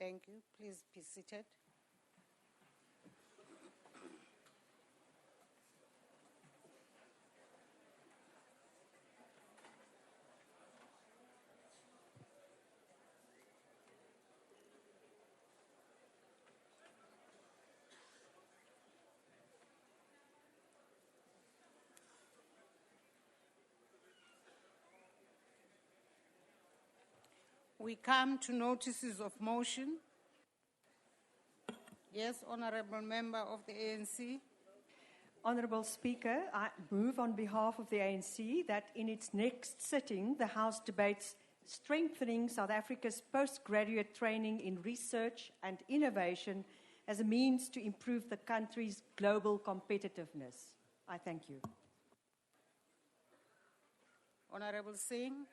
Thank you. Please be seated. We come to notices of motion. Yes, Honourable Member of the ANC. Honourable Speaker, I move on behalf of the ANC that in its next sitting, the House debates strengthening South Africa's postgraduate training in research and innovation as a means to improve the country's global competitiveness. I thank you. Honourable Singh.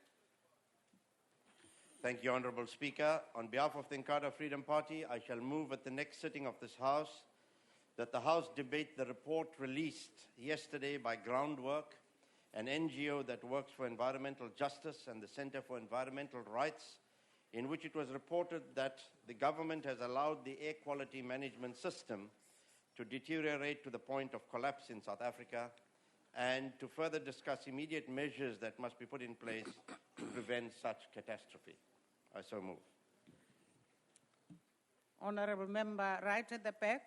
Thank you, Honourable Speaker. On behalf of the Inkatha Freedom Party, I shall move at the next sitting of this House that the House debate the report released yesterday by Groundwork, an NGO that works for environmental justice and the Centre for Environmental Rights, in which it was reported that the government has allowed the air quality management system to deteriorate to the point of collapse in South Africa, and to further discuss immediate measures that must be put in place to prevent such catastrophe. I so move. Honourable Member, right at the back.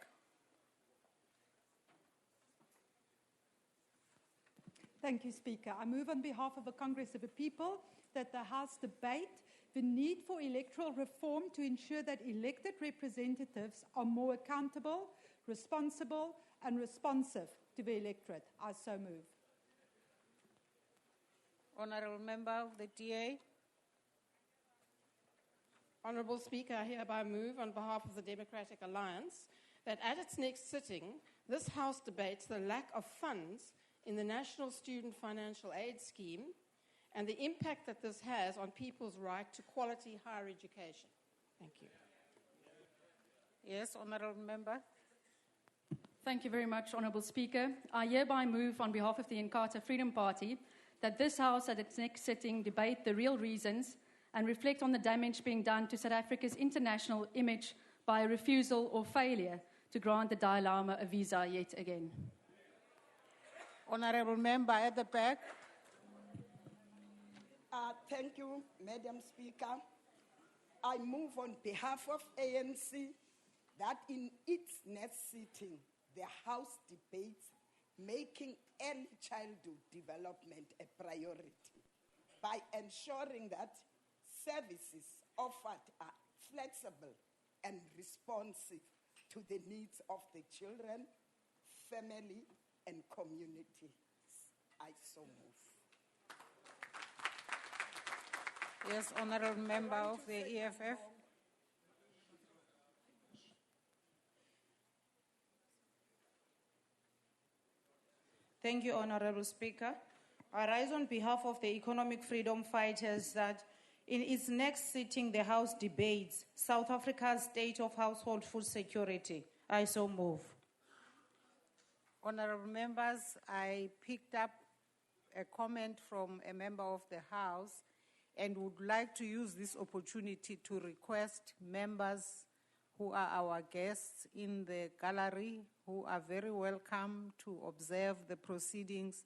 Thank you, Speaker. I move on behalf of the Congress of the People that the House debate the need for electoral reform to ensure that elected representatives are more accountable, responsible, and responsive to the electorate. I so move. Honourable Member of the DA. Honourable Speaker, I hereby move on behalf of the Democratic Alliance that at its next sitting, this House debates the lack of funds in the National Student Financial Aid Scheme and the impact that this has on people's right to quality higher education. Thank you. Yes, Honourable Member. Thank you very much, Honourable Speaker. I hereby move on behalf of the Inkatha Freedom Party that this House at its next sitting debate the real reasons and reflect on the damage being done to South Africa's international image by a refusal or failure to grant the Dalai Lama a visa yet again. Honourable Member at the back. Thank you, Madam Speaker. I move on behalf of ANC that in its next sitting, the House debates making early childhood development a priority by ensuring that services offered are flexible and responsive to the needs of the children, family, and communities. I so move. Yes, Honourable Member of the EFF. Thank you, Honourable Speaker. I rise on behalf of the Economic Freedom Fighters that in its next sitting, the House debates South Africa's state of household food security. I so move. Honourable Members, I picked up a comment from a member of the House and would like to use this opportunity to request members who are our guests in the gallery, who are very welcome to observe the proceedings,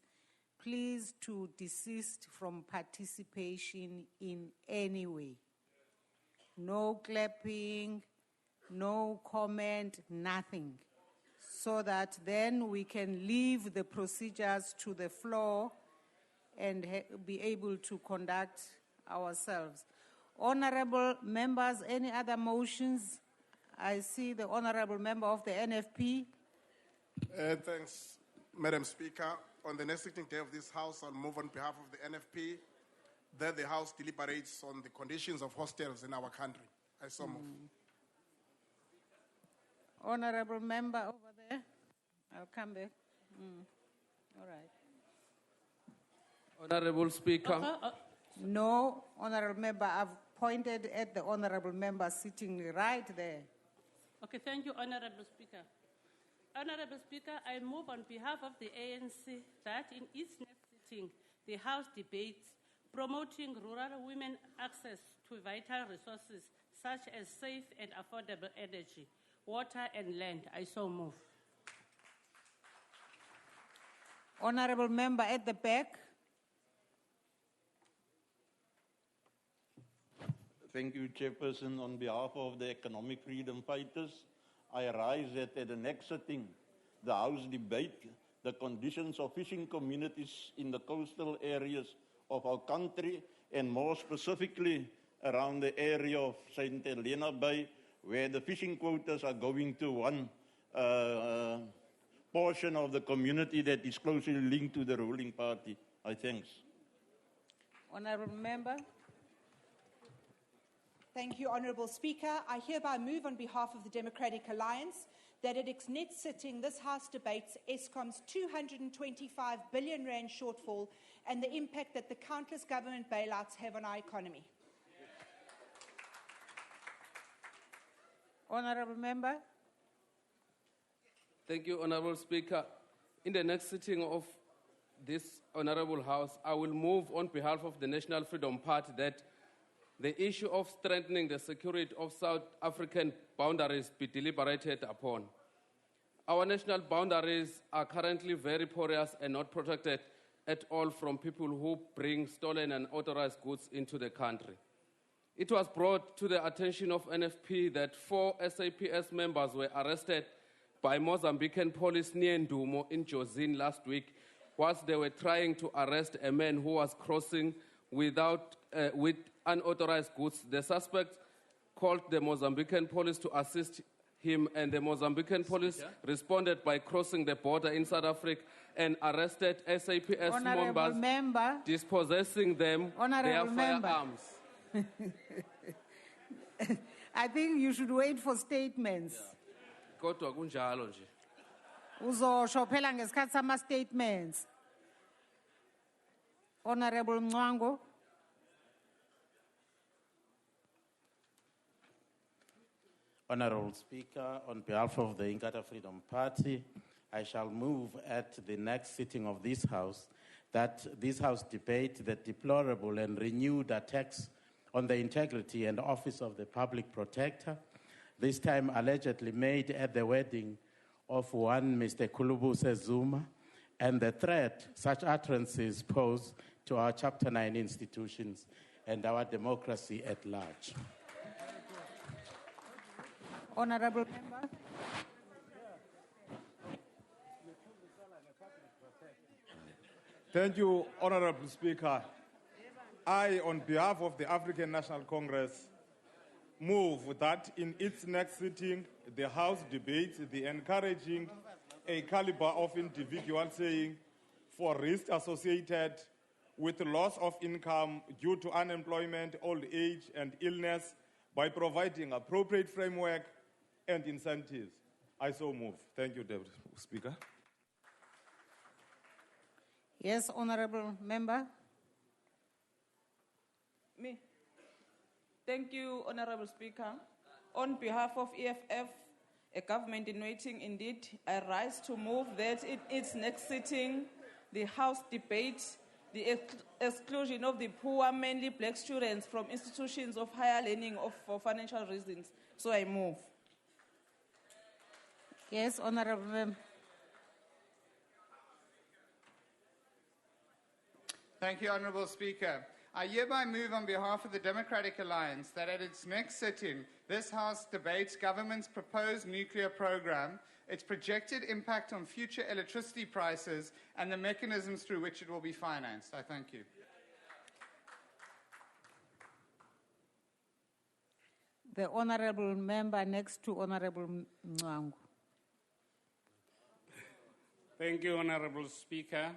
please to desist from participation in any way. No clapping, no comment, nothing. So that then we can leave the procedures to the floor and be able to conduct ourselves. Honourable members, any other motions? I see the Honourable Member of the NFP. Thanks, Madam Speaker. On the next sitting day of this House, I'll move on behalf of the NFP that the House deliberates on the conditions of hostels in our country. I so move. Honourable Member over there. I'll come back. All right. Honourable Speaker. No, Honourable Member. I've pointed at the Honourable Member sitting right there. Okay, thank you, Honourable Speaker. Honourable Speaker, I move on behalf of the ANC that in its next sitting, the House debates promoting rural women access to vital resources such as safe and affordable energy, water and land. I so move. Honorable member at the back. Thank you, Chairperson. On behalf of the Economic Freedom Fighters, I rise that at the next sitting, the House debate the conditions of fishing communities in the coastal areas of our country, and more specifically around the area of St. Helena Bay, where the fishing quotas are going to one portion of the community that is closely linked to the ruling party. I thanks. Honorable member. Thank you, Honourable Speaker. I hereby move on behalf of the Democratic Alliance that at its next sitting, this House debates Eskom's 225 billion rand shortfall and the impact that the countless government bailouts have on our economy. Honourable member. Thank you, Honourable Speaker. In the next sitting of this Honourable House, I will move on behalf of the National Freedom Party that the issue of strengthening the security of South African boundaries be deliberated upon. Our national boundaries are currently very porous and not protected at all from people who bring stolen and unauthorized goods into the country. It was brought to the attention of NFP that 4 SAPS members were arrested by Mozambican police near Ndumo in Jozini last week whilst they were trying to arrest a man who was crossing with unauthorized goods. The suspect called the Mozambican police to assist him, and the Mozambican police responded by crossing the border in South Africa and arrested SAPS members, dispossessing them their firearms. I think you should wait for statements. Kodwa kunjalo nje. Uzosho phela ngesikhathi sama statements. Honorable Mngwango. Honourable Speaker, on behalf of the Inkatha Freedom Party, I shall move at the next sitting of this House that this House debate the deplorable and renewed attacks on the integrity and office of the Public Protector, this time allegedly made at the wedding of one Mr. Kulubuse Zuma, and the threat such utterances pose to our Chapter 9 institutions and our democracy at large. Honourable member. Thank you, Honourable Speaker. I, on behalf of the African National Congress, move that in its next sitting, the House debates the encouraging a caliber of individual saying for risk associated with loss of income due to unemployment, old age, and illness by providing appropriate framework and incentives. I so move. Thank you, Deputy Speaker. Yes, Honourable Member. Me. Thank you, Honourable Speaker. On behalf of EFF, a government in waiting indeed, I rise to move that in its next sitting, the House debates the exclusion of the poor, mainly black students, from institutions of higher learning for financial reasons. So I move. Yes, Honourable Member. Thank you, Honourable Speaker. I hereby move on behalf of the Democratic Alliance that at its next sitting, this House debates government's proposed nuclear program, its projected impact on future electricity prices, and the mechanisms through which it will be financed. I thank you. The Honourable Member next to Honourable Mngwango. Thank you, Honourable Speaker.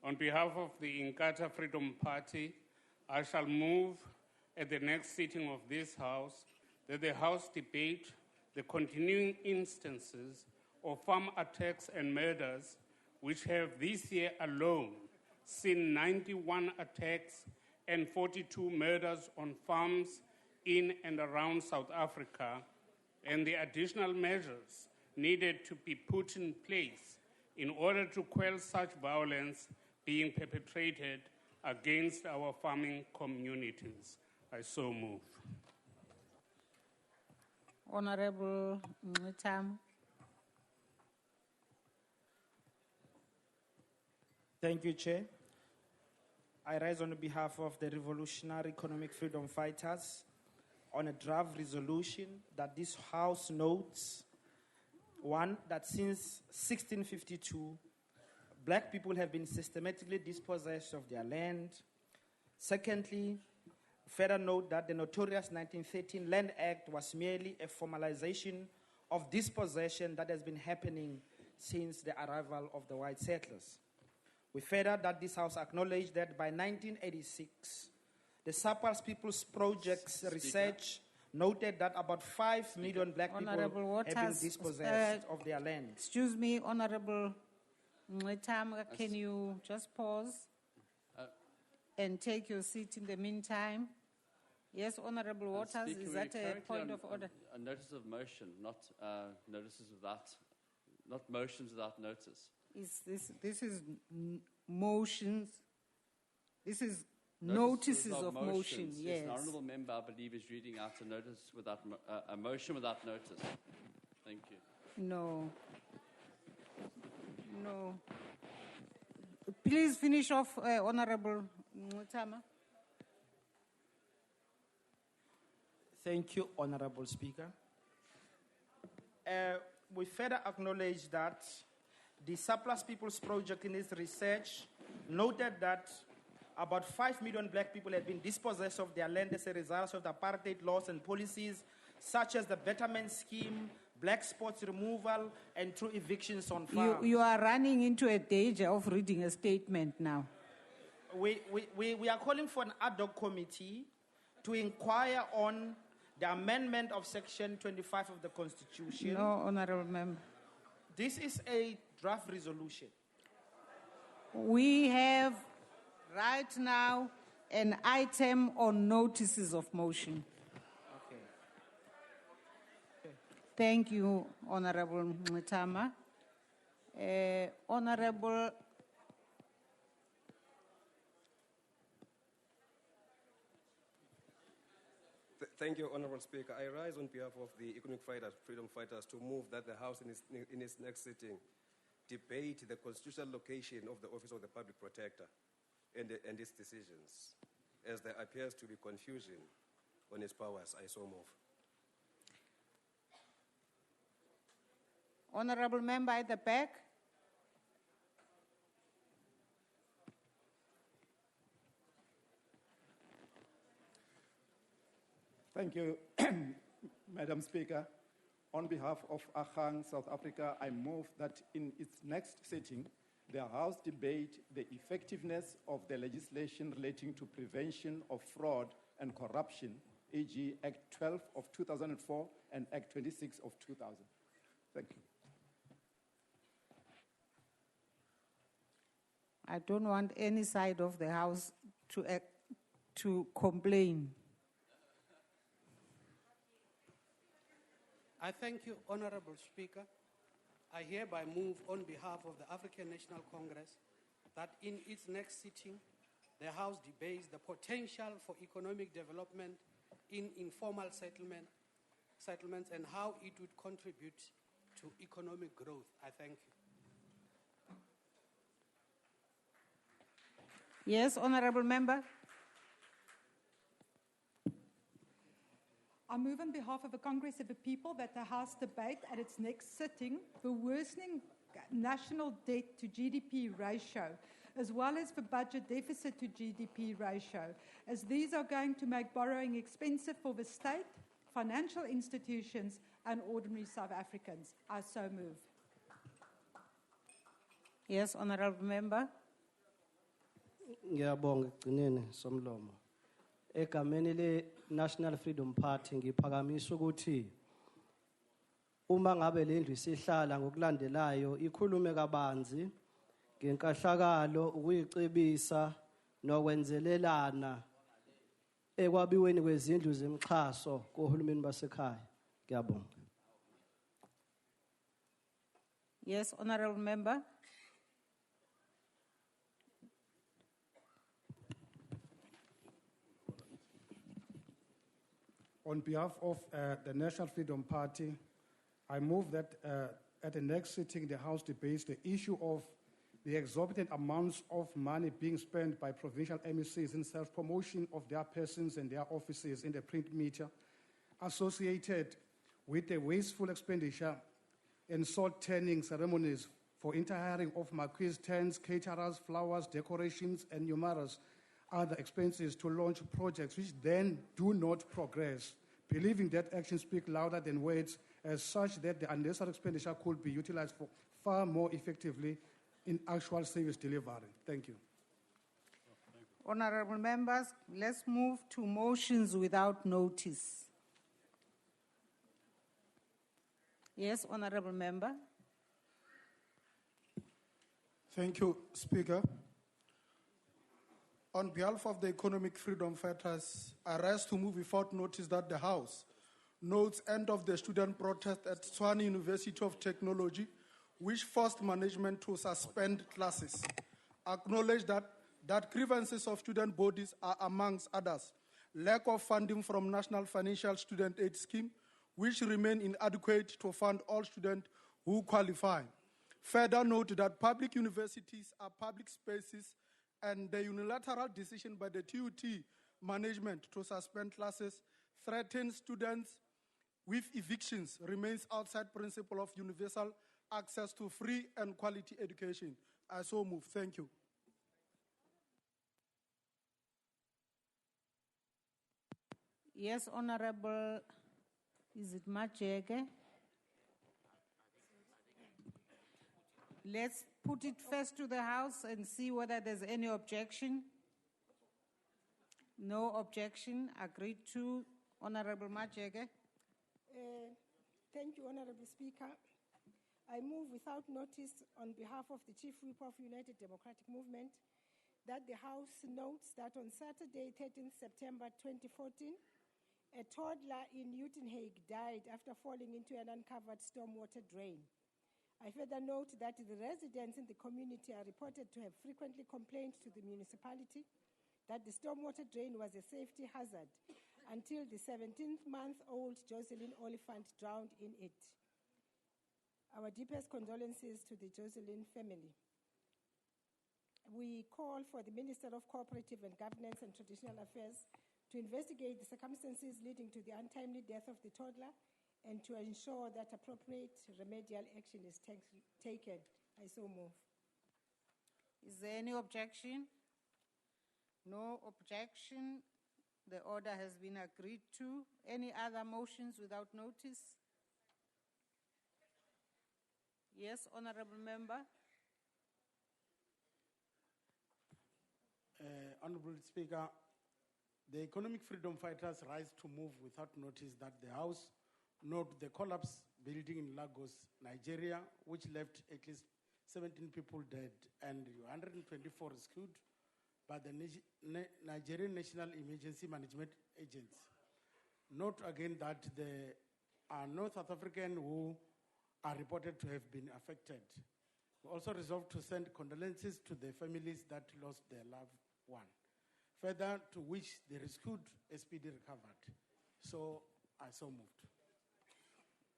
On behalf of the Inkatha Freedom Party, I shall move at the next sitting of this House that the House debate the continuing instances of farm attacks and murders, which have this year alone seen 91 attacks and 42 murders on farms in and around South Africa, and the additional measures needed to be put in place in order to quell such violence being perpetrated against our farming communities. I so move. Honorable Mwitam. Thank you, Chair. I rise on behalf of the Revolutionary Economic Freedom Fighters on a draft resolution that this House notes, one, that since 1652, black people have been systematically dispossessed of their land. Secondly, further note that the notorious 1913 Land Act was merely a formalization of dispossession that has been happening since the arrival of the white settlers. We further that this House acknowledged that by 1986, the Surplus People's Project's research noted that about 5 million black people have been dispossessed of their land. Excuse me, Honorable Mwitam, can you just pause and take your seat in the meantime? Yes, Honorable Waters, Speaker, is that we're a point of order? A notice of motion, not not motions without notice. This is motions. This is notices of motion. Yes. An honourable member, I believe, is reading out a notice without a motion without notice. Thank you. No. Please finish off, Honorable Mutama. Thank you, Honorable Speaker. We further acknowledge that the Surplus People's Project in its research noted that about 5 million black people have been dispossessed of their land as a result of the apartheid laws and policies, such as the Betterment Scheme, black spots removal, and through evictions on farms. You are running into a danger of reading a statement now. We are calling for an ad hoc committee to inquire on the amendment of Section 25 of the Constitution. No, Honorable Member. This is a draft resolution. We have right now an item on notices of motion. Okay. Thank you, Honorable Mutama. Honorable Thank you, Honorable Speaker. I rise on behalf of the Economic Freedom Fighters to move that the House in its next sitting debate the constitutional location of the Office of the Public Protector and its decisions, as there appears to be confusion on its powers. I so move. Honorable Member at the back. Thank you, Madam Speaker. On behalf of Ahang, South Africa, I move that in its next sitting, the House debate the effectiveness of the legislation relating to prevention of fraud and corruption, e.g. Act 12 of 2004 and Act 26 of 2000. Thank you. I don't want any side of the House to complain. I thank you, Honorable Speaker. I hereby move on behalf of the African National Congress that in its next sitting, the House debates the potential for economic development in informal settlements and how it would contribute to economic growth. I thank you. Yes, Honorable Member. I move on behalf of the Congress of the People that the House debate at its next sitting the worsening national debt to GDP ratio, as well as the budget deficit to GDP ratio, as these are going to make borrowing expensive for the state, financial institutions, and ordinary South Africans. I so move. Yes, Honorable Member. Ngiyabonga ekugcineni somlomo. Egameni le-National Freedom Party ngiphakamisa ukuthi uma ngabe le ndlu isihlala ngokulandelayo ikhulume kabanzi ngenkahlakalo ukuyicebisa nokwenzelelana ekwabiweni kwezindlu zemxhaso kohulumeni basekhaya. Ngiyabonga. Yes, Honorable Member. On behalf of the National Freedom Party, I move that at the next sitting, the House debates the issue of the exorbitant amounts of money being spent by provincial MECs in self-promotion of their persons and their offices in the print media associated with the wasteful expenditure and salt-turning ceremonies for interhiring of marquees, tents, caterers, flowers, decorations, and numerous other expenses to launch projects which then do not progress, believing that actions speak louder than words, as such that the unnecessary expenditure could be utilized for far more effectively in actual service delivery. Thank you. Honorable members, let's move to motions without notice. Yes, honorable member. Thank you, Speaker. On behalf of the Economic Freedom Fighters, I rise to move without notice that the House notes end of the student protest at Tshwane University of Technology, which forced management to suspend classes. Acknowledge that grievances of student bodies are, amongst others, lack of funding from National Financial Student Aid Scheme, which remain inadequate to fund all students who qualify. Further note that public universities are public spaces, and the unilateral decision by the TUT management to suspend classes, threaten students with evictions, remains outside principle of universal access to free and quality education. I so move. Thank you. Yes, Honorable, is it Majeke? Let's put it first to the House and see whether there's any objection. No objection. Agreed to. Honorable Majeke. Thank you, Honorable Speaker. I move without notice on behalf of the Chief Whip of United Democratic Movement that the House notes that on Saturday, 13th September 2014, a toddler in Uitenhage died after falling into an uncovered stormwater drain. I further note that the residents in the community are reported to have frequently complained to the municipality that the stormwater drain was a safety hazard until the 17-month-old Jocelyn Oliphant drowned in it. Our deepest condolences to the Jocelyn family. We call for the Minister of Cooperative and Governance and Traditional Affairs to investigate the circumstances leading to the untimely death of the toddler and to ensure that appropriate remedial action is taken. I so move. Is there any objection? No objection. The order has been agreed to. Any other motions without notice? Yes, Honorable Member. Honorable Speaker, the Economic Freedom Fighters rise to move without notice that the House note the collapsed building in Lagos, Nigeria, which left at least 17 people dead and 124 rescued by the Nigerian National Emergency Management Agency. Note again that there are no South Africans who are reported to have been affected. We also resolve to send condolences to the families that lost their loved one. Further, to which the rescued SPD recovered. So, I so moved.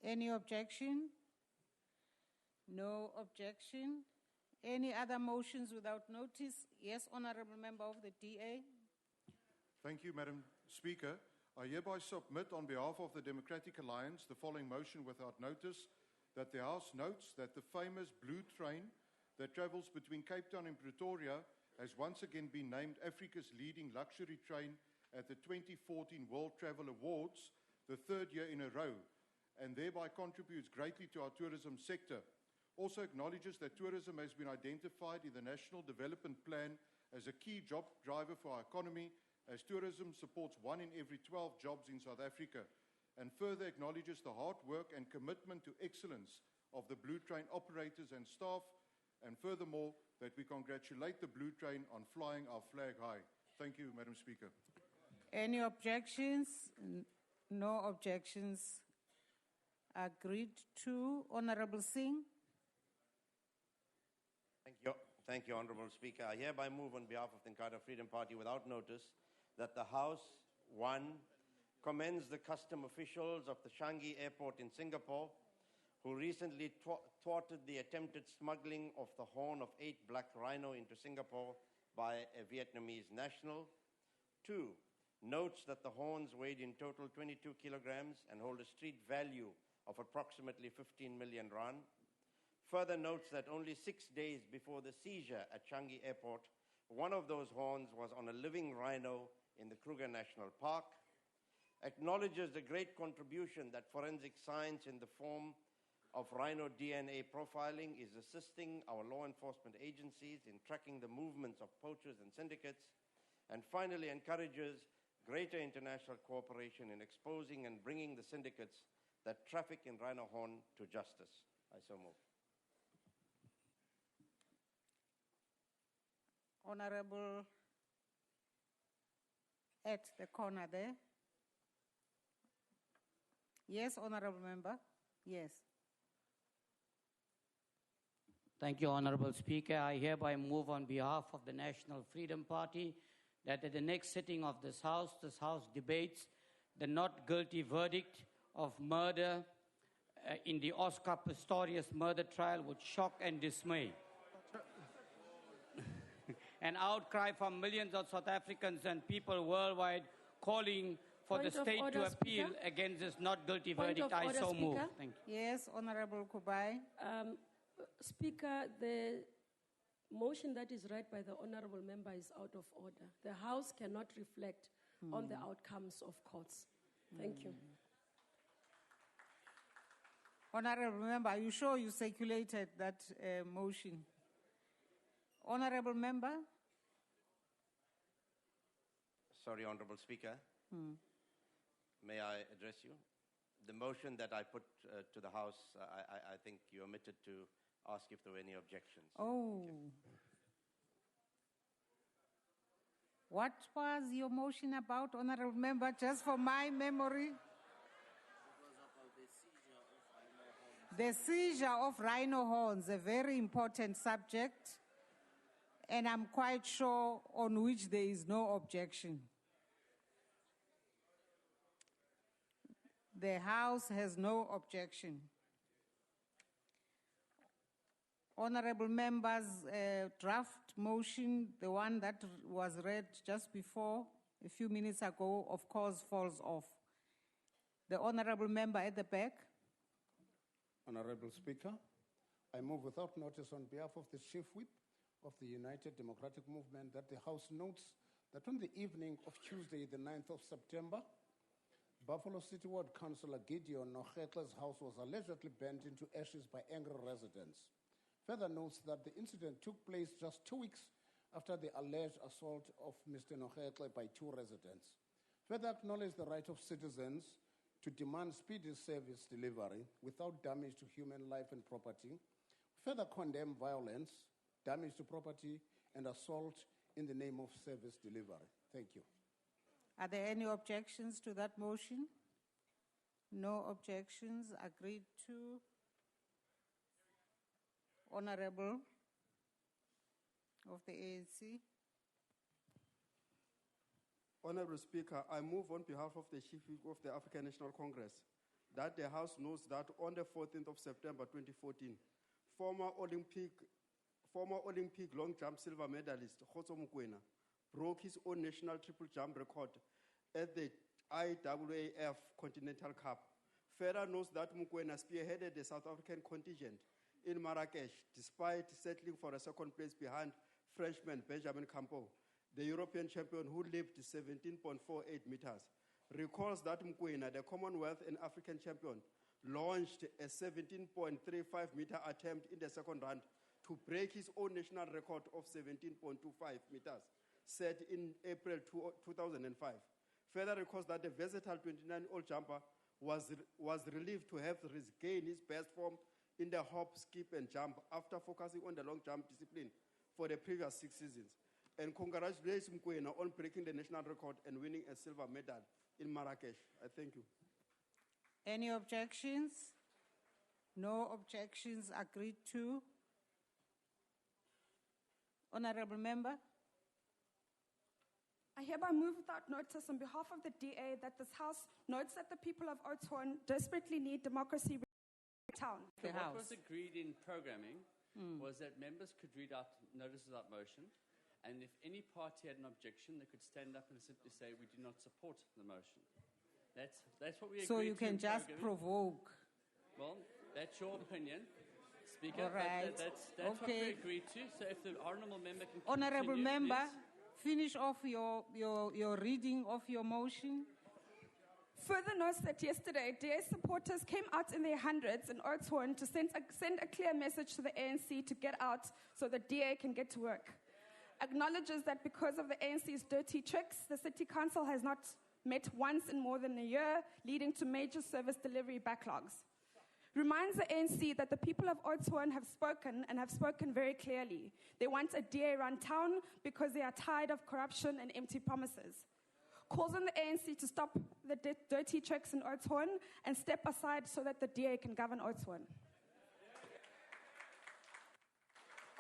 Any objection? No objection. Any other motions without notice? Yes, Honorable Member of the DA. Thank you, Madam Speaker. I hereby submit on behalf of the Democratic Alliance the following motion without notice, that the House notes that the famous Blue Train that travels between Cape Town and Pretoria has once again been named Africa's leading luxury train at the 2014 World Travel Awards, the third year in a row, and thereby contributes greatly to our tourism sector. Also acknowledges that tourism has been identified in the National Development Plan as a key job driver for our economy, as tourism supports 1 in every 12 jobs in South Africa, and further acknowledges the hard work and commitment to excellence of the Blue Train operators and staff, and furthermore, that we congratulate the Blue Train on flying our flag high. Thank you, Madam Speaker. Any objections? No objections. Agreed to. Honorable Singh. Thank you, Honorable Speaker. I hereby move on behalf of the Inkatha Freedom Party without notice that the House, 1, commends the custom officials of the Changi Airport in Singapore who recently thwarted the attempted smuggling of the horn of 8 black rhino into Singapore by a Vietnamese national. 2, notes that the horns weighed in total 22 kilograms and hold a street value of approximately 15 million rand. Further notes that only 6 days before the seizure at Changi Airport, one of those horns was on a living rhino in the Kruger National Park. Acknowledges the great contribution that forensic science in the form of rhino DNA profiling is assisting our law enforcement agencies in tracking the movements of poachers and syndicates, and finally encourages greater international cooperation in exposing and bringing the syndicates that traffic in rhino horn to justice. I so move. Honorable at the corner there. Yes, Honorable Member. Yes. Thank you, Honorable Speaker. I hereby move on behalf of the National Freedom Party that at the next sitting of this House debates the not guilty verdict of murder in the Oscar Pistorius murder trial with shock and dismay. An outcry from millions of South Africans and people worldwide calling for the state to appeal against this not guilty verdict. I so move. Thank you. Yes, Honorable Kubai. Speaker, the motion that is read by the Honorable Member is out of order. The House cannot reflect on the outcomes of courts. Thank you. Honorable Member, are you sure you circulated that motion? Honorable Member? Sorry, Honorable Speaker. May I address you? The motion that I put to the House, I think you omitted to ask if there were any objections. Oh. What was your motion about, Honorable Member, just for my memory? The seizure of rhino horns, a very important subject, and I'm quite sure on which there is no objection. The House has no objection. Honorable Members, draft motion, the one that was read just before, a few minutes ago, of course, falls off. The Honorable Member at the back. Honorable Speaker, I move without notice on behalf of the Chief Whip of the United Democratic Movement that the House notes that on the evening of Tuesday, the 9th of September, Buffalo City Ward Councillor Gideon Nokhetle's house was allegedly burnt into ashes by angry residents. Further notes that the incident took place just 2 weeks after the alleged assault of Mr. Nokhetle by 2 residents. Further acknowledge the right of citizens to demand speedy service delivery without damage to human life and property. Further condemn violence, damage to property, and assault in the name of service delivery. Thank you. Are there any objections to that motion? No objections. Agreed to. Honorable of the ANC. Honorable Speaker, I move on behalf of the Chief Whip of the African National Congress that the House knows that on the 14th of September 2014, former Olympic long jump silver medalist Khotso Mokoena broke his own national triple jump record at the IAAF Continental Cup. Further notes that Mokoena spearheaded the South African contingent in Marrakesh despite settling for a second place behind Frenchman Benjamin Campeau, the European champion who leaped 17.48 meters. Recalls that Mokoena, the Commonwealth and African champion, launched a 17.35 meter attempt in the second round to break his own national record of 17.25 meters, set in April 2005. Further recalls that the versatile 29-year-old jumper was relieved to have regained his best form in the hop, skip, and jump after focusing on the long jump discipline for the previous 6 seasons. And congratulations Mokoena on breaking the national record and winning a silver medal in Marrakesh. I thank you. Any objections? No objections. Agreed to. Honorable Member. I hereby move without notice on behalf of the DA that this House notes that the people of Oudtshoorn desperately need democracy in town. So what was agreed in programming was that members could read out notice without motion, and if any party had an objection, they could stand up and simply say, we do not support the motion. That's what we agreed to. So you can in just programming. provoke. Well, that's your opinion, Speaker. All right. That's what we Okay. agreed to. So if the honourable member can Honourable continue, member, please. finish off your reading of your motion. Further notes that yesterday, DA supporters came out in their hundreds in Oudtshoorn to send a clear message to the ANC to get out so the DA can get to work. Acknowledges that because of the ANC's dirty tricks, the City Council has not met once in more than a year, leading to major service delivery backlogs. Reminds the ANC that the people of Oudtshoorn have spoken and have spoken very clearly. They want a DA-run town because they are tired of corruption and empty promises. Calls on the ANC to stop the dirty tricks in Oudtshoorn and step aside so that the DA can govern Oudtshoorn.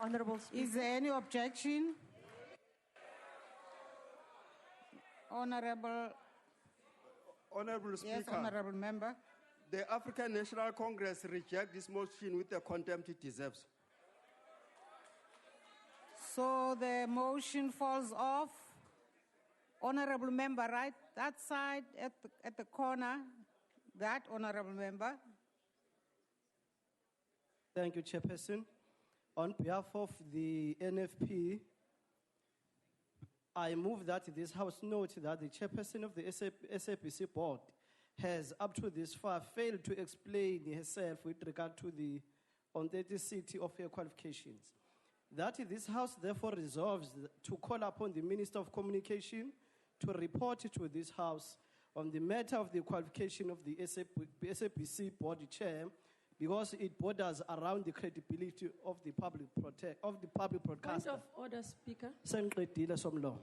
Honourable Speaker. Is there any objection? Honourable Speaker. Yes, Honourable Member. The African National Congress rejects this motion with the contempt it deserves. So the motion falls off. Honourable Member, right? That side at the corner. That Honourable Member. Thank you, Chairperson. On behalf of the NFP, I move that this House note that the Chairperson of the SABC board has up to this far failed to explain herself with regard to the authenticity of her qualifications. That this House therefore resolves to call upon the Minister of Communication to report to this House on the matter of the qualification of the SABC board chair, because it borders around the credibility of the public broadcaster. Point of order, Speaker. Sengiqedile somlomo.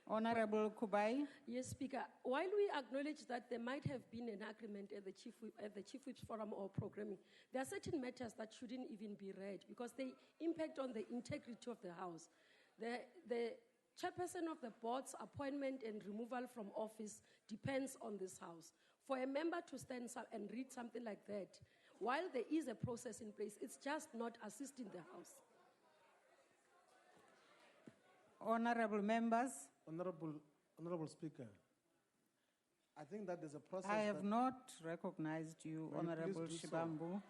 Honourable Kubai. Yes, Speaker. While we acknowledge that there might have been an agreement at the Chief Whip's Forum or programming, there are certain matters that shouldn't even be read because they impact on the integrity of the House. The chairperson of the board's appointment and removal from office depends on this House. For a member to stand up and read something like that, while there is a process in place, it's just not assisting the House. Honourable members. Honourable Speaker, I think that there's a process. I have not recognized you, Honourable Shibambu.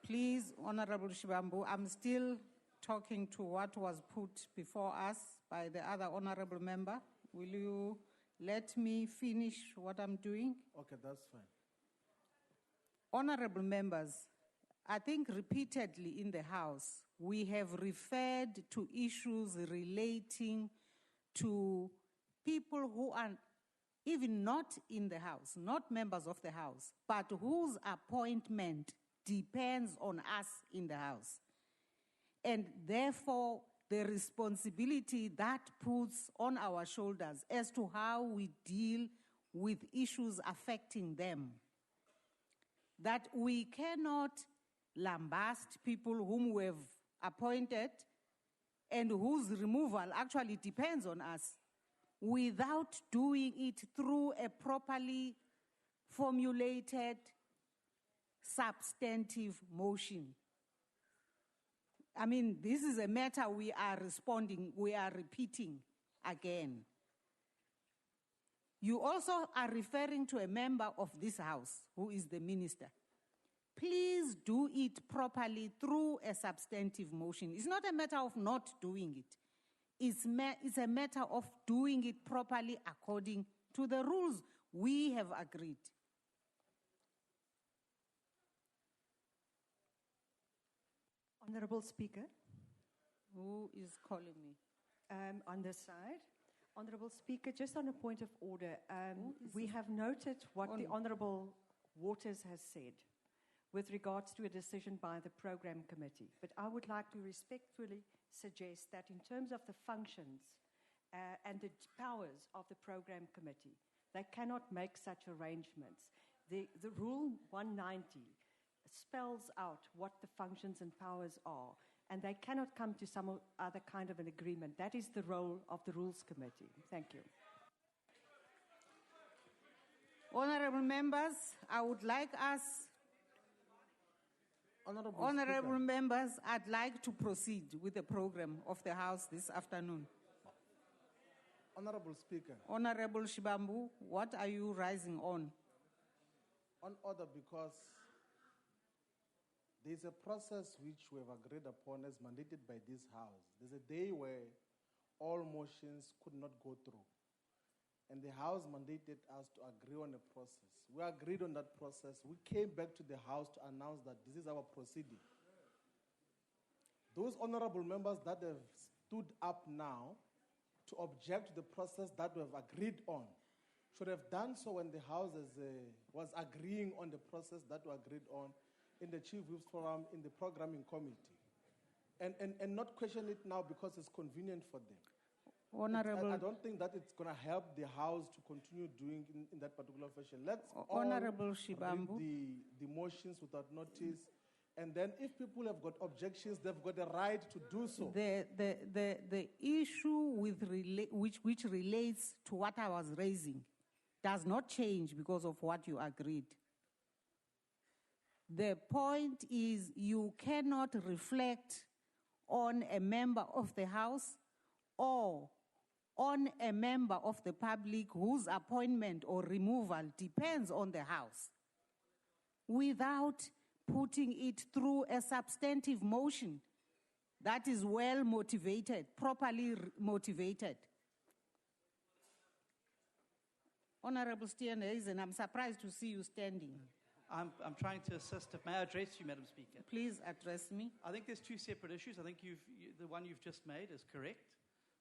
Please, Honourable Shibambu, I'm still talking to what was put before us by the other Honourable member. Will you let me finish what I'm doing? Okay, that's fine. Honourable members, I think repeatedly in the House, we have referred to issues relating to people who are even not in the House, not members of the House, but whose appointment depends on us in the House. And therefore, the responsibility that puts on our shoulders as to how we deal with issues affecting them. That we cannot lambast people whom we have appointed and whose removal actually depends on us without doing it through a properly formulated substantive motion. I mean, this is a matter we are repeating again. You also are referring to a member of this House who is the minister. Please do it properly through a substantive motion. It's not a matter of not doing it. It's a matter of doing it properly according to the rules we have agreed. Honourable Speaker. Who is calling me? On this side. Honourable Speaker, just on a point of order, we have noted what the Honourable Waters has said with regards to a decision by the Programme Committee. But I would like to respectfully suggest that in terms of the functions and the powers of the Programme Committee, they cannot make such arrangements. The Rule 190 spells out what the functions and powers are. and they cannot come to some other kind of an agreement. That is the role of the Rules Committee. Thank you. Honorable members, I would like us, honorable members, I'd like to proceed with the program of the House this afternoon. Honorable Speaker. Honorable Shibambu, what are you rising on? On order, because there's a process which we have agreed upon as mandated by this House. There's a day where all motions could not go through. And the House mandated us to agree on a process. We agreed on that process. We came back to the House to announce that this is our proceeding. Those honorable members that have stood up now to object to the process that we have agreed on should have done so when the House was agreeing on the process that we agreed on in the Chief Whips Forum, in the Programming Committee. And not question it now because it's convenient for them. Honorable, I don't think that it's going to help the House to continue doing in that particular fashion. Let's Honorable all Shibambu. read the motions without notice. And then if people have got objections, they've got the right to do so. The issue which relates to what I was raising does not change because of what you agreed. The point is you cannot reflect on a member of the House or on a member of the public whose appointment or removal depends on the House without putting it through a substantive motion that is well motivated, properly motivated. Honorable Steenhuisen, I'm surprised to see you standing. I'm trying to assist. May I address you, Madam Speaker? Please address me. I think there's two separate issues. I think the one you've just made is correct,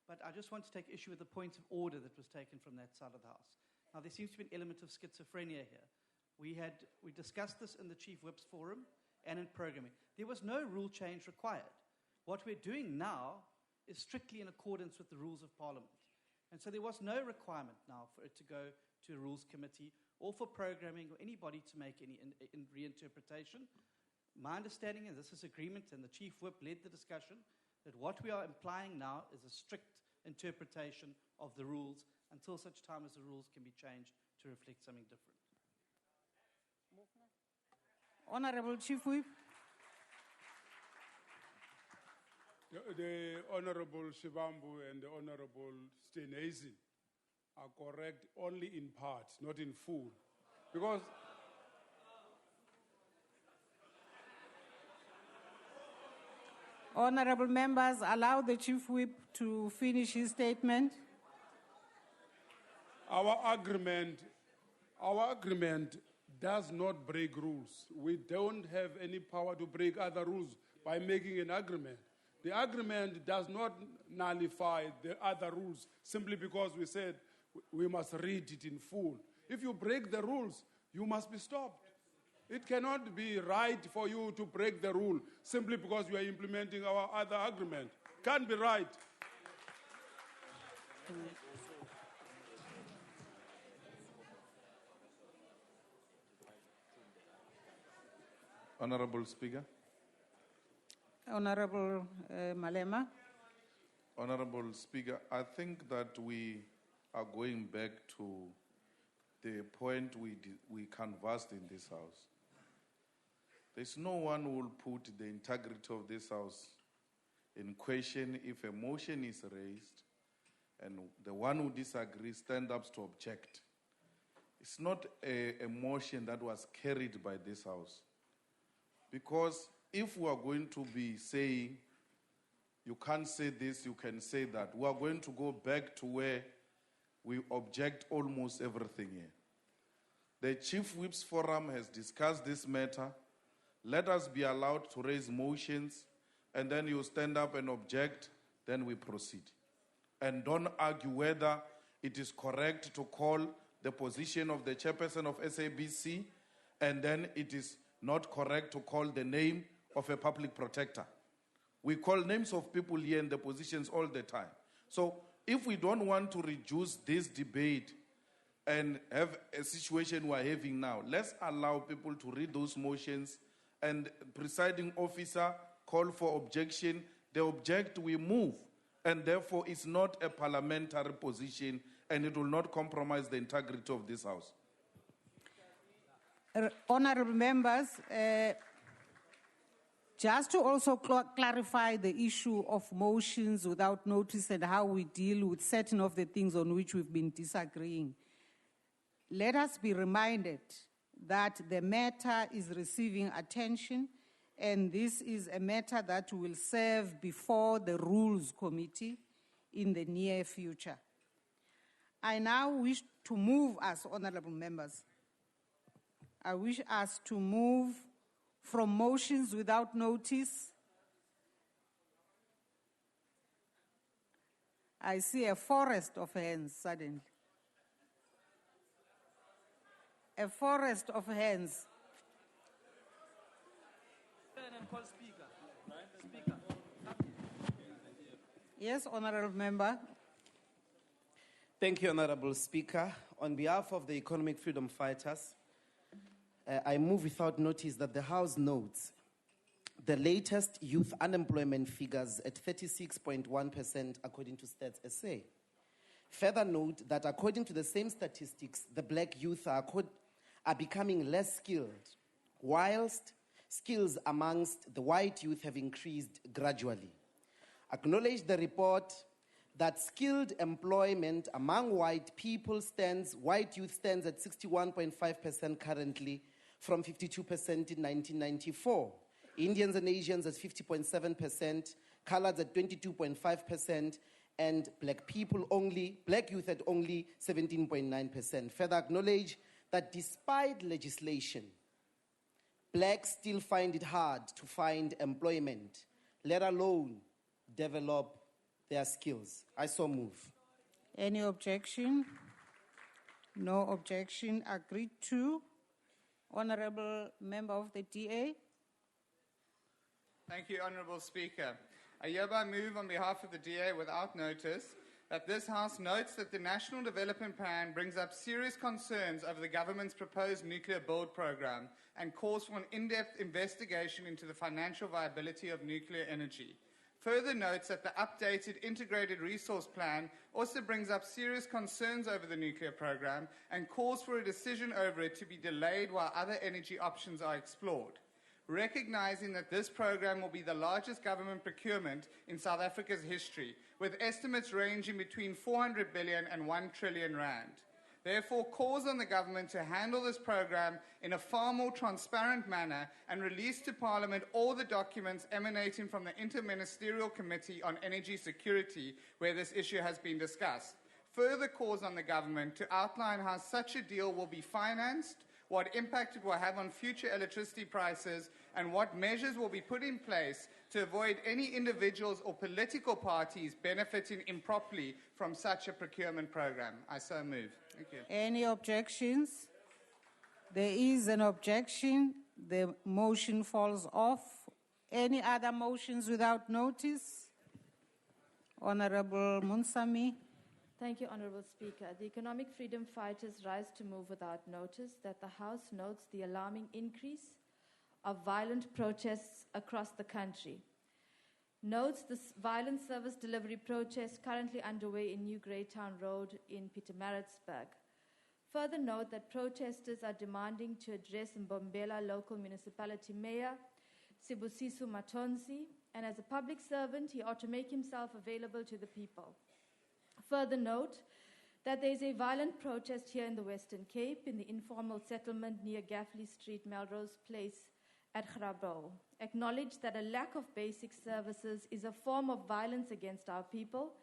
but I just want to take issue with the point of order that was taken from that side of the House. Now, there seems to be an element of schizophrenia here. We discussed this in the Chief Whips Forum and in programming. There was no rule change required. What we're doing now is strictly in accordance with the rules of Parliament. And so there was no requirement now for it to go to a Rules Committee or for programming or anybody to make any reinterpretation. My understanding, and this is agreement, and the Chief Whip led the discussion, that what we are implying now is a strict interpretation of the rules until such time as the rules can be changed to reflect something different. Honorable Chief Whip. The Honorable Shibambu and the Honorable Steenhuisen are correct only in part, not in full. Because Honorable members, allow the Chief Whip to finish his statement. our agreement does not break rules. We don't have any power to break other rules by making an agreement. The agreement does not nullify the other rules simply because we said we must read it in full. If you break the rules, you must be stopped. It cannot be right for you to break the rule simply because you are implementing our other agreement. Can't be right. Honorable Speaker. Honorable Malema. Honorable Speaker, I think that we are going back to the point we canvassed in this House. There's no one who will put the integrity of this House in question if a motion is raised and the one who disagrees stands up to object. It's not a motion that was carried by this House. Because if we are going to be saying, you can't say this, you can say that, we are going to go back to where we object almost everything here. The Chief Whips Forum has discussed this matter. Let us be allowed to raise motions, and then you stand up and object, then we proceed. And don't argue whether it is correct to call the position of the chairperson of SABC, and then it is not correct to call the name of a public protector. We call names of people here in the positions all the time. So if we don't want to reduce this debate and have a situation we're having now, let's allow people to read those motions, and presiding officer, call for objection, they object, we move. And therefore, it's not a parliamentary position and it will not compromise the integrity of this House. Honorable members, just to also clarify the issue of motions without notice and how we deal with certain of the things on which we've been disagreeing, let us be reminded that the matter is receiving attention, and this is a matter that will serve before the Rules Committee in the near future. I now wish to move us, honorable members. I wish us to move from motions without notice. I see a forest of hands suddenly. A forest of hands. Yes, honorable member. Thank you, Honorable Speaker. On behalf of the Economic Freedom Fighters, I move without notice that the House notes the latest youth unemployment figures at 36.1% according to Stats SA. Further note that according to the same statistics, the black youth are becoming less skilled, whilst skills amongst the white youth have increased gradually. Acknowledge the report that skilled employment among white youth stands at 61.5% currently, from 52% in 1994. Indians and Asians at 50.7%, coloreds at 22.5%, and black youth at only 17.9%. Further acknowledge that despite legislation, blacks still find it hard to find employment, let alone develop their skills. I so move. Any objection? No objection. Agreed to. Honorable member of the DA. Thank you, Honourable Speaker. I hereby move on behalf of the DA without notice that this House notes that the National Development Plan brings up serious concerns over the government's proposed nuclear build program and calls for an in-depth investigation into the financial viability of nuclear energy. Further notes that the updated integrated resource plan also brings up serious concerns over the nuclear program and calls for a decision over it to be delayed while other energy options are explored. Recognizing that this program will be the largest government procurement in South Africa's history, with estimates ranging between 400 billion and 1 trillion rand. Therefore, calls on the government to handle this program in a far more transparent manner and release to Parliament all the documents emanating from the Interministerial Committee on Energy Security, where this issue has been discussed. Further calls on the government to outline how such a deal will be financed, what impact it will have on future electricity prices, and what measures will be put in place to avoid any individuals or political parties benefiting improperly from such a procurement program. I so move. Thank you. Any objections? There is an objection. The motion falls off. Any other motions without notice? Honorable Munsami. Thank you, Honourable Speaker. The Economic Freedom Fighters rise to move without notice that the House notes the alarming increase of violent protests across the country. Notes the violent service delivery protest currently underway in New Greytown Road in Pietermaritzburg. Further note that protesters are demanding to address Mbombela Local Municipality Mayor Sibusiso Matonzi, and as a public servant, he ought to make himself available to the people. Further note that there is a violent protest here in the Western Cape in the informal settlement near Gaffley Street, Melrose Place at Grabouw. Acknowledge that a lack of basic services is a form of violence against our people,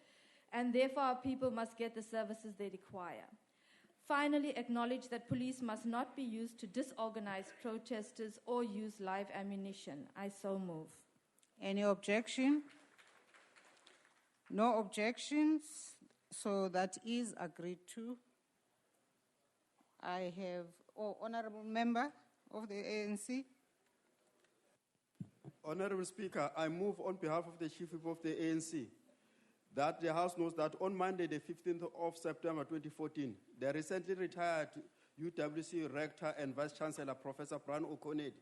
and therefore our people must get the services they require. Finally, acknowledge that police must not be used to disorganize protesters or use live ammunition. I so move. Any objection? No objections. So that is agreed to. I have, honourable member of the ANC. Honourable Speaker, I move on behalf of the Chief Whip of the ANC that the House knows that on Monday, the 15th of September 2014, the recently retired UWC Rector and Vice Chancellor, Professor Brian O'Connell,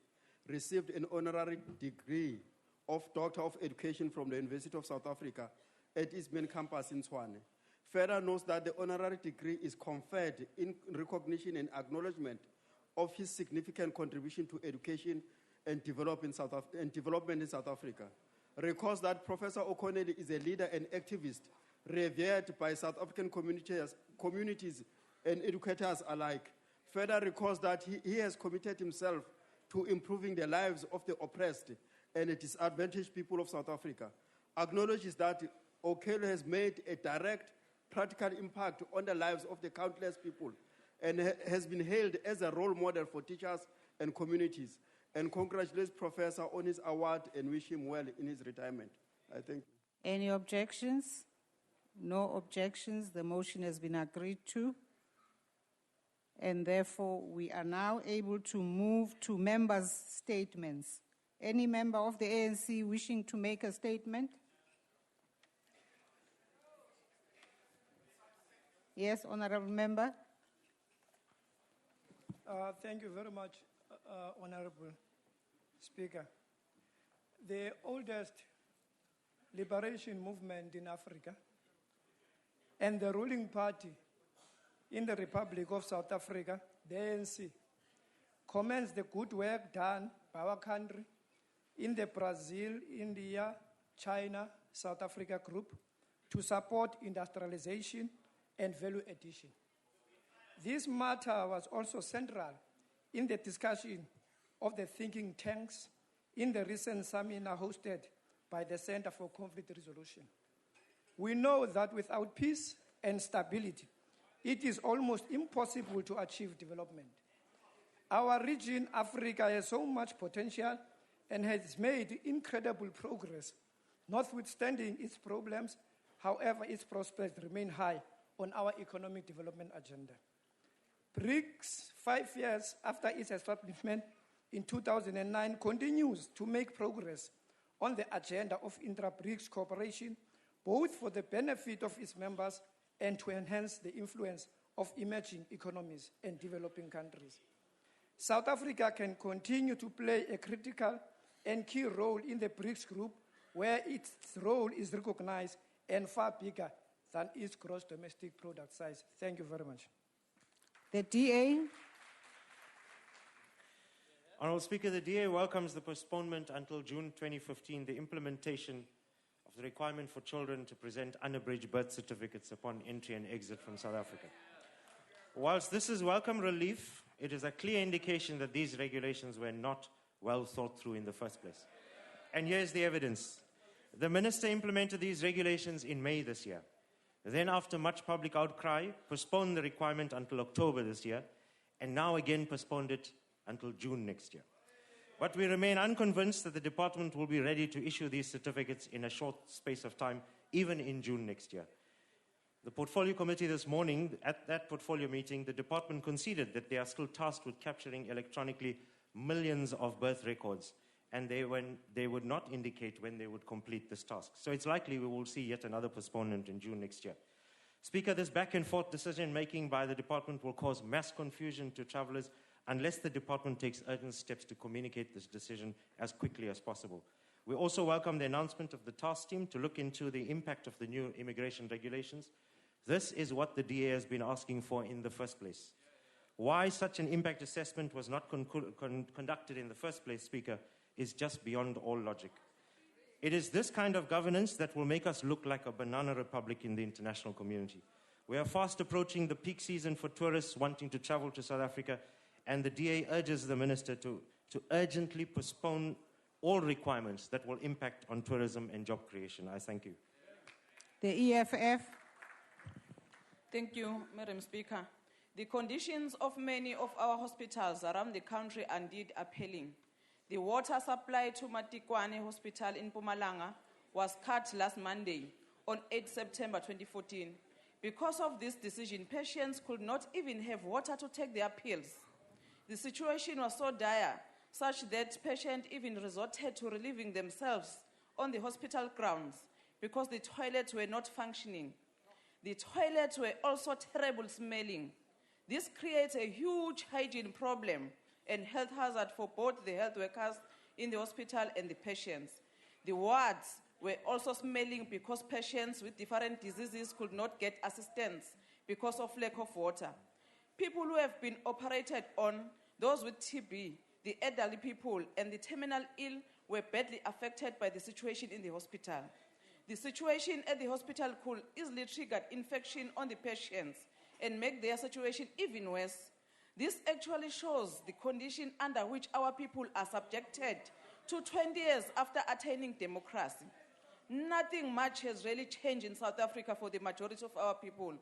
received an honorary degree of Doctor of Education from the University of South Africa at its main campus in Tshwane. Further notes that the honorary degree is conferred in recognition and acknowledgement of his significant contribution to education and development in South Africa. Recalls that Professor O'Connell is a leader and activist revered by South African communities and educators alike. Further recalls that he has committed himself to improving the lives of the oppressed and disadvantaged people of South Africa. Acknowledges that O'Connell has made a direct, practical impact on the lives of the countless people and has been hailed as a role model for teachers and communities. And congratulates Professor on his award and wish him well in his retirement. I thank you. Any objections? No objections. The motion has been agreed to. And therefore, we are now able to move to members' statements. Any member of the ANC wishing to make a statement? Yes, Honorable Member. Thank you very much, Honorable Speaker. The oldest liberation movement in Africa and the ruling party in the Republic of South Africa, the ANC, commends the good work done by our country in the Brazil, India, China, South Africa group to support industrialization and value addition. This matter was also central in the discussion of the thinking tanks in the recent seminar hosted by the Center for Conflict Resolution. We know that without peace and stability, it is almost impossible to achieve development. Our region, Africa, has so much potential and has made incredible progress. Notwithstanding its problems, however, its prospects remain high on our economic development agenda. BRICS, 5 years after its establishment in 2009, continues to make progress on the agenda of intra-BRICS cooperation, both for the benefit of its members and to enhance the influence of emerging economies and developing countries. South Africa can continue to play a critical and key role in the BRICS group, where its role is recognized and far bigger than its gross domestic product size. Thank you very much. The DA. Honourable Speaker, the DA welcomes the postponement until June 2015, the implementation of the requirement for children to present unabridged birth certificates upon entry and exit from South Africa. Whilst this is welcome relief, it is a clear indication that these regulations were not well thought through in the first place. And here's the evidence. The Minister implemented these regulations in May this year. Then, after much public outcry, postponed the requirement until October this year, and now again postponed it until June next year. But we remain unconvinced that the department will be ready to issue these certificates in a short space of time, even in June next year. The Portfolio Committee this morning, at that portfolio meeting, the department conceded that they are still tasked with capturing electronically millions of birth records, and they would not indicate when they would complete this task. So it's likely we will see yet another postponement in June next year. Speaker, this back-and-forth decision-making by the department will cause mass confusion to travellers unless the department takes urgent steps to communicate this decision as quickly as possible. We also welcome the announcement of the task team to look into the impact of the new immigration regulations. This is what the DA has been asking for in the first place. Why such an impact assessment was not conducted in the first place, Speaker, is just beyond all logic. It is this kind of governance that will make us look like a banana republic in the international community. We are fast approaching the peak season for tourists wanting to travel to South Africa, and the DA urges the Minister to urgently postpone all requirements that will impact on tourism and job creation. I thank you. The EFF. Thank you, Madam Speaker. The conditions of many of our hospitals around the country are indeed appalling. The water supply to Matikwane Hospital in Mpumalanga was cut last Monday, on 8 September 2014. Because of this decision, patients could not even have water to take their pills. The situation was so dire, such that patients even resorted to relieving themselves on the hospital grounds because the toilets were not functioning. The toilets were also terrible smelling. This creates a huge hygiene problem and health hazard for both the health workers in the hospital and the patients. The wards were also smelling because patients with different diseases could not get assistance because of lack of water. People who have been operated on, those with TB, the elderly people, and the terminal ill were badly affected by the situation in the hospital. The situation at the hospital could easily trigger infection on the patients and make their situation even worse. This actually shows the condition under which our people are subjected to 20 years after attaining democracy. Nothing much has really changed in South Africa for the majority of our people.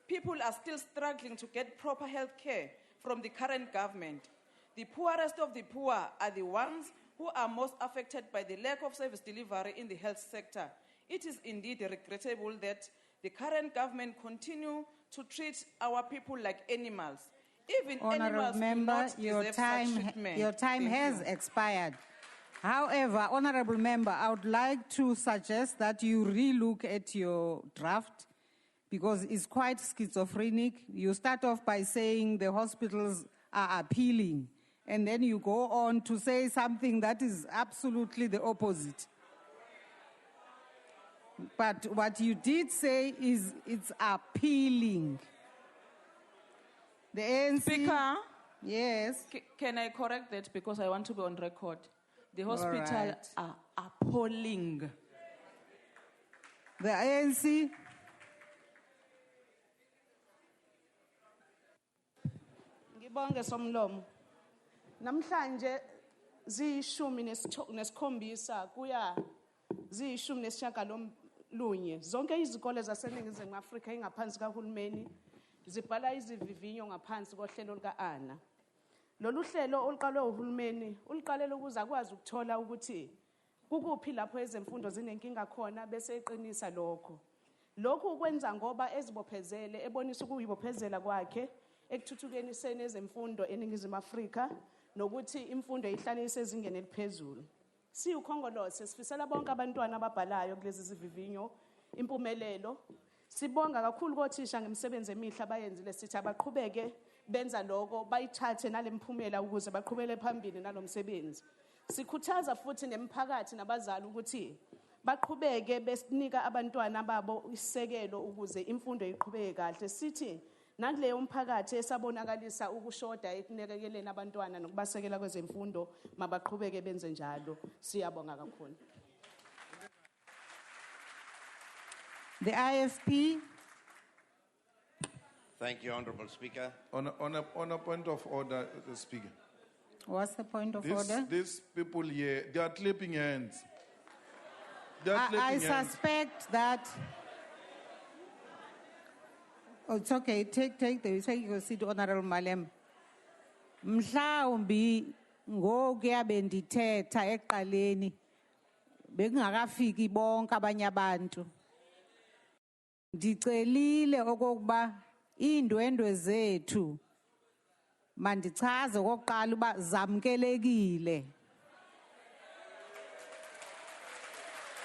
People are still struggling to get proper health care from the current government. The poorest of the poor are the ones who are most affected by the lack of service delivery in the health sector. It is indeed regrettable that the current government continue to treat our people like animals. Even animals do Member, not deserve such treatment. your time Thank has you. expired. However, Honorable Member, I would like to suggest that you relook at your draft because it's quite schizophrenic. You start off by saying the hospitals are appealing, and then you go on to say something that is absolutely the opposite. But what you did say is it's appealing. The ANC... Speaker? Yes. Can I correct that because I want to be on record? The All hospital right. are appalling. The ANC... Ngibonge somlomo. Namhlanje ziyishumi nesikhombisa kuya ziyishumi nesishagalolunye. Zonke izikole zaseNingizimu Afrika ingaphansi kahulumeni zibhala izivivinyo ngaphansi kohlelo lika-ANA. Lolu hlelo oluqalwe uhulumeni uliqalela ukuze akwazi ukuthola ukuthi kukuphi lapho ezemfundo zinenkinga khona bese eqinisa lokho. Lokhu ukwenza ngoba ezibophezele ebonisa ukuyibophezela kwakhe ekuthuthukiseni ezemfundo eNingizimu Afrika nokuthi imfundo ihlale isezingeni eliphezulu. Siwukhongolose sifisela bonke abantwana ababhalayo kulezi zivivinyo impumelelo. Sibonga kakhulu kothisha ngemisebenzi emihle abayenzile sithi abaqhubeke benza lokho bayithathe nalemphumela ukuze baqhubele phambili nalomsebenzi. Sikhuthaza futhi nemphakathi nabazali ukuthi baqhubeke besinika abantwana babo isekelo ukuze imfundo iqhubeke kahle. Sithi nakuleyo umphakathi esabonakalisa ukushoda ekunekeleleni abantwana nokubasekela kwezemfundo mabaqhubeke benze njalo. Siyabonga kakhulu. The IFP. Thank you, Honorable Speaker. On a point of order, the Speaker. What's the point of order? These people here, they are clapping hands. They are I clapping hands. suspect that... Oh, it's okay. Take your seat, Honorable Malem. Mhlawumbi ngokuya bendithetha eqaleni bekungakafiki bonke abanye abantu. Ndicelile okokuba indwendwe zethu mandichaze okokuqala uba zamkelekile.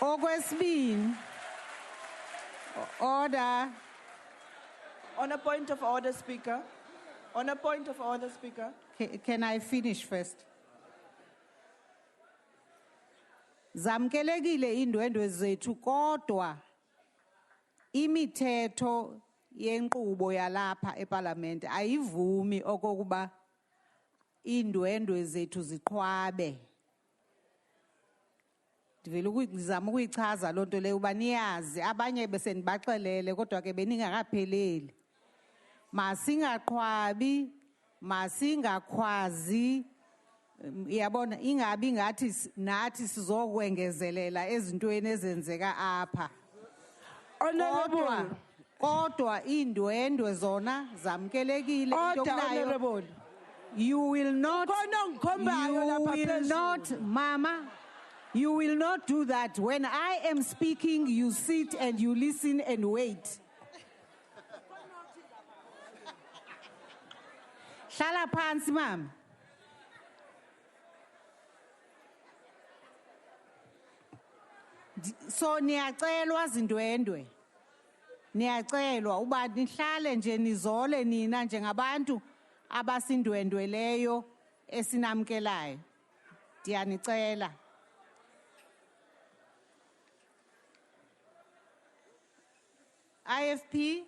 Okwesibini, order. On a point of order, Speaker. On a point of order, Speaker. Can I finish first? Zamkelekile indwendwe zethu kodwa imithetho yenkqubo yalapha eParliament ayivumi okokuba indwendwe zethu ziqhwabe. Ndizama ukuyichaza loo nto leyo uba niyazi abanye besendibaxelele kodwa ke beningakapheleli. Masingaqhwabi, masingakhwazi, yabona ingabi ngathi nathi sizokwengezelela ezintweni ezenzeka apha. Kodwa indwendwe zona zamkelekile into kunayo. You will not, Mama, you will not do that. When I am speaking, you sit and you listen and wait. Hlala phansi, mama. So niyacelwa zindwendwe. Niyacelwa uba nihlale nje nizole nina njengabantu abasindwendweleyo esinamkelayo. Ndiyanicela. IFP.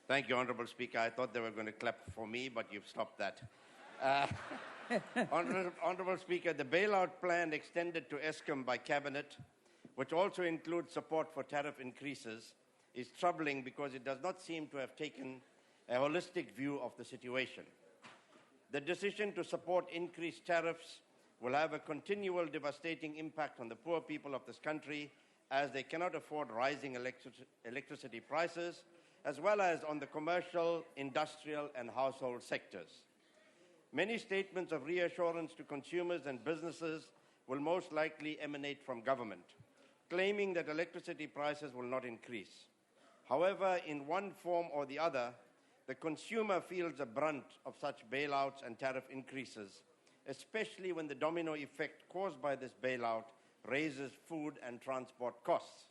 Thank you, Honorable Speaker. I thought they were going to clap for me, but you've stopped that. Honorable Speaker, the bailout plan extended to Eskom by Cabinet, which also includes support for tariff increases, is troubling because it does not seem to have taken a holistic view of the situation. The decision to support increased tariffs will have a continual devastating impact on the poor people of this country, as they cannot afford rising electricity prices, as well as on the commercial, industrial, and household sectors. Many statements of reassurance to consumers and businesses will most likely emanate from government, claiming that electricity prices will not increase. However, in one form or the other, the consumer feels the brunt of such bailouts and tariff increases, especially when the domino effect caused by this bailout raises food and transport costs.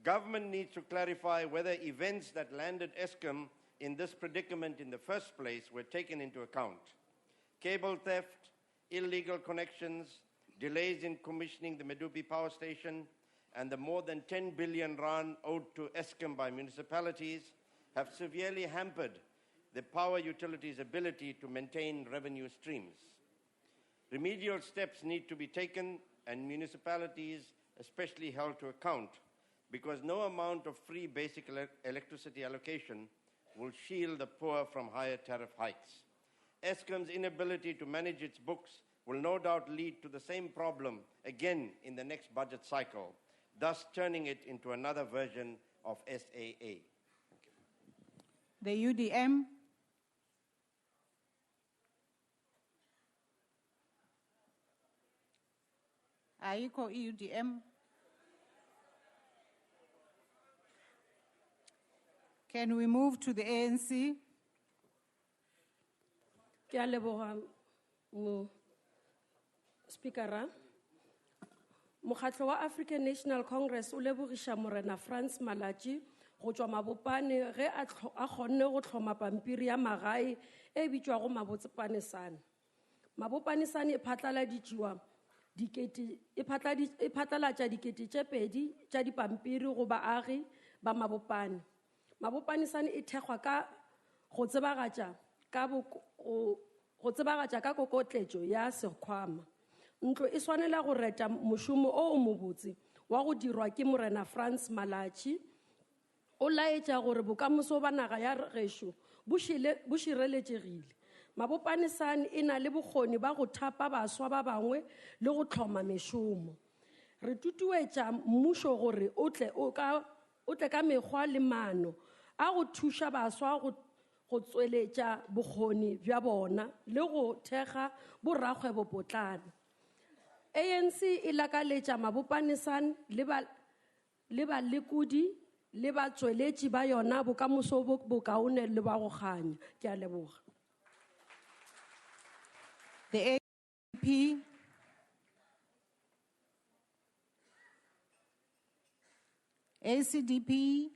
Government needs to clarify whether events that landed Eskom in this predicament in the first place were taken into account. Cable theft, illegal connections, delays in commissioning the Medupi power station, and the more than 10 billion rand owed to Eskom by municipalities have severely hampered the power utility's ability to maintain revenue streams. Remedial steps need to be taken and municipalities especially held to account, because no amount of free basic electricity allocation will shield the poor from higher tariff hikes. Eskom's inability to manage its books will no doubt lead to the same problem again in the next budget cycle, thus turning it into another version of SAA. The UDM. Ayiko UDM. Can we move to the ANC? Ke a leboga Speaker. Mokgatlo wa African National Congress o lebogisha Morena Franz Malachi go tswa mabopane ge a kgonne go tlhoma pampiri ya magae e bitswago mabotsepanesane. Mabopanesane e phatlaladitšwa e phatlalatša dikete tše pedi tša dipampiri go baagi ba mabopane. Mabopanesane e thekgwa ka go tsebagatša ka kokotletšo ya sekgwama. Ntlo e swanela go reta mošomo o mobotse wa go dirwa ke Morena Franz Malachi. O laetša gore bokamoso ba naga ya gešo bo šireletšegile. Mabopanesane e na le bokgoni ba go thapa baswa ba bangwe le go tlhoma mešomo. Re tutuetša mmušo gore o tle ka mekgwa le maano a go thuša baswa go tsweletša bokgoni bja bona le go thekga borakgwebo potlana. ANC e lakaletša mabopanesane le balekodi le batsweletši ba yona bokamoso bo bokaone le ba go kganya. Ke a leboga. The ACDP. ACDP.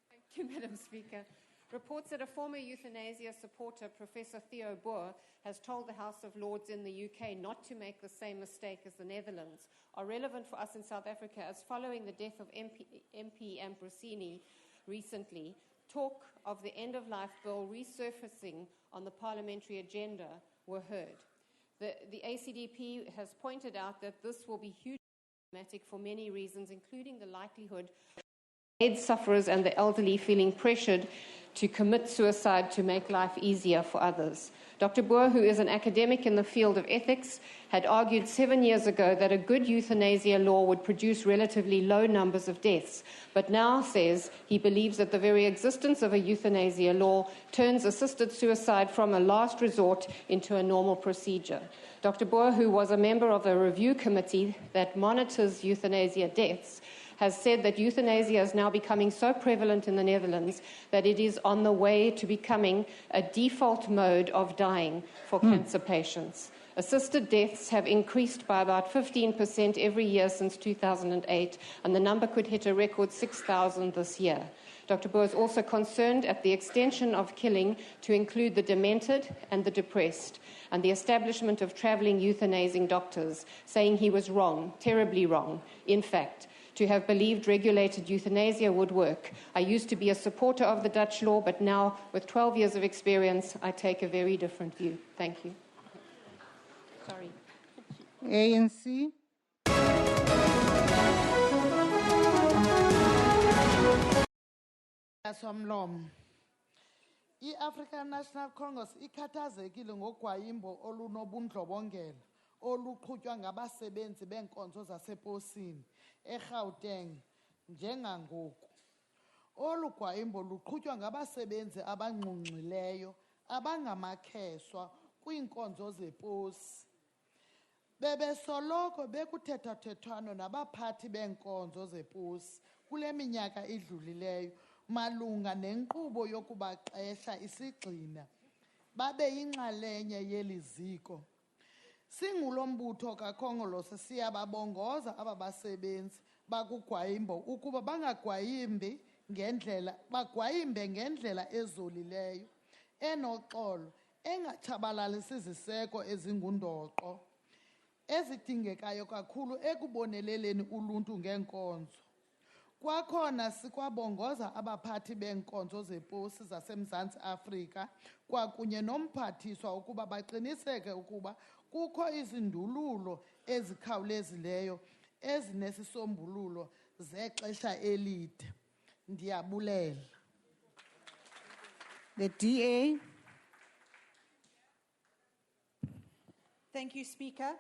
Thank you, Madam Speaker. Reports that a former euthanasia supporter, Professor Theo Boer, has told the House of Lords in the UK not to make the same mistake as the Netherlands are relevant for us in South Africa, as following the death of MP Ambrosini recently, talk of the end-of-life bill resurfacing on the parliamentary agenda were heard. The ACDP has pointed out that this will be hugely problematic for many reasons, including the likelihood of AIDS sufferers and the elderly feeling pressured to commit suicide to make life easier for others. Dr. Boer, who is an academic in the field of ethics, had argued 7 years ago that a good euthanasia law would produce relatively low numbers of deaths, but now says he believes that the very existence of a euthanasia law turns assisted suicide from a last resort into a normal procedure. Dr. Boer, who was a member of a review committee that monitors euthanasia deaths, has said that euthanasia is now becoming so prevalent in the Netherlands that it is on the way to becoming a default mode of dying for cancer patients. Assisted deaths have increased by about 15% every year since 2008, and the number could hit a record 6,000 this year. Dr. Boer is also concerned at the extension of killing to include the demented and the depressed, and the establishment of travelling euthanizing doctors, saying he was wrong, terribly wrong, in fact, to have believed regulated euthanasia would work. I used to be a supporter of the Dutch law, but now, with 12 years of experience, I take a very different view. Thank you. Sorry. ANC. Somlom. I-African National Congress ikhathazekile ngogwayimbo olunobundlobongela oluqhutywa ngabasebenzi beenkonzo zaseposini eGauteng njengangoku. Olu gwayimbo luqhutywa ngabasebenzi abangxungxileyo abangamakheswa kwiinkonzo zeposi. Bebesoloko bekuthethathethwano nabaphathi beenkonzo zeposi kule minyaka idlulileyo malunga nenkqubo yokubaqesha isigxina babe yinxalenye yeli ziko. Singulo mbutho kaKhongolose siyababongoza aba basebenzi bakugwayimbo ukuba bagwayimbe ngendlela ezolileyo, enoxolo, engatshabalalisi iziseko ezingundoqo, ezidingekayo kakhulu ekuboneleleni uluntu ngeenkonzo. Kwakhona sikwabongoza abaphathi beenkonzo zeposi zaseMzantsi Afrika kwakunye nomphathiswa ukuba baqiniseke ukuba kukho izindululo ezikhawulezileyo ezinesisombululo zexesha elide. Ndiyabulela. The DA. Thank you, Speaker.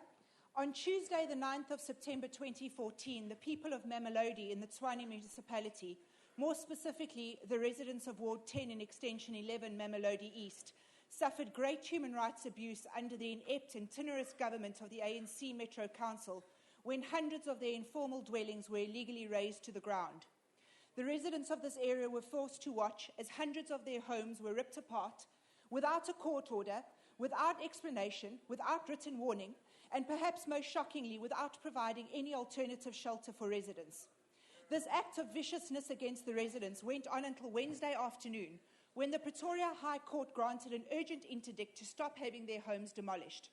On Tuesday, the 9th of September 2014, the people of Mamelodi in the Tshwane municipality, more specifically the residents of Ward 10 in Extension 11, Mamelodi East, suffered great human rights abuse under the inept and tenuous government of the ANC Metro Council when hundreds of their informal dwellings were illegally razed to the ground. The residents of this area were forced to watch as hundreds of their homes were ripped apart without a court order, without explanation, without written warning, and perhaps most shockingly, without providing any alternative shelter for residents. This act of viciousness against the residents went on until Wednesday afternoon, when the Pretoria High Court granted an urgent interdict to stop having their homes demolished.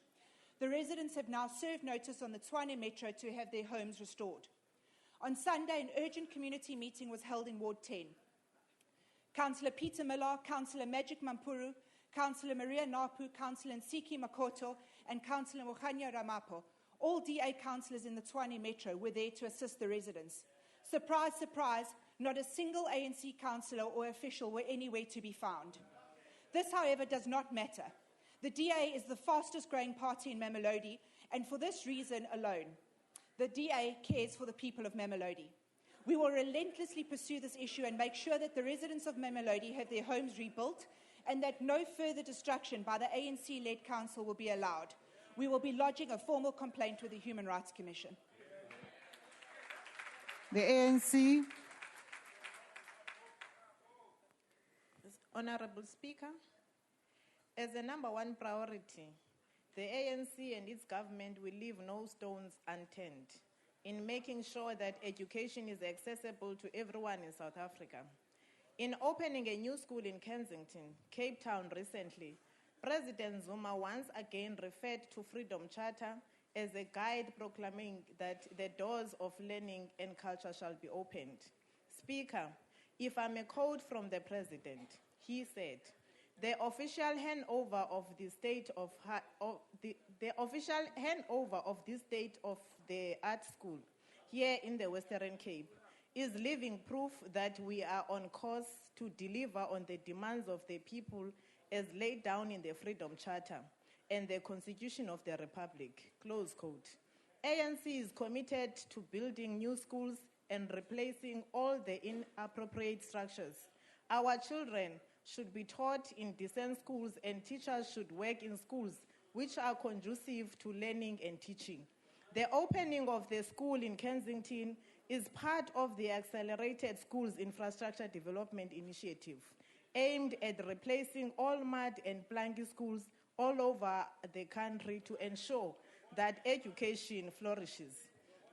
The residents have now served notice on the Tshwane Metro to have their homes restored. On Sunday, an urgent community meeting was held in Ward 10. Councillor Peter Miller, Councillor Magic Mampuru, Councillor Maria Napu, Councillor Nsiki Makoto, and Councillor Mokhanya Ramapo, all DA councillors in the Tshwane Metro, were there to assist the residents. Surprise, surprise, not a single ANC councillor or official were anywhere to be found. This, however, does not matter. The DA is the fastest growing party in Mamelodi, and for this reason alone, the DA cares for the people of Mamelodi. We will relentlessly pursue this issue and make sure that the residents of Mamelodi have their homes rebuilt and that no further destruction by the ANC-led council will be allowed. We will be lodging a formal complaint with the Human Rights Commission. The ANC. Honourable Speaker, as a number one priority, the ANC and its government will leave no stones unturned in making sure that education is accessible to everyone in South Africa. In opening a new school in Kensington, Cape Town recently, President Zuma once again referred to Freedom Charter as a guide proclaiming that the doors of learning and culture shall be opened. Speaker, if I may quote from the President, he said, the official handover of the state of the art school here in the Western Cape is living proof that we are on course to deliver on the demands of the people as laid down in the Freedom Charter and the Constitution of the Republic, close quote. ANC is committed to building new schools and replacing all the inappropriate structures. Our children should be taught in decent schools and teachers should work in schools which are conducive to learning and teaching. The opening of the school in Kensington is part of the Accelerated Schools Infrastructure Development Initiative, aimed at replacing all mud and planking schools all over the country to ensure that education flourishes.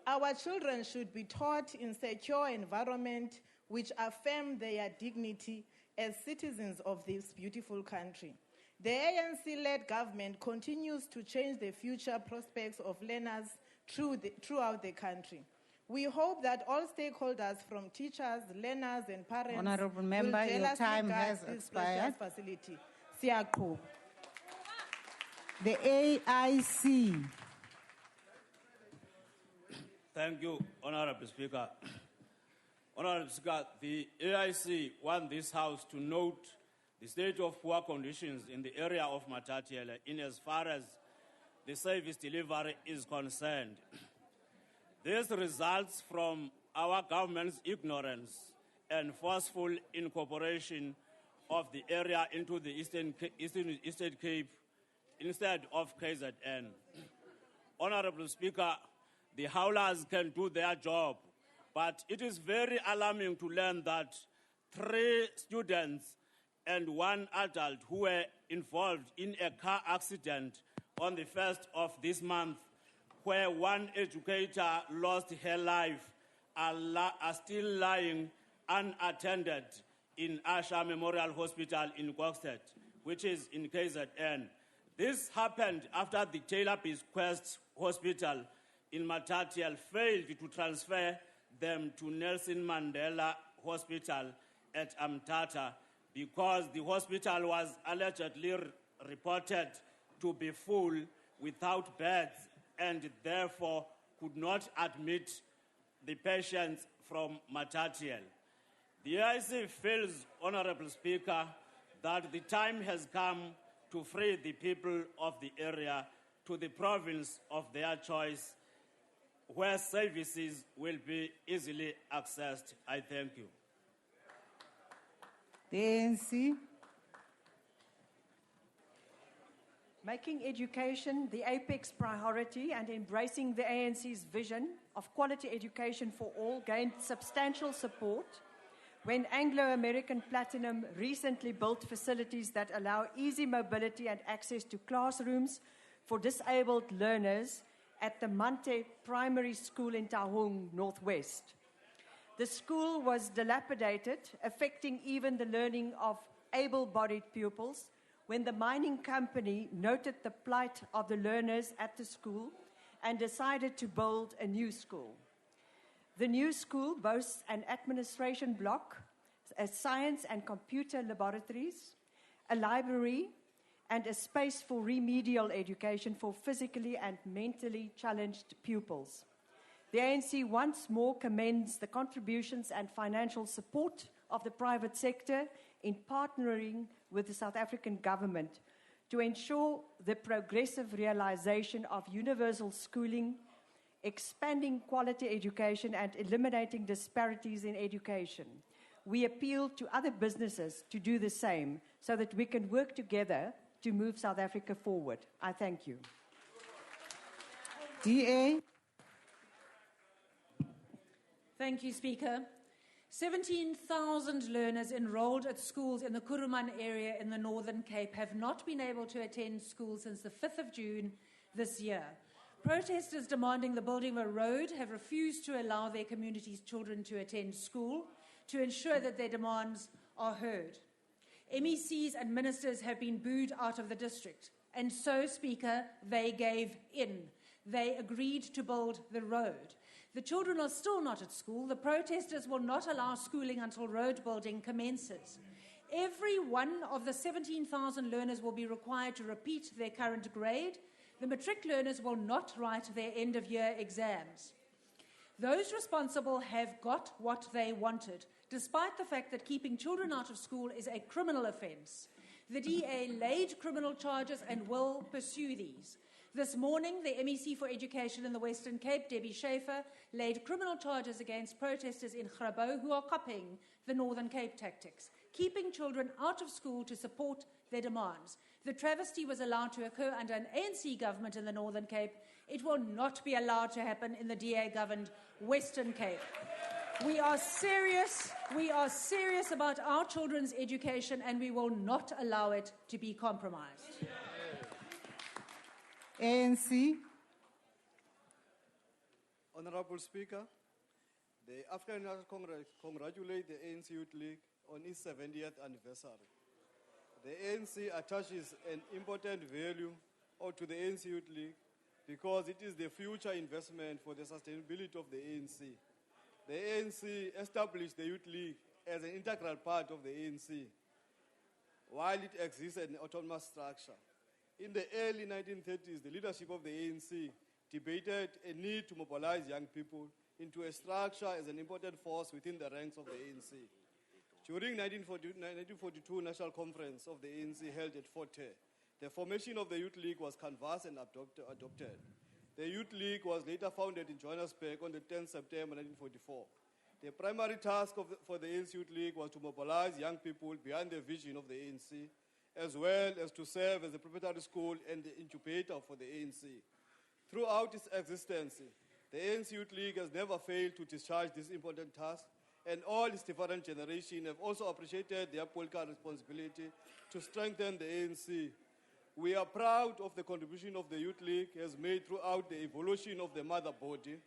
Our children should be taught in secure environments which affirm their dignity as citizens of this beautiful country. The ANC-led government continues to change the future prospects of learners throughout the country. We hope that all stakeholders from teachers, learners and parents Honourable will Member, your jealously time guard has this expired. precious facility. Siyaqhuba. The AIC. Thank you, Honorable Speaker. Honorable Speaker, the AIC want this House to note the state of poor conditions in the area of Matatiele in as far as the service delivery is concerned. This results from our government's ignorance and forceful incorporation of the area into the Eastern Cape instead of KZN. Honorable Speaker, the howlers can do their job, but it is very alarming to learn that 3 students and 1 adult who were involved in a car accident on the 1st of this month, where 1 educator lost her life, are still lying unattended in Asha Memorial Hospital in Gokstead, which is in KZN. This happened after the Taylor Bequest Hospital in Matatiele failed to transfer them to Nelson Mandela Hospital at Amtata because the hospital was allegedly reported to be full without beds and therefore could not admit the patients from Matatiele. The IC feels, Honorable Speaker, that the time has come to free the people of the area to the province of their choice, where services will be easily accessed. I thank you. The ANC. Making education the apex priority and embracing the ANC's vision of quality education for all gained substantial support when Anglo-American Platinum recently built facilities that allow easy mobility and access to classrooms for disabled learners at the Mante Primary School in Tahong, Northwest. The school was dilapidated, affecting even the learning of able-bodied pupils, when the mining company noted the plight of the learners at the school and decided to build a new school. The new school boasts an administration block, a science and computer laboratories, a library, and a space for remedial education for physically and mentally challenged pupils. The ANC once more commends the contributions and financial support of the private sector in partnering with the South African government to ensure the progressive realization of universal schooling, expanding quality education, and eliminating disparities in education. We appeal to other businesses to do the same so that we can work together to move South Africa forward. I thank you. DA. Thank you, Speaker. 17,000 learners enrolled at schools in the Kuruman area in the Northern Cape have not been able to attend school since the 5th of June this year. Protesters demanding the building of a road have refused to allow their community's children to attend school to ensure that their demands are heard. MECs and ministers have been booed out of the district, and so, Speaker, they gave in. They agreed to build the road. The children are still not at school. The protesters will not allow schooling until road building commences. Every one of the 17,000 learners will be required to repeat their current grade. The matric learners will not write their end-of-year exams. Those responsible have got what they wanted, despite the fact that keeping children out of school is a criminal offence. The DA laid criminal charges and will pursue these. This morning, the MEC for Education in the Western Cape, Debbie Schaefer, laid criminal charges against protesters in Grabouw who are copying the Northern Cape tactics, keeping children out of school to support their demands. The travesty was allowed to occur under an ANC government in the Northern Cape. It will not be allowed to happen in the DA-governed Western Cape. We are serious about our children's education, and we will not allow it to be compromised. ANC. Honorable Speaker, the African National Congress congratulates the ANC Youth League on its 70th anniversary. The ANC attaches an important value to the ANC Youth League because it is the future investment for the sustainability of the ANC. The ANC established the Youth League as an integral part of the ANC, while it exists as an autonomous structure. In the early 1930s, the leadership of the ANC debated a need to mobilize young people into a structure as an important force within the ranks of the ANC. During 1942 National Conference of the ANC held at Fort Hare, the formation of the Youth League was canvassed and adopted. The Youth League was later founded in Johannesburg on the 10th September 1944. The primary task for the ANC Youth League was to mobilize young people behind the vision of the ANC, as well as to serve as a preparatory school and the incubator for the ANC. Throughout its existence, the ANC Youth League has never failed to discharge this important task, and all its different generations have also appreciated their political responsibility to strengthen the ANC. We are proud of the contribution of the Youth League has made throughout the evolution of the mother body,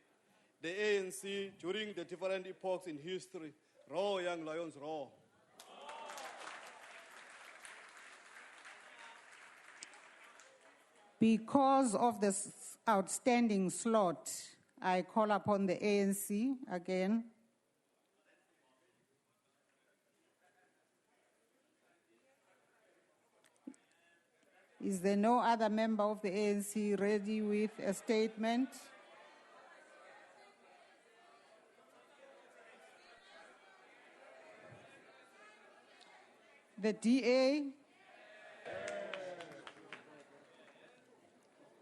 the ANC, during the different epochs in history. Roar, young lions, roar. Because of this outstanding slot, I call upon the ANC again. Is there no other member of the ANC ready with a statement? The DA.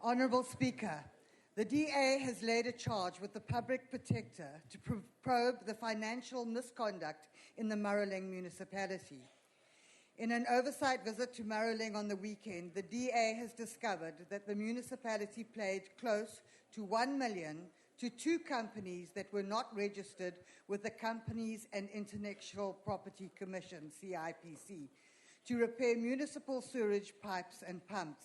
Honourable Speaker, the DA has laid a charge with the Public Protector to probe the financial misconduct in the Maroling municipality. In an oversight visit to Maroling on the weekend, the DA has discovered that the municipality paid close to 1 million to 2 companies that were not registered with the Companies and Intellectual Property Commission, CIPC, to repair municipal sewage pipes and pumps.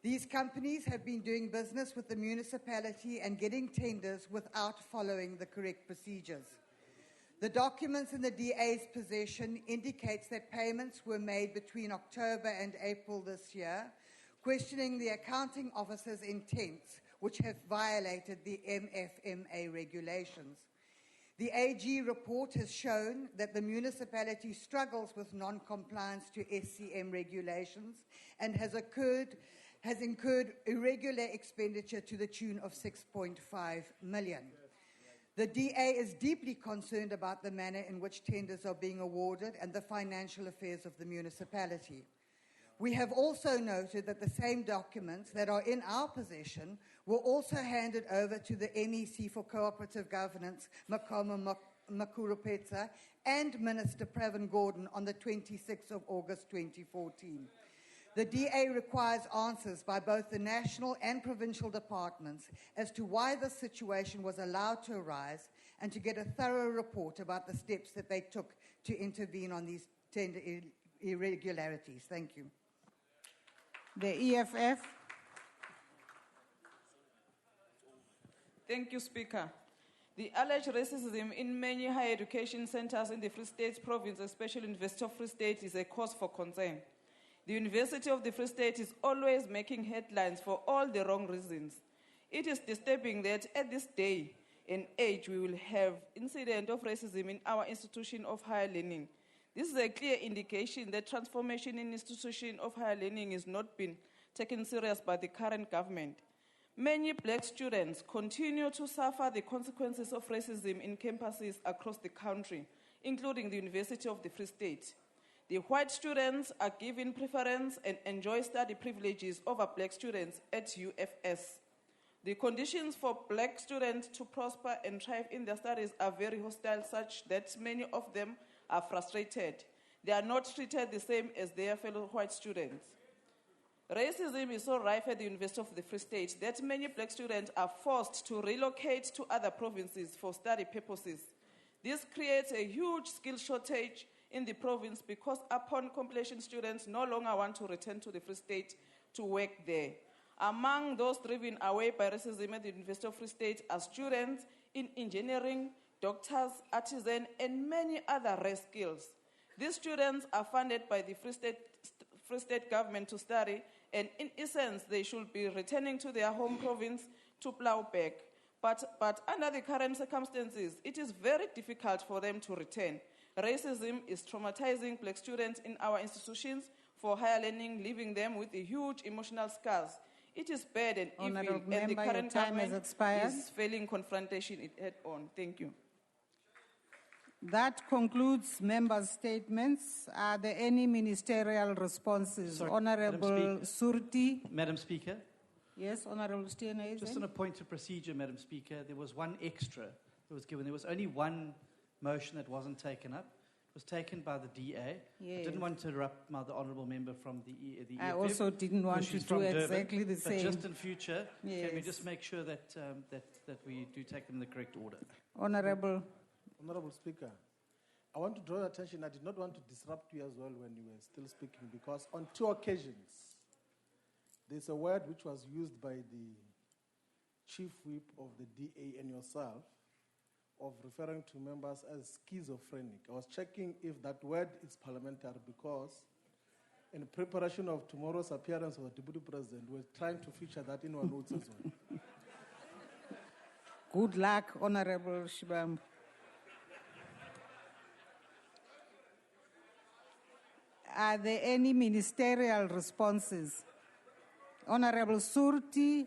These companies have been doing business with the municipality and getting tenders without following the correct procedures. The documents in the DA's possession indicates that payments were made between October and April this year, questioning the accounting officer's intents, which have violated the MFMA regulations. The AG report has shown that the municipality struggles with non-compliance to SCM regulations and has incurred irregular expenditure to the tune of 6.5 million. The DA is deeply concerned about the manner in which tenders are being awarded and the financial affairs of the municipality. We have also noted that the same documents that are in our possession were also handed over to the MEC for Cooperative Governance, Makoma Makurupeta, and Minister Pravin Gordhan on the 26th of August 2014. The DA requires answers by both the national and provincial departments as to why this situation was allowed to arise and to get a thorough report about the steps that they took to intervene on these tender irregularities. Thank you. The EFF. Thank you, Speaker. The alleged racism in many higher education centers in the Free State province, especially University of Free State, is a cause for concern. The University of the Free State is always making headlines for all the wrong reasons. It is disturbing that at this day and age we will have incident of racism in our institution of higher learning. This is a clear indication that transformation in institution of higher learning is not being taken serious by the current government. Many black students continue to suffer the consequences of racism in campuses across the country, including the University of the Free State. The white students are given preference and enjoy study privileges over black students at UFS. The conditions for black students to prosper and thrive in their studies are very hostile, such that many of them are frustrated. They are not treated the same as their fellow white students. Racism is so rife at the University of the Free State that many black students are forced to relocate to other provinces for study purposes. This creates a huge skill shortage in the province because upon completion, students no longer want to return to the Free State to work there. Among those driven away by racism at the University of Free State are students in engineering, doctors, artisans, and many other rare skills. These students are funded by the Free State government to study And in essence, they should be returning to their home province to plow back. But under the current circumstances, it is very difficult for them to return. Racism is traumatizing black students in our institutions for higher learning, leaving them with a huge emotional scars. It is bad and evil, Honourable and the Member, your current time has government expired. is failing confrontation head on. Thank you. That concludes members' statements. Are there any ministerial responses? Sorry, Honourable Madam Surti. Madam Speaker, Yes, Honourable Steenhuisen. just on a point of procedure, Madam Speaker, there was one extra that was given. There was only one motion that wasn't taken up. It was taken by the DA. I Yes. didn't want to interrupt the honourable member from the I EFF, also didn't want because to she's do from Durban. exactly the But same. just in future, can we Yes. just make sure that, that we do take them in the correct order? Honourable. Honourable Speaker, I want to draw your attention. I did not want to disrupt you as well when you were still speaking, because on 2 occasions, there's a word which was used by the Chief Whip of the DA and yourself of referring to members as schizophrenic. I was checking if that word is parliamentary, because in preparation of tomorrow's appearance of the Deputy President, we're trying to feature that in our notes as well. Good luck, Honourable Shibam. Are there any ministerial responses? Honourable Surti.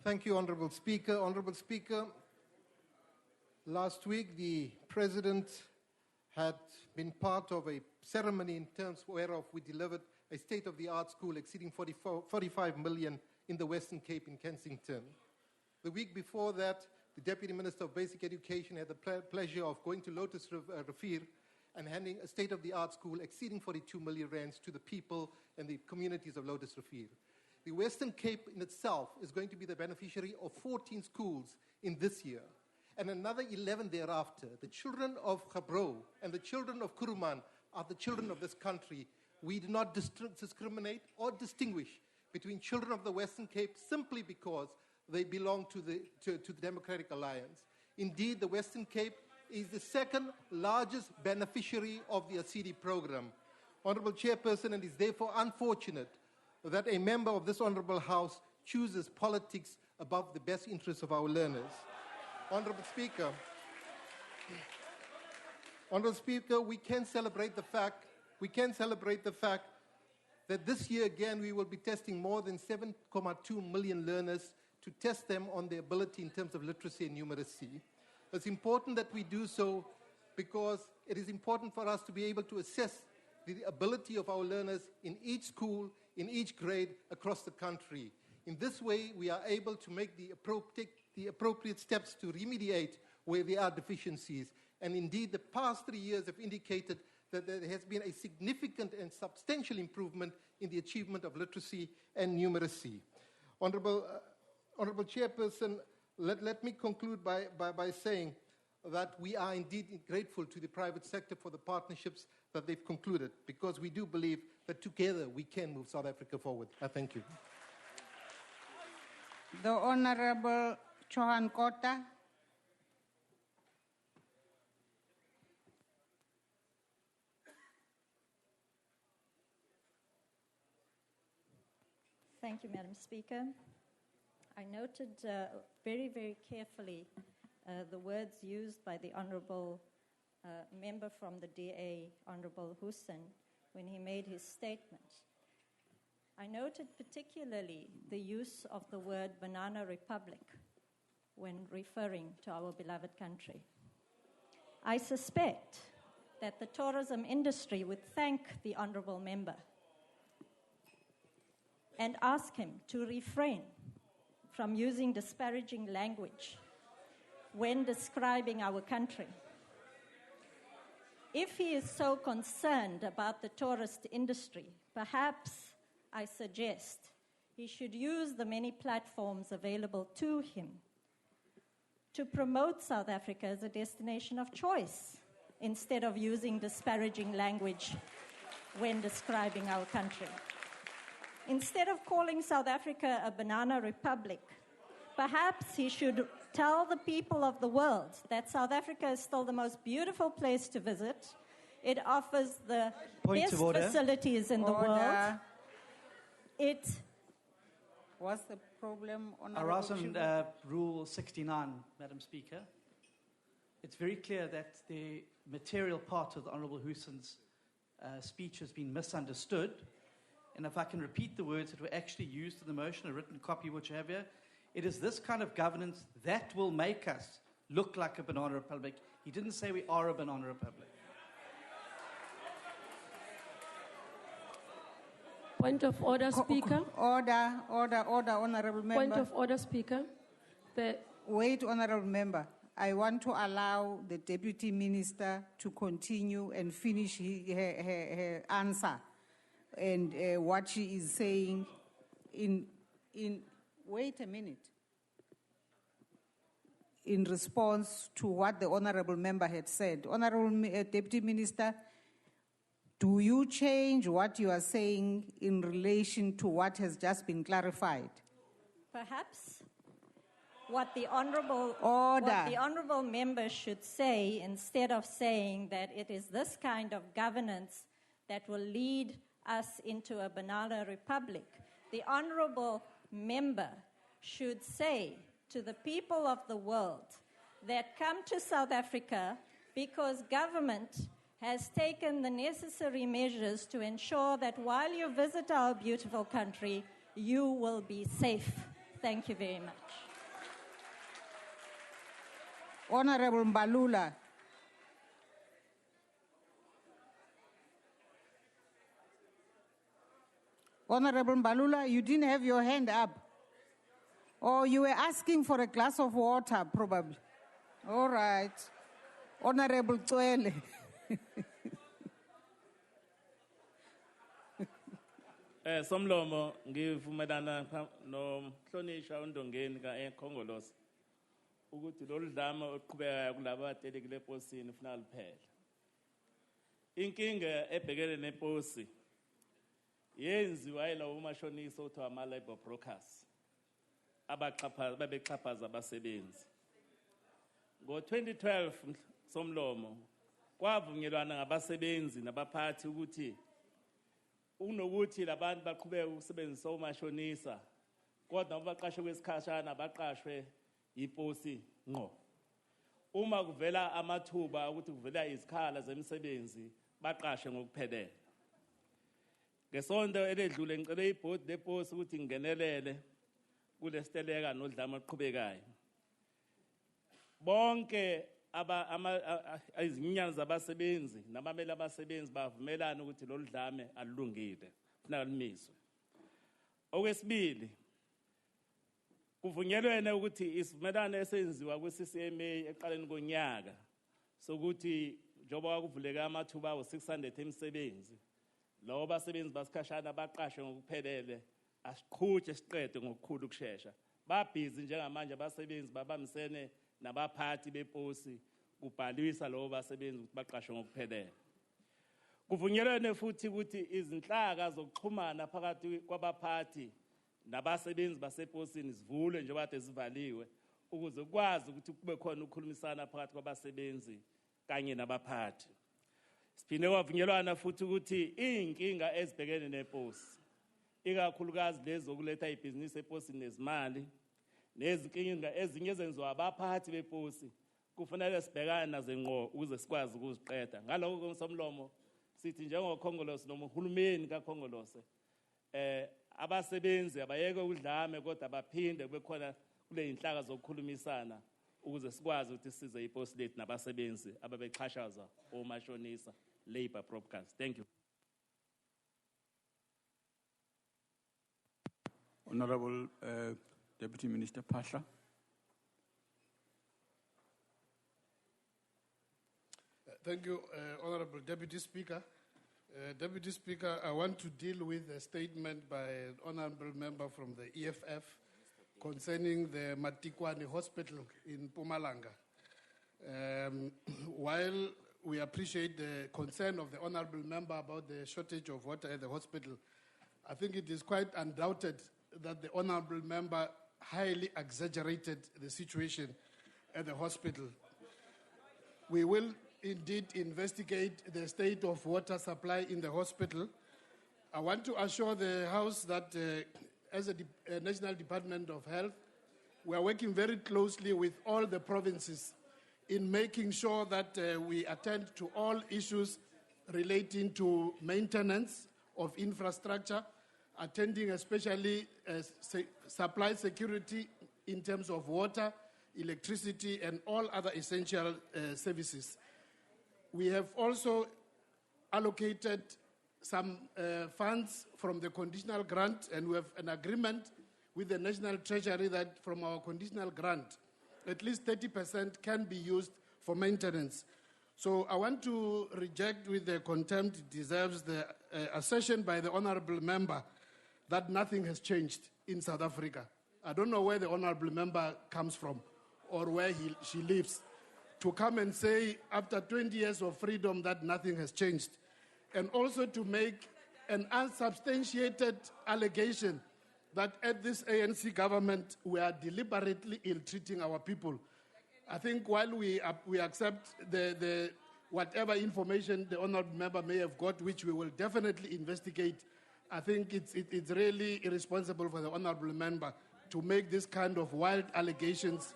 Thank you, Honourable Speaker. Honourable Speaker, last week the President had been part of a ceremony in terms whereof we delivered a state-of-the-art school exceeding 45 million in the Western Cape in Kensington. The week before that, the Deputy Minister of Basic Education had the pleasure of going to Lotus Rivier and handing a state-of-the-art school exceeding 42 million rands to the people and the communities of Lotus Rivier. The Western Cape in itself is going to be the beneficiary of 14 schools in this year, and another 11 thereafter. The children of Gabbro and the children of Kuruman are the children of this country. We do not discriminate or distinguish between children of the Western Cape simply because they belong to the Democratic Alliance. Indeed, the Western Cape is the second largest beneficiary of the ASIDI program. Honourable Chairperson, it is therefore unfortunate that a member of this Honourable House chooses politics above the best interests of our learners. Honourable Speaker, we can celebrate the fact that this year again we will be testing more than 7.2 million learners to test them on their ability in terms of literacy and numeracy. It's important that we do so because it is important for us to be able to assess the ability of our learners in each school, in each grade across the country. In this way, we are able to make the appropriate steps to remediate where there are deficiencies. And indeed, the past 3 years have indicated that there has been a significant and substantial improvement in the achievement of literacy and numeracy. Honourable Chairperson, let me conclude by saying that we are indeed grateful to the private sector for the partnerships that they've concluded, because we do believe that together we can move South Africa forward. I thank you. The Honourable Chohan Kota. Thank you, Madam Speaker. I noted very, very carefully the words used by the Honourable member from the DA, Honourable Hussein, when he made his statement. I noted particularly the use of the word banana republic when referring to our beloved country. I suspect that the tourism industry would thank the Honourable member and ask him to refrain from using disparaging language when describing our country. If he is so concerned about the tourist industry, perhaps I suggest he should use the many platforms available to him to promote South Africa as a destination of choice instead of using disparaging language when describing our country. Instead of calling South Africa a banana republic, perhaps he should tell the people of the world that South Africa is still the most beautiful place to visit. It offers the Point best of order. facilities in the world. It What's the problem, I Honorable rise on Chibu? Rule 69, Madam Speaker. It's very clear that the material part of the Honourable Hussen's speech has been misunderstood. And if I can repeat the words that were actually used in the motion, a written copy which I have here, it is this kind of governance that will make us look like a banana republic. He didn't say we are a banana republic. Point of order, Speaker. Order, Honorable Member. Point of order, Speaker. Wait, Honorable Member. I want to allow the Deputy Minister to continue and finish her answer and what she is saying wait a minute. In response to what the Honorable Member had said. Honorable Deputy Minister, do you change what you are saying in relation to what has just been clarified? perhaps what the honourable member should say, instead of saying that it is this kind of governance that will lead us into a banana republic, the honourable member should say to the people of the world that come to South Africa because government has taken the necessary measures to ensure that while you visit our beautiful country, you will be safe. Thank you very much. Honorable Mbalula. Honorable Mbalula, you didn't have your hand up. Or you were asking for a glass of water, probably. All right. Honorable Twele. Somlomo ngivumelana nomhlonisha uNdongeni kaEkhongolose ukuthi lolu dlame oqhubekayo kulabo abadelekile eposini ufuna liphele. Inkinga ebhekene neposi yenziwa yilawo mashonisa othiwa ama-labor brokers babexhaphaza abasebenzi. Ngo-2012 Somlomo kwavunyelwana ngabasebenzi nabaphathi ukuthi unokuthi labantu baqhubeka ukusebenzisa omashonisa kodwa abaqashwe kwesikhashana baqashwe iposi ngqo. Uma kuvela amathuba ukuthi kuvela izikhala zemisebenzi baqashwe ngokuphelele. Ngesonto eledlule ngicele ibhodi leposi ukuthi ngingenelele kulesiteleka nodlame oqhubekayo. Bonke izinyanya zabasebenzi nabameli abasebenzi bavumelana ukuthi lolu dlame alulungile kufuneka limiswe. Okwesibili kuvunyelwene ukuthi isivumelano esenziwa kwi-CCMA eqaleni konyaka sokuthi njengoba kuvuleka amathuba awu-600 emisebenzi lawo basebenzi basikhashana baqashwe ngokuphelele asiqhuthe siqede ngokukhulu ukushesha. Babhizi njengamanje abasebenzi babambisene nabaphathi beposi kubhalisa lawo basebenzi ukuthi baqashwe ngokuphelele. Kuvunyelwene futhi ukuthi izinhlaka zokuxhumana phakathi kwabaphathi nabasebenzi baseposini zivulwe njengoba kade zivaliwe ukuze ukwazi ukuthi kube khona ukukhulumisana phakathi kwabasebenzi kanye nabaphathi. Siphinde kwavunyelwana futhi ukuthi inkinga ezibhekene neposi ikakhulukazi lezi zokuletha ibhizinisi eposini nezimali nezinkinga ezinye ezenziwa abaphathi beposi kufanele sibhekane nazo ngqo ukuze sikwazi ukuziqeda. Ngalokho Somlomo sithi njengokhongolose noma uhulumeni kakhongolose abasebenzi abayeke udlame kodwa baphinde kube khona kule inhlaka zokukhulumisana ukuze sikwazi ukuthi size iposi lethu nabasebenzi ababexhashazwa omashonisa labor brokers. Thank you. Honorable Deputy Minister Pasha. Thank you, Honorable Deputy Speaker. Deputy Speaker, I want to deal with a statement by an honorable member from the EFF concerning the Matikwane Hospital in Mpumalanga. While we appreciate the concern of the honorable member about the shortage of water at the hospital, I think it is quite undoubted that the honorable member highly exaggerated the situation at the hospital. We will indeed investigate the state of water supply in the hospital. I want to assure the House that as a National Department of Health, we are working very closely with all the provinces in making sure that we attend to all issues relating to maintenance of infrastructure, attending especially supply security in terms of water, electricity, and all other essential services. We have also allocated some funds from the conditional grant, and we have an agreement with the National Treasury that from our conditional grant, at least 30% can be used for maintenance. So I want to reject with the contempt it deserves the assertion by the honorable member that nothing has changed in South Africa. I don't know where the honorable member comes from or where she lives, to come and say after 20 years of freedom that nothing has changed, and also to make an unsubstantiated allegation that at this ANC government we are deliberately ill-treating our people. I think while we accept the whatever information the honorable member may have got, which we will definitely investigate, I think it's really irresponsible for the honorable member to make this kind of wild allegations.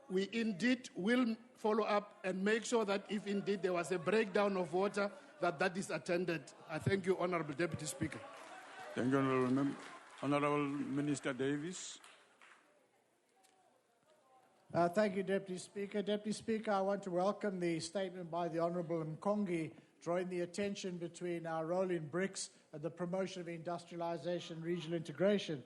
We indeed will follow up and make sure that if indeed there was a breakdown of water, that is attended. I thank you, Honorable Deputy Speaker. Thank you, Honorable Minister Davis. Thank you, Deputy Speaker. Deputy Speaker, I want to welcome the statement by the Honourable Mkongi drawing the attention between our role in BRICS and the promotion of industrialisation and regional integration.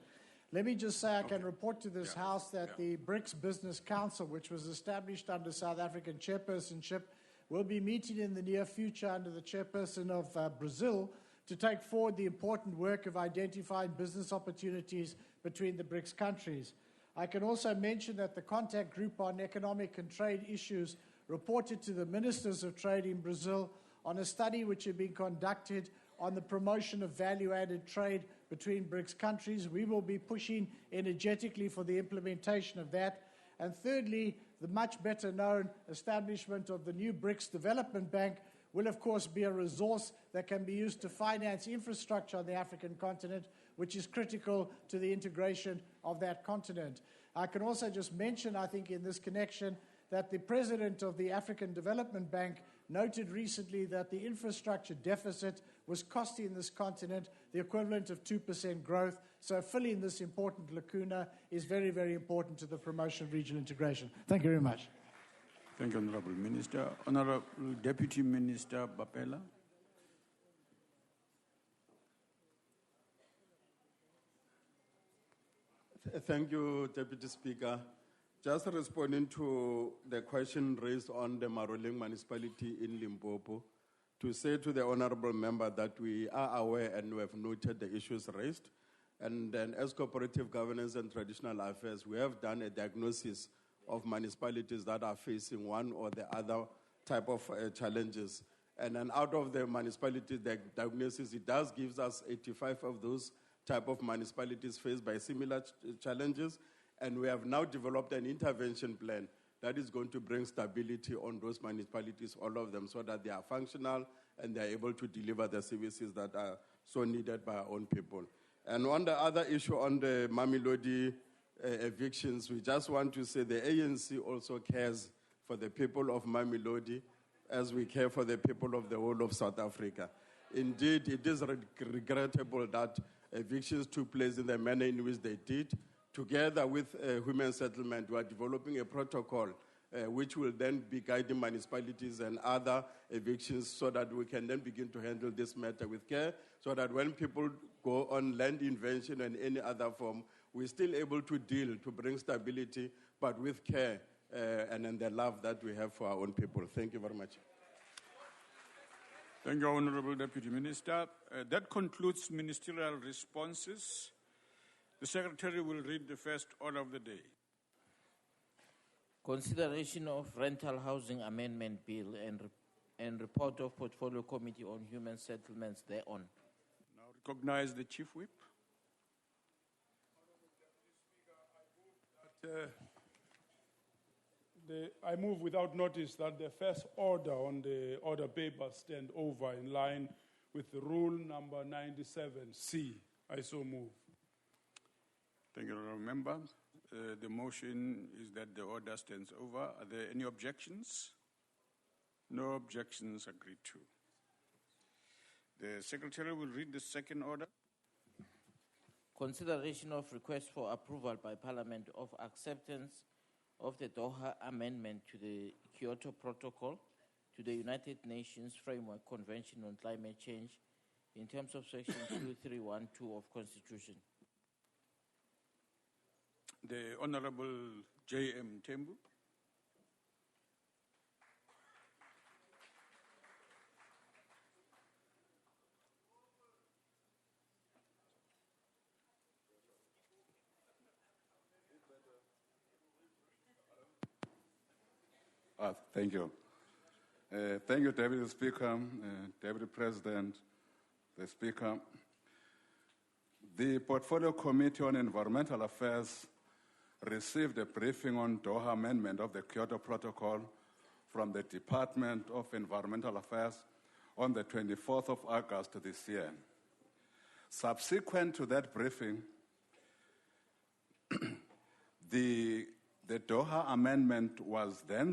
Let me just say I can report to this House that the BRICS Business Council, which was established under South African chairpersonship, will be meeting in the near future under the chairperson of Brazil to take forward the important work of identifying business opportunities between the BRICS countries. I can also mention that the Contact Group on Economic and Trade Issues reported to the Ministers of Trade in Brazil on a study which had been conducted on the promotion of value-added trade between BRICS countries. We will be pushing energetically for the implementation of that. And thirdly, the much better known establishment of the new BRICS Development Bank will of course be a resource that can be used to finance infrastructure on the African continent, which is critical to the integration of that continent. I can also just mention, I think in this connection, that the president of the African Development Bank noted recently that the infrastructure deficit was costing this continent the equivalent of 2% growth. So filling this important lacuna is very, very important to the promotion of regional integration. Thank you very much. Thank you, Honorable Minister. Honorable Deputy Minister Bapela. Thank you, Deputy Speaker. Just responding to the question raised on the Maroleng municipality in Limpopo, to say to the honorable member that we are aware and we have noted the issues raised. And then as cooperative governance and traditional affairs, we have done a diagnosis of municipalities that are facing one or the other type of challenges. And then out of the municipality diagnosis, it does give us 85 of those type of municipalities faced by similar challenges. And we have now developed an intervention plan that is going to bring stability on those municipalities, all of them, so that they are functional and they are able to deliver the services that are so needed by our own people. And on the other issue on the Mamelodi evictions, we just want to say the ANC also cares for the people of Mamelodi as we care for the people of the whole of South Africa. Indeed, it is regrettable that evictions took place in the manner in which they did. Together with Women's Settlement, we are developing a protocol which will then be guiding municipalities and other evictions so that we can then begin to handle this matter with care, so that when people go on land invention and any other form, we're still able to deal, to bring stability, but with care and then the love that we have for our own people. Thank you very much. Thank you, Honorable Deputy Minister. That concludes ministerial responses. The Secretary will read the first order of the day. Consideration of Rental Housing Amendment Bill and report of Portfolio Committee on Human Settlements thereon. Now recognize the Chief Whip. I move without notice that the first order on the order paper stand over in line with the rule number 97C. I so move. Thank you, Honourable Member. The motion is that the order stands over. Are there any objections? No objections, agreed to. The Secretary will read the second order. Consideration of request for approval by Parliament of acceptance of the Doha Amendment to the Kyoto Protocol to the United Nations Framework Convention on Climate Change in terms of Section 2312 of Constitution. The Honourable J.M. Tembu. Thank you. Thank you, Deputy Speaker, Deputy President, the Speaker. The Portfolio Committee on Environmental Affairs received a briefing on Doha Amendment of the Kyoto Protocol from the Department of Environmental Affairs on the 24th of August this year. Subsequent to that briefing, the Doha Amendment was then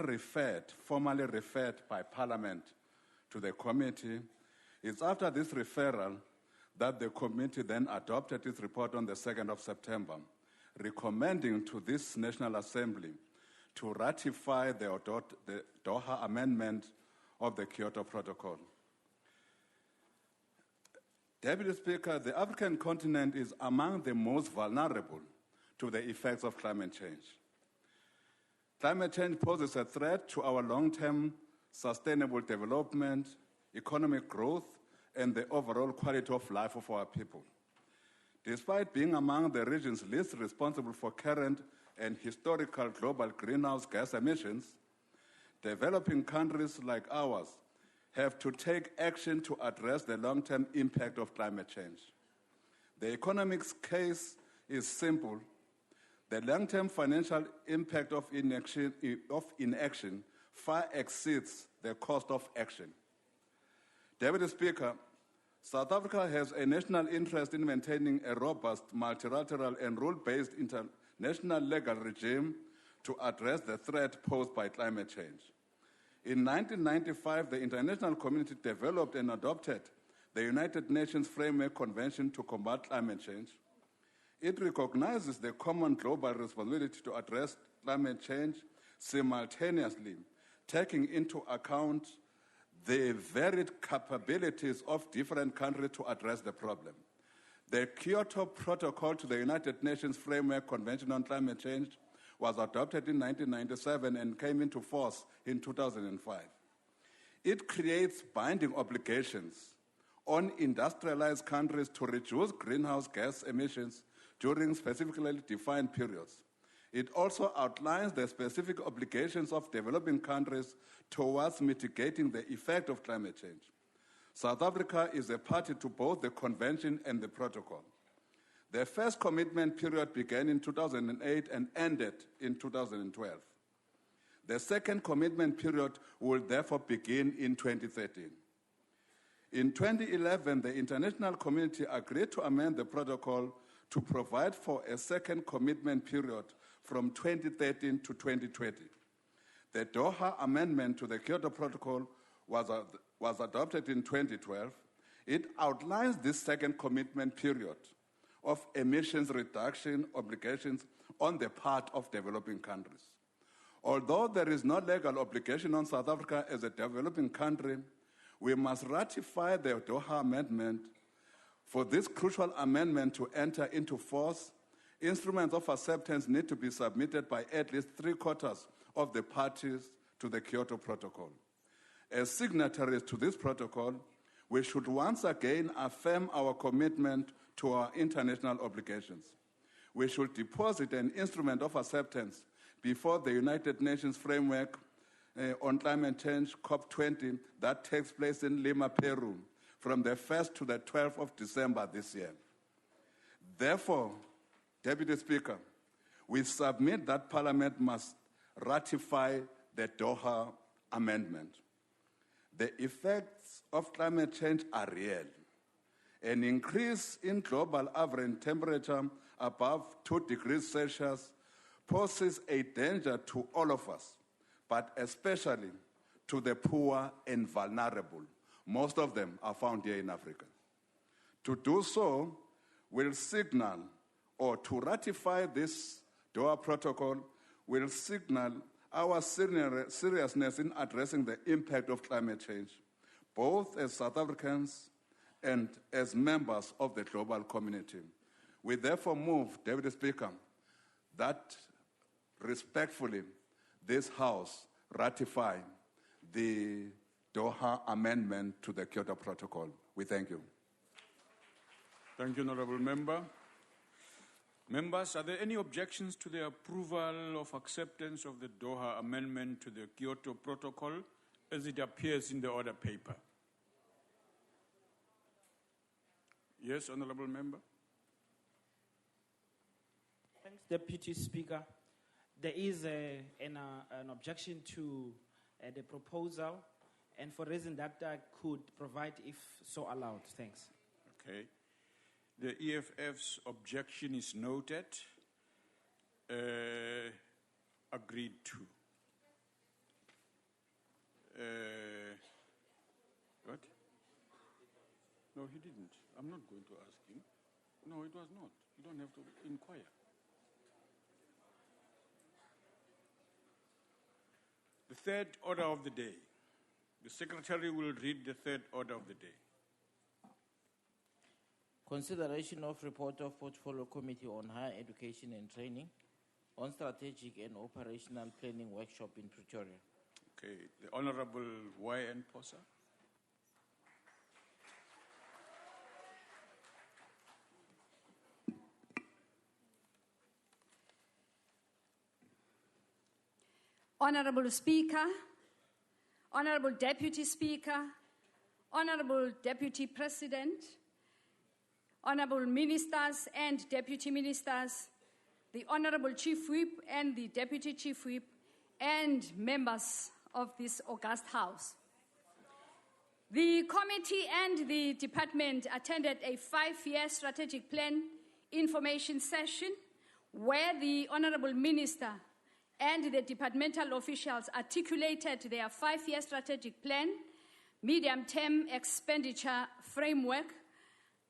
formally referred by Parliament to the committee. It's after this referral that the committee then adopted its report on the 2nd of September, recommending to this National Assembly to ratify the Doha Amendment of the Kyoto Protocol. Deputy Speaker, the African continent is among the most vulnerable to the effects of climate change. Climate change poses a threat to our long-term sustainable development, economic growth, and the overall quality of life of our people. Despite being among the regions least responsible for current and historical global greenhouse gas emissions, developing countries like ours have to take action to address the long-term impact of climate change. The economics case is simple. The long-term financial impact of inaction far exceeds the cost of action. Deputy Speaker, South Africa has a national interest in maintaining a robust, multilateral and rule-based international legal regime to address the threat posed by climate change. In 1995, the international community developed and adopted the United Nations Framework Convention to combat climate change. It recognizes the common global responsibility to address climate change simultaneously, taking into account the varied capabilities of different countries to address the problem. The Kyoto Protocol to the United Nations Framework Convention on Climate Change was adopted in 1997 and came into force in 2005. It creates binding obligations on industrialized countries to reduce greenhouse gas emissions during specifically defined periods. It also outlines the specific obligations of developing countries towards mitigating the effect of climate change. South Africa is a party to both the convention and the protocol. The first commitment period began in 2008 and ended in 2012. The second commitment period will therefore begin in 2013. In 2011, the international community agreed to amend the protocol to provide for a second commitment period from 2013 to 2020. The Doha Amendment to the Kyoto Protocol was adopted in 2012. It outlines this second commitment period of emissions reduction obligations on the part of developing countries. Although there is no legal obligation on South Africa as a developing country, we must ratify the Doha Amendment. For this crucial amendment to enter into force, instruments of acceptance need to be submitted by at least 3/4 of the parties to the Kyoto Protocol. As signatories to this protocol, we should once again affirm our commitment to our international obligations. We should deposit an instrument of acceptance before the United Nations Framework on Climate Change, COP20, that takes place in Lima, Peru, from the 1st to the 12th of December this year. Therefore, Deputy Speaker, we submit that Parliament must ratify the Doha Amendment. The effects of climate change are real. An increase in global average temperature above 2 degrees Celsius poses a danger to all of us, but especially to the poor and vulnerable. Most of them are found here in Africa. To do so will signal, or to ratify this Doha Protocol will signal our seriousness in addressing the impact of climate change, both as South Africans and as members of the global community. We therefore move, Deputy Speaker, that respectfully this House ratify the Doha Amendment to the Kyoto Protocol. We thank you. Thank you, Honourable Member. Members, are there any objections to the approval of acceptance of the Doha Amendment to the Kyoto Protocol as it appears in the order paper? Yes, Honourable Member. Thanks, Deputy Speaker. There is an objection to the proposal, and for reason that I could provide if so allowed. Thanks. Okay. The EFF's objection is noted. Agreed to. What? No, he didn't. I'm not going to ask him. No, it was not. You don't have to inquire. The third order of the day. The Secretary will read the third order of the day. Consideration of report of Portfolio Committee on Higher Education and Training on Strategic and Operational Planning Workshop in Pretoria. Okay, the Honorable Y.N. Posa. Honorable Speaker, Honorable Deputy Speaker, Honorable Deputy President, Honorable Ministers and Deputy Ministers, the Honorable Chief Whip and the Deputy Chief Whip, and members of this august House. The committee and the department attended a 5-year strategic plan information session where the Honorable Minister and the departmental officials articulated their 5-year strategic plan, medium-term expenditure framework,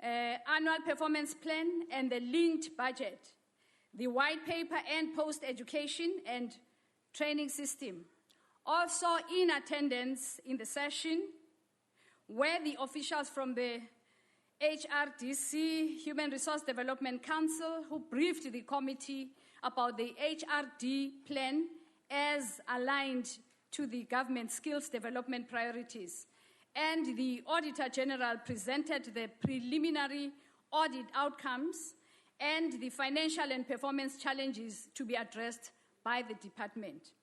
annual performance plan, and the linked budget, the white paper and post-education and training system. Also in attendance in the session were the officials from the HRDC, Human Resource Development Council, who briefed the committee about the HRD plan as aligned to the government skills development priorities. And the Auditor General presented the preliminary audit outcomes and the financial and performance challenges to be addressed by the department.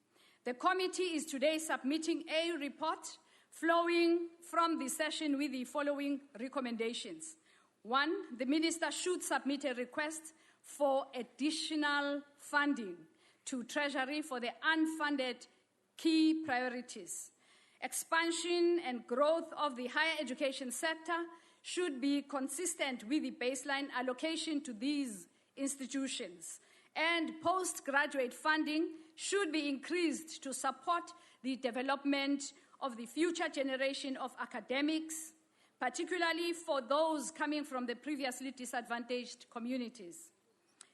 The committee is today submitting a report flowing from the session with the following recommendations. 1, the Minister should submit a request for additional funding to Treasury for the unfunded key priorities. Expansion and growth of the higher education sector should be consistent with the baseline allocation to these institutions, and postgraduate funding should be increased to support the development of the future generation of academics, particularly for those coming from the previously disadvantaged communities.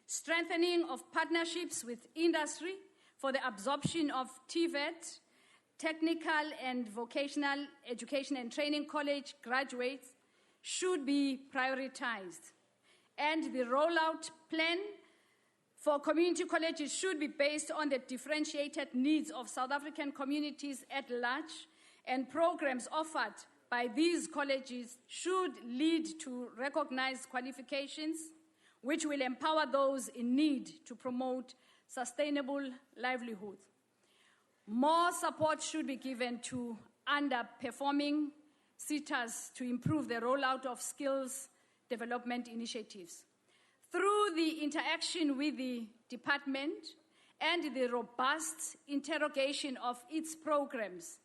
Strengthening of partnerships with industry for the absorption of TVET, technical and vocational education and training college graduates should be prioritized. And the rollout plan for community colleges should be based on the differentiated needs of South African communities at large, and programs offered by these colleges should lead to recognized qualifications which will empower those in need to promote sustainable livelihood. More support should be given to underperforming SETAs to improve the rollout of skills development initiatives. Through the interaction with the department and the robust interrogation of its programs,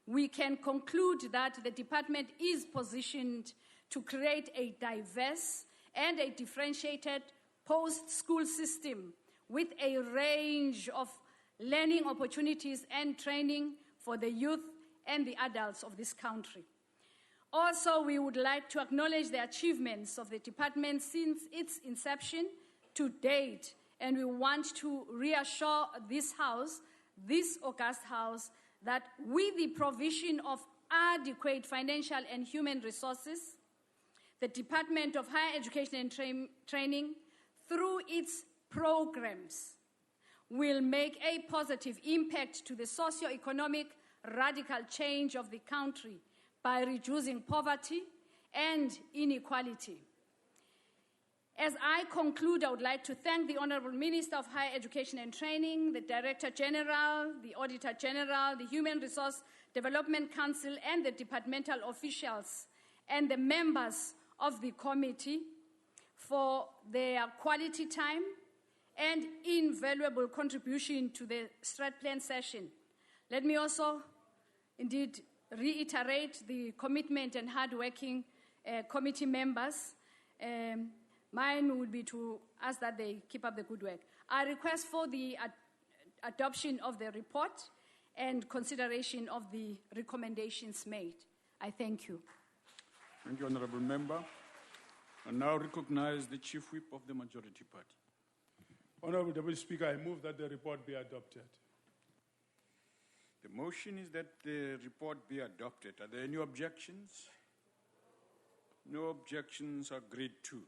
we can conclude that the department is positioned to create a diverse and a differentiated post-school system with a range of learning opportunities and training for the youth and the adults of this country. Also, we would like to acknowledge the achievements of the department since its inception to date, and we want to reassure this House, this august House, that with the provision of adequate financial and human resources, the Department of Higher Education and Training, through its programs, will make a positive impact to the socio-economic radical change of the country by reducing poverty and inequality. As I conclude, I would like to thank the Honourable Minister of Higher Education and Training, the Director General, the Auditor General, the Human Resource Development Council, and the departmental officials and the members of the committee for their quality time and invaluable contribution to the Strat Plan session. Let me also indeed reiterate the commitment and hard-working committee members. Mine would be to ask that they keep up the good work. I request for the adoption of the report and consideration of the recommendations made. I thank you. Thank you, Honourable Member. I now recognize the Chief Whip of the Majority Party. Honourable Deputy Speaker, I move that the report be adopted. The motion is that the report be adopted. Are there any objections? No objections agreed to.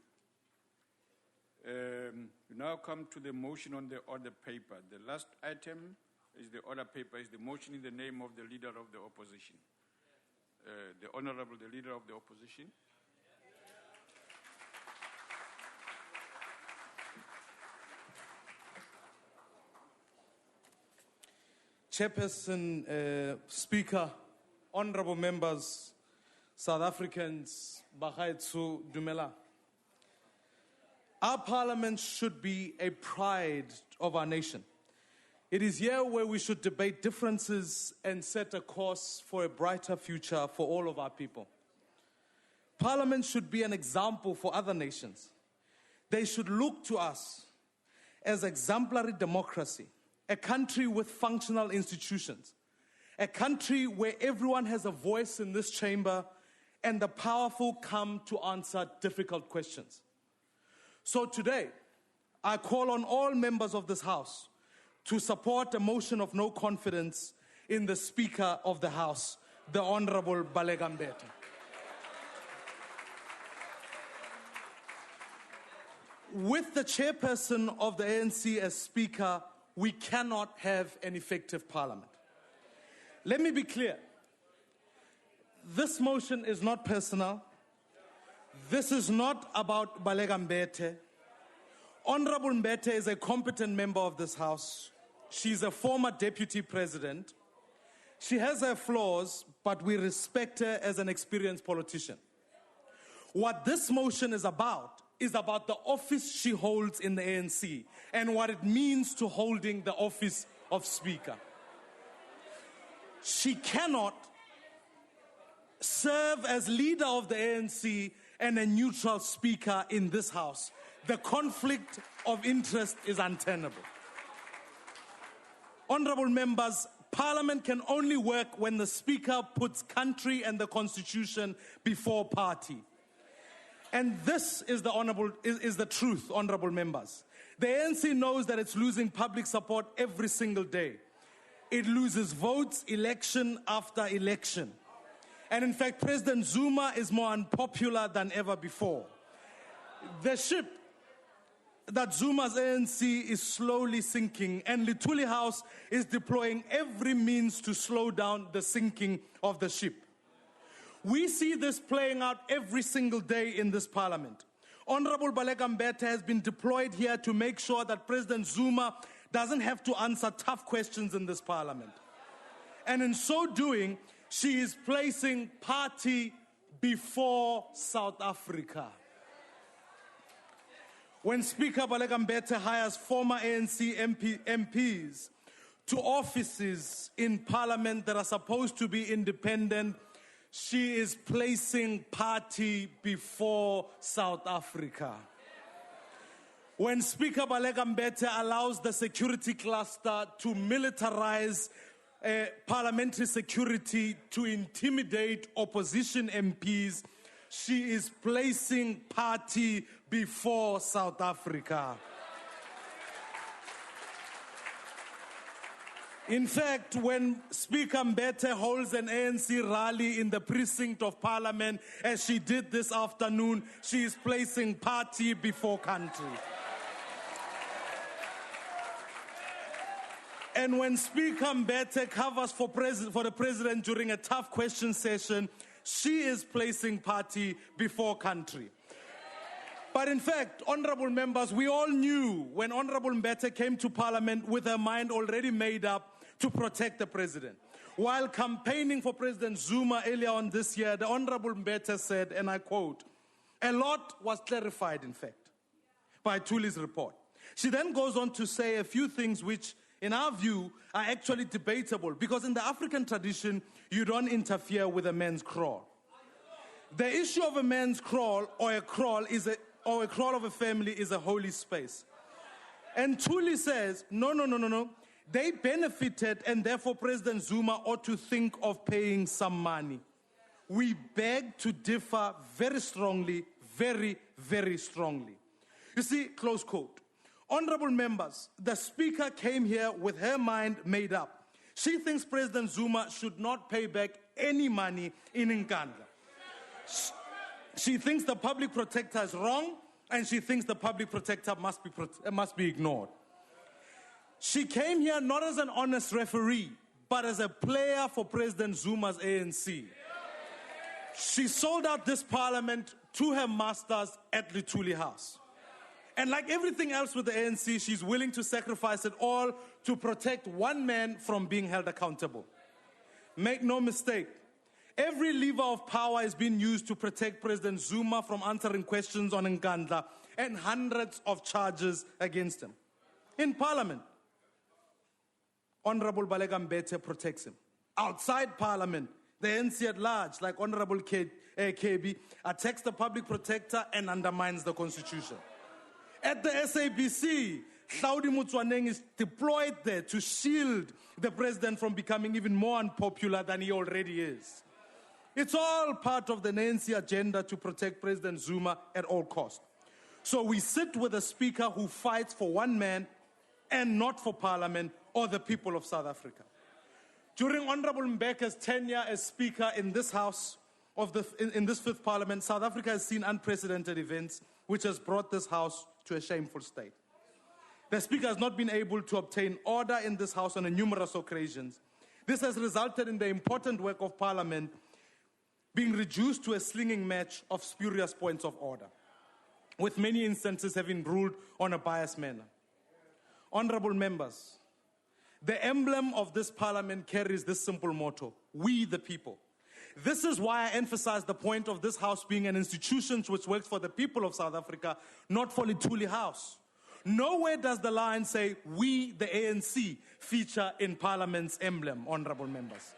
We now come to the motion on the order paper. The last item is the order paper, is the motion in the name of the Leader of the Opposition. The Honourable, the Leader of the Opposition. Chairperson, Speaker, Honourable Members, South Africans, Bagaetsu Dumela. Our Parliament should be a pride of our nation. It is here where we should debate differences and set a course for a brighter future for all of our people. Parliament should be an example for other nations. They should look to us as exemplary democracy, a country with functional institutions, a country where everyone has a voice in this chamber and the powerful come to answer difficult questions. So today, I call on all members of this House to support a motion of no confidence in the Speaker of the House, the Honourable Baleka Mbete. With the chairperson of the ANC as Speaker, we cannot have an effective Parliament. Let me be clear. This motion is not personal. This is not about Baleka Mbete. Honourable Mbete is a competent member of this House. She's a former deputy president. She has her flaws, but we respect her as an experienced politician. What this motion is about the office she holds in the ANC and what it means to holding the office of Speaker. She cannot serve as leader of the ANC and a neutral Speaker in this House. The conflict of interest is untenable. Honourable members, Parliament can only work when the Speaker puts country and the Constitution before party. And this is the truth, honourable members. The ANC knows that it's losing public support every single day. It loses votes election after election. And in fact, President Zuma is more unpopular than ever before. The ship that Zuma's ANC is slowly sinking, and Lituli House is deploying every means to slow down the sinking of the ship. We see this playing out every single day in this Parliament. Honourable Baleka Mbete has been deployed here to make sure that President Zuma doesn't have to answer tough questions in this Parliament. And in so doing, she is placing party before South Africa. when Speaker Baleka Mbete hires former ANC MPs to offices in Parliament that are supposed to be independent, she is placing party before South Africa. When Speaker Baleka Mbete allows the security cluster to militarize parliamentary security to intimidate opposition MPs, she is placing party before South Africa. In fact, when Speaker Mbete holds an ANC rally in the precinct of Parliament, as she did this afternoon, she is placing party before country. And when Speaker Mbete covers for the president during a tough question session, she is placing party before country. But in fact, honorable members, we all knew when Honorable Mbete came to Parliament with her mind already made up to protect the president. While campaigning for President Zuma earlier on this year, the Honorable Mbete said, and I quote, "A lot was clarified, in fact, by Thuli's report." She then goes on to say a few things which, in our view, are actually debatable, because in the African tradition, you don't interfere with a man's crawl. The issue of a man's crawl or a crawl of a family is a holy space. And Thuli says, no. They benefited, and therefore President Zuma ought to think of paying some money. We beg to differ very strongly, very, very strongly. You see, close quote. Honorable members, the Speaker came here with her mind made up. She thinks President Zuma should not pay back any money in Nkandla. She thinks the public protector is wrong, and she thinks the public protector must be ignored. She came here not as an honest referee, but as a player for President Zuma's ANC. She sold out this parliament to her masters at Luthuli House. And like everything else with the ANC, she's willing to sacrifice it all to protect one man from being held accountable. Make no mistake, every lever of power is being used to protect President Zuma from answering questions on Nkandla and hundreds of charges against him. In Parliament, Honorable Baleka Mbete protects him. Outside Parliament, the ANC at large, like Honorable KB, attacks the public protector and undermines the Constitution. At the SABC, Hlaudi Motsoeneng is deployed there to shield the president from becoming even more unpopular than he already is. It's all part of the ANC agenda to protect President Zuma at all costs. So we sit with a speaker who fights for one man and not for Parliament or the people of South Africa. During Honorable Mbeke's tenure as Speaker in this House, in this fifth Parliament, South Africa has seen unprecedented events which has brought this House to a shameful state. The Speaker has not been able to obtain order in this House on numerous occasions. This has resulted in the important work of Parliament being reduced to a slinging match of spurious points of order, with many instances having ruled on a biased manner. Honorable members, the emblem of this Parliament carries this simple motto: we the people. This is why I emphasize the point of this House being an institution which works for the people of South Africa, not for Luthuli House. Nowhere does the line say, we, the ANC, feature in Parliament's emblem, honorable members.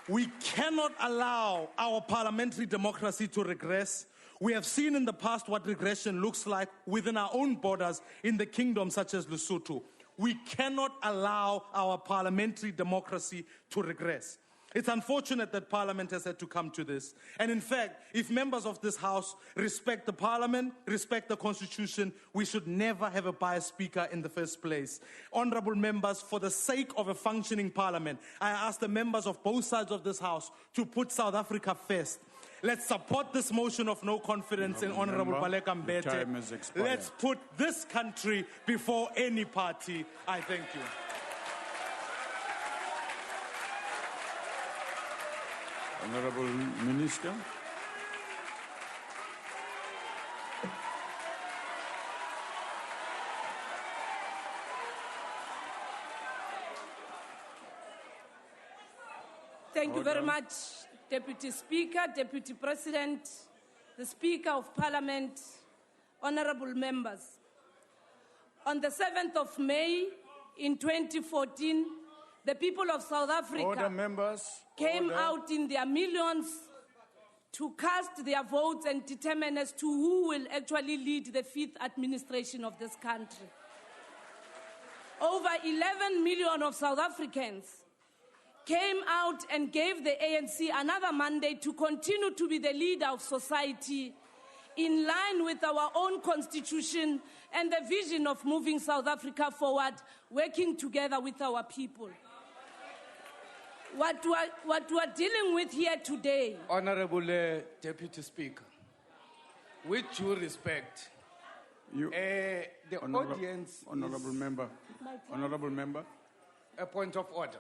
We cannot allow our parliamentary democracy to regress. We have seen in the past what regression looks like within our own borders in the kingdom such as Lesotho. We cannot allow our parliamentary democracy to regress. It's unfortunate that Parliament has had to come to this. And in fact, if members of this House respect the Parliament, respect the Constitution, we should never have a biased Speaker in the first place. Honorable members, for the sake of a functioning Parliament, I ask the members of both sides of this House to put South Africa first. Let's support this motion of no confidence in Honorable Baleka Mbete. Let's put this country before any party. I thank you. Honorable Minister. Thank you very much, Deputy Speaker, Deputy President, the Speaker of Parliament, honorable members, on the 7th of May in 2014, the people of South Africa Order, members. came Order. out in their millions to cast their votes and determine as to who will actually lead the fifth administration of this country. Over 11 million of South Africans came out and gave the ANC another mandate to continue to be the leader of society in line with our own constitution and the vision of moving South Africa forward, working together with our people. What we're dealing with here today. Honorable Deputy Speaker, with due respect, the audience. Honorable is member. Honorable member. A point of order.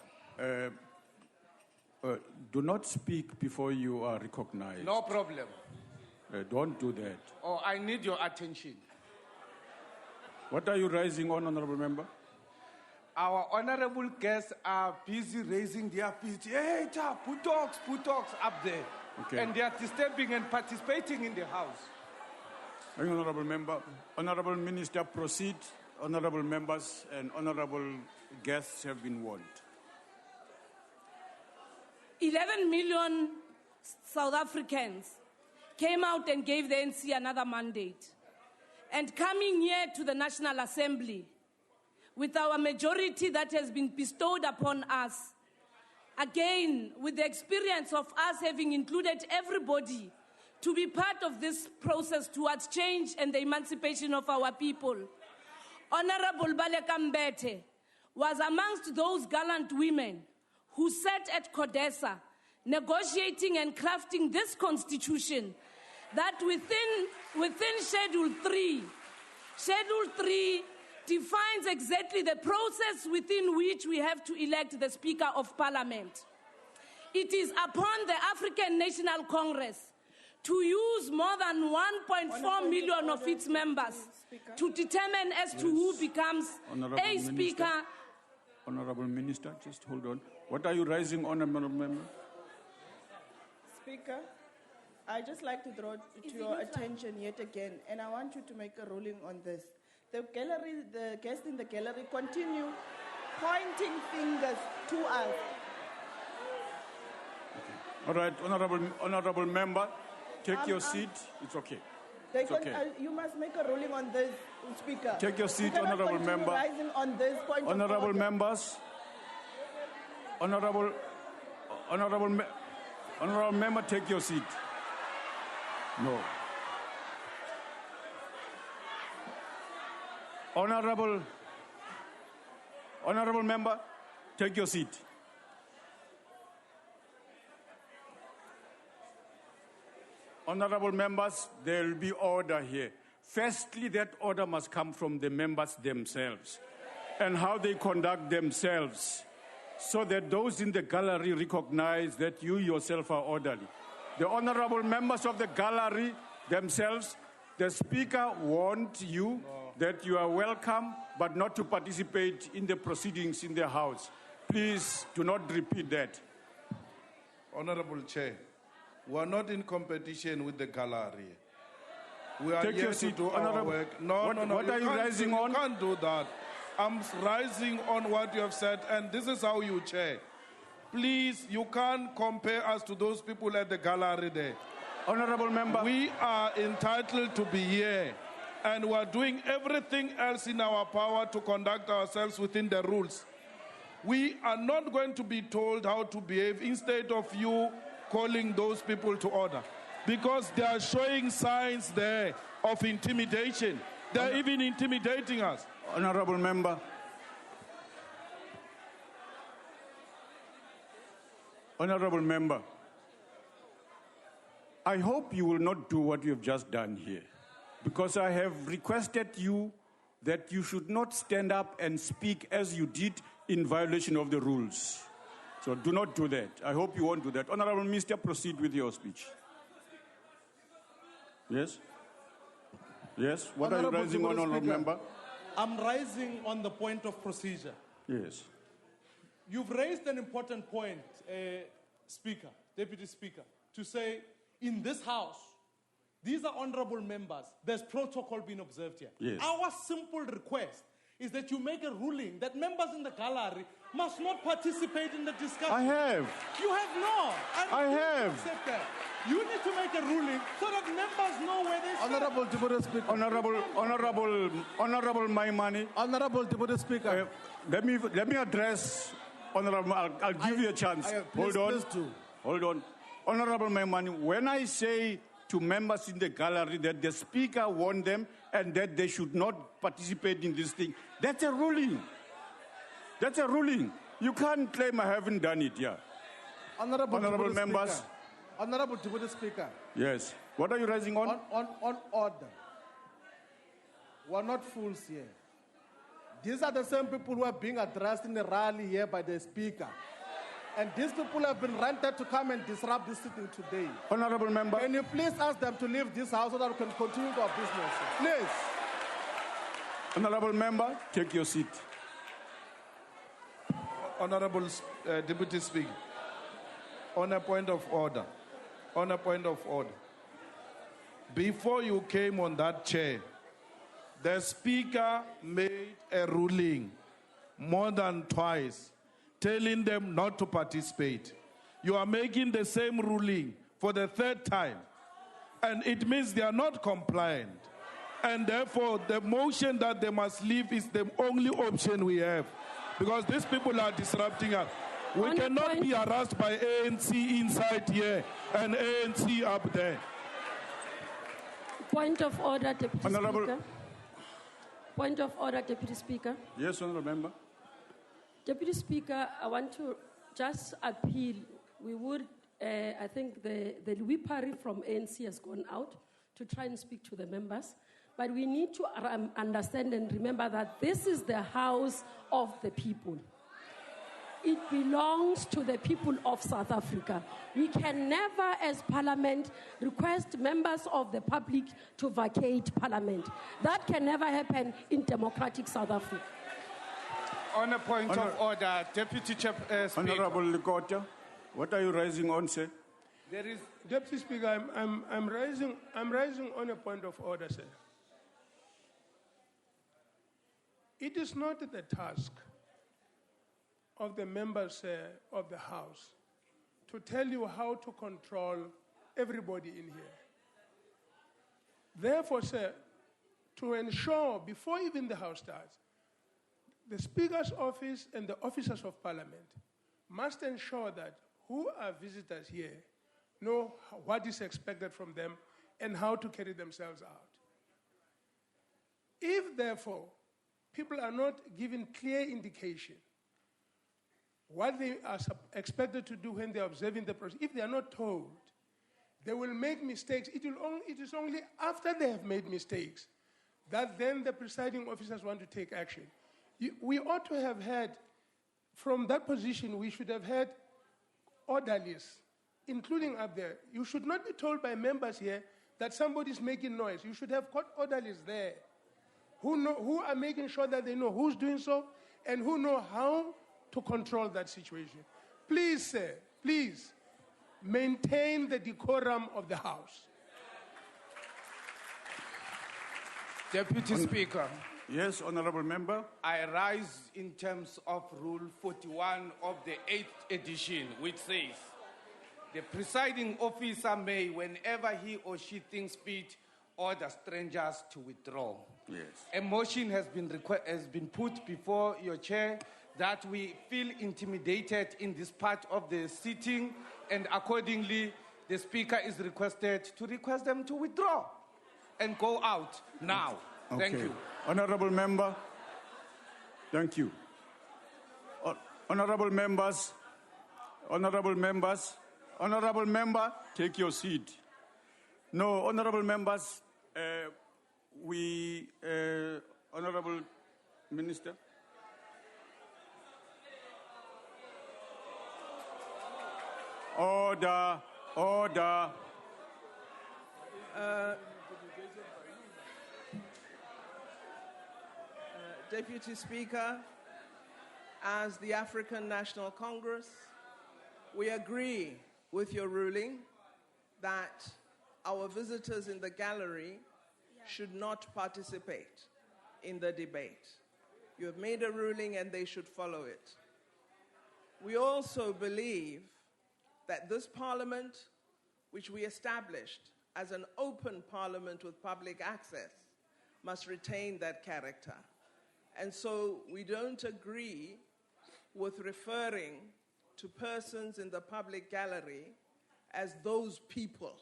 Do not speak before you are recognized. No problem. Don't do that. Oh, I need your attention. What are you raising on, honorable member? Our honorable guests are busy raising their feet. Hey, put talks up there. Okay. And they are disturbing and participating in the house. Thank you, honorable member. Honorable minister, proceed. Honorable members and honorable guests have been warned. 11 million South Africans came out and gave the ANC another mandate. And coming here to the National Assembly, with our majority that has been bestowed upon us, again, with the experience of us having included everybody to be part of this process towards change and the emancipation of our people, Honorable Baleka Mbete was amongst those gallant women who sat at Codesa negotiating and crafting this constitution that within Schedule 3 defines exactly the process within which we have to elect the Speaker of Parliament. It is upon the African National Congress to use more than 1.4 million of its members to determine as to who becomes a Speaker. Honorable Minister, just hold on. What are you raising on, honorable member? Speaker, I just like to draw to your attention yet again, and I want you to make a ruling on this. The guests in the gallery continue pointing fingers to us. All right, honorable member, take your seat. It's okay. It's okay. You must make a ruling on this, Speaker. Take your seat, You cannot honorable continue member. rising on this point Honorable of order. members, honorable member, take your seat. No. Honorable member, take your seat. Honorable members, there will be order here. Firstly, that order must come from the members themselves and how they conduct themselves, so that those in the gallery recognize that you yourself are orderly. The honorable members of the gallery themselves, the Speaker warned you that you are welcome, but not to participate in the proceedings in the House. Please do not repeat that. Honorable Chair, we are not in competition with the gallery. We are Take here your to seat, do our honorable. work. No. What are you can't rising do, on? You can't do that. I'm rising on what you have said, and this is how you chair. Please, you can't compare us to those people at the gallery there. Honorable member. We are entitled to be here, and we are doing everything else in our power to conduct ourselves within the rules. We are not going to be told how to behave instead of you calling those people to order, because they are showing signs there of intimidation. They're even intimidating us. Honorable member. Honorable member, I hope you will not do what you have just done here, because I have requested you that you should not stand up and speak as you did in violation of the rules. So do not do that. I hope you won't do that. Honorable Minister, proceed with your speech. Yes? Yes? What are you raising on, honorable member? I'm rising on the point of procedure. Yes. You've raised an important point, Speaker, Deputy Speaker, to say in this House, These are honorable members. There's protocol being observed here. Yes. Our simple request is that you make a ruling that members in the gallery must not participate in the discussion. I have. You have not. I have. Accept that. You need to make a ruling so that members know where they stand. Honorable Deputy Speaker. Honorable my money. Honorable Deputy Speaker. Let me address Honorable. I'll give you a chance. Hold on. Hold on. Honorable my money. When I say to members in the gallery that the Speaker warned them and that they should not participate in this thing, that's a ruling. That's a ruling. You can't claim I haven't done it. Yeah. Honorable members. Speaker. Honorable Deputy Speaker. Yes. What are you raising on? On order. We're not fools here. These are the same people who are being addressed in the rally here by the Speaker. And these people have been rented to come and disrupt this sitting today. Honorable member. Can you please ask them to leave this house so that we can continue our business? Please. Honorable member, take your seat. Honorable Deputy Speaker, on a point of order. On a point of order. Before you came on that chair, the Speaker made a ruling more than twice, telling them not to participate. You are making the same ruling for the third time, and it means they are not compliant. And therefore, the motion that they must leave is the only option we have, because these people are disrupting us. We cannot be harassed by ANC inside here and ANC up there. Point of order, Deputy Speaker. Point of order, Deputy Speaker. Yes, Honorable Member. Deputy Speaker, I want to just appeal. We would, I think the Louis Parry from ANC has gone out to try and speak to the members. But we need to understand and remember that this is the house of the people. It belongs to the people of South Africa. We can never, as Parliament, request members of the public to vacate Parliament. That can never happen in democratic South Africa. On a point of order, Deputy Speaker. Honorable Likota, what are you raising on, sir? There is, Deputy Speaker, I'm raising on a point of order, sir. It is not the task of the members of the House to tell you how to control everybody in here. Therefore, sir, to ensure, before even the House starts, the Speaker's office and the officers of Parliament must ensure that who are visitors here know what is expected from them and how to carry themselves out. If, therefore, people are not given clear indication what they are expected to do when they are observing the process, if they are not told, they will make mistakes. It is only after they have made mistakes that then the presiding officers want to take action. We ought to have had, from that position, we should have had orderlies, including up there. You should not be told by members here that somebody is making noise. You should have got orderlies there who are making sure that they know who's doing so and who know how to control that situation. Please, sir, please maintain the decorum of the House. Deputy Speaker. Yes, Honorable Member. I rise in terms of Rule 41 of the 8th edition, which says, the presiding officer may, whenever he or she thinks fit, order strangers to withdraw. Yes. A motion has been put before your chair that we feel intimidated in this part of the sitting, and accordingly, the Speaker is requested to request them to withdraw and go out now. Okay. Thank you. Honorable Member, thank you. Honorable members, Honorable Member, take your seat. No, Honorable Members, Honorable Minister. Order, order. Deputy Speaker, as the African National Congress, we agree with your ruling that our visitors in the gallery should not participate in the debate. You have made a ruling and they should follow it. We also believe that this parliament, which we established as an open parliament with public access, must retain that character. And so we don't agree with referring to persons in the public gallery as those people,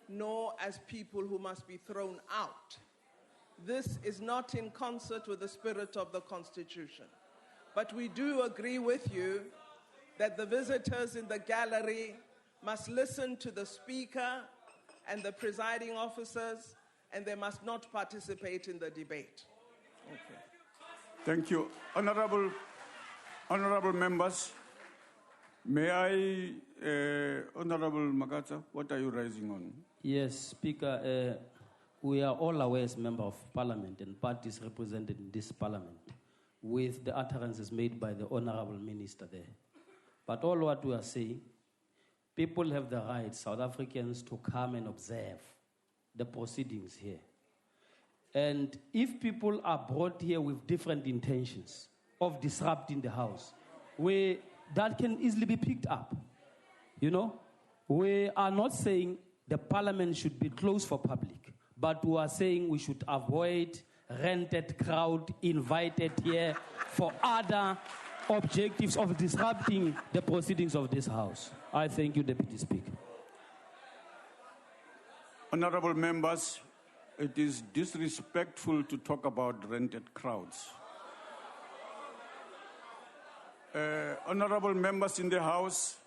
nor as people who must be thrown out. This is not in concert with the spirit of the Constitution. But we do agree with you that the visitors in the gallery must listen to the Speaker and the presiding officers, and they must not participate in the debate. Okay. Thank you. Honorable members, may I, Honorable Makata, what are you raising on? Yes, Speaker, we are all aware as members of Parliament and parties represented in this Parliament with the utterances made by the Honorable Minister there. But all what we are saying, people have the right, South Africans, to come and observe the proceedings here. And if people are brought here with different intentions of disrupting the House, that can easily be picked up. You know, we are not saying the Parliament should be closed for public, but we are saying we should avoid rented crowd invited here for other objectives of disrupting the proceedings of this House. I thank you, Deputy Speaker. Honorable members, it is disrespectful to talk about rented crowds. Honorable members in the House,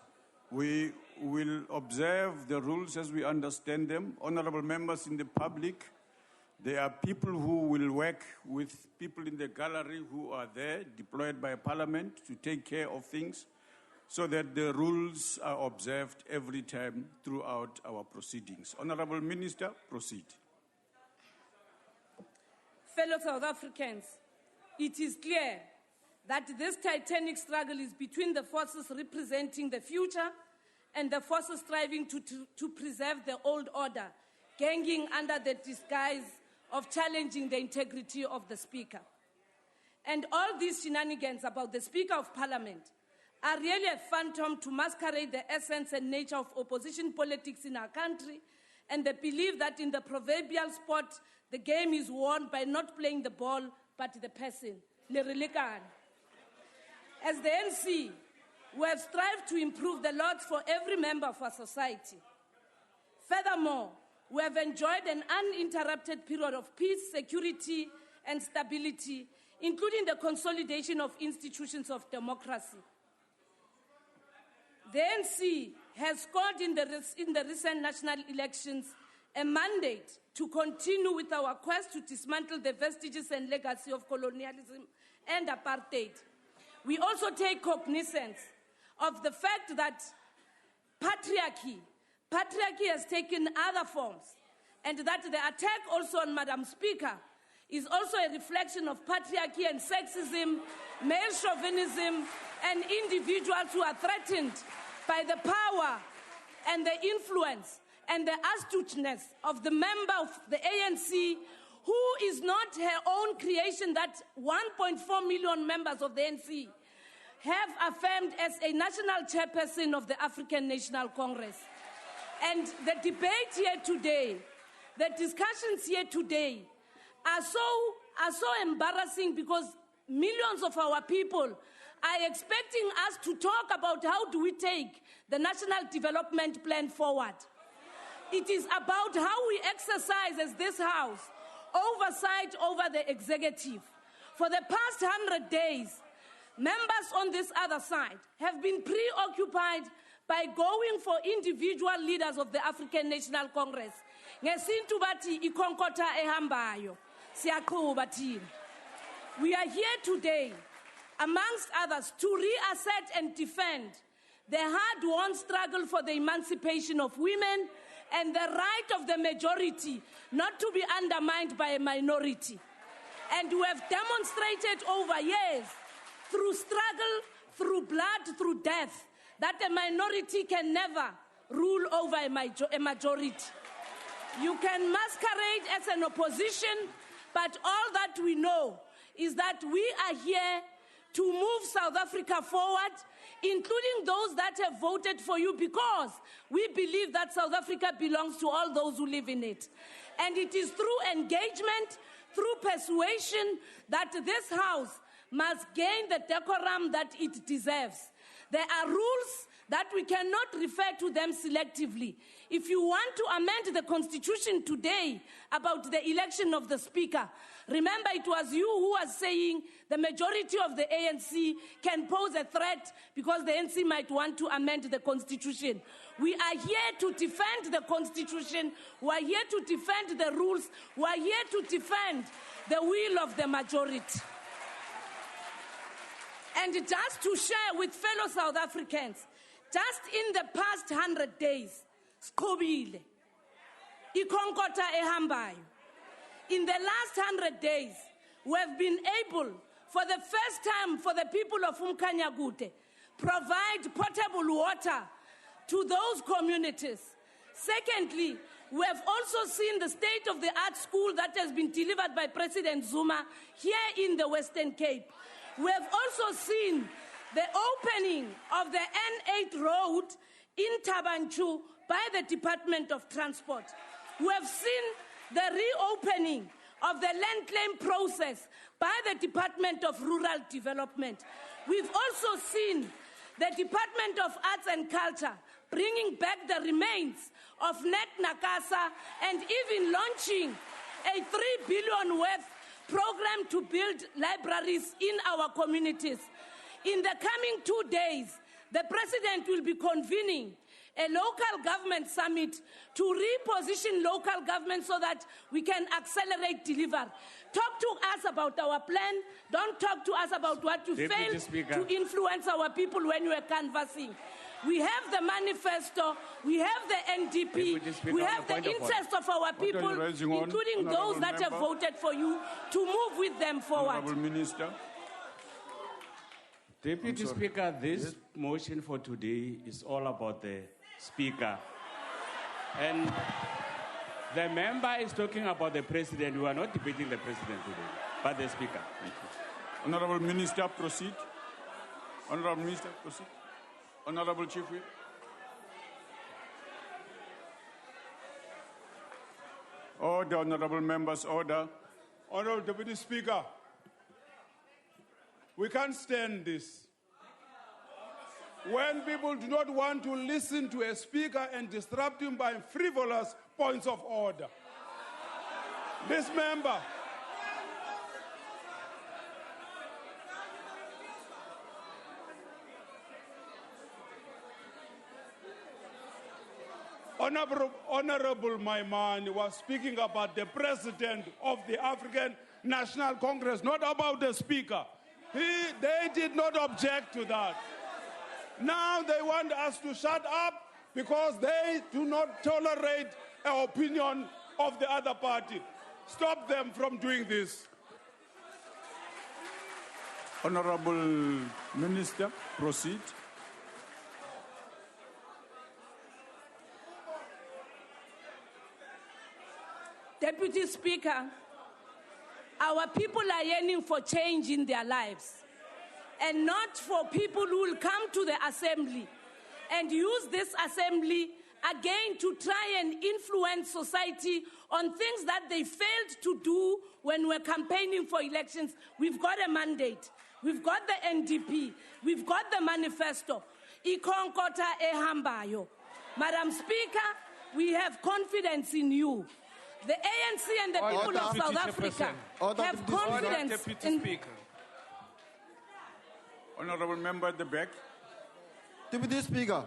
we will observe the rules as we understand them. Honorable members in the public, there are people who will work with people in the gallery who are there, deployed by Parliament to take care of things, so that the rules are observed every time throughout our proceedings. Honorable Minister, proceed. Fellow South Africans, it is clear that this titanic struggle is between the forces representing the future and the forces striving to preserve the old order, ganging under the disguise of challenging the integrity of the Speaker. And all these shenanigans about the Speaker of Parliament are really a phantom to masquerade the essence and nature of opposition politics in our country, and the belief that in the proverbial sport, the game is won by not playing the ball, but the person. As the NC, we have strived to improve the lot for every member of our society. Furthermore, we have enjoyed an uninterrupted period of peace, security, and stability, including the consolidation of institutions of democracy. The ANC has scored in the recent national elections a mandate to continue with our quest to dismantle the vestiges and legacy of colonialism and apartheid. We also take cognizance of the fact that patriarchy has taken other forms, and that the attack also on Madam Speaker is also a reflection of patriarchy and sexism, male chauvinism, and individuals who are threatened by the power and the influence and the astuteness of the member of the ANC, who is not her own creation, that 1.4 million members of the ANC have affirmed as a national chairperson of the African National Congress. And the debate here today, the discussions here today are so embarrassing, because millions of our people are expecting us to talk about how do we take the National Development Plan forward. It is about how we exercise as this House oversight over the executive. For the past 100 days, members on this other side have been preoccupied by going for individual leaders of the African National Congress. Ngesintu bathi ikonkotha ehambayo. Siyaqhuba thina. We are here today, amongst others, to reassert and defend the hard-won struggle for the emancipation of women and the right of the majority not to be undermined by a minority. And we have demonstrated over years, through struggle, through blood, through death, that a minority can never rule over a majority. You can masquerade as an opposition, but all that we know is that we are here to move South Africa forward, including those that have voted for you, because we believe that South Africa belongs to all those who live in it. And it is through engagement, through persuasion, that this House must gain the decorum that it deserves. There are rules that we cannot refer to them selectively. If you want to amend the Constitution today about the election of the Speaker, remember it was you who was saying the majority of the ANC can pose a threat because the ANC might want to amend the Constitution. We are here to defend the Constitution. We are here to defend the rules. We are here to defend the will of the majority. And just to share with fellow South Africans, just in the past 100 days, Skobile, Ikonkota ehambayo. In the last 100 days, we have been able, for the first time for the people of Umkanyagute, provide potable water to those communities. Secondly, we have also seen the state-of-the-art school that has been delivered by President Zuma here in the Western Cape. We have also seen the opening of the N8 road in Tabanchu by the Department of Transport. We have seen the reopening of the land claim process by the Department of Rural Development. We've also seen the Department of Arts and Culture bringing back the remains of Net Nakasa and even launching a 3 billion worth program to build libraries in our communities. In the coming 2 days, the President will be convening a local government summit to reposition local government so that we can accelerate delivery. Talk to us about our plan. Don't talk to us about what you failed to influence our people when you were canvassing. We have the manifesto, we have the NDP, we have the interest of our people, including those that have voted for you, to move with them forward. Honourable Minister. Deputy Speaker, this motion for today is all about the Speaker. And the member is talking about the President. We are not debating the President today, but the Speaker. Thank you. Honourable Minister, proceed. Honourable Minister, proceed. Honourable Chief Whip. Order, honourable members, order. Honourable Deputy Speaker, we can't stand this. When people do not want to listen to a speaker and disrupt him by frivolous points of order. This member, Honorable Maimane was speaking about the President of the African National Congress, not about the Speaker. They did not object to that. Now they want us to shut up because they do not tolerate an opinion of the other party. Stop them from doing this. Honourable Minister, proceed. Deputy Speaker, our people are yearning for change in their lives, and not for people who will come to the assembly and use this assembly again to try and influence society on things that they failed to do when we're campaigning for elections. We've got a mandate. We've got the NDP. We've got the manifesto. Ikonkota ehambayo. Madam Speaker, we have confidence in you. The ANC and the people of South Africa have confidence in... Speaker. Honourable member at the back. Deputy Speaker,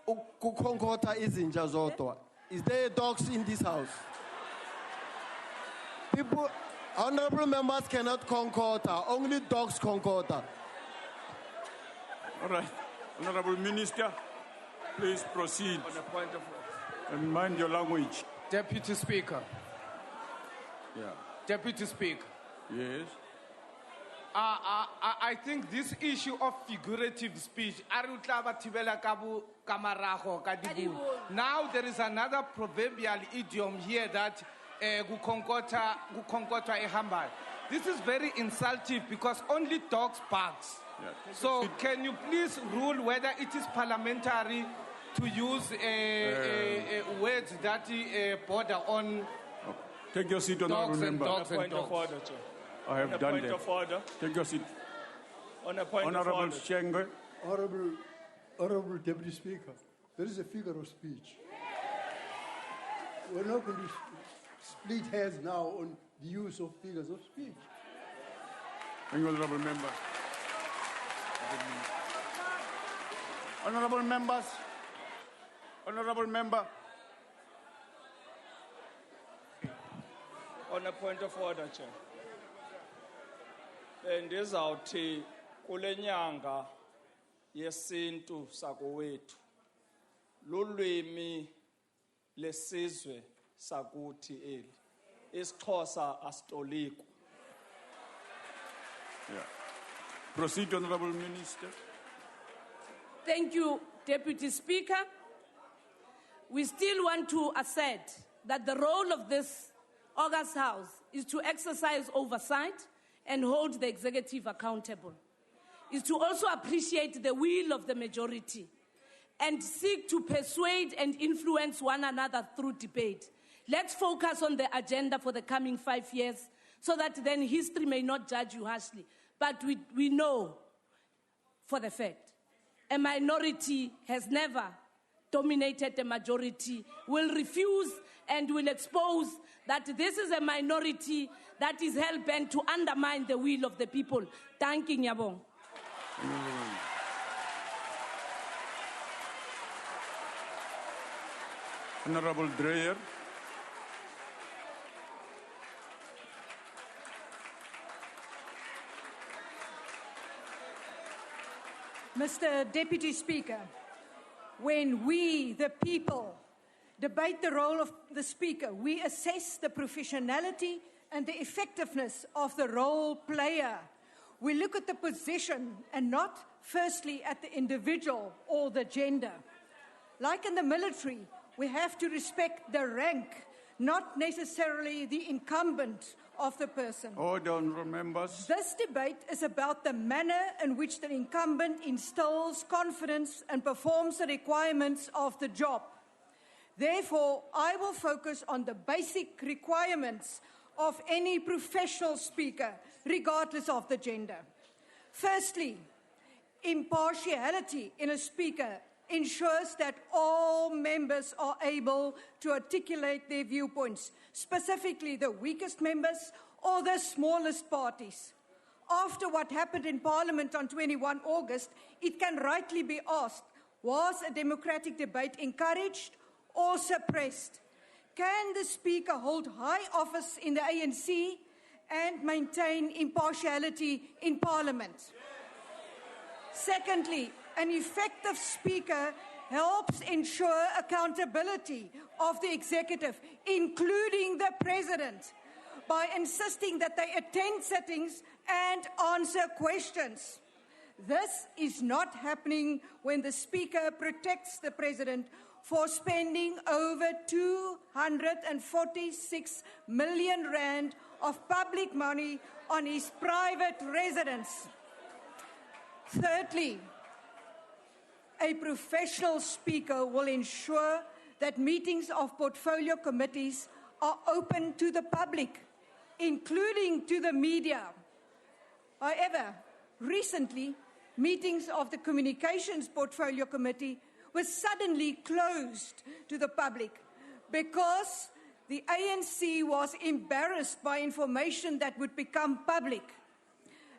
kukonkota izinja zodwa. Is there dogs in this house? People, honourable members cannot concota. Only dogs concota. All right. Honourable Minister, please proceed. On a point of and mind your language. Deputy Speaker. Yeah. Deputy Speaker. Yes. I think this issue of figurative speech, now there is another proverbial idiom here that this is very insulting because only dogs barks. So can you please rule whether it is parliamentary to use words that border on Take your seat, dogs honorable and member. dogs and Point of dogs? order, Chair. I have On a done point that. of order. Take your seat. On a point Honorable of order. Shenge. Honorable Deputy Speaker, there is a figure of speech. We're not going to split hairs now on the use of figures of speech. Thank you, honorable member. Honorable members, honorable member. On a point of order, Chair. Bendizawuthi kule nyanga yesintu sakowethu lulwimi lesizwe sakuthi eli isiXhosa asitoliko. Proceed, honorable minister. Thank you, Deputy Speaker. We still want to assert that the role of this August House is to exercise oversight and hold the executive accountable, is to also appreciate the will of the majority and seek to persuade and influence one another through debate. Let's focus on the agenda for the coming 5 years so that then history may not judge you harshly. But we know for the fact a minority has never dominated the majority, will refuse and will expose that this is a minority that is hell-bent to undermine the will of the people. Thank you, Nyabong. Honorable Dreyer. Mr. Deputy Speaker, when we, the people, debate the role of the Speaker, we assess the professionality and the effectiveness of the role player. We look at the position and not firstly at the individual or the gender. Like in the military, we have to respect the rank, not necessarily the incumbent of the person. Order, honorable members. This debate is about the manner in which the incumbent instills confidence and performs the requirements of the job. Therefore, I will focus on the basic requirements of any professional speaker, regardless of the gender. Firstly, impartiality in a speaker ensures that all members are able to articulate their viewpoints, specifically the weakest members or the smallest parties. After what happened in Parliament on 21 August, it can rightly be asked, was a democratic debate encouraged or suppressed? Can the Speaker hold high office in the ANC and maintain impartiality in Parliament? Secondly, an effective Speaker helps ensure accountability of the executive, including the President, by insisting that they attend sittings and answer questions. This is not happening when the Speaker protects the President for spending over 246 million rand of public money on his private residence. Thirdly, a professional Speaker will ensure that meetings of portfolio committees are open to the public, including to the media. However, recently, meetings of the Communications Portfolio Committee were suddenly closed to the public because the ANC was embarrassed by information that would become public.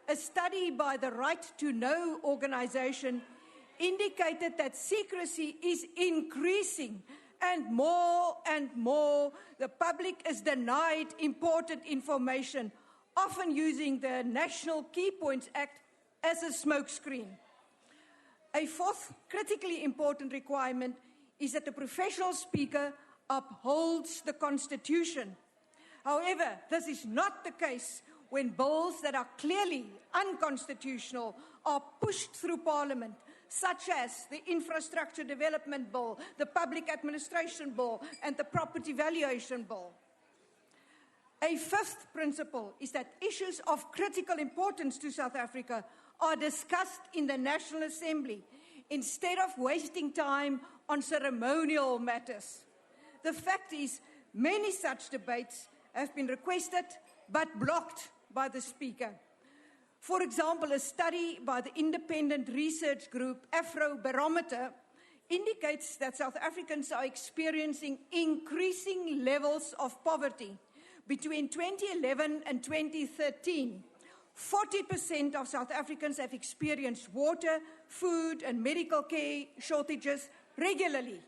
A study by the Right to Know organization indicated that secrecy is increasing and more the public is denied important information, often using the National Key Points Act as a smokescreen. A fourth critically important requirement is that the professional Speaker upholds the Constitution. However, this is not the case when bills that are clearly unconstitutional are pushed through Parliament, such as the Infrastructure Development Bill, the Public Administration Bill, and the Property Valuation Bill. A fifth principle is that issues of critical importance to South Africa are discussed in the National Assembly instead of wasting time on ceremonial matters. The fact is, many such debates have been requested but blocked by the Speaker. For example, a study by the independent research group Afrobarometer indicates that South Africans are experiencing increasing levels of poverty. Between 2011 and 2013, 40% of South Africans have experienced water, food, and medical care shortages regularly,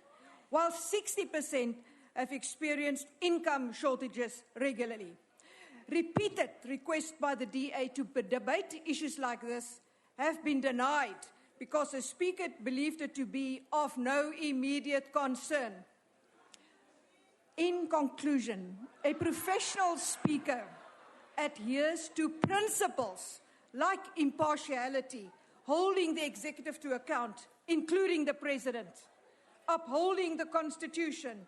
while 60% have experienced income shortages regularly. Repeated requests by the DA to debate issues like this have been denied because the Speaker believed it to be of no immediate concern. In conclusion, a professional Speaker adheres to principles like impartiality, holding the executive to account, including the President, upholding the Constitution,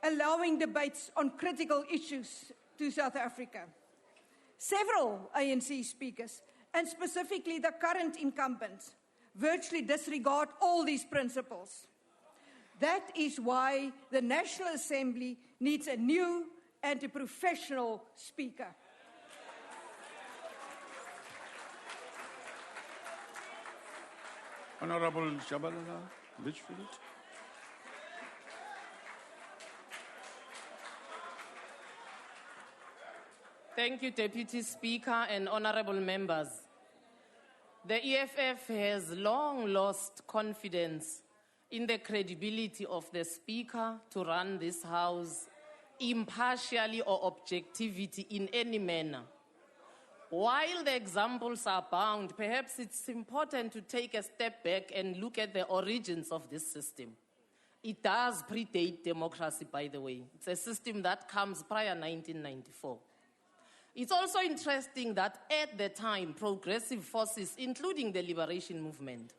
allowing debates on critical issues to South Africa. Several ANC speakers, and specifically the current incumbents, virtually disregard all these principles. That is why the National Assembly needs a new and a professional Speaker. Honorable Shabalala, Litchfield. Thank you, Deputy Speaker and honorable members. The EFF has long lost confidence in the credibility of the Speaker to run this House impartially or objectivity in any manner. While the examples are bound, perhaps it's important to take a step back and look at the origins of this system. It does predate democracy, by the way. It's a system that comes prior 1994. It's also interesting that at the time, progressive forces, including the Liberation Movement,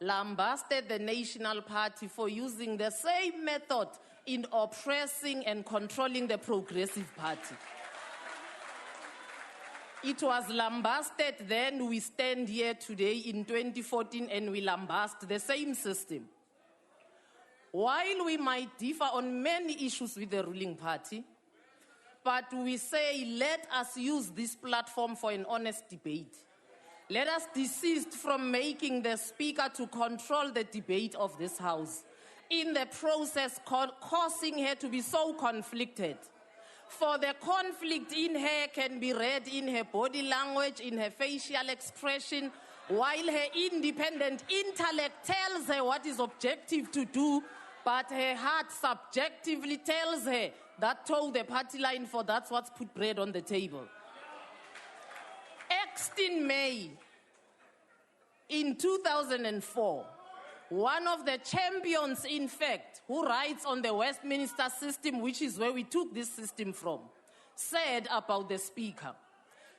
lambasted the National Party for using the same method in oppressing and controlling the Progressive Party. It was lambasted then, we stand here today in 2014 and we lambast the same system. While we might differ on many issues with the ruling party, but we say, let us use this platform for an honest debate. Let us desist from making the Speaker to control the debate of this House, in the process causing her to be so conflicted. For the conflict in her can be read in her body language, in her facial expression, while her independent intellect tells her what is objective to do, but her heart subjectively tells her that toe the party line, for that's what's put bread on the table. In May, in 2004, one of the champions, in fact, who writes on the Westminster system, which is where we took this system from, said about the Speaker.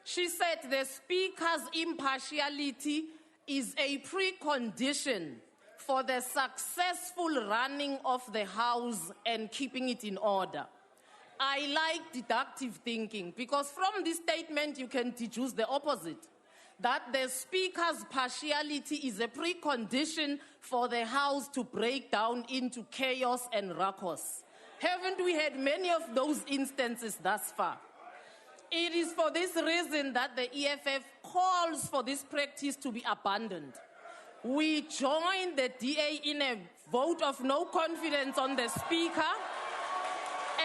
She said the Speaker's impartiality is a precondition for the successful running of the House and keeping it in order. I like deductive thinking because from this statement you can deduce the opposite, that the Speaker's partiality is a precondition for the House to break down into chaos and ruckus. Haven't we had many of those instances thus far? It is for this reason that the EFF calls for this practice to be abandoned. We join the DA in a vote of no confidence on the Speaker,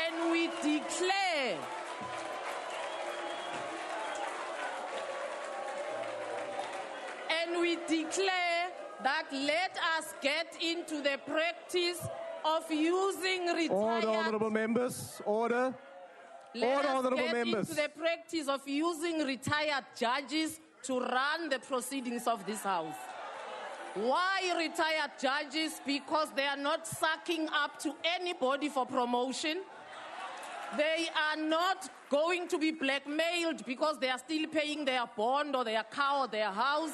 and we declare that let us get into the practice of using retired... Order, honourable members. Order. Order, honourable members. Into the practice of using retired judges to run the proceedings of this House. Why retired judges? Because they are not sucking up to anybody for promotion. They are not going to be blackmailed because they are still paying their bond or their car or their house.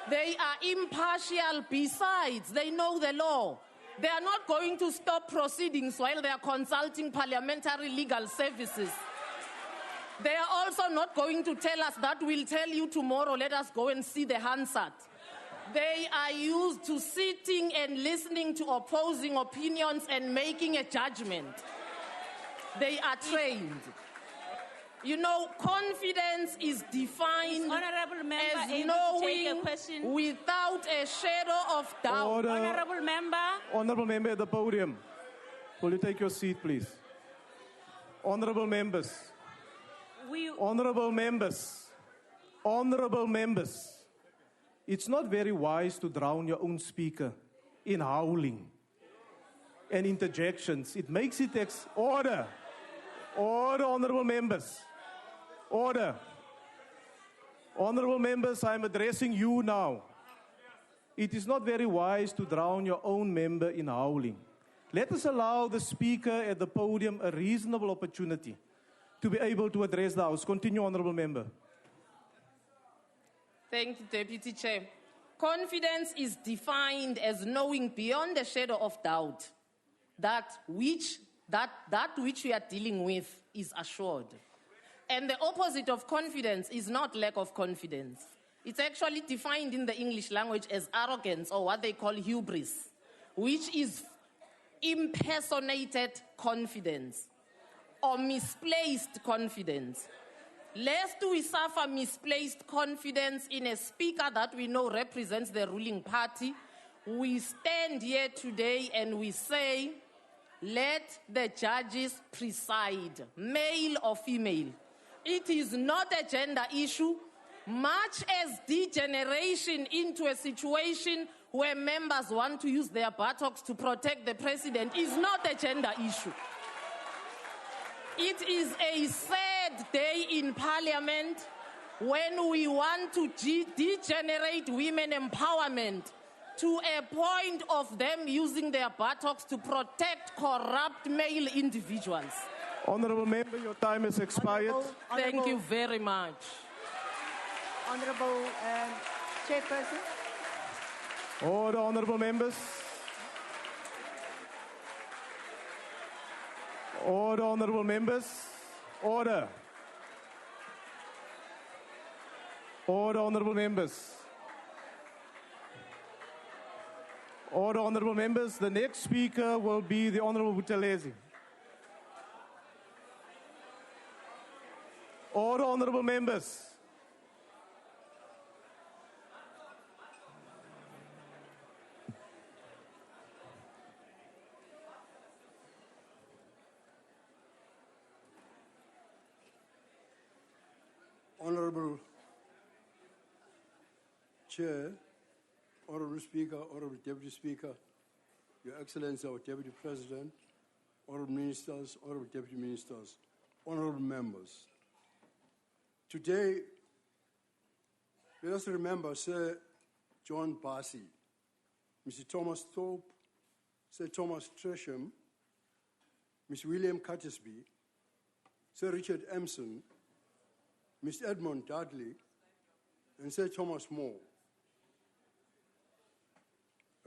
They are impartial. Besides, they know the law. They are not going to stop proceedings while they are consulting parliamentary legal services. They are also not going to tell us that we'll tell you tomorrow, let us go and see the Hansard. They are used to sitting and listening to opposing opinions and making a judgment. They are trained. You know, confidence is defined as knowing without a shadow of doubt. Order. Honourable member at the podium. Will you take your seat, please? Honourable members. Honourable members. Honourable members. It's not very wise to drown your own speaker in howling and interjections. It makes it order. Order, honourable members. Order. Honourable members, I'm addressing you now. It is not very wise to drown your own member in howling. Let us allow the speaker at the podium a reasonable opportunity to be able to address the House. Continue, honourable member. Thank you, Deputy Chair. Confidence is defined as knowing beyond a shadow of doubt that which we are dealing with is assured. And the opposite of confidence is not lack of confidence. It's actually defined in the English language as arrogance, or what they call hubris, which is impersonated confidence or misplaced confidence. Lest we suffer misplaced confidence in a speaker that we know represents the ruling party, we stand here today and we say, let the judges preside, male or female. It is not a gender issue, much as degeneration into a situation where members want to use their buttocks to protect the president is not a gender issue. It is a sad day in Parliament when we want to degenerate women empowerment to a point of them using their buttocks to protect corrupt male individuals. Honourable member, your time has expired. Thank you very much. Honourable Chairperson. Order, honourable members. Order, honourable members. Order. Order, honourable members. Order, honourable members. The next speaker will be the Honourable Buthelezi. Order, honourable members. Honourable Chair, Honourable Speaker, Honourable Deputy Speaker, Your Excellency, our Deputy President, Honourable Ministers, Honourable Deputy Ministers, Honourable Members. Today, let us remember Sir John Bassey, Mr. Thomas Thorpe, Sir Thomas Tresham, Mr. William Catesby, Sir Richard Emson, Mr. Edmund Dudley, and Sir Thomas More.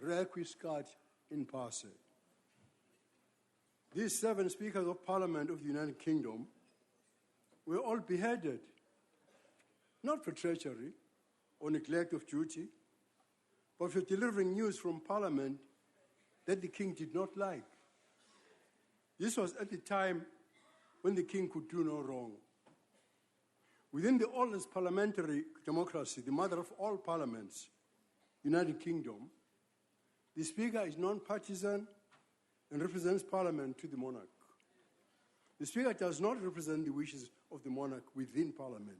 Requiescat in pace. These 7 Speakers of Parliament of the United Kingdom were all beheaded, not for treachery or neglect of duty, but for delivering news from Parliament that the King did not like. This was at the time when the King could do no wrong. Within the oldest parliamentary democracy, the mother of all parliaments, United Kingdom, the Speaker is non-partisan and represents Parliament to the monarch. The Speaker does not represent the wishes of the monarch within Parliament.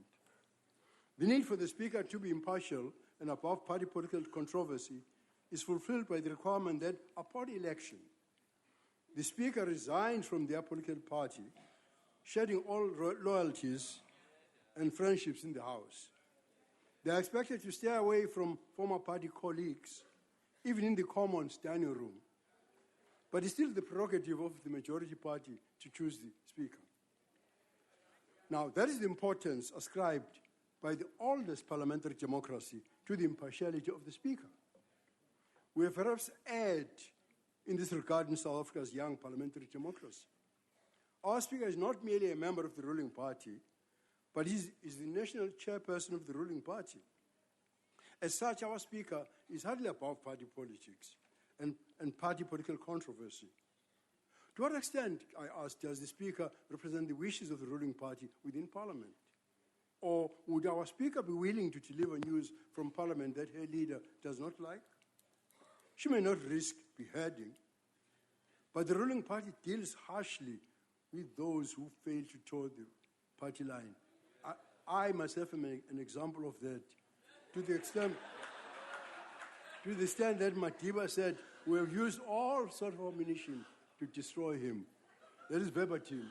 The need for the Speaker to be impartial and above party political controversy is fulfilled by the requirement that upon election, the Speaker resigns from their political party, shedding all loyalties and friendships in the House. They are expected to stay away from former party colleagues, even in the Commons dining room. But it's still the prerogative of the majority party to choose the Speaker. Now, that is the importance ascribed by the oldest parliamentary democracy to the impartiality of the Speaker. We have perhaps erred in this regard in South Africa's young parliamentary democracy. Our Speaker is not merely a member of the ruling party, but is the national chairperson of the ruling party. As such, our Speaker is hardly above party politics and party political controversy. To what extent, I ask, does the Speaker represent the wishes of the ruling party within Parliament? Or would our Speaker be willing to deliver news from Parliament that her leader does not like? She may not risk beheading, but the ruling party deals harshly with those who fail to toe the party line. I myself am an example of that, to the extent that Madiba said, we have used all sorts of ammunition to destroy him. That is verbatim.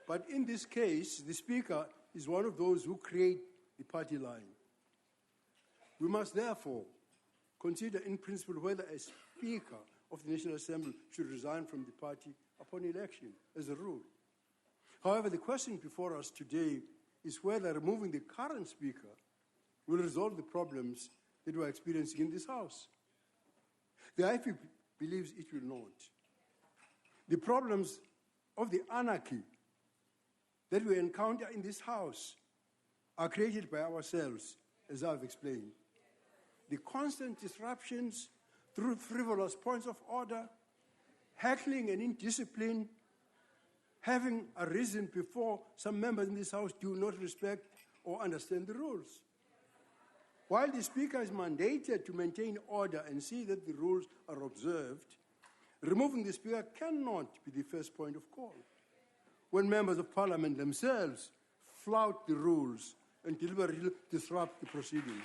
But in this case, the Speaker is one of those who create the party line. We must therefore consider in principle whether a Speaker of the National Assembly should resign from the party upon election, as a rule. However, the question before us today is whether removing the current Speaker will resolve the problems that we're experiencing in this House. The IFP believes it will not. The problems of the anarchy that we encounter in this House are created by ourselves, as I've explained. The constant disruptions through frivolous points of order, heckling and indiscipline, having arisen before some members in this House do not respect or understand the rules. While the Speaker is mandated to maintain order and see that the rules are observed, removing the Speaker cannot be the first point of call when members of Parliament themselves flout the rules and deliberately disrupt the proceedings.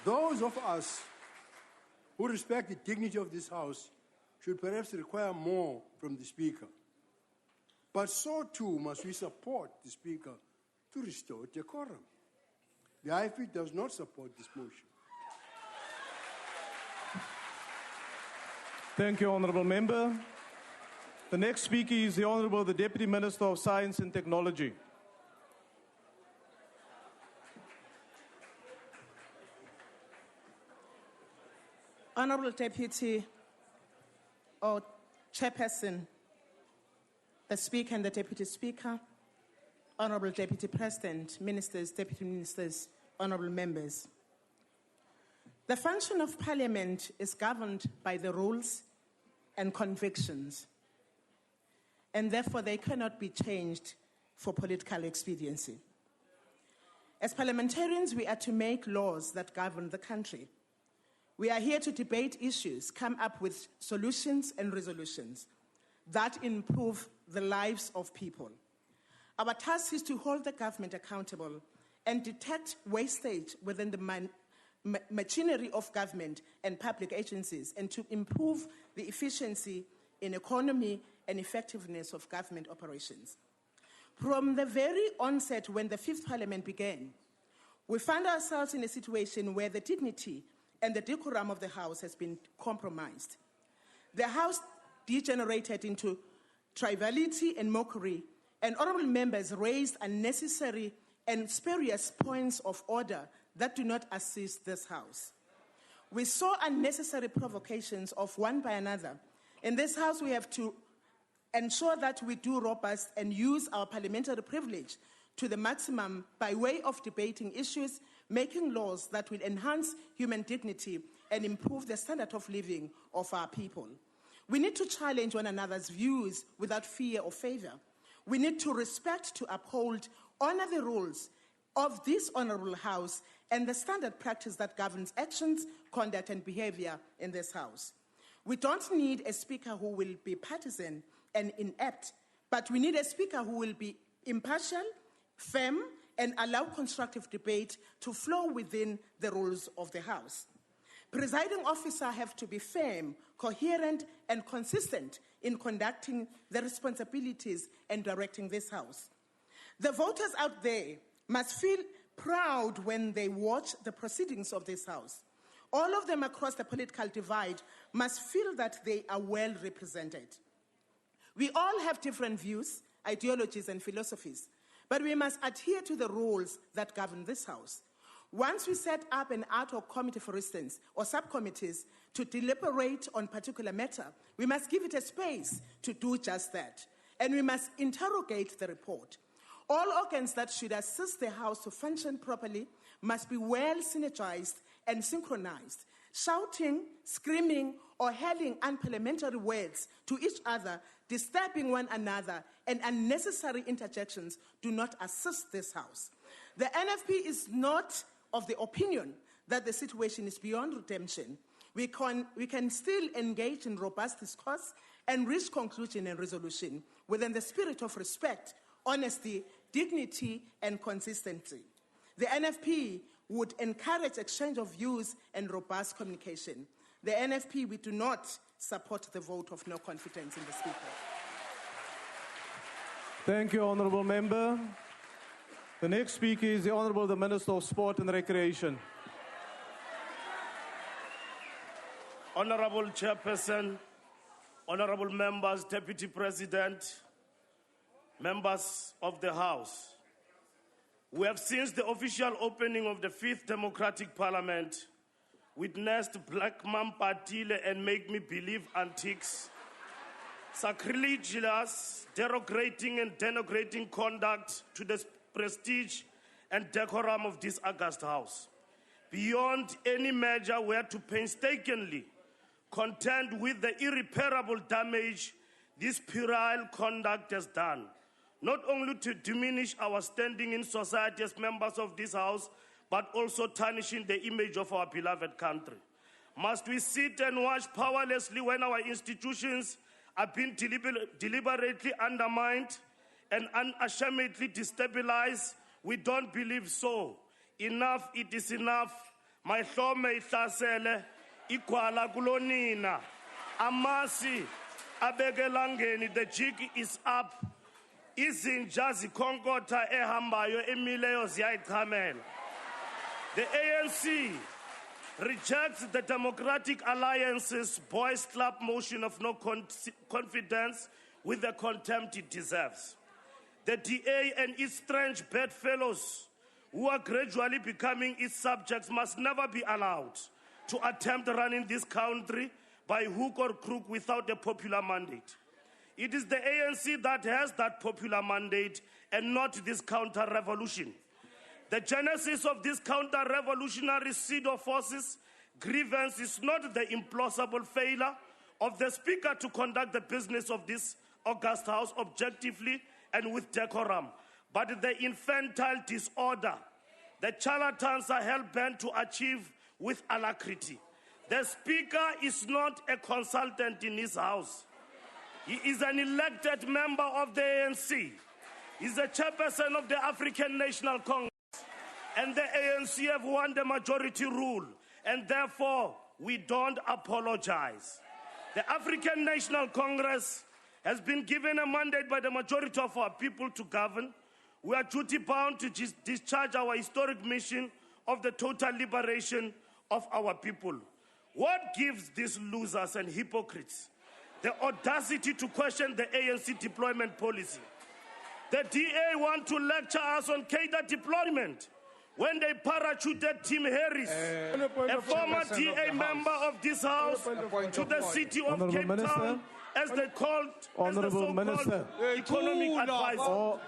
Those of us who respect the dignity of this House should perhaps require more from the Speaker. But so too must we support the Speaker to restore decorum. The IFP does not support this motion. Thank you, Honourable Member. The next speaker is the Honourable the Deputy Minister of Science and Technology. Honourable Deputy or Chairperson, the Speaker and the Deputy Speaker, Honourable Deputy President, Ministers, Deputy Ministers, Honourable Members. The function of Parliament is governed by the rules and convictions, and therefore they cannot be changed for political expediency. As parliamentarians, we are to make laws that govern the country. We are here to debate issues, come up with solutions and resolutions that improve the lives of people. Our task is to hold the government accountable and detect wastage within the machinery of government and public agencies, and to improve the efficiency in economy and effectiveness of government operations. From the very onset when the Fifth Parliament began, we found ourselves in a situation where the dignity and the decorum of the House has been compromised. The House degenerated into triviality and mockery, and honourable members raised unnecessary and spurious points of order that do not assist this House. We saw unnecessary provocations of one by another. In this House, we have to ensure that we do robust and use our parliamentary privilege to the maximum by way of debating issues, making laws that will enhance human dignity and improve the standard of living of our people. We need to challenge one another's views without fear or favor. We need to respect, to uphold, honor the rules of this honourable House and the standard practice that governs actions, conduct, and behaviour in this House. We don't need a Speaker who will be partisan and inept, but we need a Speaker who will be impartial, firm, and allow constructive debate to flow within the rules of the House. Presiding officers have to be firm, coherent, and consistent in conducting the responsibilities and directing this House. The voters out there must feel proud when they watch the proceedings of this House. All of them across the political divide must feel that they are well represented. We all have different views, ideologies, and philosophies, but we must adhere to the rules that govern this House. Once we set up an ad hoc committee, for instance, or subcommittees to deliberate on particular matter, we must give it a space to do just that, and we must interrogate the report. All organs that should assist the House to function properly must be well synergized and synchronized. Shouting, screaming, or hurling unparliamentary words to each other, disturbing one another, and unnecessary interjections do not assist this House. The NFP is not of the opinion that the situation is beyond redemption. We can still engage in robust discourse and reach conclusion and resolution within the spirit of respect, honesty, dignity, and consistency. The NFP would encourage exchange of views and robust communication. The NFP, we do not support the vote of no confidence in the Speaker. Thank you, Honourable Member. The next speaker is the Honourable the Minister of Sport and Recreation. Honourable Chairperson, Honourable Members, Deputy President, Members of the House. We have, since the official opening of the 5th Democratic Parliament, witnessed Black Mampatile and Make Me Believe antics, sacrilegious, derogating and denigrating conduct to the prestige and decorum of this august House. Beyond any measure were to painstakingly contend with the irreparable damage this puerile conduct has done, not only to diminish our standing in society as members of this House, but also tarnishing the image of our beloved country. Must we sit and watch powerlessly when our institutions are being deliberately undermined and unashamedly destabilized? We don't believe so. Enough, it is enough. My hlome ihlasele igwala kulonina. Amasi abekelangeni, the jig is up. Izinja zikhonkotha ehambayo emileyo ziyayichamela. The ANC rejects the Democratic Alliance's Boys Club motion of no confidence with the contempt it deserves. The DA and its strange bedfellows who are gradually becoming its subjects must never be allowed to attempt running this country by hook or crook without a popular mandate. It is the ANC that has that popular mandate and not this counter-revolution. The genesis of this counter-revolutionary pseudo forces grievance is not the implausible failure of the Speaker to conduct the business of this august House objectively and with decorum, but the infantile disorder the charlatans are hell-bent to achieve with alacrity. The Speaker is not a consultant in his House. He is an elected member of the ANC. He's the chairperson of the African National Congress. And the ANC have won the majority rule. And therefore, we don't apologize. The African National Congress has been given a mandate by the majority of our people to govern. We are duty-bound to discharge our historic mission of the total liberation of our people. What gives these losers and hypocrites the audacity to question the ANC deployment policy? The DA want to lecture us on cadre deployment when they parachuted Tim Harris, a former DA member of this House, to the city of Cape Town, as they called, as the so-called economic advisor.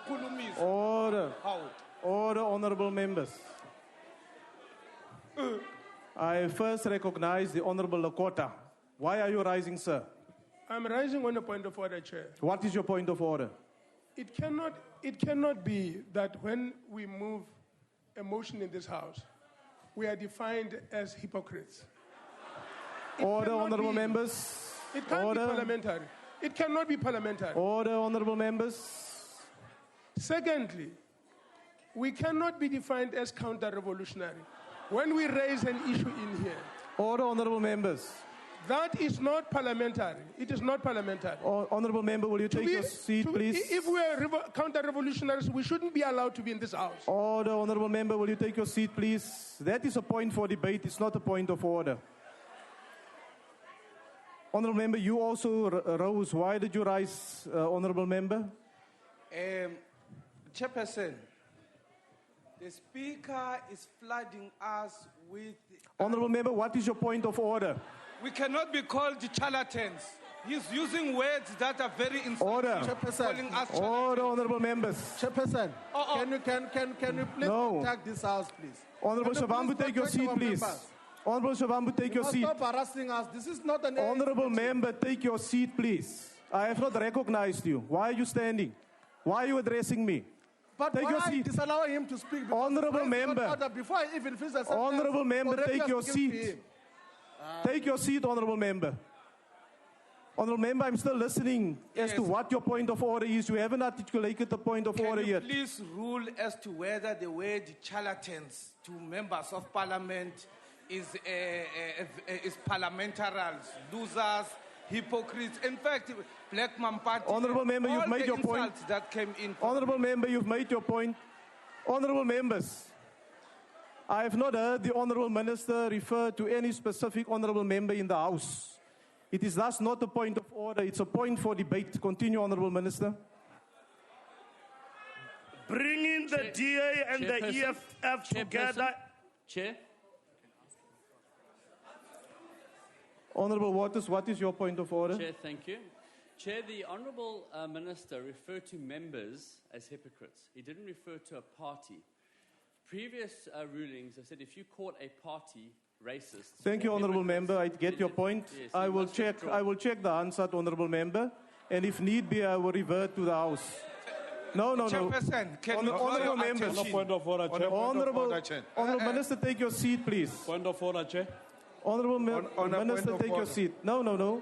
Order, honourable members. I first recognize the Honourable Lakota. Why are you rising, sir? I'm rising on a point of order, Chair. What is your point of order? It cannot be that when we move a motion in this House, we are defined as hypocrites. Order, honourable members. It can't be parliamentary. It cannot be parliamentary. Order, honourable members. Secondly, we cannot be defined as counter-revolutionary when we raise an issue in here. Order, honourable members. That is not parliamentary. It is not parliamentary. Honourable member, will you take your seat, please? If we are counter-revolutionaries, we shouldn't be allowed to be in this House. Order, honourable member, will you take your seat, please? That is a point for debate. It's not a point of order. Honourable Member, you also rose. Why did you rise, Honourable Member? Chairperson, the Speaker is flooding us with... Honourable Member, what is your point of order? We cannot be called charlatans. He's using words that are very insulting. Order. Calling us Order, Honourable Members. Chairperson, can you please contact this house, please? Honourable Shavambu, take your seat, please. Honourable Shavambu, take your seat. Stop harassing us. This is not an... Honourable Member, take your seat, please. I have not recognized you. Why are you standing? Why are you addressing me? But take why your seat. Disallow him to speak? Honourable Member. Before I even finish the sentence, Honourable Member, take your seat. Take your seat, Honourable Member. Honourable Member, I'm still listening as to what your point of order is. You haven't articulated the point of order yet. Can you please rule as to whether the word charlatans to members of parliament is parliamentarians, losers, hypocrites? In fact, Black Man Party... Honourable Member, you've made your point. That came in... Honourable Member, you've made your point. Honourable Members, I have not heard the Honourable Minister refer to any specific Honourable Member in the House. It is thus not a point of order, it's a point for debate. Continue, Honourable Minister. Bringing the DA and the EFF together. Chair. Honourable Waters, what is your point of order? Chair, thank you. Chair, the Honourable Minister referred to members as hypocrites. He didn't refer to a party. Previous rulings have said if you call a party racist... Thank you, Honourable Member. I get your point. Yes, I will check the answer, Honourable Member. And if need be, I will revert to the House. No. Chairperson, can you Honourable Members. Point of order, Chair. Honourable Minister, take your seat, please. Point of order, Chair. Honourable Minister, take your seat. No.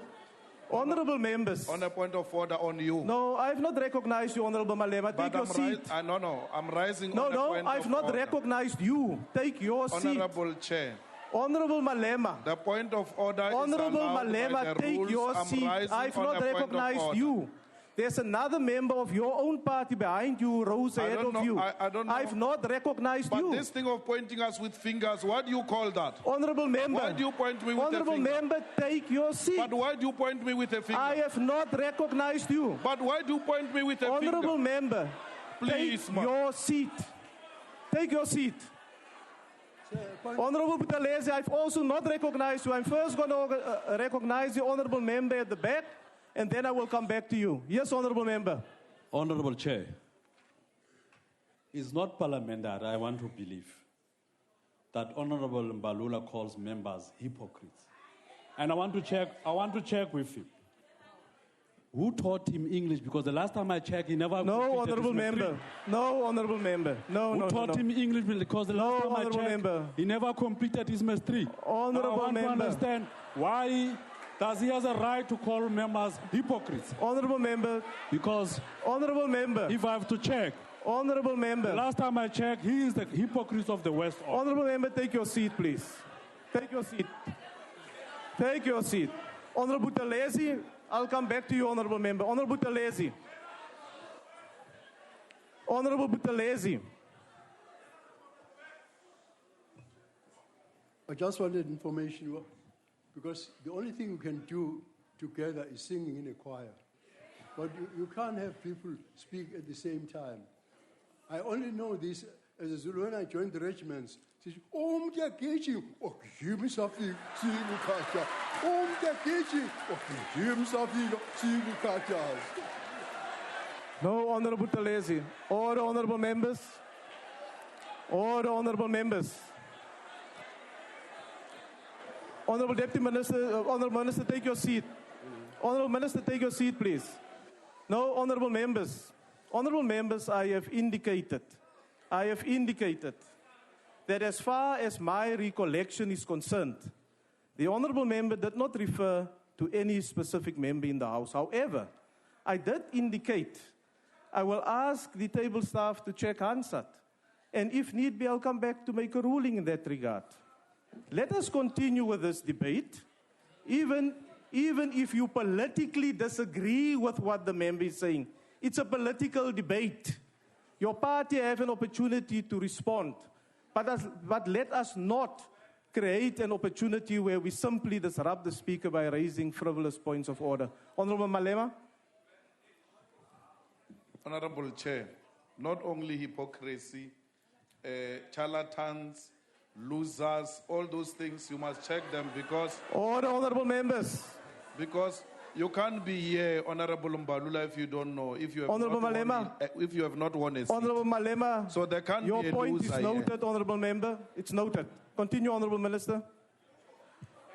Honourable Members. On a point of order on you. No, I have not recognized you, Honourable Malema. Take your seat. No, I'm rising on a point I have not order. Recognized you. Take your seat. Honourable Chair. Honourable Malema. The point of order Honourable is allowed Malema, by the take rules. your I'm seat. rising I've on not a point of recognized order. you. There's another member of your own party behind you, rose ahead of you. I don't know. I've not recognized you. But this thing of pointing us with fingers, what do you call that? Honourable Member. Why do you point me with a finger? Honourable Member, take your seat. But why do you point me with a finger? I have not recognized you. But why do you point me with a finger? Honourable Member, please, take your seat. Take your seat. Honourable Butalese, I've also not recognized you. I'm first going to recognize the Honourable Member at the back, and then I will come back to you. Yes, Honourable Member. Honourable Chair, it's not parliamentary, I want to believe, that Honourable Mbalula calls members hypocrites. And I want to check with him. Who taught him English? Because the last time I checked, he never... No, Honourable Member. No, Honourable Member. Who taught him English? Because the last time I checked, member. He never completed his mastery. Honourable Member. I want to understand why does he has a right to call members hypocrites? Honourable Member. Because... Honourable Member. If I have to check... Honourable Member. The last time I checked, he is the hypocrite of the West. Honourable Member, take your seat, please. Take your seat. Take your seat. Honourable Butalese, I'll come back to you, Honourable Member. Honourable Butalese. Honourable Butalese. I just wanted information because the only thing you can do together is singing in a choir. But you can't have people speak at the same time. I only know this as a Zulu when I joined the regiments. Says, No, Honourable Butalese. Order, Honourable Members. Order, Honourable Members. Honourable Deputy Minister, Honourable Minister, take your seat. Honourable Minister, take your seat, please. No, Honourable Members. Honourable Members, I have indicated that as far as my recollection is concerned, the Honourable Member did not refer to any specific member in the House. However, I did indicate I will ask the table staff to check Hansard. And if need be, I'll come back to make a ruling in that regard. Let us continue with this debate, even if you politically disagree with what the member is saying. It's a political debate. Your party have an opportunity to respond. But let us not create an opportunity where we simply disrupt the Speaker by raising frivolous points of order. Honorable Malema. Honorable Chair, not only hypocrisy, charlatans, losers, all those things, you must check them because... Order, honorable members. Because you can't be here, Honorable Mbalula, if you don't know, if you have Honorable not Malema. if you have not won a seat. Honorable Malema. So there can't your be a point loser is noted, here. honorable member. It's noted. Continue, honorable minister.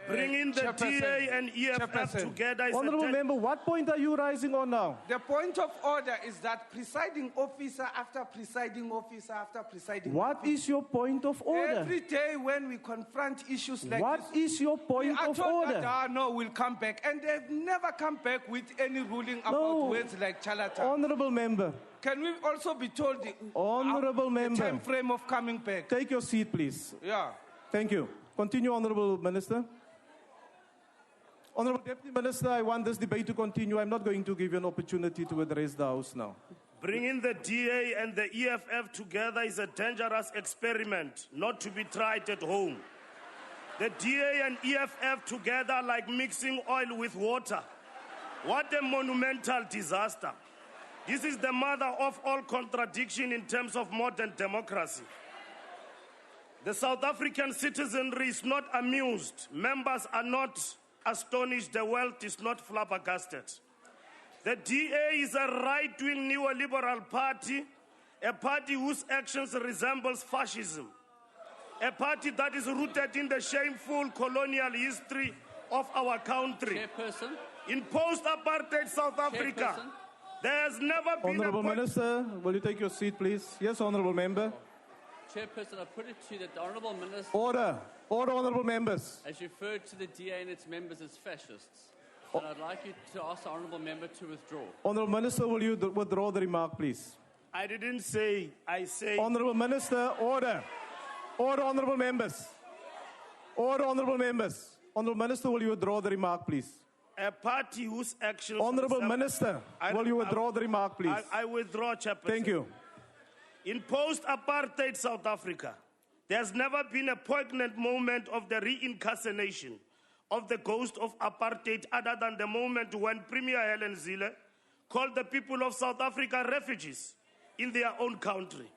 Bringing the DA and EFF together is Honorable member, what point are you rising on now? The point of order is that presiding officer after presiding officer after presiding What officer, is your point of order? every day when we confront issues like What this, is your point we are of told order? that, no, we'll come back. And they've never come back with any ruling about words like charlatan. Honorable member. Can we also be told the, Honorable member. the time frame of coming back? Take your seat, please. Yeah. Thank you. Continue, honorable minister. Honorable Deputy Minister, I want this debate to continue. I'm not going to give you an opportunity to address the House now. Bringing the DA and the EFF together is a dangerous experiment not to be tried at home. The DA and EFF together like mixing oil with water. What a monumental disaster. This is the mother of all contradiction in terms of modern democracy. The South African citizenry is not amused. Members are not astonished. The world is not flabbergasted. The DA is a right-wing neoliberal party, a party whose actions resembles fascism, a party that is rooted in the shameful colonial history of our country. Chairperson. In post-apartheid South Africa, there has never been Honorable Minister, will you take your seat, please? Yes, honorable member. Chairperson, I put it to you that the Honourable Minister Order. Order, honourable members. has referred to the DA and its members as fascists. And I'd like you to ask the Honourable Member to withdraw. Honourable Minister, will you withdraw the remark, please? I didn't say, I say... Honourable Minister, order. Order, honourable members. Order, honourable members. Honourable Minister, will you withdraw the remark, please? A party whose actions... Honourable Minister, will you withdraw the remark, please? I withdraw, Chairperson. Thank you. In post-apartheid South Africa, there's never been a poignant moment of the reincarnation of the ghost of apartheid other than the moment when Premier Helen Zille called the people of South Africa refugees in their own country.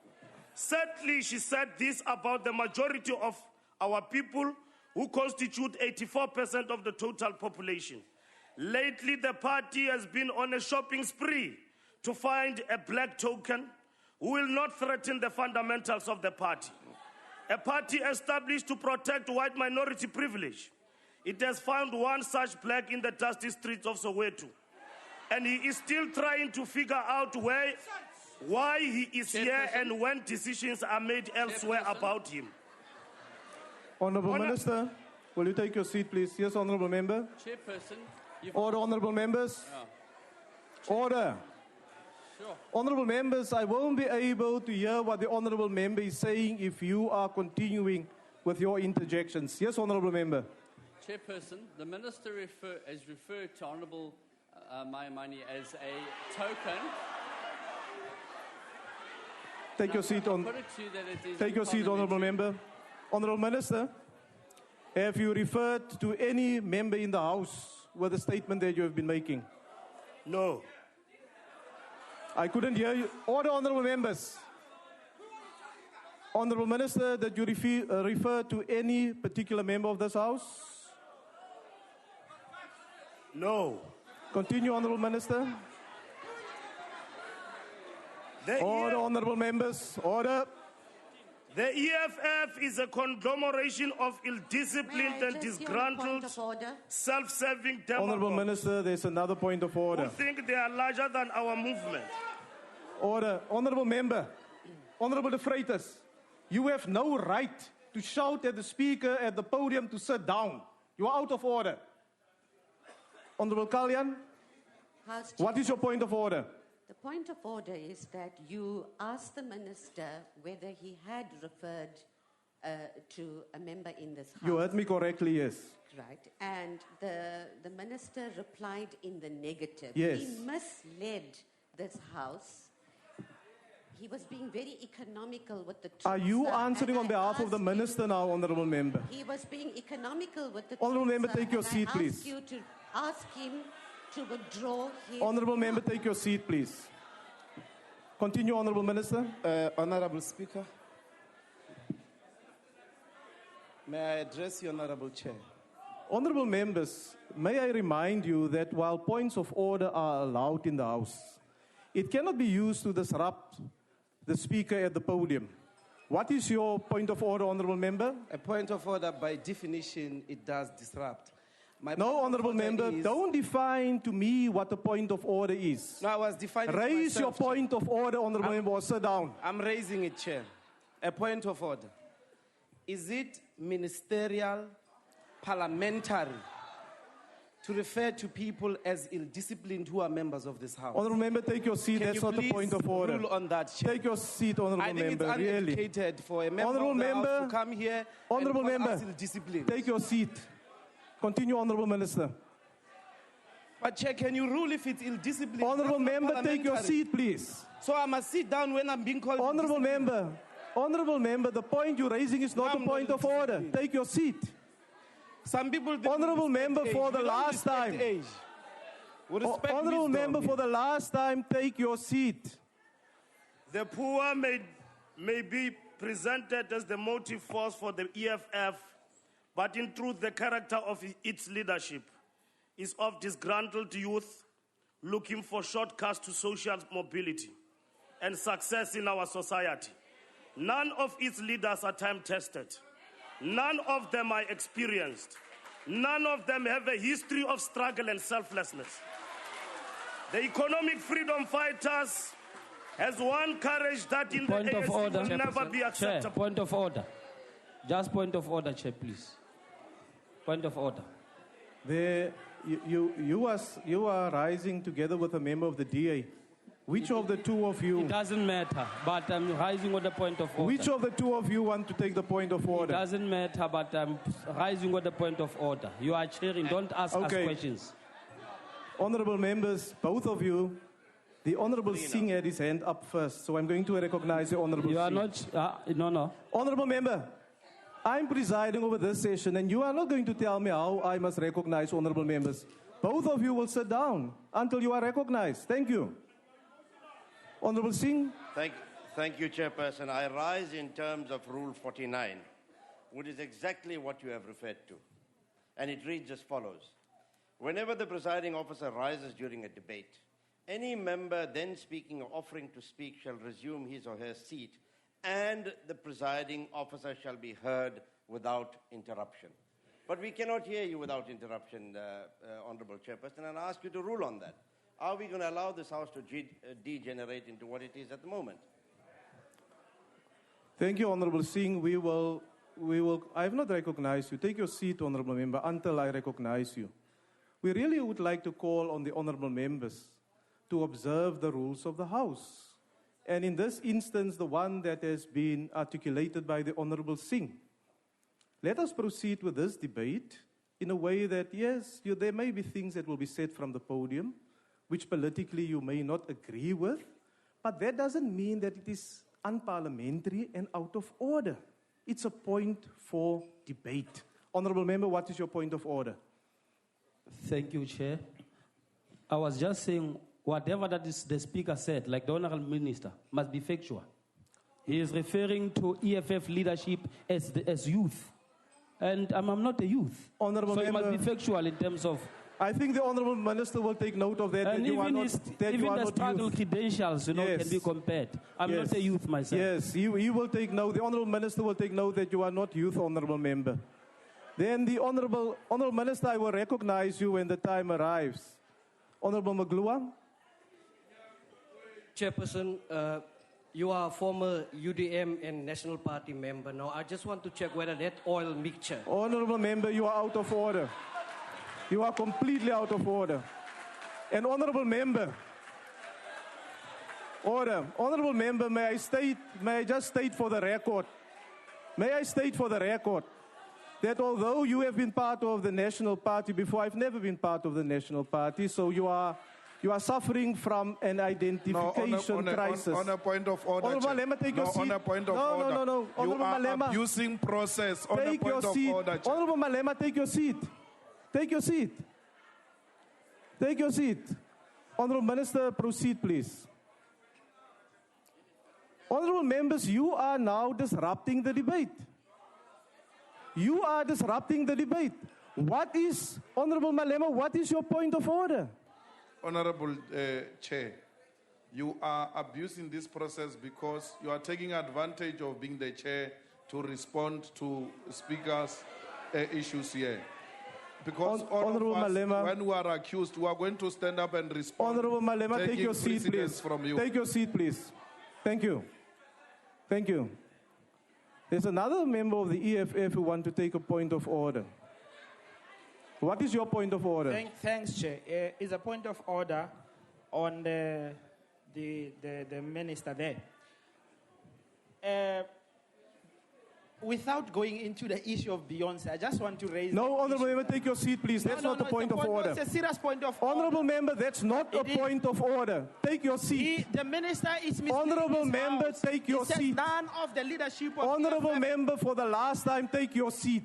Sadly, she said this about the majority of our people who constitute 84% of the total population. Lately, the party has been on a shopping spree to find a black token who will not threaten the fundamentals of the party. A party established to protect white minority privilege. It has found one such black in the dusty streets of Soweto. And he is still trying to figure out why he is here and when decisions are made elsewhere about him. Honourable Minister, will you take your seat, please? Yes, honourable member. Chairperson, Order, honourable members. Order. Sure. Honourable members, I won't be able to hear what the honourable member is saying if you are continuing with your interjections. Yes, honourable member. Chairperson, the Minister has referred to Honourable Mayamani as a token. Take your seat on. Put it to you that it is Take your seat, honourable member. Honourable Minister, have you referred to any member in the House with the statement that you have been making? No. I couldn't hear you. Order, honourable members. Honourable Minister, did you refer to any particular member of this House? No. Continue, honourable Minister. Order, honourable members. Order. The EFF is a conglomeration of ill-disciplined and disgruntled, self-serving Honourable demagogues Minister, there's another point of order. who think they are larger than our movement. Order. Honourable member. Honourable De Freitas, you have no right to shout at the Speaker at the podium to sit down. You are out of order. Honourable Kalyan, what is your point of order? The point of order is that you asked the Minister whether he had referred to a member in this House. You heard me correctly, yes. Right. And the Minister replied in the negative. Yes. He misled this House. he was being very economical with the tools. Are you answering on behalf of the minister now, honourable member? He was being economical with the Honourable tools, member, sir, take your and seat, I please. ask you to ask him to withdraw his... Honourable member, take your seat, please. Continue, honourable minister. Honourable Speaker, may I address the honourable chair? Honourable members, may I remind you that while points of order are allowed in the House, it cannot be used to disrupt the speaker at the podium. What is your point of order, honourable member? A point of order, by definition, it does disrupt. No, honourable member, don't define to me what a point of order is. No, I was defining Raise your myself, point of order, honourable member, or sit down. I'm raising it, Chair. A point of order. Is it ministerial, parliamentary, to refer to people as ill-disciplined who are members of this House? Honourable member, take your seat. That's not the point of order. Rule on that, Chair? Take your seat, honourable I think member. it's Really. uneducated for a member Honourable of the member, House to come here honourable and call member, us ill-disciplined. take your seat. Continue, honourable minister. But Chair, can you rule if it's ill-disciplined? Honourable That's not member, take your parliamentary. seat, please. So I must sit down when I'm being called. Honourable member, the point you're raising is not a point of order. Take your seat. Some people. Honourable member, for the last time. Honourable member, for the last time, take your seat. The poor may be presented as the motive force for the EFF, but in truth, the character of its leadership is of disgruntled youth looking for shortcuts to social mobility and success in our society. None of its leaders are time-tested. None of them are experienced. None of them have a history of struggle and selflessness. The economic freedom fighters has one courage that in Point the of ANC order. will never be acceptable. Chair, point of order. Just point of order, Chair, please. Point of order. You are rising together with a member of the DA. Which of the two of you? It doesn't matter, but I'm rising on the point of order. Which of the two of you want to take the point of order? It doesn't matter, but I'm rising on the point of order. You are chairing. Don't ask us questions. Honourable members, both of you, the Honourable Singh had his hand up first, so I'm going to recognize the Honourable Singh. You are not... no. Honourable member, I'm presiding over this session, and you are not going to tell me how I must recognize honourable members. Both of you will sit down until you are recognized. Thank you. Honourable Singh. Thank you, Chairperson. I rise in terms of Rule 49, which is exactly what you have referred to. And it reads as follows. Whenever the presiding officer rises during a debate, any member then speaking or offering to speak shall resume his or her seat, and the presiding officer shall be heard without interruption. But we cannot hear you without interruption, Honourable Chairperson, and I ask you to rule on that. Are we going to allow this House to degenerate into what it is at the moment? Thank you, Honourable Singh. I have not recognized you. Take your seat, Honourable Member, until I recognize you. We really would like to call on the Honourable Members to observe the rules of the House. And in this instance, the one that has been articulated by the Honourable Singh. Let us proceed with this debate in a way that, yes, there may be things that will be said from the podium, which politically you may not agree with, but that doesn't mean that it is unparliamentary and out of order. It's a point for debate. Honourable Member, what is your point of order? Thank you, Chair. I was just saying, whatever that is the Speaker said, like the Honourable Minister, must be factual. He is referring to EFF leadership as youth. And I'm not a youth. Honourable so Member, it must be factual in terms of... I think the Honourable Minister will take note of that. And that even the struggle youth. credentials, can be compared. I'm not a youth myself. Yes, he will take note. The Honourable Minister will take note that you are not youth, Honourable Member. Then the Honourable Minister, I will recognize you when the time arrives. Honourable Maglua. Chairperson, you are a former UDM and National Party member. Now, I just want to check whether that oil mixture... Honourable Member, you are out of order. You are completely out of order. And Honourable Member, order. Honourable Member, may I just state for the record, that although you have been part of the National Party before, I've never been part of the National Party, so you are You are suffering from an identification crisis. On a point of order. Honorable Chair. Malema, take your seat. On a point of order. No. Honorable You are Malema, abusing process on a take point your of seat. order. Chair. Honorable Malema, take your seat. Take your seat. Take your seat. Honorable Minister, proceed, please. Honorable members, you are now disrupting the debate. You are disrupting the debate. What is, Honorable Malema, what is your point of order? Honorable Chair, you are abusing this process because you are taking advantage of being the chair to respond to Speaker's issues here. Because Honorable all of us, Malema, when we are accused, we are going to stand up and respond. Honorable Malema, take taking your seat, precedence please. From you. Take your seat, please. Thank you. Thank you. There's another member of the EFF who wants to take a point of order. What is your point of order? Thanks, Chair. It's a point of order on the minister there. Without going into the issue of Beyonce, I just want to raise... No, Honorable Member, take your seat, please. That's not a point of order. It's a serious point of order. Honorable Member, that's not a point of order. Take your seat. The minister is misleading Honorable his Member, house. take your He says seat. None of the leadership of Honorable Member, for the last time, take your seat.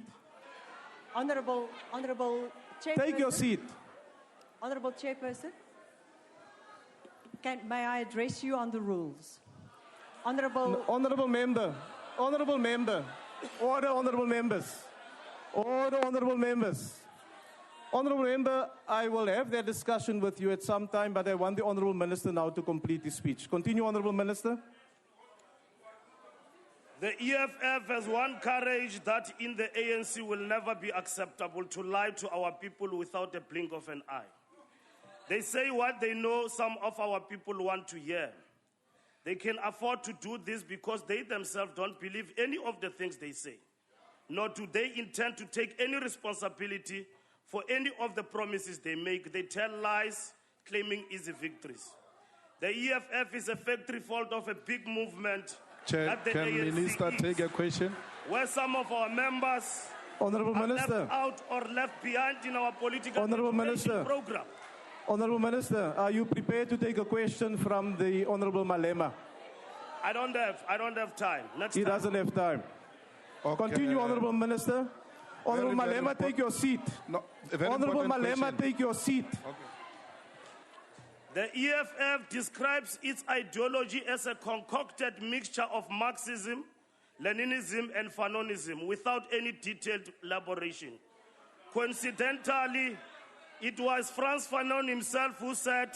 Honorable Chairperson. Take your seat. Honorable Chairperson, may I address you on the rules? Honorable Member. Order, Honorable Members. Order, Honorable Members. Honorable Member, I will have that discussion with you at some time, but I want the Honorable Minister now to complete his speech. Continue, Honorable Minister. The EFF has one courage that in the ANC will never be acceptable to lie to our people without a blink of an eye. They say what they know some of our people want to hear. They can afford to do this because they themselves don't believe any of the things they say, nor do they intend to take any responsibility for any of the promises they make. They tell lies, claiming easy victories. The EFF is a factory fault of a big movement. Chair, can Minister take a question? Where some of our members Honorable are Minister. left out or left behind in our political Honorable Minister. program. Honorable Minister, are you prepared to take a question from the Honorable Malema? I don't have time. He doesn't have time. Okay. Continue, Honorable Minister. Honorable Very Malema, take your seat. No, a very Honorable important Malema, question. take your seat. The EFF describes its ideology as a concocted mixture of Marxism, Leninism, and Fanonism without any detailed elaboration. Coincidentally, it was Frantz Fanon himself who said,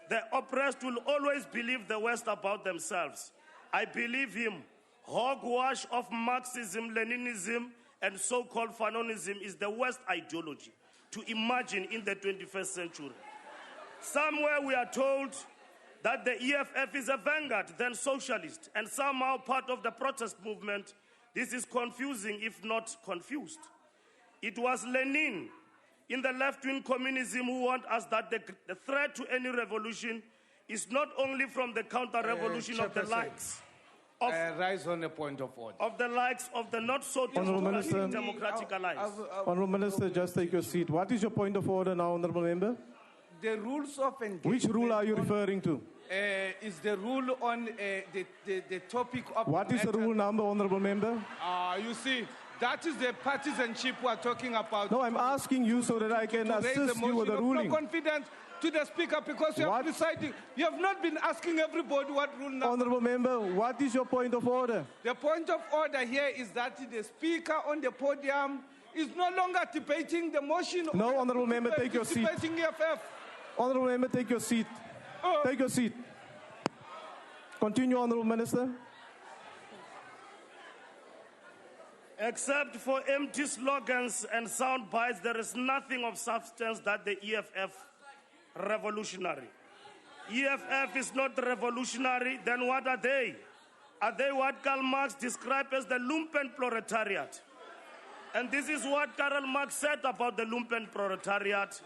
"The oppressed will always believe the West about themselves." I believe him. Hogwash of Marxism, Leninism, and so-called Fanonism is the West ideology to imagine in the 21st century. Somewhere we are told that the EFF is a vanguard, then socialist, and somehow part of the protest movement. This is confusing, if not confused. It was Lenin in the left-wing communism who warned us that the threat to any revolution is not only from the counter-revolution of the likes of, rise on a point of order. of the likes of the not-so-democratic allies. Honorable Minister, just take your seat. What is your point of order now, Honorable Member? The rules of engagement. Which rule are you referring to? Is the rule on the topic of... What is the rule number, Honorable Member? You see, that is the partisanship we are talking about. No, I'm asking you so that I can assist you with the ruling. No confidence to the Speaker because you have decided. You have not been asking everybody what rule number. Honorable Member, what is your point of order? The point of order here is that the Speaker on the podium is no longer debating the motion. No, Honorable Member, take your seat. EFF. Honorable Member, take your seat. Take your seat. Continue, Honorable Minister. Except for empty slogans and sound bites, there is nothing of substance that the EFF revolutionary. EFF is not revolutionary, then what are they? Are they what Karl Marx described as the lumpen proletariat? And this is what Karl Marx said about the lumpen proletariat.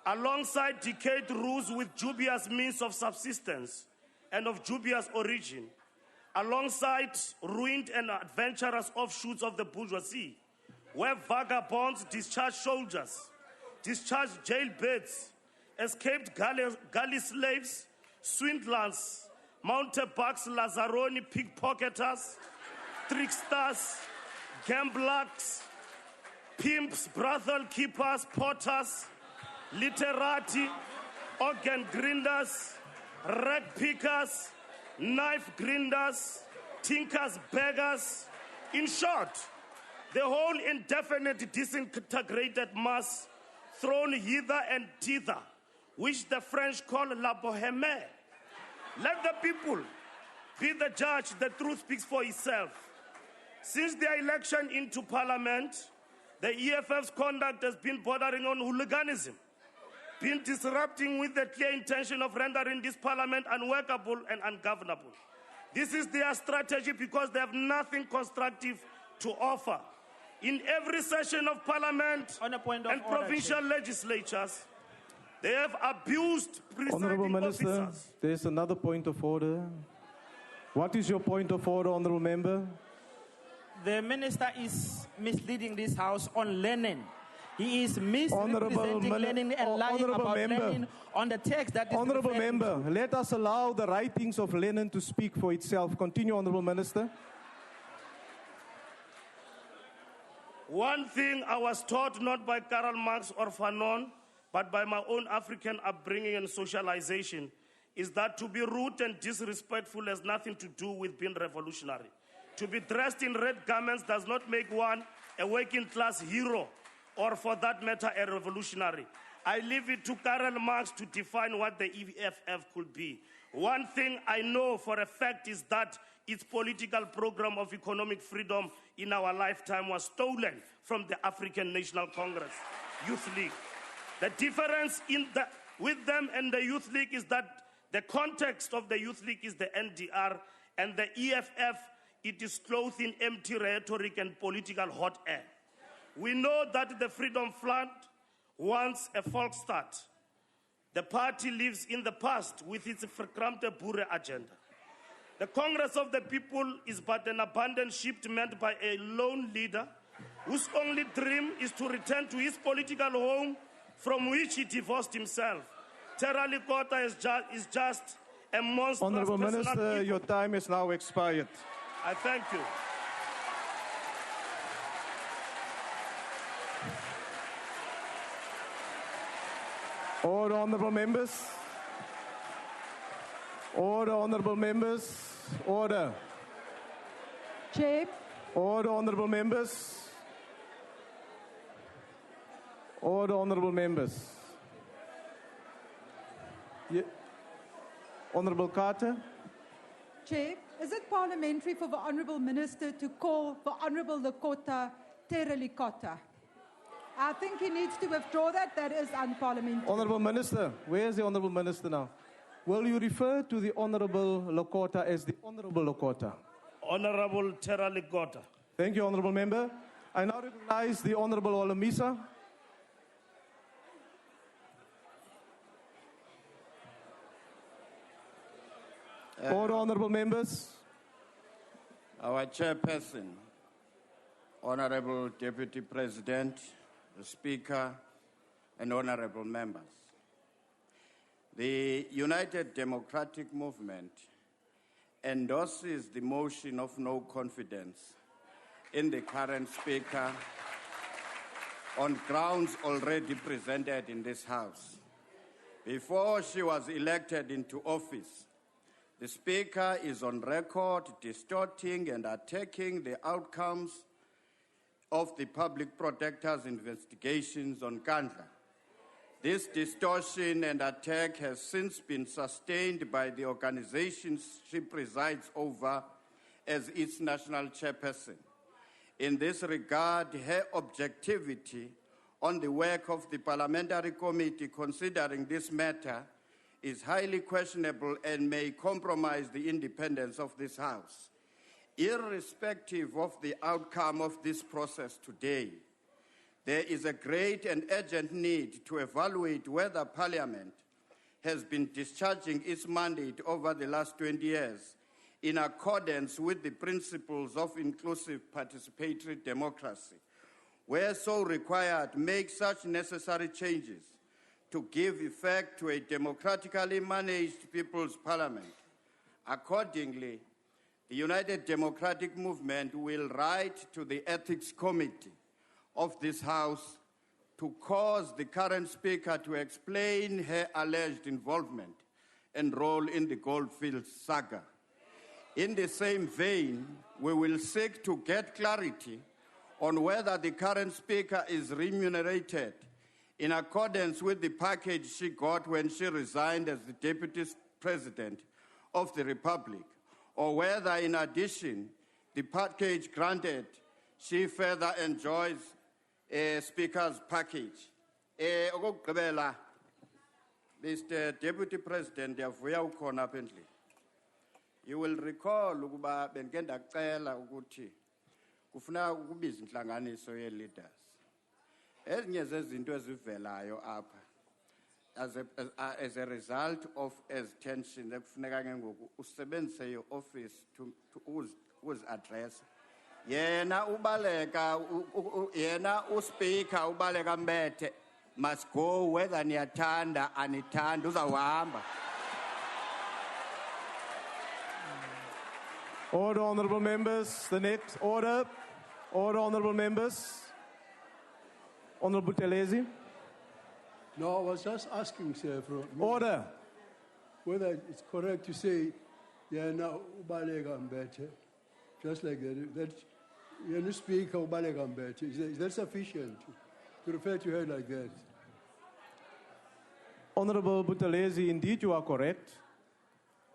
Alongside decayed rules with dubious means of subsistence and of dubious origin, alongside ruined and adventurous offshoots of the bourgeoisie, where vagabonds discharge soldiers, discharge jailbirds, escaped galley slaves, swindlers, mountebanks, Lazzaroni, pickpocketers, tricksters, gamblers, pimps, brothel keepers, potters, literati, organ grinders, rag pickers, knife grinders, tinkers, beggars. In short, the whole indefinite disintegrated mass thrown hither and thither, which the French call la bohème. Let the people be the judge. The truth speaks for itself. Since their election into parliament, the EFF's conduct has been bordering on hooliganism, been disrupting with the clear intention of rendering this parliament unworkable and ungovernable. This is their strategy because they have nothing constructive to offer. In every session of parliament and provincial legislatures, they have abused Honourable presiding Minister, officers. there's another point of order. What is your point of order, Honourable Member? The minister is misleading this House on Lenin. He is misrepresenting Lenin and lying about Lenin on the text that is Honourable Member, let us allow the writings of Lenin to speak for itself. Continue, Honourable Minister. One thing I was taught not by Karl Marx or Fanon, but by my own African upbringing and socialization, is that to be rude and disrespectful has nothing to do with being revolutionary. To be dressed in red garments does not make one a working class hero, or for that matter, a revolutionary. I leave it to Karl Marx to define what the EFF could be. One thing I know for a fact is that its political program of economic freedom in our lifetime was stolen from the African National Congress Youth League. The difference with them and the Youth League is that the context of the Youth League is the NDR, and the EFF, it is clothed in empty rhetoric and political hot air. We know that the Freedom Front wants a false start. The party lives in the past with its verkrampte Boere agenda. The Congress of the People is but an abandoned ship manned by a lone leader whose only dream is to return to his political home from which he divorced himself. Terra Likota is just a monstrous Honourable Minister, evil. your time is now expired. I thank you. Order, Honourable Members. Order, Honourable Members. Order. Chair. Order, Honourable Members. Order, Honourable Members. Honourable Carter. Chair, is it parliamentary for the Honourable Minister to call the Honourable Lekota Terra Likota? I think he needs to withdraw that. That is unparliamentary. Honourable Minister, where is the Honourable Minister now? Will you refer to the Honourable Lekota as the Honourable Lekota? Honourable Terra Likota. Thank you, Honourable Member. I now recognize the Honourable Olamisa. Order, Honourable Members. Our Chairperson, Honourable Deputy President, the Speaker, and Honourable Members. The United Democratic Movement endorses the motion of no confidence in the current Speaker on grounds already presented in this House. Before she was elected into office, the Speaker is on record distorting and attacking the outcomes of the Public Protector's investigations on Kandla. This distortion and attack has since been sustained by the organizations she presides over as its national chairperson. In this regard, her objectivity on the work of the Parliamentary Committee considering this matter is highly questionable and may compromise the independence of this House. Irrespective of the outcome of this process today, there is a great and urgent need to evaluate whether Parliament has been discharging its mandate over the last 20 years in accordance with the principles of inclusive participatory democracy. Where so required, make such necessary changes to give effect to a democratically managed People's Parliament. Accordingly, the United Democratic Movement will write to the Ethics Committee of this House to cause the current Speaker to explain her alleged involvement and role in the Goldfields saga. In the same vein, we will seek to get clarity on whether the current Speaker is remunerated in accordance with the package she got when she resigned as the Deputy President of the Republic, or whether, in addition, the package granted, she further enjoys a Speaker's package. Okokugqibela, Mr. Deputy President, ndiyavuya ukhona apha endlini. You will recall ukuba bendike ndacela ukuthi kufuna ukubiza intlanganiso ye-leaders. Ezinye zezinto ezivelayo apha as a result of tension ekufuneka ke ngoku usebenzise your office to address. Yena ubaleka yena uSpeaker ubaleka Mbete must go whether niyathanda anithanda uzawuhamba. Order, honourable members. The next order. Order, honourable members. Honourable Telezi. No, I was just asking, sir, from order. Whether it's correct to say, yeah, now Baleka Mbete, just like that you speak of Baleka Mbete. Is that sufficient to refer to her like that? Honourable Buthelezi, indeed you are correct.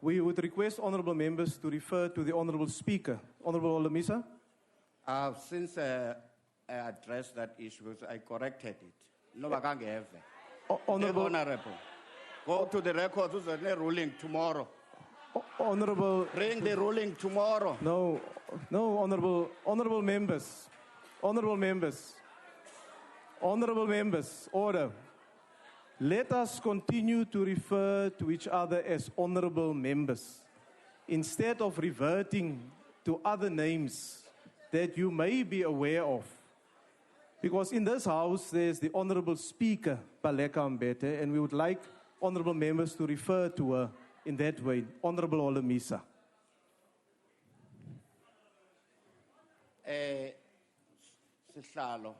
We would request honourable members to refer to the honourable Speaker. Honourable Olamisa. Since I addressed that issue, I corrected it. No, I can't have it. Honourable. Go to the records, there's a ruling tomorrow. Honourable. Bring the ruling tomorrow. No, honourable members. Honourable members, order. Let us continue to refer to each other as honourable members, instead of reverting to other names that you may be aware of. Because in this House, there's the Honourable Speaker, Baleka Mbete, and we would like honourable members to refer to her in that way. Honourable Olamisa. Sihlalo.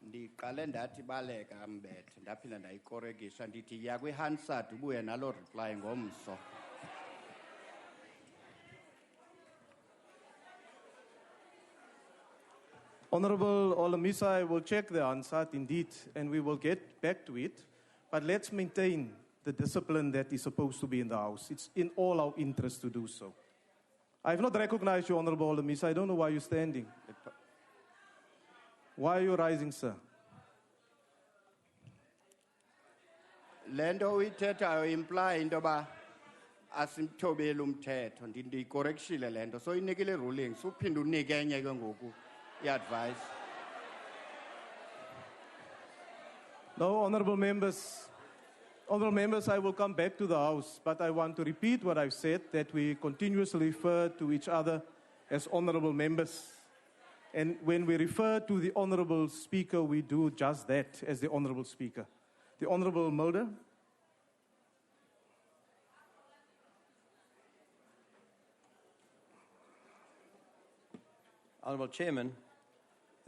Ndiqale ndathi Baleka Mbete ndaphinda ndayikorekisha ndithi ya kwi-Hansard ubuye nalo reply ngomso. Honourable Olamisa, I will check the Hansard indeed, and we will get back to it. But let's maintain the discipline that is supposed to be in the House. It's in all our interest to do so. I have not recognized you, Honourable Olamisa. I don't know why you're standing. Why are you rising, sir? Lento uyithethayo imply into ba asimthobeli umthetho ndiyicorrectile lento so inikile ruling suphinda unike enye ke ngoku i-advice. No, honourable members, I will come back to the House, but I want to repeat what I've said, that we continuously refer to each other as honourable members. And when we refer to the Honourable Speaker, we do just that, as the Honourable Speaker. The Honourable Mulder. Honourable Chairman,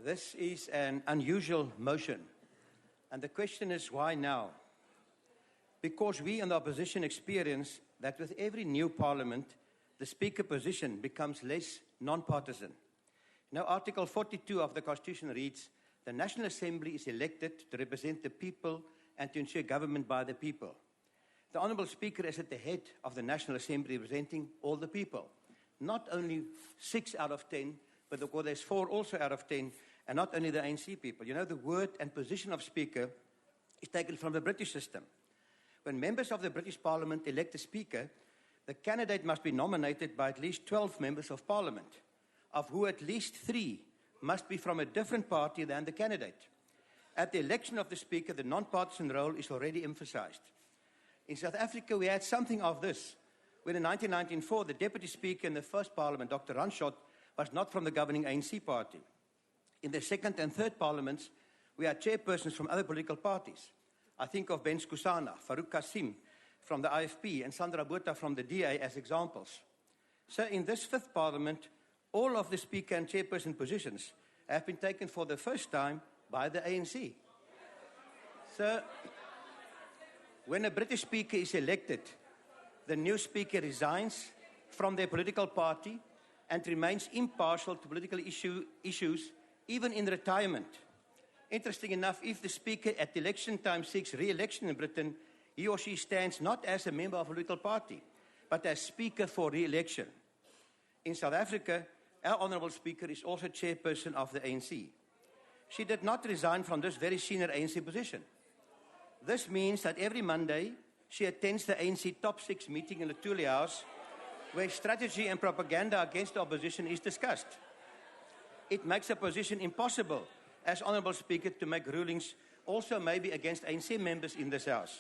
this is an unusual motion. And the question is, why now? Because we in the opposition experience that with every new parliament, the Speaker position becomes less non-partisan. Now, Article 42 of the Constitution reads, the National Assembly is elected to represent the people and to ensure government by the people. The Honourable Speaker is at the head of the National Assembly representing all the people. Not only 6 out of 10, but of course there's 4 also out of 10, and not only the ANC people. You know, the word and position of Speaker is taken from the British system. When members of the British Parliament elect a Speaker, the candidate must be nominated by at least 12 members of Parliament, of who at least 3 must be from a different party than the candidate. At the election of the Speaker, the non-partisan role is already emphasized. In South Africa, we had something of this, when in 1994, the Deputy Speaker in the first Parliament, Dr. Ranschot, was not from the governing ANC party. In the second and third parliaments, we had chairpersons from other political parties. I think of Ben Skusana, Farouk Kasim from the IFP, and Sandra Botha from the DA as examples. So in this fifth parliament, all of the speaker and chairperson positions have been taken for the first time by the ANC. So when a British speaker is elected, the new speaker resigns from their political party and remains impartial to political issues, even in retirement. Interesting enough, if the speaker at election time seeks re-election in Britain, he or she stands not as a member of a political party, but as speaker for re-election. In South Africa, our honourable speaker is also chairperson of the ANC. She did not resign from this very senior ANC position. This means that every Monday, she attends the ANC Top 6 meeting in the Thule House, where strategy and propaganda against the opposition is discussed. It makes a position impossible as honourable speaker to make rulings also maybe against ANC members in this house.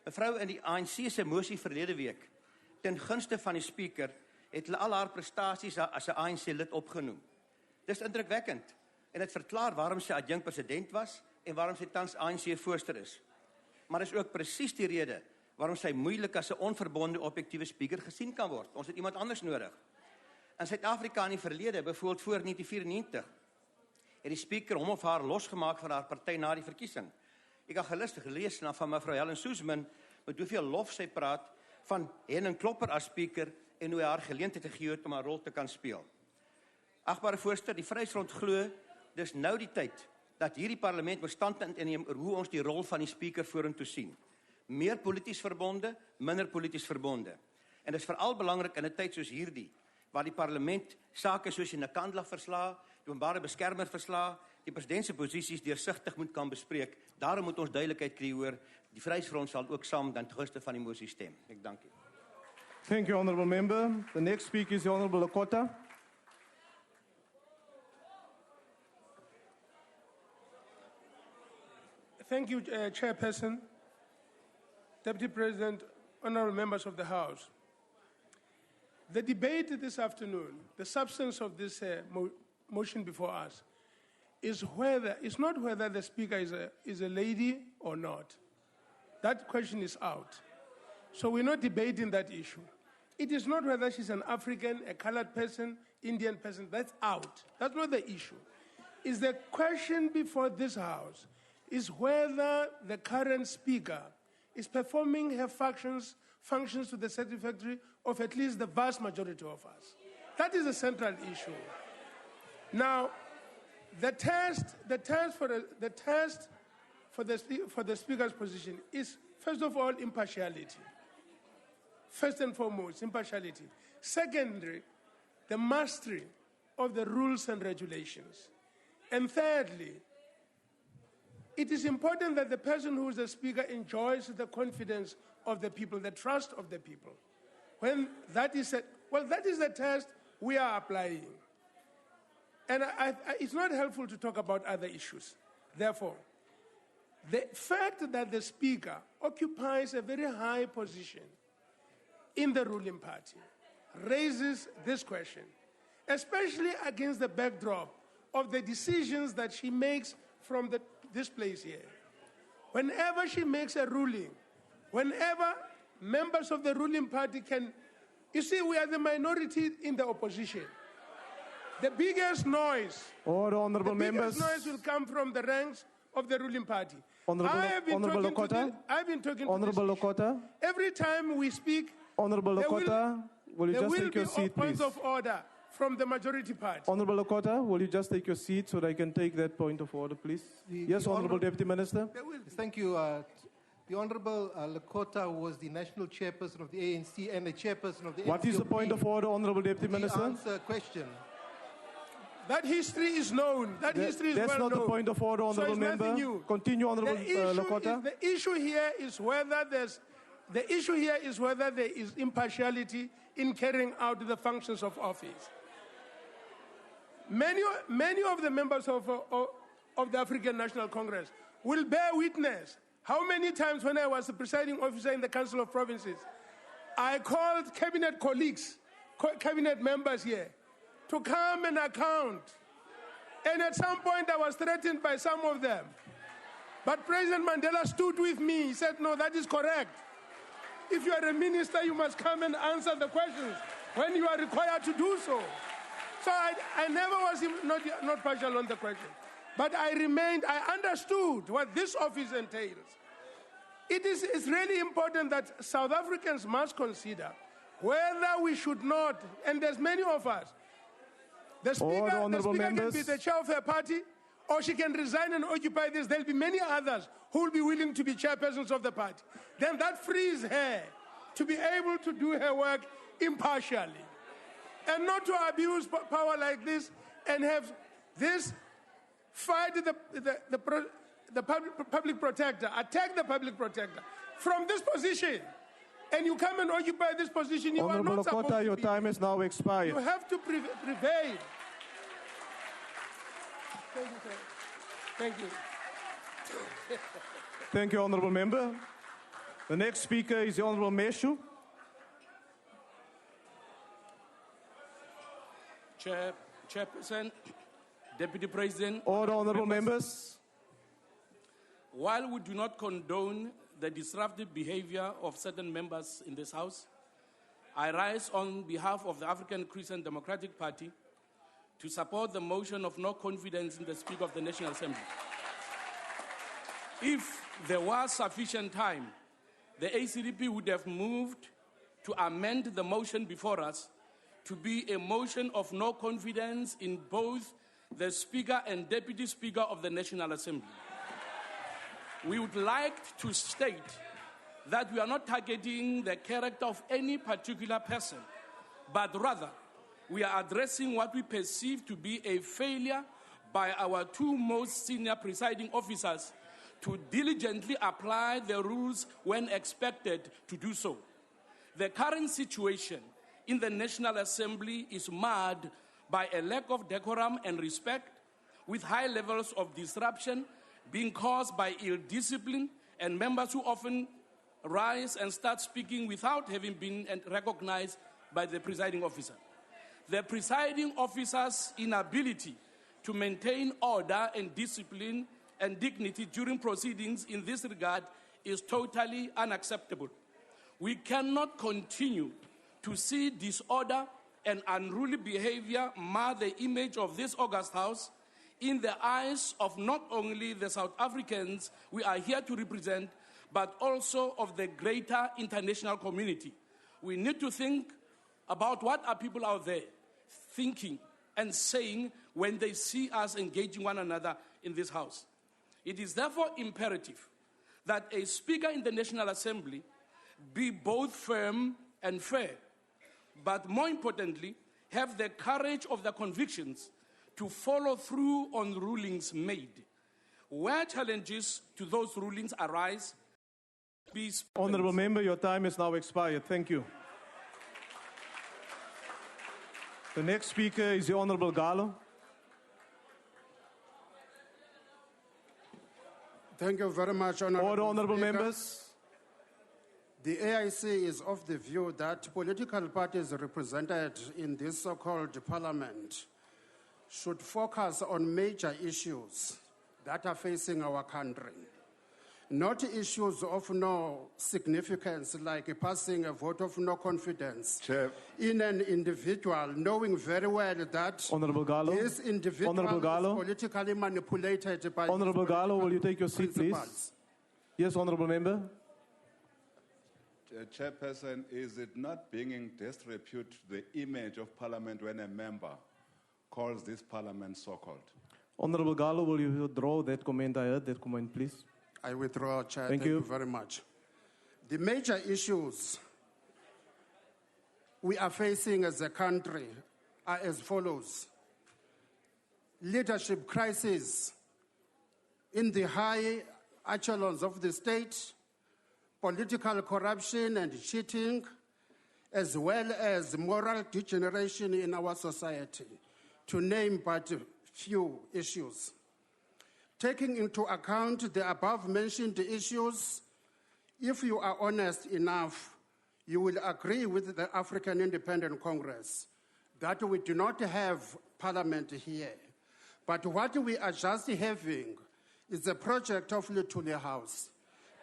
Mevrou, in die ANC se mosie verlede week, ten gunste van die speaker, het hulle al haar prestasies as 'n ANC lid opgenoem. Dis indrukwekkend en dit verklaar waarom sy adjunkt president was en waarom sy tans ANC voorsteur is. Maar dis ook presies die rede waarom sy moeilik as 'n onverbonde objektiewe speaker gesien kan word. Ons het iemand anders nodig. In Suid-Afrika in die verlede, byvoorbeeld voor 1994, het die speaker hom of haar losgemaak van haar party na die verkiesing. Ek het gelustig gelees van mevrou Helen Suzman met hoeveel lof sy praat van Henning Klopper as speaker en hoe hy haar geleentheid gegee het om haar rol te kan speel. Agbare voorsitter, die Vryheidsfront glo, dis nou die tyd dat hierdie parlement moet stand inneem oor hoe ons die rol van die speaker vorentoe sien. Meer polities verbonde, minder polities verbonde. En dit is veral belangrik in 'n tyd soos hierdie, waar die parlement sake soos die Nakandla verslae, die openbare beskermer verslae, die president se posisies deursigtig moet kan bespreek. Daarom moet ons duidelikheid kry oor die Vryheidsfront sal ook saam dan ten gunste van die mosie stem. Ek dank u. Thank you, Honourable Member. The next speaker is the Honourable Lekota. Thank you, Chairperson, Deputy President, honourable members of the House. The debate this afternoon, the substance of this motion before us, is not whether the Speaker is a lady or not. That question is out. So we're not debating that issue. It is not whether she's an African, a colored person, Indian person. That's out. That's not the issue. Is the question before this House is whether the current Speaker is performing her functions to the satisfactory of at least the vast majority of us. That is the central issue. Now, the test for the Speaker's position is, first of all, impartiality. First and foremost, impartiality. Secondly, the mastery of the rules and regulations. And thirdly, it is important that the person who is the Speaker enjoys the confidence of the people, the trust of the people. When that is that is the test we are applying. And it's not helpful to talk about other issues. Therefore, the fact that the Speaker occupies a very high position in the ruling party raises this question, especially against the backdrop of the decisions that she makes from this place here. Whenever she makes a ruling, whenever members of the ruling party can, you see, we are the minority in the opposition. The biggest noise, honourable members, noise will come from the ranks of the ruling party. Honourable Lekota. I've been talking Honourable to Lekota. Every time we speak, Honourable Lekota, will you just take your seat, points please? of order from the majority party. Honourable Lekota, will you just take your seat so that I can take that point of order, please? Yes, Honourable Deputy Minister. Thank you. The Honourable Lekota was the national chairperson of the ANC and the chairperson of the What is the point of order, Honourable Deputy Minister? Answer question. That history is known. That's not the point of order, Honourable Member. New. Continue, Honourable Lekota. The issue here is whether there is impartiality in carrying out the functions of office. Many of the members of the African National Congress will bear witness how many times when I was the presiding officer in the Council of Provinces, I called cabinet colleagues, cabinet members here, to come and account. And at some point I was threatened by some of them. But President Mandela stood with me. He said, no, that is correct. If you are a minister, you must come and answer the questions when you are required to do so. So I never was not partial on the question. But I understood what this office entails. It's really important that South Africans must consider whether we should not, and there's many of us, the speaker can be the chair of her party, or she can resign and occupy this. There'll be many others who will be willing to be chairpersons of the party. Then that frees her to be able to do her work impartially and not to abuse power like this and have this fight the public protector, attack the public protector from this position. And you come and occupy this position, you Honorable are not supposed Lekota, to your be. time is now expired. You have to prevail. Thank you, sir. Thank you. Thank you, Honorable Member. The next speaker is the Honorable Meshu. Chairperson, Deputy President. Order, Honorable members. While we do not condone the disruptive behavior of certain members in this House, I rise on behalf of the African Christian Democratic Party to support the motion of no confidence in the Speaker of the National Assembly. If there was sufficient time, the ACDP would have moved to amend the motion before us to be a motion of no confidence in both the Speaker and Deputy Speaker of the National Assembly. We would like to state that we are not targeting the character of any particular person, but rather we are addressing what we perceive to be a failure by our two most senior presiding officers to diligently apply the rules when expected to do so. The current situation in the National Assembly is marred by a lack of decorum and respect, with high levels of disruption being caused by ill discipline and members who often rise and start speaking without having been recognized by the presiding officer. The presiding officer's inability to maintain order and discipline and dignity during proceedings in this regard is totally unacceptable. We cannot continue to see disorder and unruly behavior mar the image of this august House in the eyes of not only the South Africans we are here to represent, but also of the greater international community. We need to think about what are people out there thinking and saying when they see us engaging one another in this House. It is therefore imperative that a Speaker in the National Assembly be both firm and fair, but more importantly, have the courage of the convictions to follow through on rulings made. Where challenges to those rulings arise, please. Honorable Member, your time is now expired. Thank you. The next speaker is the Honorable Gallo. Thank you very much, Honorable Order, Honorable Speaker. members. The AIC is of the view that political parties represented in this so-called parliament should focus on major issues that are facing our country, not issues of no significance like passing a vote of no confidence in an individual, knowing very well that Honorable Gallo. this individual Honorable Gallo. is politically manipulated by Honorable his Gallo, will you political take your seat, please? principles. Yes, Honorable Member. Chairperson, is it not bringing disrepute to the image of Parliament when a member calls this Parliament so-called? Honorable Gallo, will you withdraw that comment? I heard that comment, please. I withdraw, Chair. Thank Thank you. you very much. The major issues we are facing as a country are as follows. Leadership crisis in the high echelons of the state, political corruption and cheating, as well as moral degeneration in our society, to name but a few issues. Taking into account the above-mentioned issues, if you are honest enough, you will agree with the African Independent Congress that we do not have parliament here. But what we are just having is a project of Luthuli House,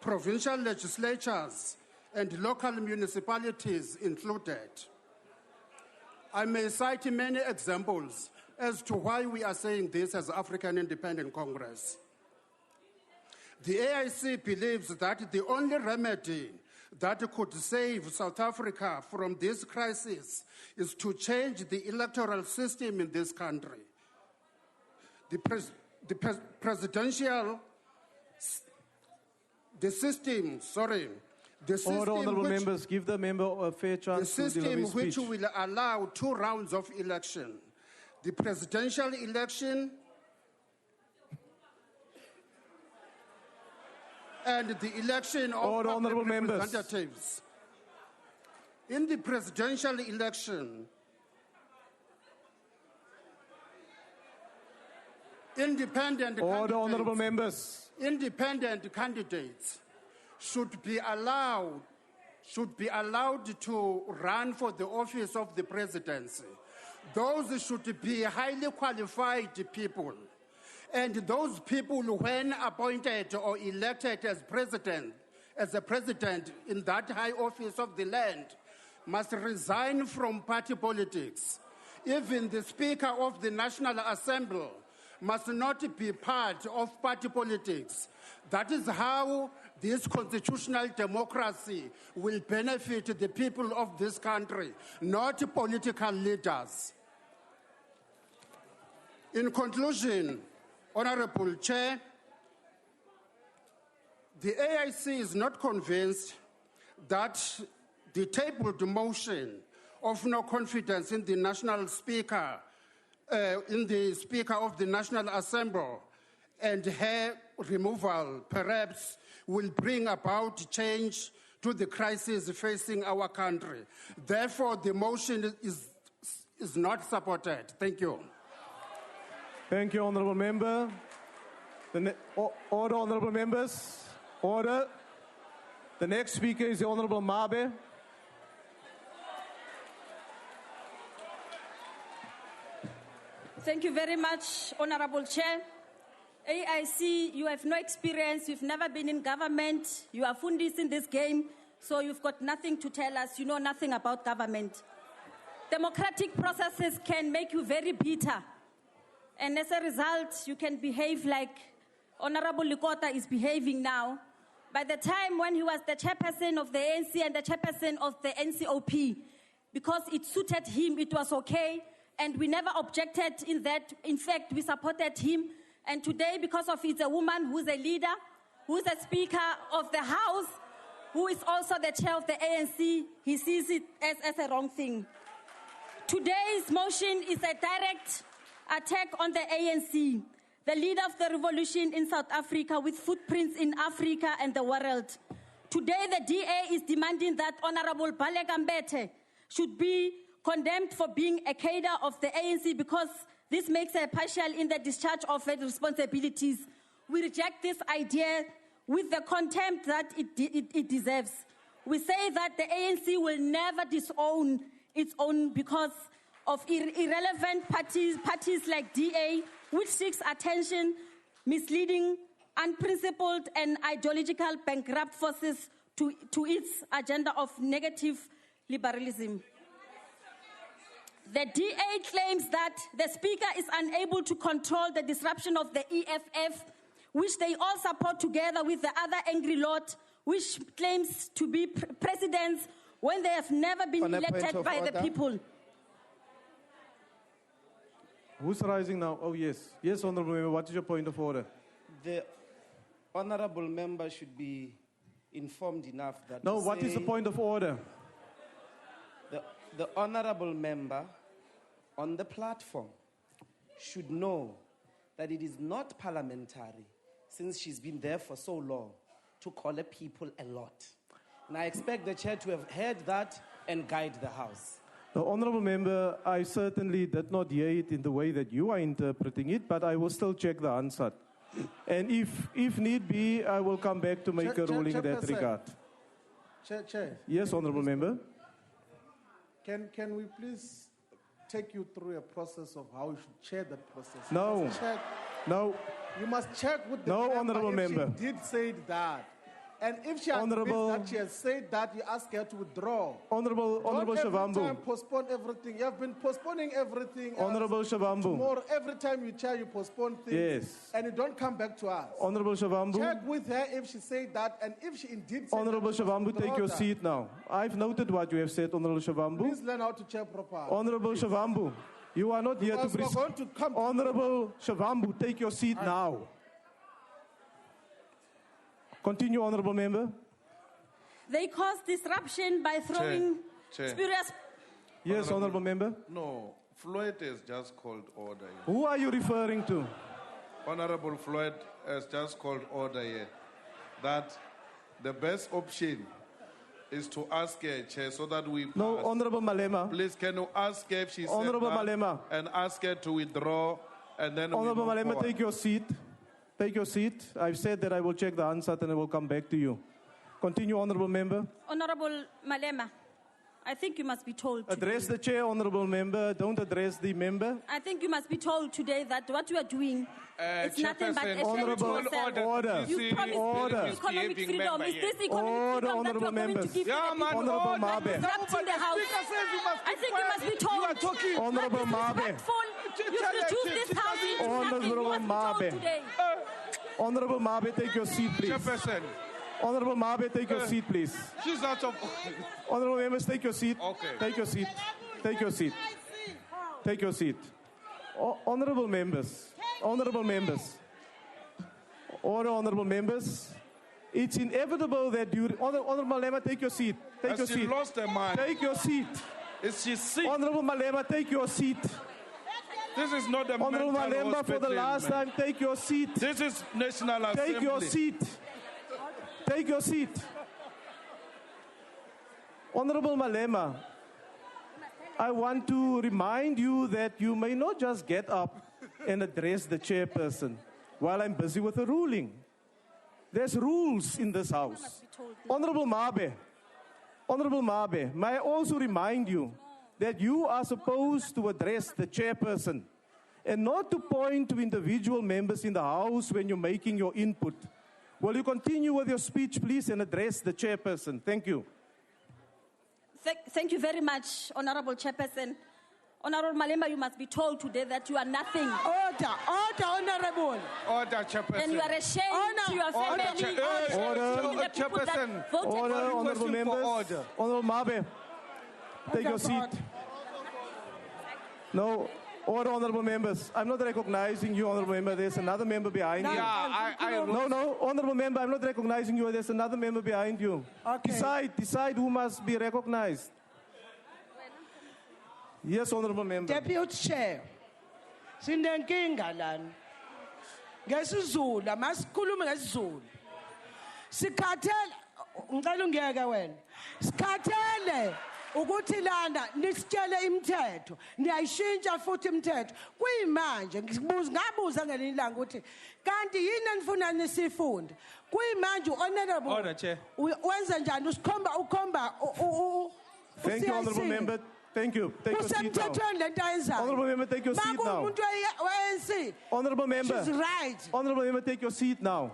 provincial legislatures and local municipalities included. I may cite many examples as to why we are saying this as African Independent Congress. The AIC believes that the only remedy that could save South Africa from this crisis is to change the electoral system in this country. The system Order, honourable members, give the member a fair chance to deliver his speech. The system which will allow 2 rounds of election, the presidential election and the election of honourable representatives. In the presidential election, independent candidates should be allowed to run for the office of the presidency. Those should be highly qualified people. And those people, when appointed or elected as a president in that high office of the land, must resign from party politics. Even the Speaker of the National Assembly must not be part of party politics. That is how this constitutional democracy will benefit the people of this country, not political leaders. In conclusion, Honorable Chair, the AIC is not convinced that the tabled motion of no confidence in the National Speaker, in the Speaker of the National Assembly, and her removal perhaps will bring about change to the crisis facing our country. Therefore, the motion is not supported. Thank you. Thank you, honourable member. Order, honourable members. Order. The next speaker is the Honourable Mabe. Thank you very much, Honourable Chair. AIC, you have no experience. You've never been in government. You are fundis in this game, so you've got nothing to tell us. You know nothing about government. Democratic processes can make you very bitter. And as a result, you can behave like Honorable Lekota is behaving now. By the time when he was the chairperson of the ANC and the chairperson of the NCOP, because it suited him, it was okay, and we never objected in that. In fact, we supported him. And today, because of it's a woman who's a leader, who's a Speaker of the House, who is also the chair of the ANC, he sees it as a wrong thing. Today's motion is a direct attack on the ANC, the leader of the revolution in South Africa with footprints in Africa and the world. Today, the DA is demanding that Honorable Baleka Mbete should be condemned for being a cadre of the ANC because this makes her partial in the discharge of her responsibilities. We reject this idea with the contempt that it deserves. We say that the ANC will never disown its own because of irrelevant parties like DA, which seeks attention, misleading, unprincipled, and ideological bankrupt forces to its agenda of negative liberalism. The DA claims that the Speaker is unable to control the disruption of the EFF, which they all support together with the other angry lot, which claims to be presidents when they have never been elected by the people. Who's rising now? Oh, yes. Yes, honourable member. What is your point of order? The honourable member should be informed enough that... No, what is the point of order? The honourable member on the platform should know that it is not parliamentary, since she's been there for so long, to call the people a lot. And I expect the chair to have heard that and guide the House. The honourable member, I certainly did not hear it in the way that you are interpreting it, but I will still check the answer. And if need be, I will come back to make a ruling in that regard. Chair. Yes, honourable member. Can we please take you through a process of how you should chair that process? No. No. You must check with the No, honourable if member. she did say that. And if she admits that she has said that, you ask her to withdraw. Honourable Don't every Shavambu. time postpone everything. You have been postponing everything. Honourable Shavambu. Tomorrow, every time you chair, you postpone things. Yes. And you don't come back to us. Honourable Shavambu. Check with her if she said that, and if she indeed said Honourable that, you must Shavambu, withdraw take your that. seat now. I've noted what you have said, Honourable Shavambu. Please learn how to chair properly. Honourable Shavambu, you are not here to Because we're going to come to Honourable Shavambu, take your seat now. Continue, Honourable Member. They caused disruption by throwing Chair. spurious. Yes, Honourable Member. No, Floyd has just called order here. Who are you referring to? Honorable Floyd has just called order here that the best option is to ask her, Chair, so that we No, pass. Honourable Malema. Please, can you ask her if she said Honourable that Malema. and ask her to withdraw, and then Honourable we move Malema, forward. take your seat. Take your seat. I've said that I will check the answer and I will come back to you. Continue, Honourable Member. Honorable Malema, I think you must be told. Address the chair, Honourable Member. Don't address the member. I think you must be told today that what you are doing is nothing but a shame to Honourable yourself. order. You promised Order. economic freedom. Is this economic Order, freedom that you honourable are going to members. give to the people? Honourable Mabe. Disrupting the house. I think you must be told. Honourable Mabe. You've reduced this house into nothing. You Honourable must be Mabe. told today. Honourable Mabe, take your seat, please. Chairperson. Honourable Mabe, take your seat, please. She's out of. Honourable members, take your seat. Okay. Take your seat. Take your seat. Take your seat. Honourable members. Honourable members. Order, honourable members. It's inevitable that you. Honourable Malema, take your seat. Take your Has she seat. lost her mind? Take your seat. Is she sick? Honourable Malema, take your seat. This is not a Honourable mental Malemba, for the hospital, last man. time, take your seat. This is National Assembly. Take your seat. Take your seat. Honourable Malema, I want to remind you that you may not just get up and address the chairperson while I'm busy with a ruling. There's rules in this house. Honourable Mabe, may I also remind you that you are supposed to address the chairperson and not to point to individual members in the house when you're making your input. Will you continue with your speech, please, and address the chairperson? Thank you. Thank you very much, Honorable Chairperson. Honorable Malemba, you must be told today that you are nothing. Order, Honorable. Order, Chairperson. And you are a shame to your family. Order, Chairperson. Order, honourable members. Order. Honourable Mabe, take your seat. No, order, honourable members. I'm not recognizing you, honourable member. There's another member behind you. No, honourable member, I'm not recognizing you. There's another member behind you. Okay. Decide who must be recognized. Yes, honourable member. Deputy Chair, sinenkinga lana. NgesiZulu, masikhulume ngesiZulu. Sikhathele, ngicela ungiyeke wena. Sikhathele ukuthi lana nisitshele imithetho, niyayishintsha futhi imithetho. Kuyimanje ngabuza ngelinye ilanga ukuthi kanti yini enifuna nisifunde. Kuyimanje honorable. Order, Chair. Wenza njani ukhomba Thank you, honourable member. Thank you. Take your seat now. Honourable member, take your seat now. Honourable member. She's right. Honourable member, take your seat now.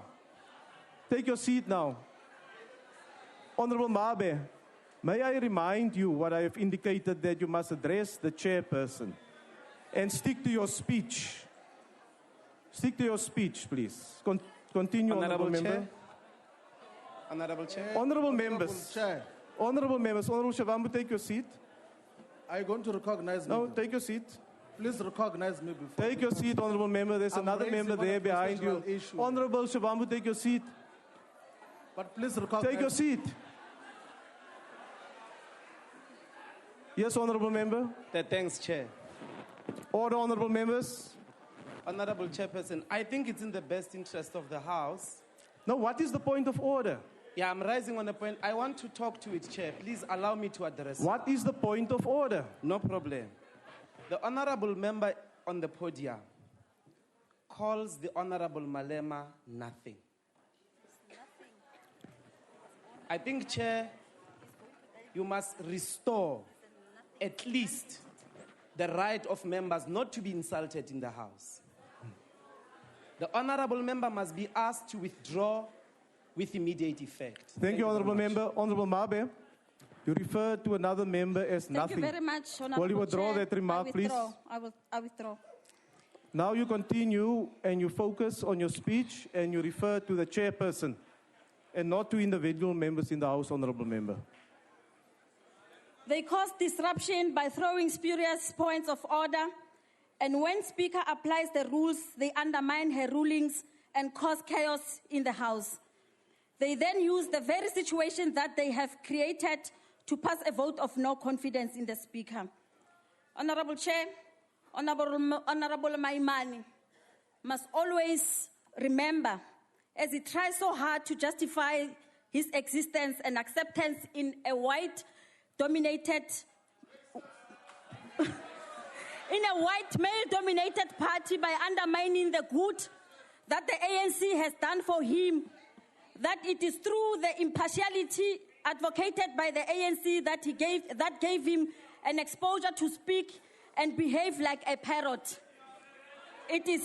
Take your seat now. Honourable Mabe, may I remind you what I have indicated, that you must address the chairperson and stick to your speech. Stick to your speech, please. Continue, honourable member. Honourable Chair. Honourable members. Honourable members. Honourable Shavambu, take your seat. Are you going to recognize me? No, take your seat. Please recognize me before. Take your seat, honourable member. There's another member there behind you. Honourable Shavambu, take your seat. But please recognize. Take your seat. Yes, honourable member. Thanks, Chair. Order, honourable members. Honourable Chairperson, I think it's in the best interest of the House. No, what is the point of order? Yeah, I'm rising on a point. I want to talk to it, Chair. Please allow me to address What is the point of order? No problem. The honourable member on the podium calls the honourable Malema nothing. I think, Chair, you must restore at least the right of members not to be insulted in the House. the honorable member must be asked to withdraw with immediate effect. Thank you, Honorable Member. Honorable Mabe, you referred to another member as nothing. Thank you very much, Honorable Will you withdraw Chair? that remark, please? I withdraw. Now you continue and you focus on your speech and you refer to the chairperson and not to individual members in the House, Honorable Member. They cause disruption by throwing spurious points of order, and when Speaker applies the rules, they undermine her rulings and cause chaos in the House. They then use the very situation that they have created to pass a vote of no confidence in the Speaker. Honorable Chair, Honorable Maimane must always remember, as he tries so hard to justify his existence and acceptance in a white-dominated, in a white male-dominated party by undermining the good that the ANC has done for him, that it is through the impartiality advocated by the ANC that gave him an exposure to speak and behave like a parrot. It is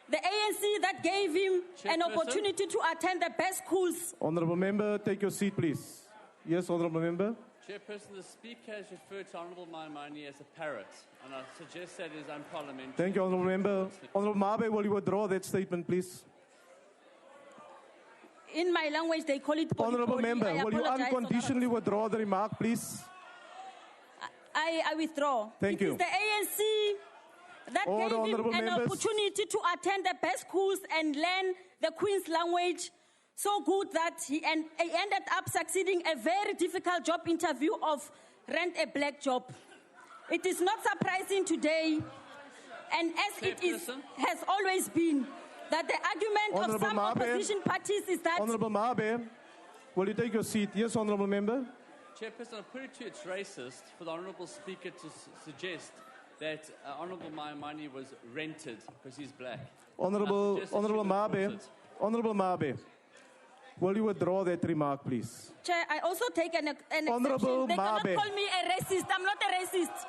the ANC that gave him an opportunity to attend the best schools. Honorable Member, take your seat, please. Yes, Honorable Member. Chairperson, the Speaker has referred to Honourable Maimane as a parrot, and I suggest that is unparliamentary. Thank you, Honorable Member. Honorable Mabe, will you withdraw that statement, please? In my language, they call it Honorable Member, will you unconditionally withdraw the remark, please? I withdraw. Thank you. It is the ANC that gave him an opportunity to attend the best schools and learn the Queen's language so good that he ended up succeeding a very difficult job interview of rent a black job. It is not surprising today, and as it has always been, that the argument of some opposition parties is that... Honorable Mabe, will you take your seat? Yes, Honorable Member. Chairperson, I put it to it's racist for the Honourable Speaker to suggest that Honourable Maimane was rented because he's black. Honourable Mabe, will you withdraw that remark, please? Chair, I also take an Honourable exception. They cannot Mabe. call me a racist. I'm not a racist.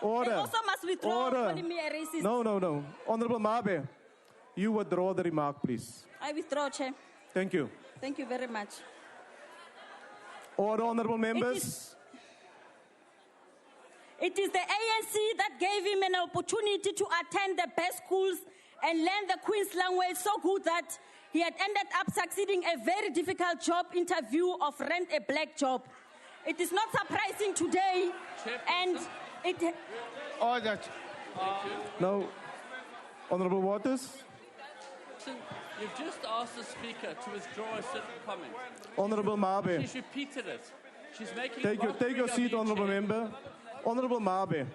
Order. They also must withdraw calling me a racist. No. Honourable Mabe, you withdraw the remark, please. I withdraw, Chair. Thank you. Thank you very much. Order, honourable members. It is the ANC that gave him an opportunity to attend the best schools and learn the Queen's language so good that he had ended up succeeding a very difficult job interview of rent a black job. It is not surprising today, and it... Order. No. Honourable Waters. You've just asked the Speaker to withdraw a certain comment. Honourable Mabe. She's repeated it. She's making Take your seat, Honourable Member. Honourable Mabe,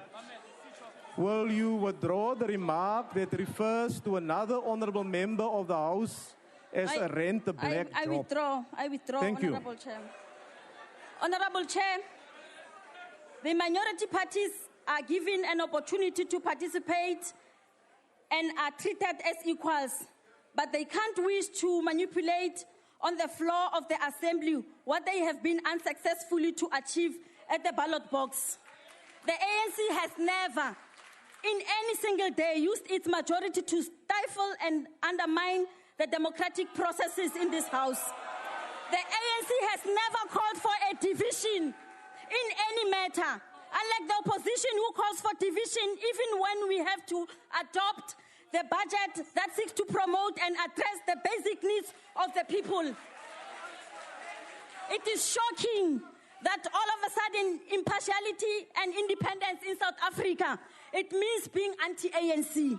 will you withdraw the remark that refers to another honourable member of the House as a rent a black job? I withdraw, Thank you. Honourable Chair. Honourable Chair, the minority parties are given an opportunity to participate and are treated as equals, but they can't wish to manipulate on the floor of the Assembly what they have been unsuccessfully to achieve at the ballot box. The ANC has never, in any single day, used its majority to stifle and undermine the democratic processes in this House. The ANC has never called for a division in any matter, unlike the opposition who calls for division even when we have to adopt the budget that seeks to promote and address the basic needs of the people. It is shocking that all of a sudden impartiality and independence in South Africa, it means being anti-ANC.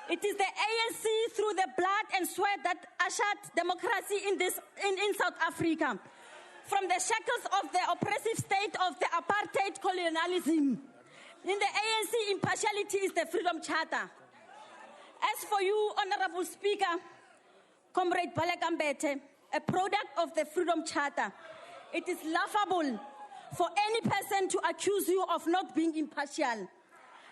It is the ANC through the blood and sweat that ushered democracy in South Africa. From the shackles of the oppressive state of the apartheid colonialism. In the ANC, impartiality is the Freedom Charter. As for you, Honourable Speaker, Comrade Baleka Mbete, a product of the Freedom Charter, it is laughable for any person to accuse you of not being impartial.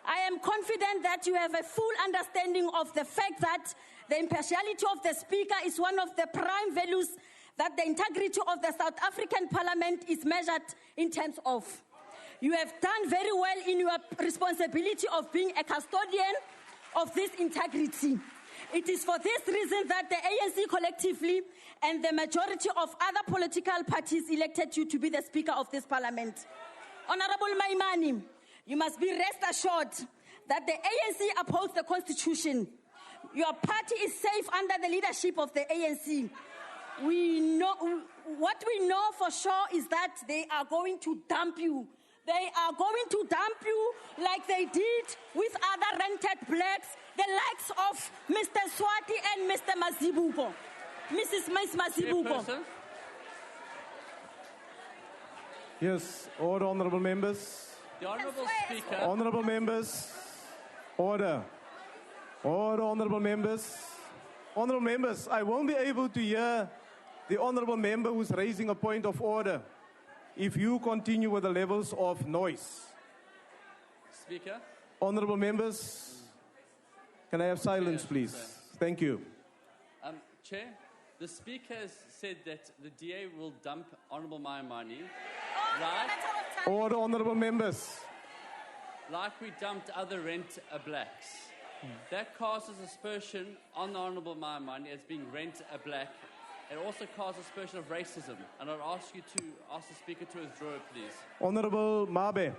I am confident that you have a full understanding of the fact that the impartiality of the Speaker is one of the prime values that the integrity of the South African Parliament is measured in terms of. You have done very well in your responsibility of being a custodian of this integrity. It is for this reason that the ANC collectively and the majority of other political parties elected you to be the Speaker of this Parliament. Honorable Maimani, you must be rest assured that the ANC upholds the Constitution. Your party is safe under the leadership of the ANC. What we know for sure is that they are going to dump you. They are going to dump you like they did with other rented blacks, the likes of Mr. Swati and Mr. Mazibuko. Mrs. Mazibuko. Yes, order, honorable members. The Honourable Speaker. Honorable members, order. Order, honorable members. Honorable members, I won't be able to hear the honorable member who's raising a point of order if you continue with the levels of noise. Speaker. Honorable members, can I have silence, please? Thank you. Chair, the Speaker has said that the DA will dump Honourable Maimani, right? Order, honorable members. Like we dumped other rent-a-blacks. That casts aspersion on the Honourable Maimani as being rent-a-black. It also casts aspersion of racism. And I'd ask you to ask the Speaker to withdraw it, please. Honorable Mabe,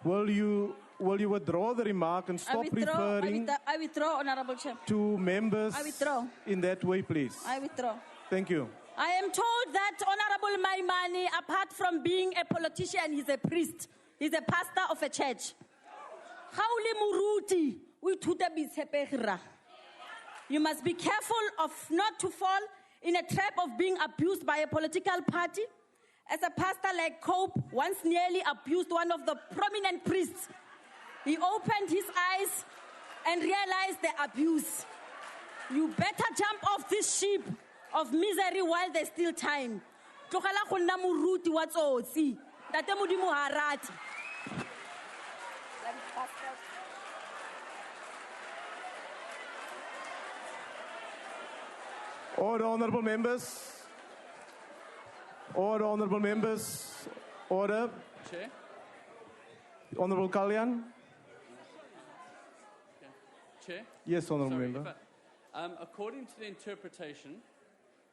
will you withdraw the remark and stop referring I withdraw, Honorable Chair. to members I withdraw. in that way, please? I withdraw. Thank you. I am told that Honorable Maimani, apart from being a politician, he's a priest. He's a pastor of a church. Hauli Muruti, we You must be careful of not to fall in a trap of being abused by a political party. As a pastor like Cope once nearly abused one of the prominent priests. He opened his eyes and realized the abuse. You better jump off this ship of misery while there's still time. Tlogela go nna moruti wa tsotsi. Ntate Modimo ha rate. Order, honorable members. Order, honorable members. Order. Chair. Honorable Kalyan. Chair. Yes, honorable Sorry, member. according to the interpretation,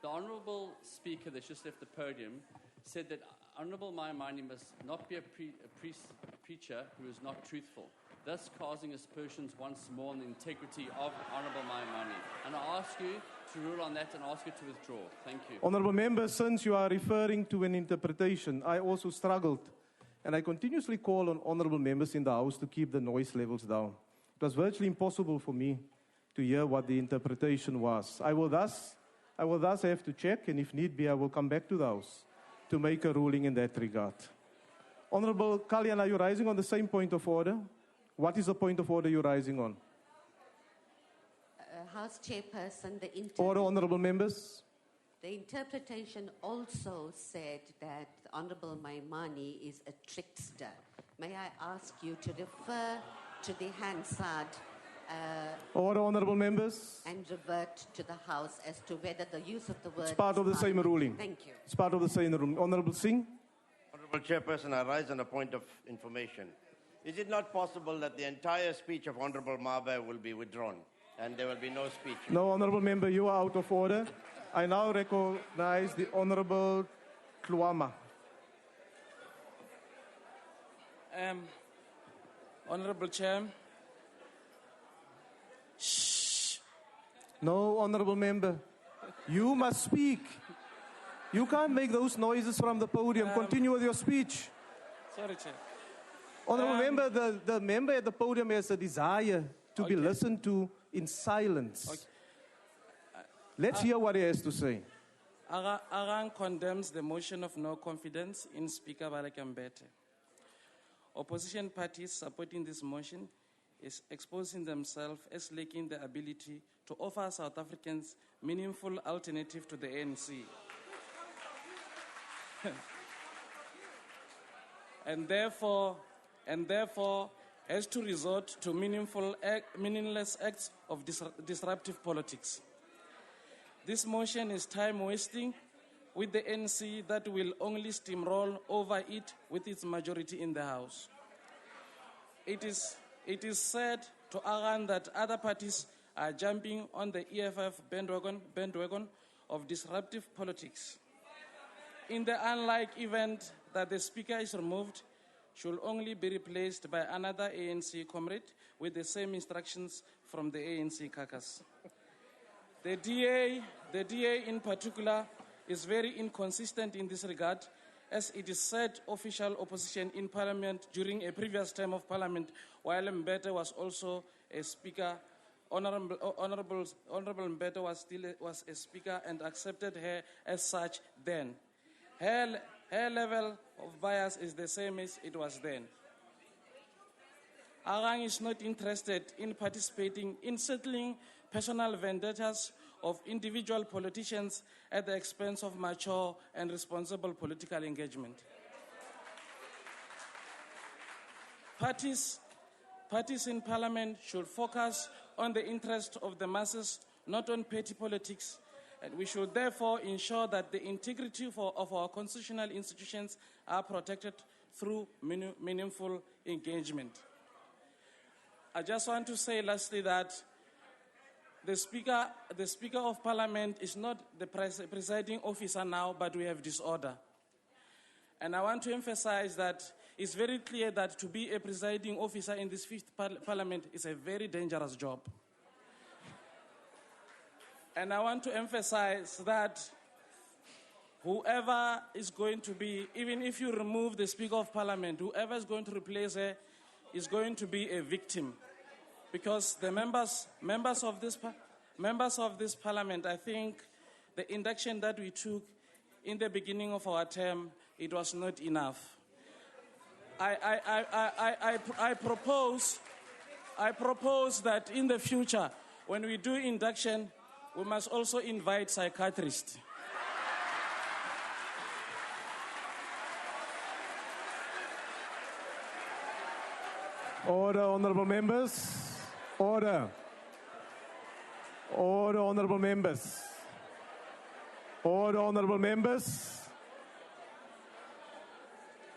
the Honourable Speaker that's just left the podium said that Honourable Maimani must not be a preacher who is not truthful, thus causing aspersions once more on the integrity of Honourable Maimani. And I ask you to rule on that and ask you to withdraw. Thank you. Honorable member, since you are referring to an interpretation, I also struggled, and I continuously call on honorable members in the House to keep the noise levels down. It was virtually impossible for me to hear what the interpretation was. I will thus have to check, and if need be, I will come back to the House to make a ruling in that regard. Honorable Kalyan, are you rising on the same point of order? What is the point of order you're rising on? House Chairperson, Order, honorable members. The interpretation also said that the Honourable Maimani is a trickster. May I ask you to refer to the Hansard Order, honorable members. and revert to the House as to whether the use of the word It's part of the same ruling. Thank you. It's part of the same ruling. Honorable Singh. Honourable Chairperson, I rise on a point of information. Is it not possible that the entire speech of Honourable Mabe will be withdrawn and there will be no speech? No, honorable member, you are out of order. I now recognize the honorable Kluama. Honourable Chair. No, honorable member. You must speak. You can't make those noises from the podium. Continue with your speech. Sorry, Chair. Honorable member, the member at the podium has a desire to be listened to in silence. Okay. Let's hear what he has to say. Aran condemns the motion of no confidence in Speaker Baleka Mbete. Opposition parties supporting this motion is exposing themselves as lacking the ability to offer South Africans meaningful alternative to the ANC. and therefore has to resort to meaningless acts of disruptive politics. This motion is time-wasting with the ANC that will only steamroll over it with its majority in the House. It is said to Aran that other parties are jumping on the EFF bandwagon of disruptive politics. In the unlikely event that the Speaker is removed, should only be replaced by another ANC comrade with the same instructions from the ANC caucus. The DA in particular is very inconsistent in this regard, as it is said official opposition in Parliament during a previous term of Parliament, while Mbete was also a Speaker. Honorable Mbete was a Speaker and accepted her as such then. Her level of bias is the same as it was then. Arang is not interested in participating in settling personal vendettas of individual politicians at the expense of mature and responsible political engagement. Parties in Parliament should focus on the interest of the masses, not on petty politics, and we should therefore ensure that the integrity of our constitutional institutions are protected through meaningful engagement. I just want to say lastly that the Speaker of Parliament is not the presiding officer now, but we have disorder. And I want to emphasize that it's very clear that to be a presiding officer in this fifth Parliament is a very dangerous job. And I want to emphasize that whoever is going to be, even if you remove the Speaker of Parliament, whoever is going to replace her is going to be a victim. Because the members of this Parliament, I think the induction that we took in the beginning of our term, it was not enough. I propose that in the future, when we do induction, we must also invite psychiatrists. Order, honourable members. Order. Order, honourable members. Order, honourable members.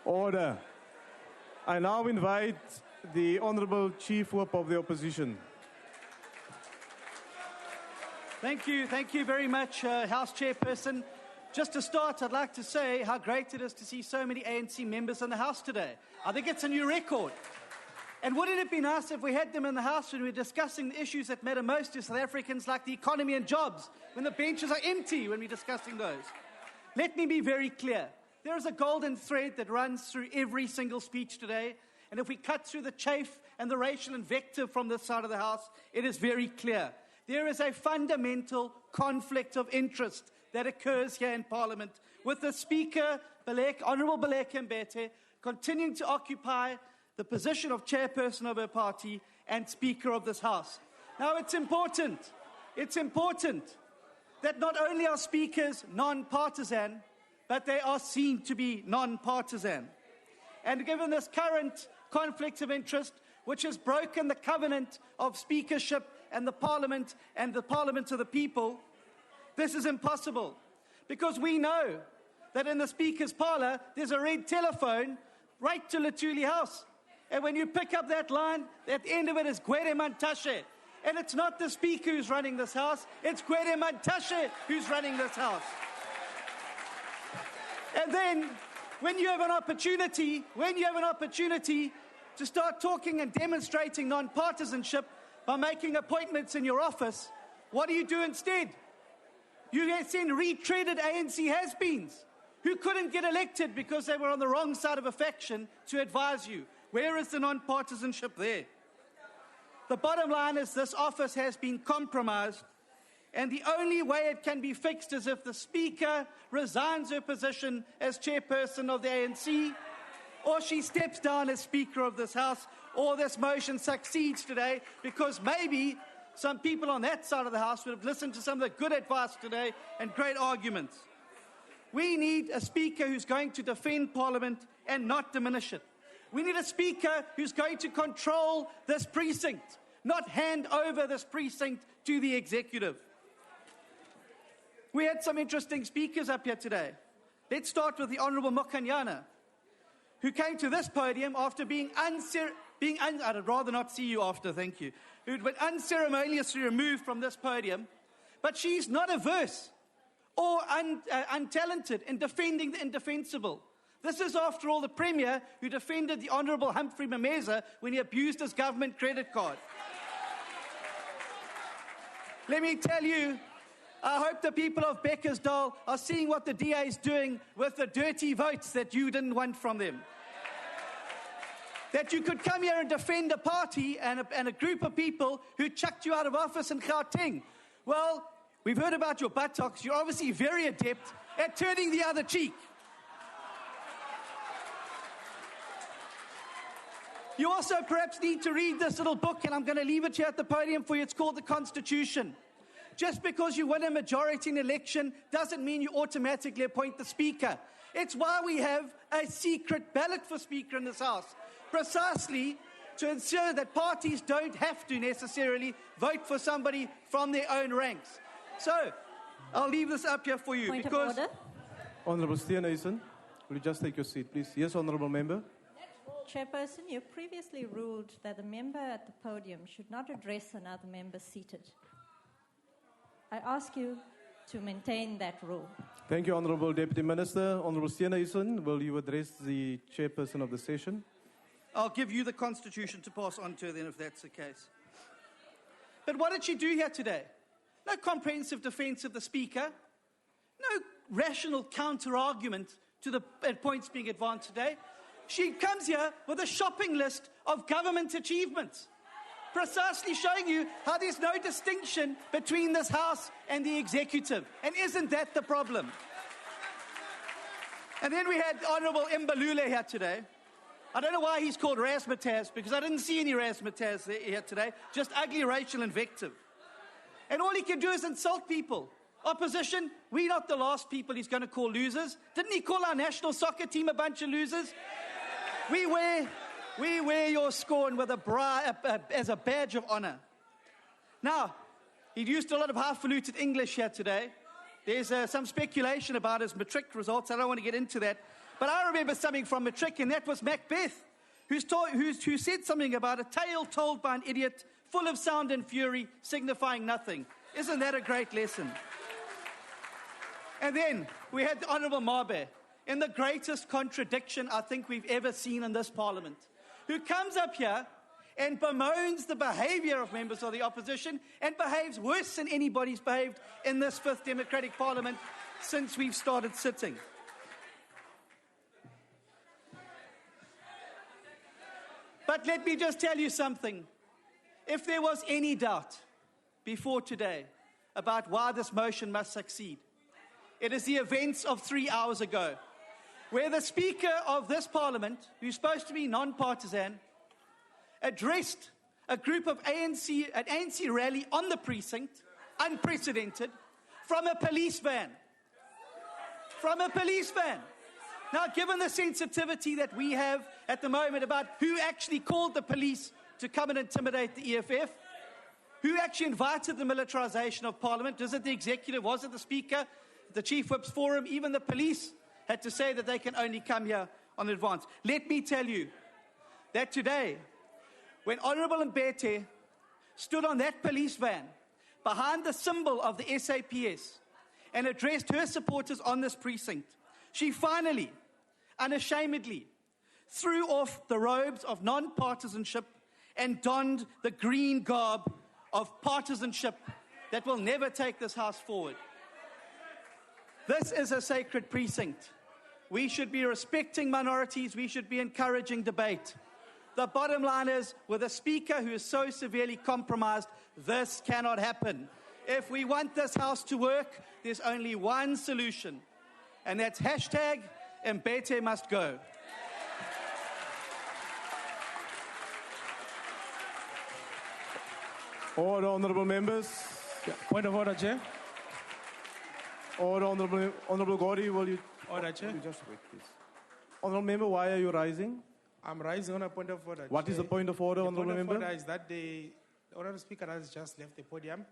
Order. I now invite the Honourable Chief Whip of the Opposition. Thank you very much, House Chairperson. Just to start, I'd like to say how great it is to see so many ANC members in the House today. I think it's a new record. And wouldn't it be nice if we had them in the House when we're discussing the issues that matter most to South Africans, like the economy and jobs, when the benches are empty when we're discussing those? Let me be very clear. There is a golden thread that runs through every single speech today. And if we cut through the chafe and the racial invective from this side of the House, it is very clear. There is a fundamental conflict of interest that occurs here in Parliament, with the Speaker, Honourable Baleka Mbete, continuing to occupy the position of chairperson of her party and Speaker of this House. Now, it's important that not only are speakers non-partisan, but they are seen to be non-partisan. And given this current conflict of interest, which has broken the covenant of speakership and the Parliament of the people, this is impossible. Because we know that in the Speaker's parlour, there's a red telephone right to Lutuli House. And when you pick up that line, at the end of it is Gwede Mantashe. And it's not the Speaker who's running this House, it's Gwede Mantashe who's running this House. And then, when you have an opportunity to start talking and demonstrating non-partisanship by making appointments in your office, what do you do instead? You send retreaded ANC has-beens who couldn't get elected because they were on the wrong side of a faction to advise you. Where is the non-partisanship there? The bottom line is this office has been compromised, and the only way it can be fixed is if the Speaker resigns her position as chairperson of the ANC, or she steps down as Speaker of this House, or this motion succeeds today, because maybe some people on that side of the House would have listened to some of the good advice today and great arguments. We need a Speaker who's going to defend Parliament and not diminish it. We need a Speaker who's going to control this precinct, not hand over this precinct to the executive. We had some interesting speakers up here today. Let's start with the Honourable Mokanyana, who came to this podium after being I'd rather not see you after, thank you, who'd been unceremoniously removed from this podium, but she's not averse or untalented in defending the indefensible. This is, after all, the Premier who defended the Honourable Humphrey Mameza when he abused his government credit card. Let me tell you, I hope the people of Beckersdale are seeing what the DA is doing with the dirty votes that you didn't want from them. That you could come here and defend a party and a group of people who chucked you out of office in Gauteng. Well, we've heard about your buttocks. You're obviously very adept at turning the other cheek. You also perhaps need to read this little book, and I'm going to leave it here at the podium for you. It's called The Constitution. Just because you win a majority in an election doesn't mean you automatically appoint the Speaker. It's why we have a secret ballot for Speaker in this House, precisely to ensure that parties don't have to necessarily vote for somebody from their own ranks. So, I'll leave this up here for you. Point because of order. Honourable Steenhuisen, will you just take your seat, please? Yes, Honourable Member. Chairperson, you previously ruled that a member at the podium should not address another member seated. I ask you to maintain that rule. Thank you, Honourable Deputy Minister. Honourable Steenhuisen, will you address the chairperson of the session? I'll give you the Constitution to pass on to her then, if that's the case. But what did she do here today? No comprehensive defence of the Speaker. No rational counter-argument to the points being advanced today. She comes here with a shopping list of government achievements, precisely showing you how there's no distinction between this House and the executive. And isn't that the problem? And then we had Honourable Mbalula here today. I don't know why he's called razzmatazz, because I didn't see any razzmatazz here today, just ugly racial invective. And all he can do is insult people. Opposition, we're not the last people he's going to call losers. Didn't he call our national soccer team a bunch of losers? We wear your scorn with as a badge of honour. Now, he used a lot of highfalutin English here today. There's some speculation about his matric results. I don't want to get into that. But I remember something from matric, and that was Macbeth, who said something about a tale told by an idiot, full of sound and fury, signifying nothing. Isn't that a great lesson? And then we had the Honourable Mabe, in the greatest contradiction I think we've ever seen in this Parliament, who comes up here and bemoans the behaviour of members of the opposition and behaves worse than anybody's behaved in this fifth democratic Parliament since we've started sitting. But let me just tell you something. If there was any doubt before today about why this motion must succeed, it is the events of 3 hours ago, where the Speaker of this Parliament, who's supposed to be non-partisan, addressed a group of an ANC rally on the precinct, unprecedented, from a police van. From a police van. Now, given the sensitivity that we have at the moment about who actually called the police to come and intimidate the EFF, who actually invited the militarisation of Parliament, was it the executive, was it the Speaker, the Chief Whip's Forum, even the police had to say that they can only come here on advance. Let me tell you that today, when Honourable Mbete stood on that police van behind the symbol of the SAPS and addressed her supporters on this precinct, she finally, unashamedly, threw off the robes of non-partisanship and donned the green garb of partisanship that will never take this House forward. This is a sacred precinct. We should be respecting minorities. We should be encouraging debate. The bottom line is, with a Speaker who is so severely compromised, this cannot happen. If we want this House to work, there's only one solution, and that's hashtag Mbete must go. Order, honourable members. Point of order, Chair. Order, Honourable Gori, will you... Order, Chair. Will you just wait, please. Honourable Member, why are you rising? I'm rising on a point of order. What is the point of order, Honourable Member? The point of order is that the Honourable Speaker has just left the podium,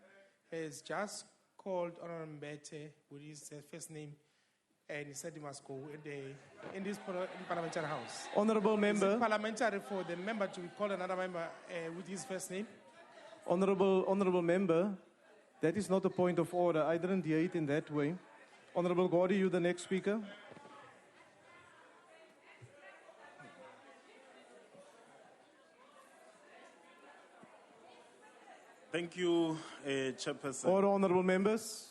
has just called Honourable Mbete, with his first name, and he said he must go in this parliamentary house. Honorable Is member. it parliamentary for the member to call another member with his first name? Honorable member, that is not a point of order. I didn't hear it in that way. Honorable Gordy, you the next speaker. Thank you, Chairperson. Order, honorable members.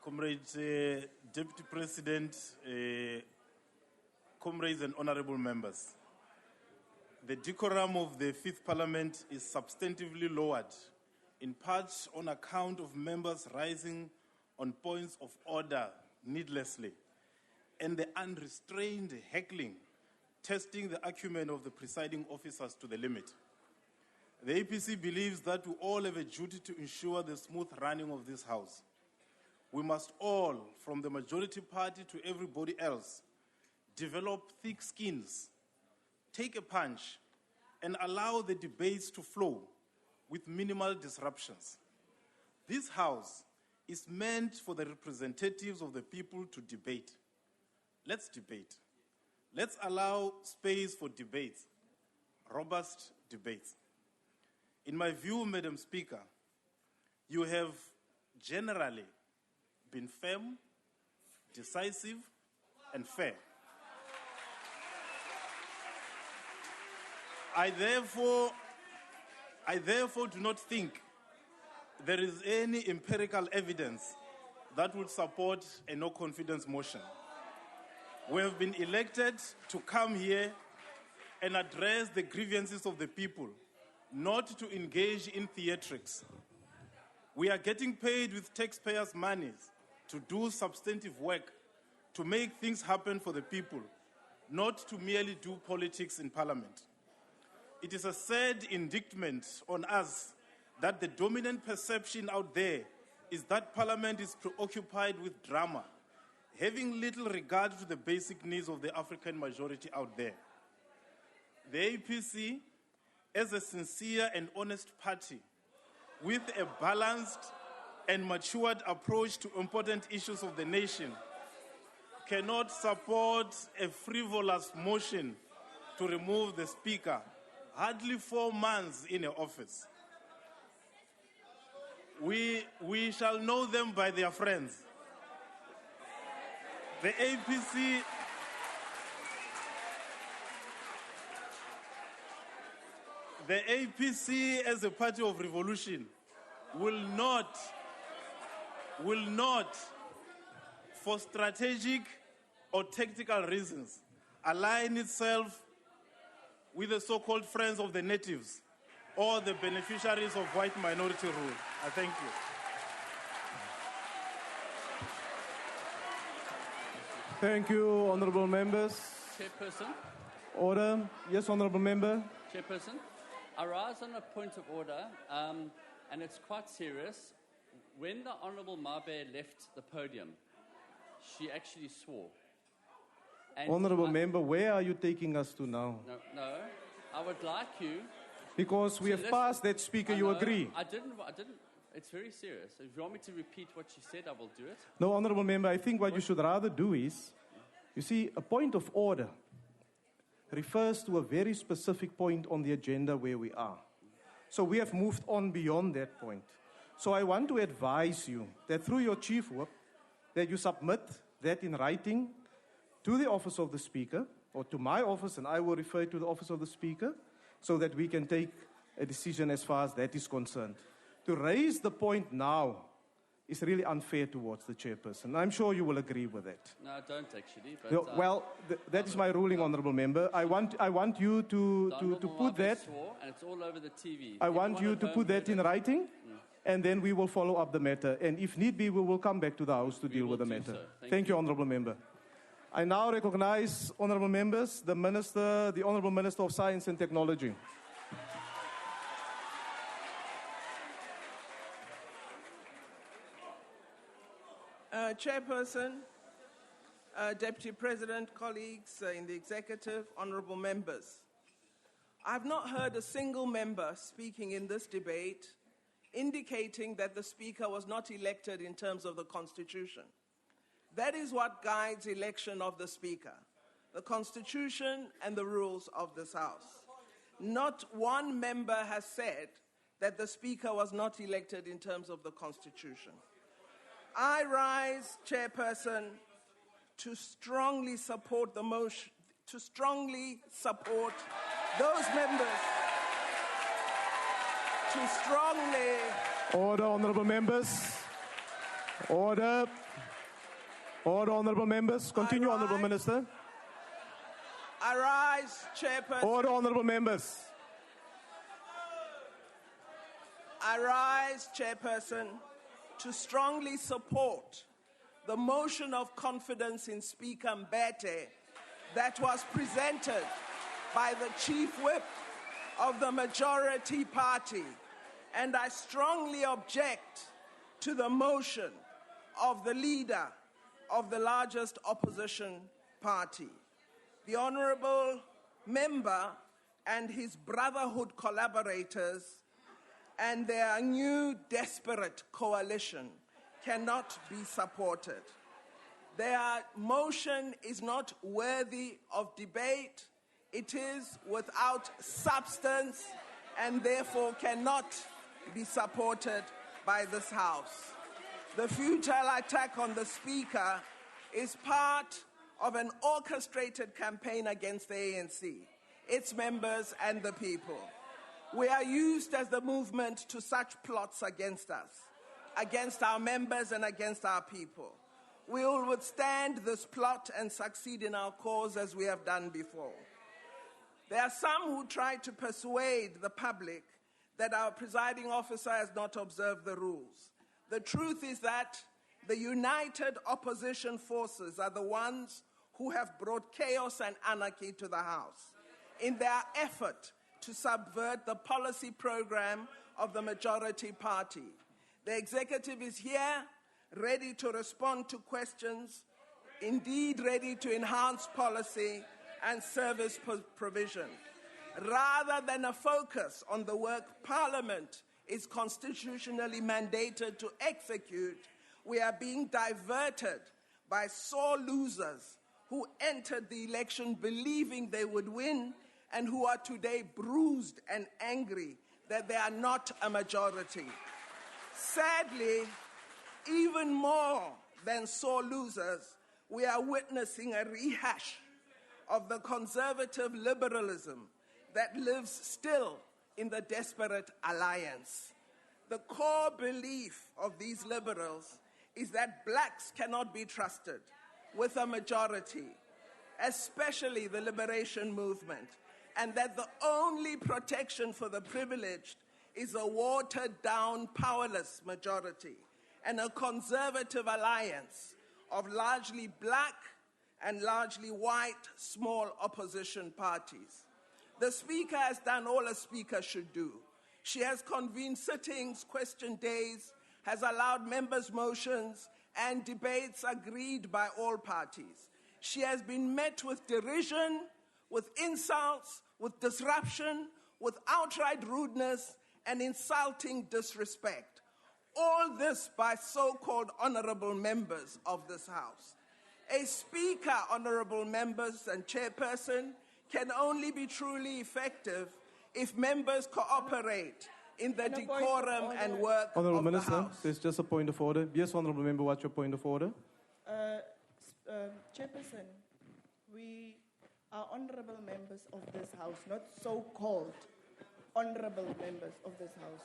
Comrades, Deputy President, comrades and honorable members. The decorum of the Fifth Parliament is substantively lowered, in part on account of members rising on points of order needlessly, and the unrestrained heckling, testing the acumen of the presiding officers to the limit. The APC believes that we all have a duty to ensure the smooth running of this House. We must all, from the majority party to everybody else, develop thick skins, take a punch, and allow the debates to flow with minimal disruptions. This House is meant for the representatives of the people to debate. Let's debate. Let's allow space for debates, robust debates. In my view, Madam Speaker, you have generally been firm, decisive, and fair. I therefore do not think there is any empirical evidence that would support a no-confidence motion. We have been elected to come here and address the grievances of the people, not to engage in theatrics. We are getting paid with taxpayers' money to do substantive work, to make things happen for the people, not to merely do politics in Parliament. It is a sad indictment on us that the dominant perception out there is that Parliament is preoccupied with drama, having little regard to the basic needs of the African majority out there. The APC, as a sincere and honest party, with a balanced and matured approach to important issues of the nation, cannot support a frivolous motion to remove the Speaker hardly 4 months in office. We shall know them by their friends. The APC as a party of revolution will not, for strategic or tactical reasons, align itself with the so-called friends of the natives or the beneficiaries of white minority rule. I thank you. Thank you, honorable members. Chairperson. Order. Yes, honorable member. Chairperson, I rise on a point of order, and it's quite serious. When the Honourable Mabe left the podium, she actually swore. And Honorable member, where are you taking us to now? No, I would like you. Because we have passed that, Speaker, you agree? I didn't. It's very serious. If you want me to repeat what she said, I will do it. No, honorable member, I think what you should rather do is, you see, a point of order refers to a very specific point on the agenda where we are. So we have moved on beyond that point. So I want to advise you that through your chief whip, that you submit that in writing to the office of the Speaker, or to my office, and I will refer to the office of the Speaker, so that we can take a decision as far as that is concerned. To raise the point now is really unfair towards the chairperson. I'm sure you will agree with that. No, I don't actually. But, No, well, that is my ruling, honourable member. I want you to put that. Swore, and it's all over the TV. I want you to put that in writing, and then we will follow up the matter. And if need be, we will come back to the House to deal with the matter. So. Thank you, honourable member. I now recognize, honourable members, the Honourable Minister of Science and Technology. Chairperson, Deputy President, colleagues in the Executive, honourable members. I've not heard a single member speaking in this debate indicating that the Speaker was not elected in terms of the Constitution. That is what guides election of the Speaker, the Constitution and the rules of this House. Not one member has said that the Speaker was not elected in terms of the Constitution. I rise, Chairperson, to strongly support the motion, to strongly support those members, to strongly... Order, honourable members. Order. Order, honourable members. Continue, honourable minister. I rise, Chairperson. Order, honourable members. I rise, Chairperson, to strongly support the motion of confidence in Speaker Mbete that was presented by the Chief Whip of the majority party, and I strongly object to the motion of the leader of the largest opposition party. The honourable member and his brotherhood collaborators and their new desperate coalition cannot be supported. Their motion is not worthy of debate. It is without substance and therefore cannot be supported by this House. The futile attack on the Speaker is part of an orchestrated campaign against the ANC, its members and the people. We are used as the movement to such plots against us, against our members and against our people. We will withstand this plot and succeed in our cause as we have done before. There are some who try to persuade the public that our presiding officer has not observed the rules. The truth is that the united opposition forces are the ones who have brought chaos and anarchy to the House in their effort to subvert the policy program of the majority party. The executive is here, ready to respond to questions, indeed ready to enhance policy and service provision. Rather than a focus on the work Parliament is constitutionally mandated to execute, we are being diverted by sore losers who entered the election believing they would win and who are today bruised and angry that they are not a majority. Sadly, even more than sore losers, we are witnessing a rehash of the conservative liberalism that lives still in the desperate alliance. The core belief of these liberals is that blacks cannot be trusted with a majority, especially the liberation movement, and that the only protection for the privileged is a watered-down, powerless majority and a conservative alliance of largely black and largely white small opposition parties. The Speaker has done all a Speaker should do. She has convened sittings, question days, has allowed members' motions and debates agreed by all parties. She has been met with derision, with insults, with disruption, with outright rudeness and insulting disrespect. All this by so-called honourable members of this House. A Speaker, honourable members and Chairperson, can only be truly effective if members cooperate in the decorum and work Honourable of Minister, the House. there's just a point of order. Yes, Honourable Member, what's your point of order? Chairperson, we are honourable members of this House, not so-called honourable members of this House.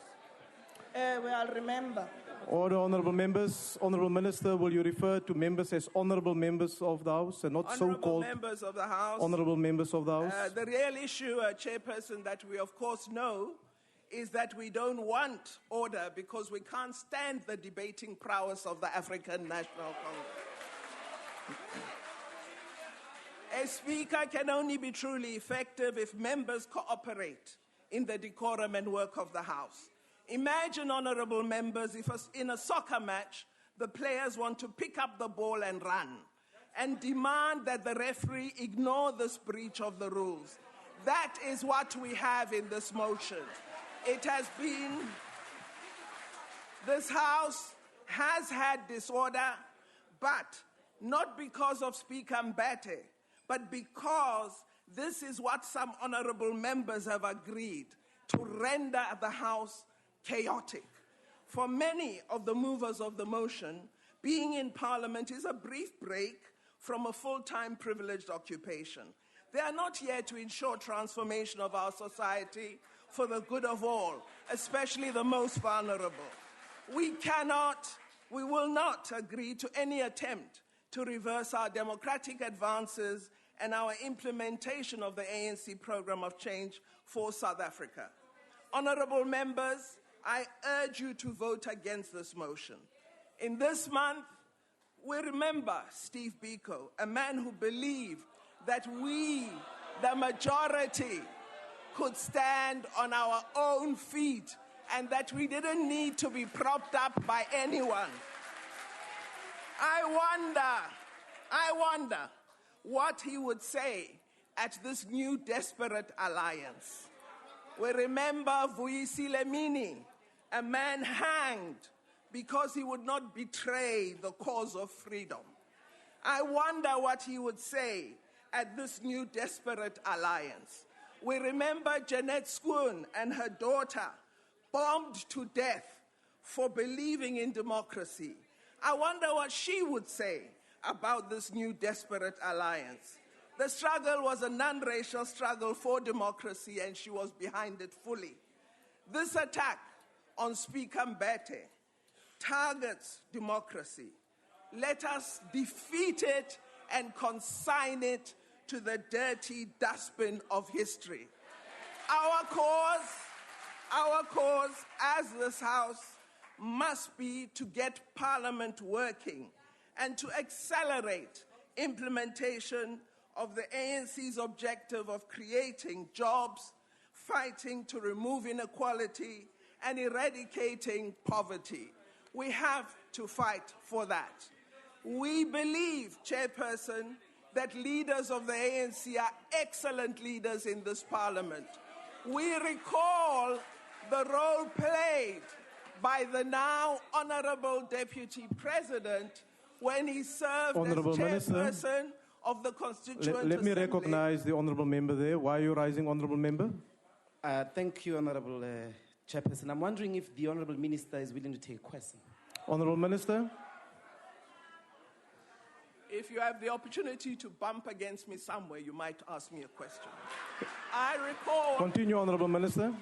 Well, remember. Order, honourable members. Honourable Minister, will you refer to members as honourable members of the House and not so-called members of the House. honourable members of the House? The real issue, Chairperson, that we of course know is that we don't want order because we can't stand the debating prowess of the African National Congress. A Speaker can only be truly effective if members cooperate in the decorum and work of the House. Imagine, honourable members, if in a soccer match, the players want to pick up the ball and run and demand that the referee ignore this breach of the rules. That is what we have in this motion. It has been, this House has had disorder, but not because of Speaker Mbete, but because this is what some honorable members have agreed to render the House chaotic. For many of the movers of the motion, being in Parliament is a brief break from a full-time privileged occupation. They are not here to ensure transformation of our society for the good of all, especially the most vulnerable. We will not agree to any attempt to reverse our democratic advances and our implementation of the ANC program of change for South Africa. Honorable members, I urge you to vote against this motion. In this month, we remember Steve Biko, a man who believed that we, the majority, could stand on our own feet and that we didn't need to be propped up by anyone. I wonder what he would say at this new desperate alliance. We remember Vuyisile Mini, a man hanged because he would not betray the cause of freedom. I wonder what he would say at this new desperate alliance. We remember Jeanette Schoon and her daughter bombed to death for believing in democracy. I wonder what she would say about this new desperate alliance. The struggle was a non-racial struggle for democracy, and she was behind it fully. This attack on Speaker Mbete targets democracy. Let us defeat it and consign it to the dirty dustbin of history. Our cause as this House must be to get Parliament working and to accelerate implementation of the ANC's objective of creating jobs, fighting to remove inequality, and eradicating poverty. We have to fight for that. We believe, Chairperson, that leaders of the ANC are excellent leaders in this Parliament. We recall the role played by the now Honourable Deputy President when he served Honourable as Chairperson of the Constituent Let me Assembly. recognize the Honourable Member there. Why are you rising, Honourable Member? Thank you, Honourable Chairperson. I'm wondering if the Honourable Minister is willing to take a question. Honourable Minister? If you have the opportunity to bump against me somewhere, you might ask me a question. I recall Continue, Honourable Minister.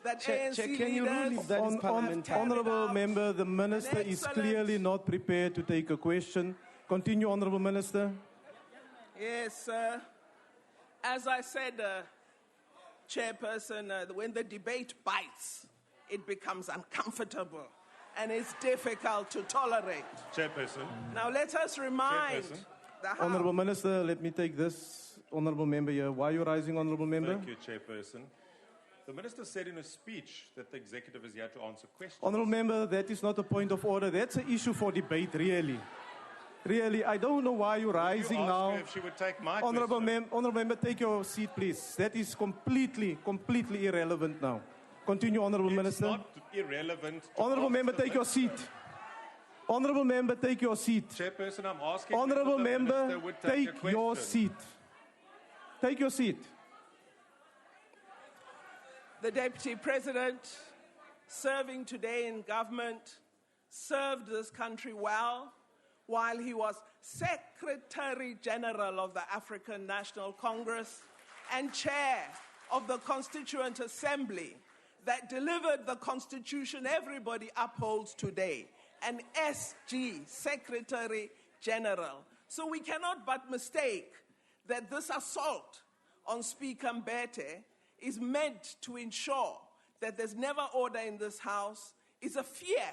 That ANC can you rule leaders if that is parliamentary? Honourable Member, the Minister is clearly not prepared to take a question. Continue, Honourable Minister. Yes, sir. As I said, Chairperson, when the debate bites, it becomes uncomfortable and it's difficult to tolerate. Chairperson. Now let us remind the House. Honourable Minister, let me take this. Honourable Member here. Why are you rising, Honourable Member? Thank you, Chairperson. The Minister said in a speech that the executive is here to answer questions. Honourable Member, that is not a point of order. That's an issue for debate, really. Really, I don't know why you're rising now. If she would take my Honourable Member, take your seat, please. That is completely irrelevant now. Continue, Honourable Minister. It's not irrelevant. Honourable Member, take your seat. Honourable Member, take your seat. Chairperson, I'm asking Honourable if the Member, Minister would take a your question. seat. Take your seat. The Deputy President, serving today in government, served this country well while he was Secretary General of the African National Congress and Chair of the Constituent Assembly that delivered the Constitution everybody upholds today, an SG, Secretary General. So we cannot but mistake that this assault on Speaker Mbete is meant to ensure that there's never order in this House, is a fear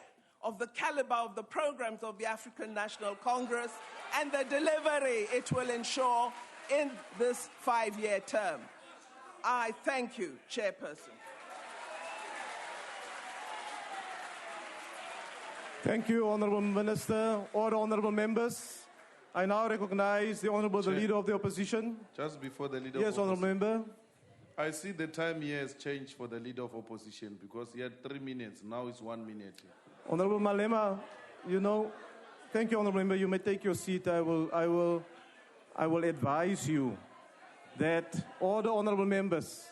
of the caliber of the programs of the African National Congress and the delivery it will ensure in this 5-year term. I thank you, Chairperson. Thank you, Honourable Minister. All honourable members, I now recognize the Honourable Leader of the Opposition. Just before the Leader Yes, of Honourable Opposition. Member. I see the time here has changed for the Leader of Opposition because he had 3 minutes. Now it's 1 minute. Honourable Malema, you know, Thank you, Honourable Member. You may take your seat. I will advise you that all the Honourable Members,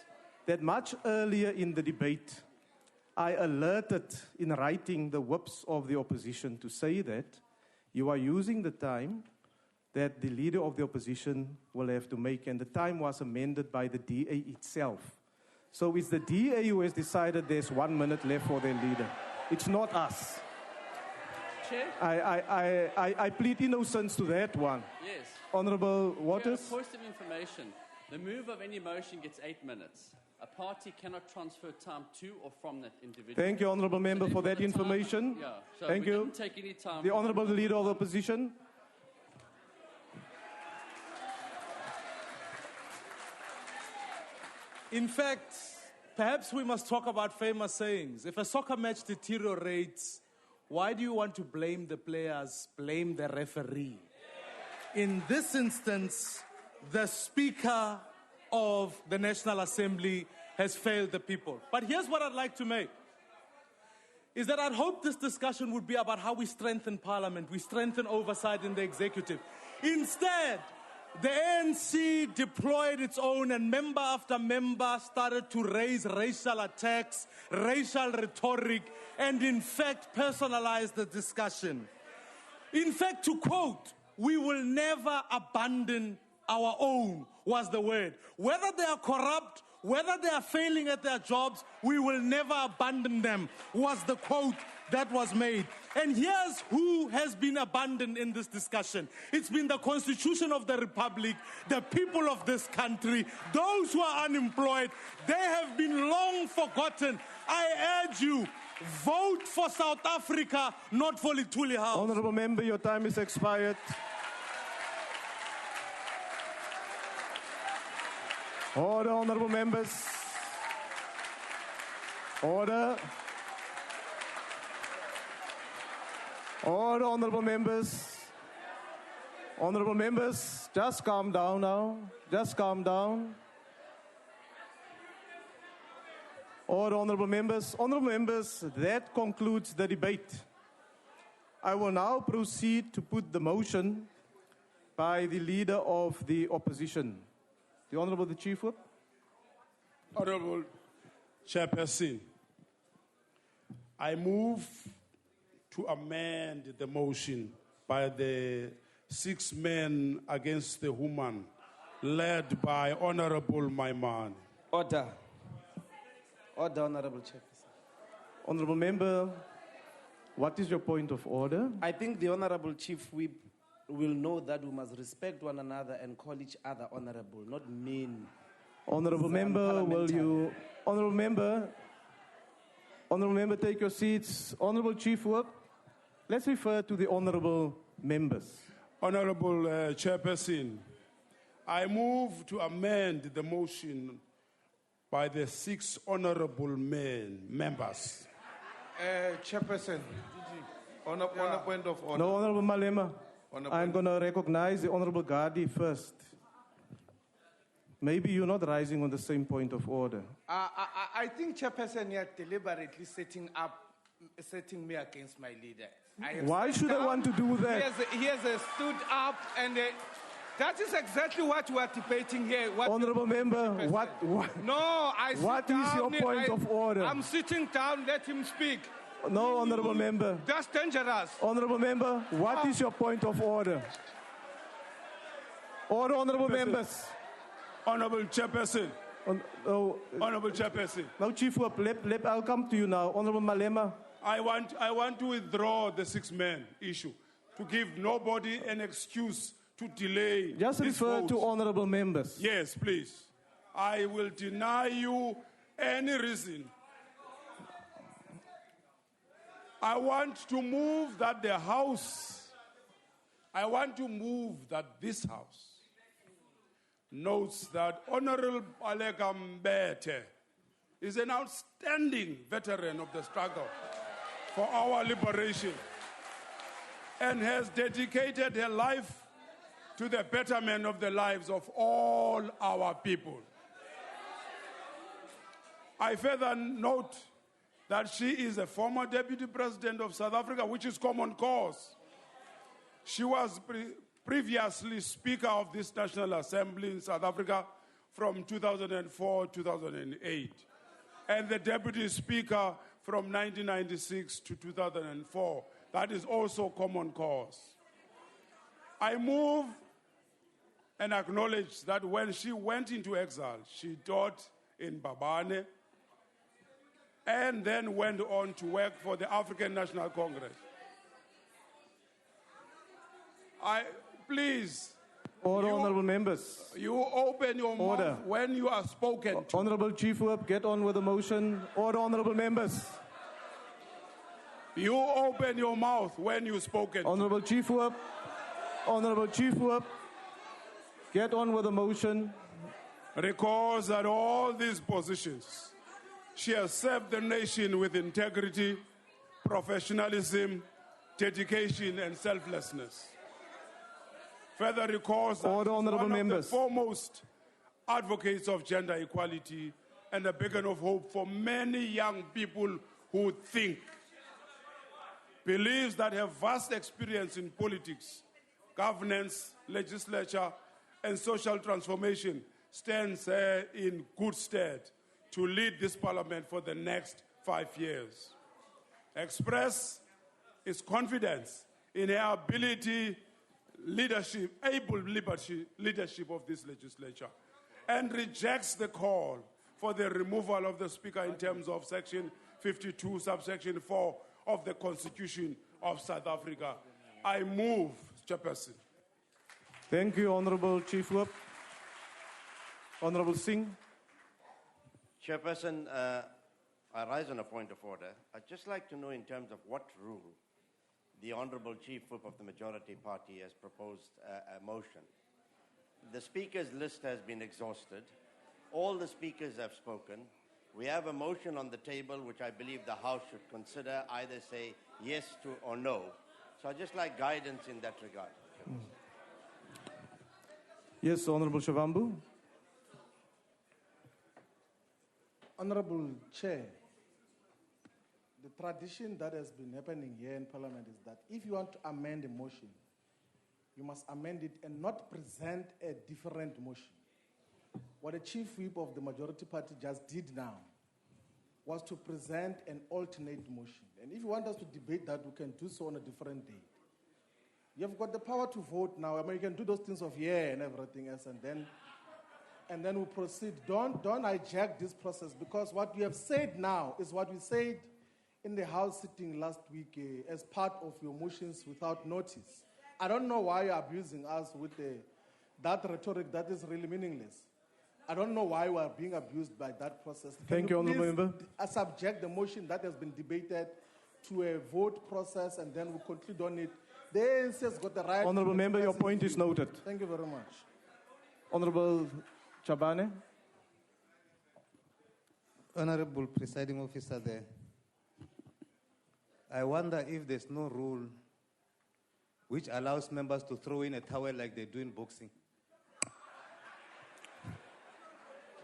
that much earlier in the debate, I alerted in writing the whips of the opposition to say that you are using the time that the leader of the opposition will have to make, and the time was amended by the DA itself. So it's the DA who has decided there's 1 minute left for their leader. It's not us. Chair? I plead innocence to that one. Yes. Honourable Waters? Chair, a point of information. The move of any motion gets 8 minutes. A party cannot transfer time to or from that individual. Thank you, Honourable Member, for that information. Yeah, so Thank we you. didn't take any time. The Honourable Leader of the Opposition. In fact, perhaps we must talk about famous sayings. If a soccer match deteriorates, why do you want to blame the players, blame the referee? In this instance, the Speaker of the National Assembly has failed the people. But here's what I'd like to make, is that I'd hope this discussion would be about how we strengthen Parliament, we strengthen oversight in the executive. Instead, the ANC deployed its own, and member after member started to raise racial attacks, racial rhetoric, and in fact personalize the discussion. In fact, to quote, "We will never abandon our own," was the word. Whether they are corrupt, whether they are failing at their jobs, we will never abandon them, was the quote that was made. And here's who has been abandoned in this discussion. It's been the Constitution of the Republic, the people of this country, those who are unemployed. They have been long forgotten. I urge you, vote for South Africa, not for Lituli House. Honourable Member, your time is expired. Order, Honourable Members. Order. Order, Honourable Members. Honourable Members, just calm down now. Just calm down. Order, Honourable Members. Honourable Members, that concludes the debate. I will now proceed to put the motion by the Leader of the Opposition. The Honourable the Chief Whip. Honourable Chairperson, I move to amend the motion by the 6 men against the woman, led by Honourable Maimane. Order. Order, Honourable Chairperson. Honourable Member, what is your point of order? I think the Honourable Chief Whip will know that we must respect one another and call each other honourable, not mean. Honourable Member, will you... Honourable Member, take your seats. Honourable Chief Whip, let's refer to the Honourable Members. Honourable Chairperson, I move to amend the motion by the 6 honourable members. Chairperson, on a point of order. No, Honourable Malema. I'm going to recognize the Honourable Gandhi first. Maybe you're not rising on the same point of order. I think Chairperson, you're deliberately setting me against my leader. Why should I want to do that? He has stood up, and that is exactly what we are debating here. Honourable Member, what is your point of order? I'm sitting down, let him speak. No, Honourable Member. That's dangerous. Honourable Member, what is your point of order? Order, Honourable Members. Honourable Chairperson. Honourable Chairperson. Now, Chief Whip, I'll come to you now. Honourable Malema. I want to withdraw the 6 men issue, to give nobody an excuse to delay. Just refer to Honourable Members. Yes, please. I will deny you any reason. I want to move that this House notes that Honourable Baleka Mbete is an outstanding veteran of the struggle for our liberation and has dedicated her life to the betterment of the lives of all our people. I further note that she is a former Deputy President of South Africa, which is common cause. She was previously Speaker of this National Assembly in South Africa from 2004 to 2008, and the Deputy Speaker from 1996 to 2004. That is also common cause. I move and acknowledge that when she went into exile, she taught in Babane and then went on to work for the African National Congress. Please. Order, honorable members. You open your mouth when you are spoken to. Honorable Chief Whip, get on with the motion. Order, honorable members. You open your mouth when you spoken. Honorable Chief Whip. Honorable Chief Whip, get on with the motion. Recalls that all these positions, she has served the nation with integrity, professionalism, dedication, and selflessness. Further recalls that she's one of the foremost advocates of gender equality and a beacon of hope for many young people who think, believes that her vast experience in politics, governance, legislature, and social transformation stands her in good stead to lead this parliament for the next 5 years. Express its confidence in her ability, able leadership of this legislature, and rejects the call for the removal of the Speaker in terms of Section 52, subsection 4 of the Constitution of South Africa. I move, Chairperson. Thank you, Honorable Chief Whip. Honorable Singh. Chairperson, I rise on a point of order. I'd just like to know in terms of what rule the Honorable Chief Whip of the majority party has proposed a motion. The Speaker's list has been exhausted. All the speakers have spoken. We have a motion on the table which I believe the House should consider, either say yes to or no. So I'd just like guidance in that regard. Yes, Honorable Shavambu. Honorable Chair, the tradition that has been happening here in Parliament is that if you want to amend a motion, you must amend it and not present a different motion. What the Chief Whip of the majority party just did now was to present an alternate motion. And if you want us to debate that, we can do so on a different date. You have got the power to vote now. I mean, you can do those things of and everything else, and then we proceed. Don't hijack this process, because what you have said now is what we said in the House sitting last week as part of your motions without notice. I don't know why you're abusing us with that rhetoric that is really meaningless. I don't know why we are being abused by that process. Thank you, Honourable Member. Subject the motion that has been debated to a vote process, and then we conclude on it. The ANC has got the right. Honourable Member, your point is noted. Thank you very much. Honourable Chabane. Honourable Presiding Officer there, I wonder if there's no rule which allows members to throw in a towel like they do in boxing.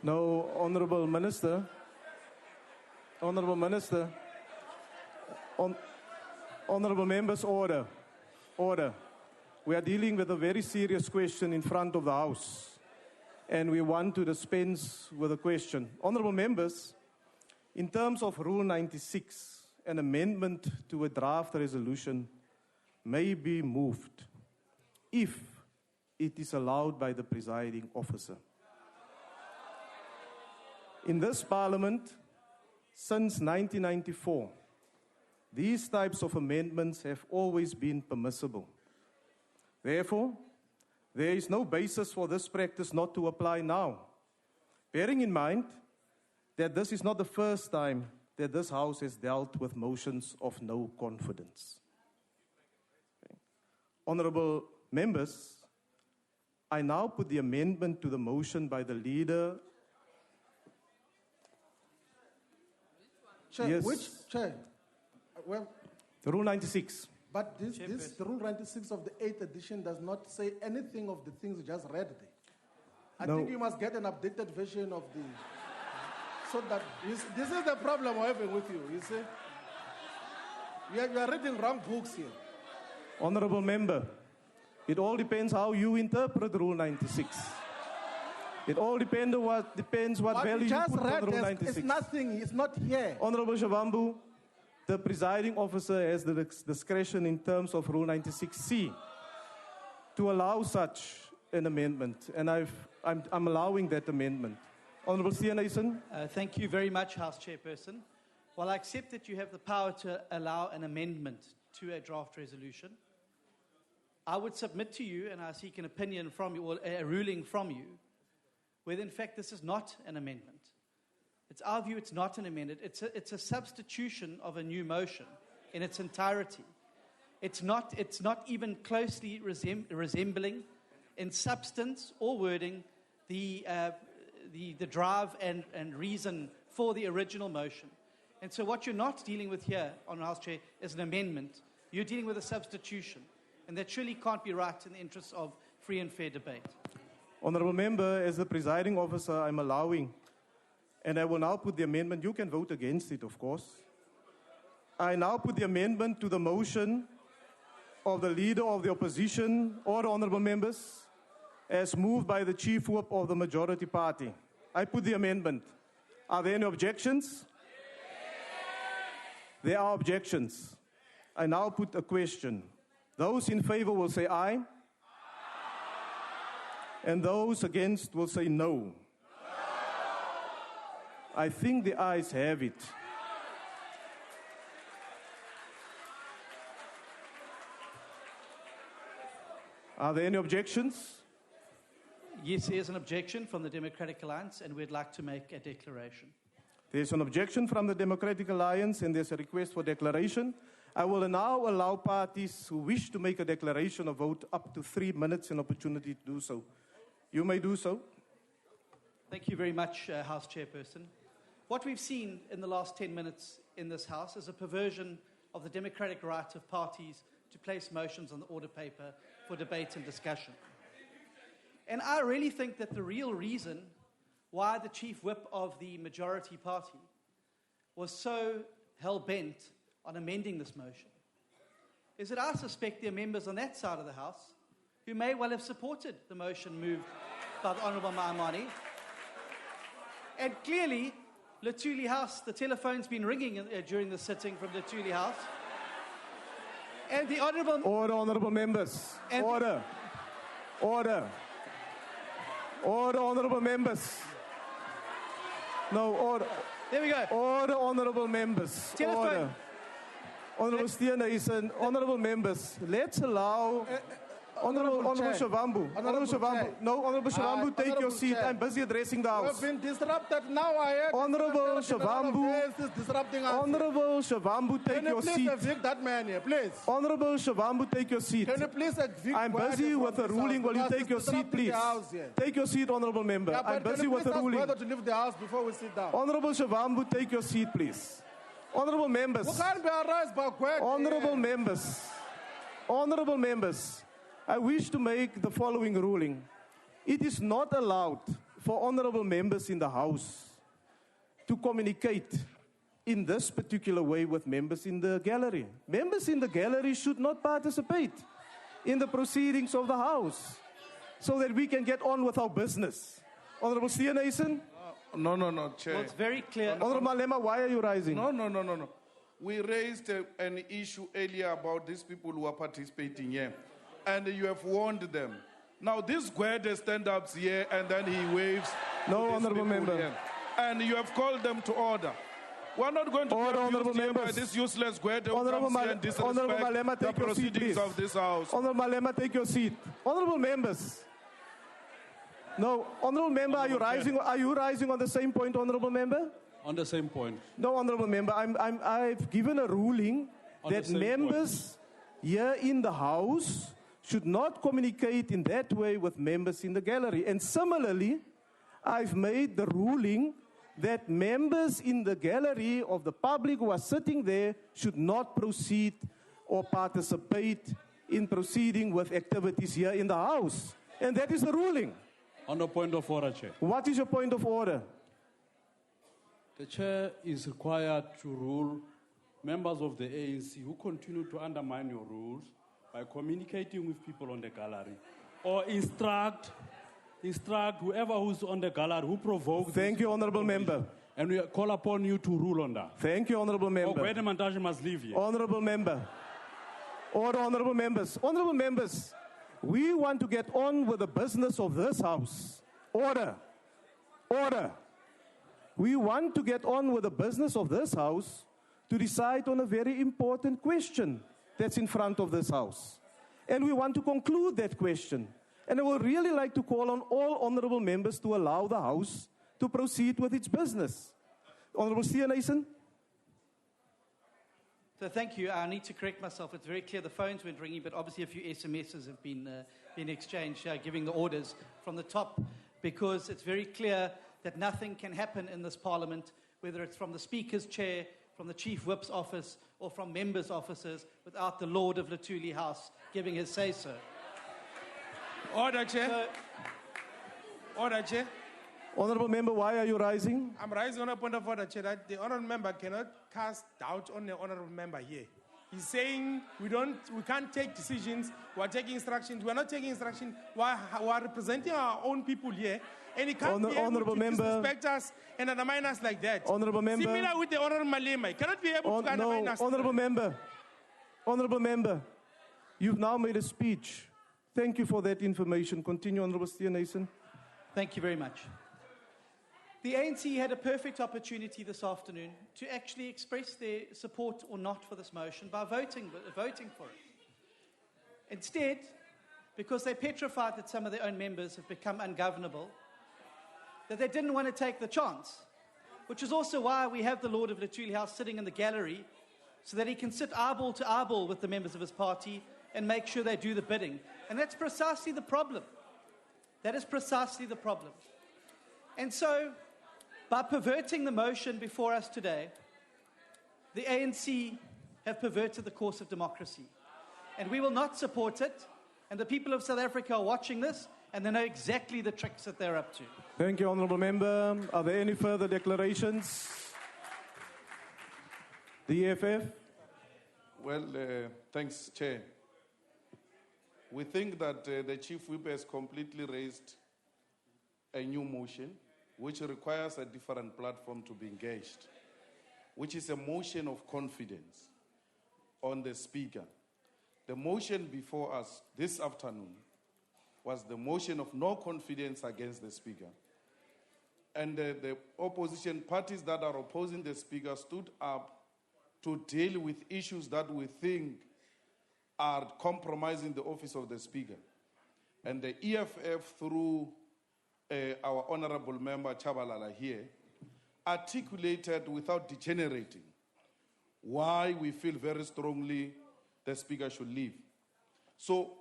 No, Honourable Minister. Honourable Minister. Honourable Members, order. Order. We are dealing with a very serious question in front of the House, and we want to dispense with the question. Honourable Members, in terms of Rule 96, an amendment to a draft resolution may be moved if it is allowed by the presiding officer. In this Parliament, since 1994, these types of amendments have always been permissible. Therefore, there is no basis for this practice not to apply now, bearing in mind that this is not the first time that this House has dealt with motions of no confidence. Honourable Members, I now put the amendment to the motion by the Leader. Chair, Yes. which chair? Well, Rule 96. but this the Rule 96 of the 8th edition does not say anything of the things you just read there. I No. think you must get an updated version of the. So that this is the problem we're having with you. You see, you are reading wrong books here. Honourable Member, It all depends how you interpret Rule 96. It all depends what value you just put on read Rule is 96. nothing, it's not here. Honorable Shavambu, the presiding officer has the discretion in terms of Rule 96C to allow such an amendment, and I'm allowing that amendment. Honorable Steenhuisen. Thank you very much, House Chairperson. While I accept that you have the power to allow an amendment to a draft resolution, I would submit to you, and I seek an opinion from you, or a ruling from you, whether in fact this is not an amendment. It's our view it's not an amendment. It's a substitution of a new motion in its entirety. It's not even closely resembling in substance or wording the drive and reason for the original motion. And so what you're not dealing with here, Honourable House Chair, is an amendment. You're dealing with a substitution. And that surely can't be right in the interests of free and fair debate. Honourable Member, as the presiding officer, I'm allowing, and I will now put the amendment. You can vote against it, of course. I now put the amendment to the motion of the Leader of the Opposition, or Honourable Members, as moved by the Chief Whip of the Majority Party. I put the amendment. Are there any objections? There are objections. I now put a question. Those in favor will say aye. And those against will say no. I think the ayes have it. Are there any objections? Yes, there is an objection from the Democratic Alliance, and we'd like to make a declaration. There's an objection from the Democratic Alliance, and there's a request for declaration. I will now allow parties who wish to make a declaration or vote up to 3 minutes an opportunity to do so. You may do so. Thank you very much, House Chairperson. What we've seen in the last 10 minutes in this House is a perversion of the democratic right of parties to place motions on the order paper for debate and discussion. And I really think that the real reason why the Chief Whip of the majority party was so hell-bent on amending this motion is that I suspect there are members on that side of the House who may well have supported the motion moved by the Honourable Maimani. And clearly, Lutuli House, the telephone's been ringing during the sitting from Lutuli House. And the Honourable... Order, Honourable Members. Order. Order. Order, Honourable Members. No, order. There we go. Order, Honourable Members. Telephone. Order. Honourable Steenhuisen, Honourable Members, let's allow... Honourable Shavambu. Honourable Shavambu. No, Honourable Shavambu, take your seat. I'm busy addressing the House. We've been disrupted now. I heard Honourable Shavambu. Disrupting us. Honourable Shavambu, take your seat. Can you please evict that man here, please? Honourable Shavambu, take your seat. Can you please evict? I'm busy with the ruling. Will you take your seat, please? Take your seat, Honourable Member. Yeah, I'm busy with the ruling. To leave the House before we sit down. Honourable Shavambu, take your seat, please. Honourable Members. We can't be harassed by Gwek. Honourable Members. Honourable Members. I wish to make the following ruling. It is not allowed for honourable members in the House to communicate in this particular way with members in the gallery. Members in the gallery should not participate in the proceedings of the House so that we can get on with our business. Honourable Steenhuisen? No, Chair. Well, it's very clear. Honourable Malema, why are you rising? No. We raised an issue earlier about these people who are participating here. And you have warned them. Now this Gwede stand-ups here and then he waves. No, Honourable Member. Here. And you have called them to order. We're not going to be abused here by this useless Gwede who comes here and disrespect the proceedings of this House. Honourable Malema, take your seat. Honourable Members. No, Honourable Member, are you rising on the same point, Honourable Member? On the same point. No, Honourable Member, I've given a ruling that members here in the House should not communicate in that way with members in the gallery. And similarly, I've made the ruling that members in the gallery of the public who are sitting there should not proceed or participate in proceeding with activities here in the House. And that is the ruling. On the point of order, Chair. What is your point of order? The Chair is required to rule members of the ANC who continue to undermine your rules by by communicating with people on the gallery, or instruct whoever who's on the gallery who provoked. Thank you, honourable member. And we call upon you to rule on that. Thank you, honourable member. Gwede Mantashe must leave here. Honourable member. Order, honourable members. Honourable members, we want to get on with the business of this house. Order. Order. We want to get on with the business of this house to decide on a very important question that's in front of this house. And we want to conclude that question. And I would really like to call on all honourable members to allow the house to proceed with its business. Honourable Steenhuisen. So thank you. I need to correct myself. It's very clear the phones weren't ringing, but obviously a few SMSs have been exchanged, giving the orders from the top, because it's very clear that nothing can happen in this parliament, whether it's from the Speaker's chair, from the Chief Whip's office, or from members' offices, without the Lord of Lutuli House giving his say-so. Order, Chair. Order, Chair. Honourable member, why are you rising? I'm rising on a point of order, Chair, that the honourable member cannot cast doubt on the honourable member here. He's saying we can't take decisions. We're taking instructions. We're not taking instructions. We're representing our own people here, and he can't be able to disrespect us and undermine us like that. Honourable member. Similar with the honourable Malema. He cannot be able to undermine us. Honourable member. Honourable member, you've now made a speech. Thank you for that information. Continue, Honourable Steenhuisen. Thank you very much. The ANC had a perfect opportunity this afternoon to actually express their support or not for this motion by voting for it. Instead, because they're petrified that some of their own members have become ungovernable, that they didn't want to take the chance, which is also why we have the Lord of Lutuli House sitting in the gallery so that he can sit eyeball to eyeball with the members of his party and make sure they do the bidding. And that's precisely the problem. That is precisely the problem. And so, by perverting the motion before us today, the ANC have perverted the course of democracy. And we will not support it. And the people of South Africa are watching this, and they know exactly the tricks that they're up to. Thank you, honourable member. Are there any further declarations? The EFF? Well, thanks, Chair. We think that the Chief Whip has completely raised a new motion which requires a different platform to be engaged, which is a motion of confidence on the Speaker. The motion before us this afternoon was the motion of no confidence against the Speaker. And the opposition parties that are opposing the Speaker stood up to deal with issues that we think are compromising the office of the Speaker. And the EFF, through our honourable member Chabalala here, articulated without degenerating why we feel very strongly the Speaker should leave. So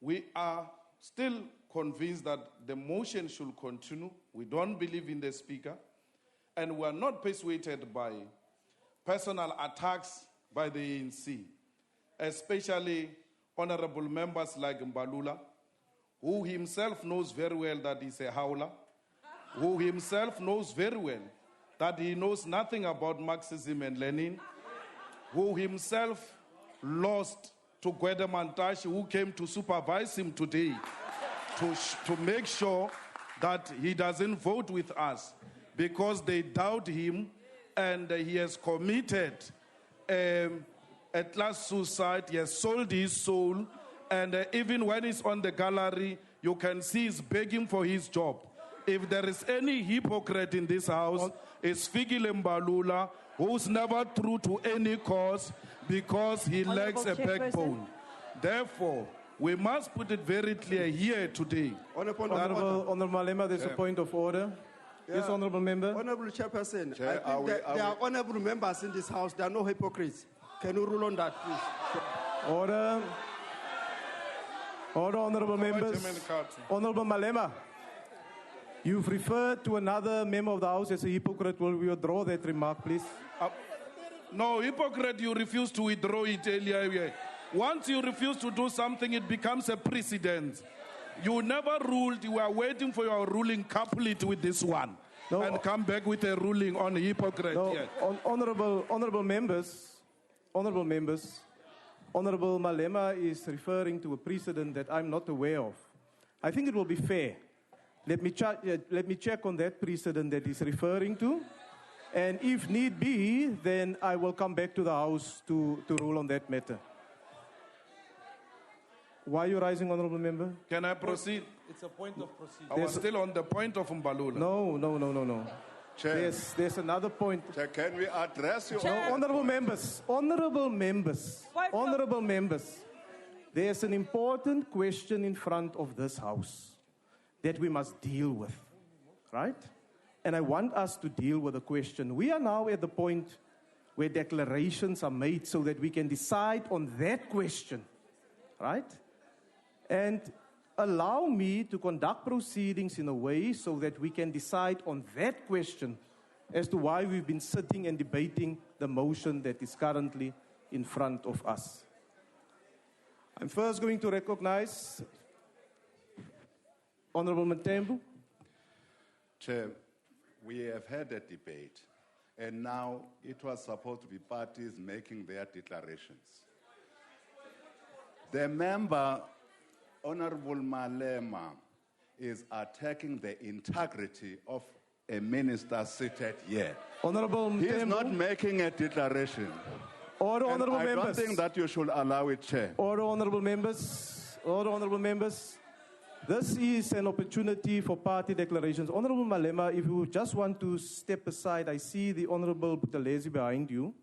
we are still convinced that the motion should continue. We don't believe in the Speaker, and we are not persuaded by personal attacks by the ANC, especially honourable members like Mbalula, who himself knows very well that he's a howler, who himself knows very well that he knows nothing about Marxism and Lenin, who himself lost to Gwede Mantashe, who came to supervise him today to make sure that he doesn't vote with us because they doubt him, and he has committed a class suicide. He has sold his soul, and even when he's on the gallery, you can see he's begging for his job. If there is any hypocrite in this house, it's Fikile Mbalula, who's never true to any cause because he lacks a backbone. Therefore, we must put it very clear here today. Honourable Malema, there's a point of order. Yes, honourable member. Honourable Chairperson, Chair, I think there are honourable members in this house. There are no hypocrites. Can you rule on that, please? Order. Order, honourable members. Honourable Malema, you've referred to another member of the House as a hypocrite. Will we withdraw that remark, please? No, hypocrite, you refuse to withdraw it earlier. Once you refuse to do something, it becomes a precedent. You never ruled. You are waiting for your ruling. Couple it with this one, and come back with a ruling on hypocrite. No, honourable members, Honorable Malema is referring to a precedent that I'm not aware of. I think it will be fair. Let me check on that precedent that he's referring to. And if need be, then I will come back to the House to rule on that matter. Why are you rising, Honorable Member? Can I proceed? It's a point of procedure. I was still on the point of Mbalula. No. Chair. There's another point. Chair, can we address you? No, honorable members, there's an important question in front of this House that we must deal with, right? And I want us to deal with the question. We are now at the point where declarations are made so that we can decide on that question, right? And allow me to conduct proceedings in a way so that we can decide on that question as to why we've been sitting and debating the motion that is currently in front of us. I'm first going to recognize Honorable Matembu. Chair, we have had a debate, and now it was supposed to be parties making their declarations. The member, Honorable Malema, is attacking the integrity of a minister seated here. Honorable He is Matembu. not making a declaration. Order, And honorable I members. don't think that you should allow it, Chair. Order, honorable members. Order, honorable members. This is an opportunity for party declarations. Honorable Malema, if you just want to step aside, I see the Honorable Buthelezi behind you,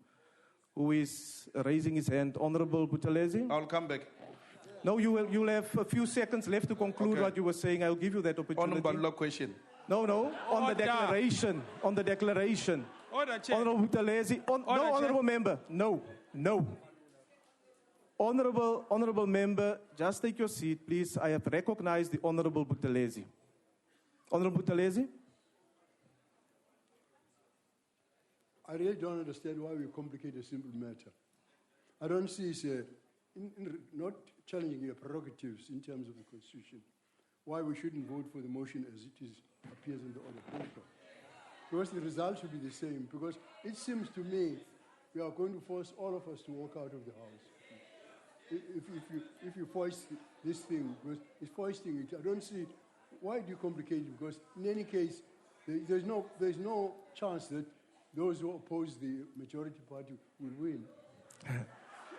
who is raising his hand. Honorable Buthelezi? I'll come back. No, you'll have a few seconds left to conclude what you were saying. I'll give you that opportunity. Honorable question. No, on the declaration. On the declaration. Order, Chair. Honorable Buthelezi. No, honorable member. No. Honorable member, just take your seat, please. I have recognized the Honorable Buthelezi. Honorable Buthelezi? I really don't understand why we complicate a simple matter. I don't see it not challenging your prerogatives in terms of the Constitution, why we shouldn't vote for the motion as it appears in the order paper. Because the result should be the same, because it seems to me we are going to force all of us to walk out of the House. If you foist this thing, because it's foisting it, I don't see why do you complicate it, because in any case, there's no chance that those who oppose the majority party will win.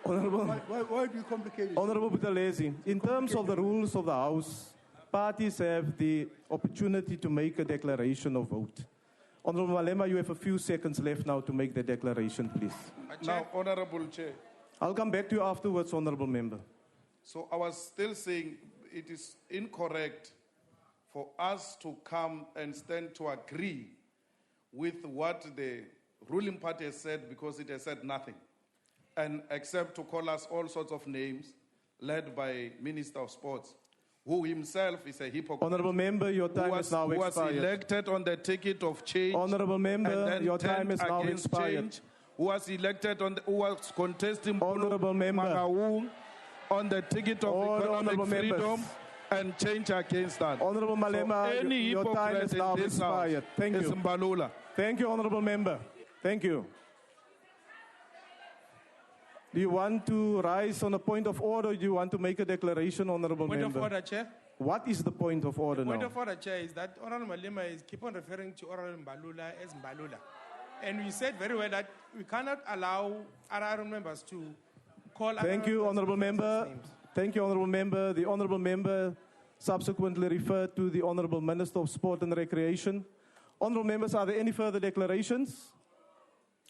Why do you complicate it? Honorable Buthelezi, in terms of the rules of the House, parties have the opportunity to make a declaration of vote. Honorable Malema, you have a few seconds left now to make the declaration, please. Now, Honorable Chair. I'll come back to you afterwards, Honorable Member. So I was still saying it is incorrect for us to come and stand to agree with what the ruling party has said, because it has said nothing, and except to call us all sorts of names, led by Minister of Sports, who himself is a hypocrite. Honorable Member, your time is now expired. Who was elected on the ticket of change. Honorable Member, your time is now expired. Change, who was elected who was contesting Honorable Member on the ticket of economic freedom and change against that. Honorable Malema, so any your time is now expired. Thank you. Mbalula. Thank you, Honorable Member. Thank you. Do you want to rise on a point of order, or do you want to make a declaration, Honorable Member? Point of order, Chair. What is the point of order now? Point of order, Chair, is that Honorable Malema is keep on referring to Honorable Mbalula as Mbalula. And we said very well that we cannot allow other members to call Thank you, Honorable Member. Thank you, Honorable Member. The Honorable Member subsequently referred to the Honorable Minister of Sport and Recreation. Honorable Members, are there any further declarations?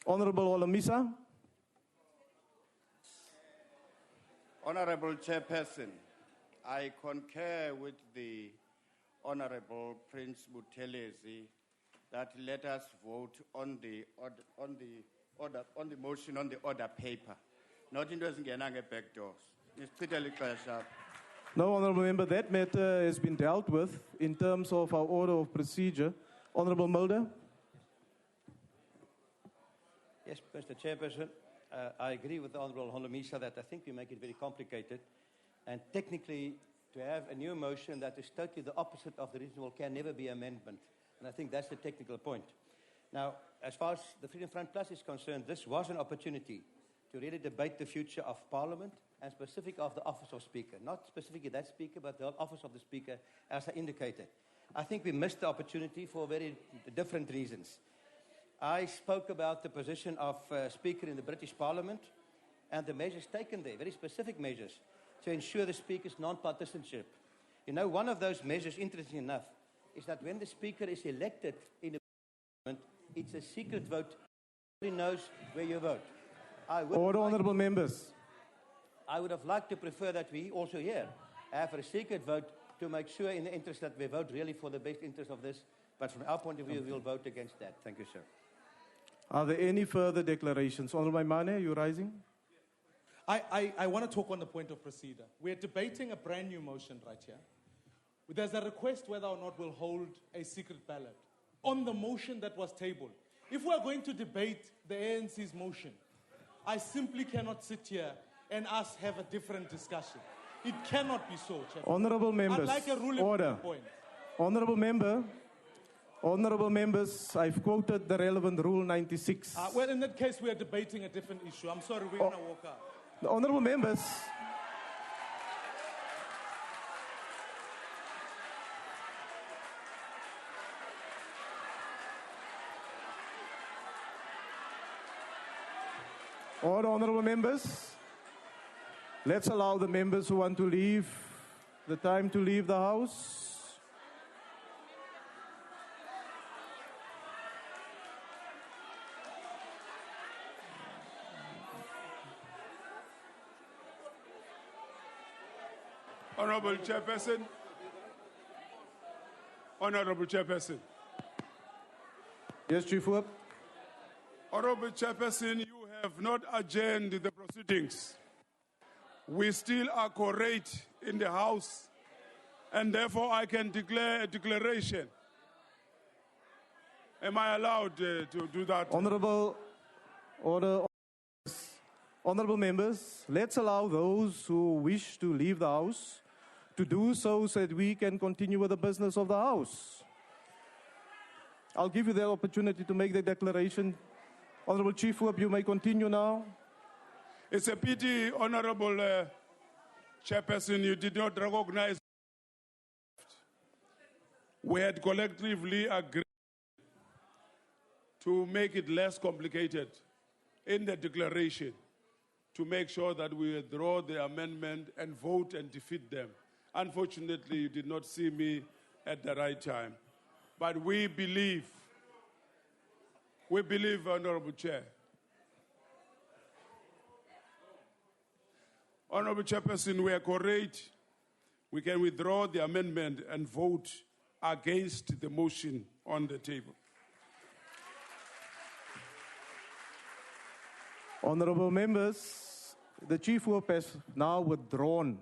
Honorable Holomisa. Honorable Chairperson, I concur with the Honorable Prince Buthelezi that let us vote on the motion on the order paper, not into the back doors. No, Honorable Member, that matter has been dealt with in terms of our order of procedure. Honorable Mulder. Yes, Mr. Chairperson, I agree with the Honorable Holomisa that I think we make it very complicated. And technically, to have a new motion that is totally the opposite of the original can never be amendment. And I think that's the technical point. Now, as far as the Freedom Front Plus is concerned, this was an opportunity to really debate the future of Parliament and specific of the office of Speaker. Not specifically that Speaker, but the office of the Speaker, as I indicated. I think we missed the opportunity for very different reasons. I spoke about the position of Speaker in the British Parliament and the measures taken there, very specific measures, to ensure the Speaker's non-partisanship. You know, one of those measures, interesting enough, is that when the Speaker is elected in the Parliament, it's a secret vote. Nobody knows where you vote. Order, honourable members. I would have liked to prefer that we also here have a secret vote to make sure in the interest that we vote really for the best interest of this. But from our point of view, we'll vote against that. Thank you, sir. Are there any further declarations? Honourable Maimane, you rising? I want to talk on the point of procedure. We're debating a brand new motion right here. There's a request whether or not we'll hold a secret ballot on the motion that was tabled. If we're going to debate the ANC's motion, I simply cannot sit here and us have a different discussion. It cannot be so, Chair. Honourable members, I'd like a ruling order. point. Honourable members, I've quoted the relevant Rule 96. Well, in that case, we are debating a different issue. I'm sorry, we're going to walk out. The honourable members, order, honourable members. Let's allow the members who want to leave the time to leave the House. Honourable Chairperson. Honourable Chairperson. Yes, Chief Whip. Honourable Chairperson, you have not adjourned the proceedings. We still accorate in the House, and therefore I can declare a declaration. Am I allowed to do that? Honourable members, let's allow those who wish to leave the House to do so that we can continue with the business of the House. I'll give you the opportunity to make the declaration. Honourable Chief Whip, you may continue now. It's a pity, Honourable Chairperson, you did not recognize. We had collectively agreed to make it less complicated in the declaration, to make sure that we withdraw the amendment and vote and defeat them. Unfortunately, you did not see me at the right time. But we believe, Honourable Chair. Honourable Chairperson, we are correct. We can withdraw the amendment and vote against the motion on the table. Honourable members, the Chief Whip has now withdrawn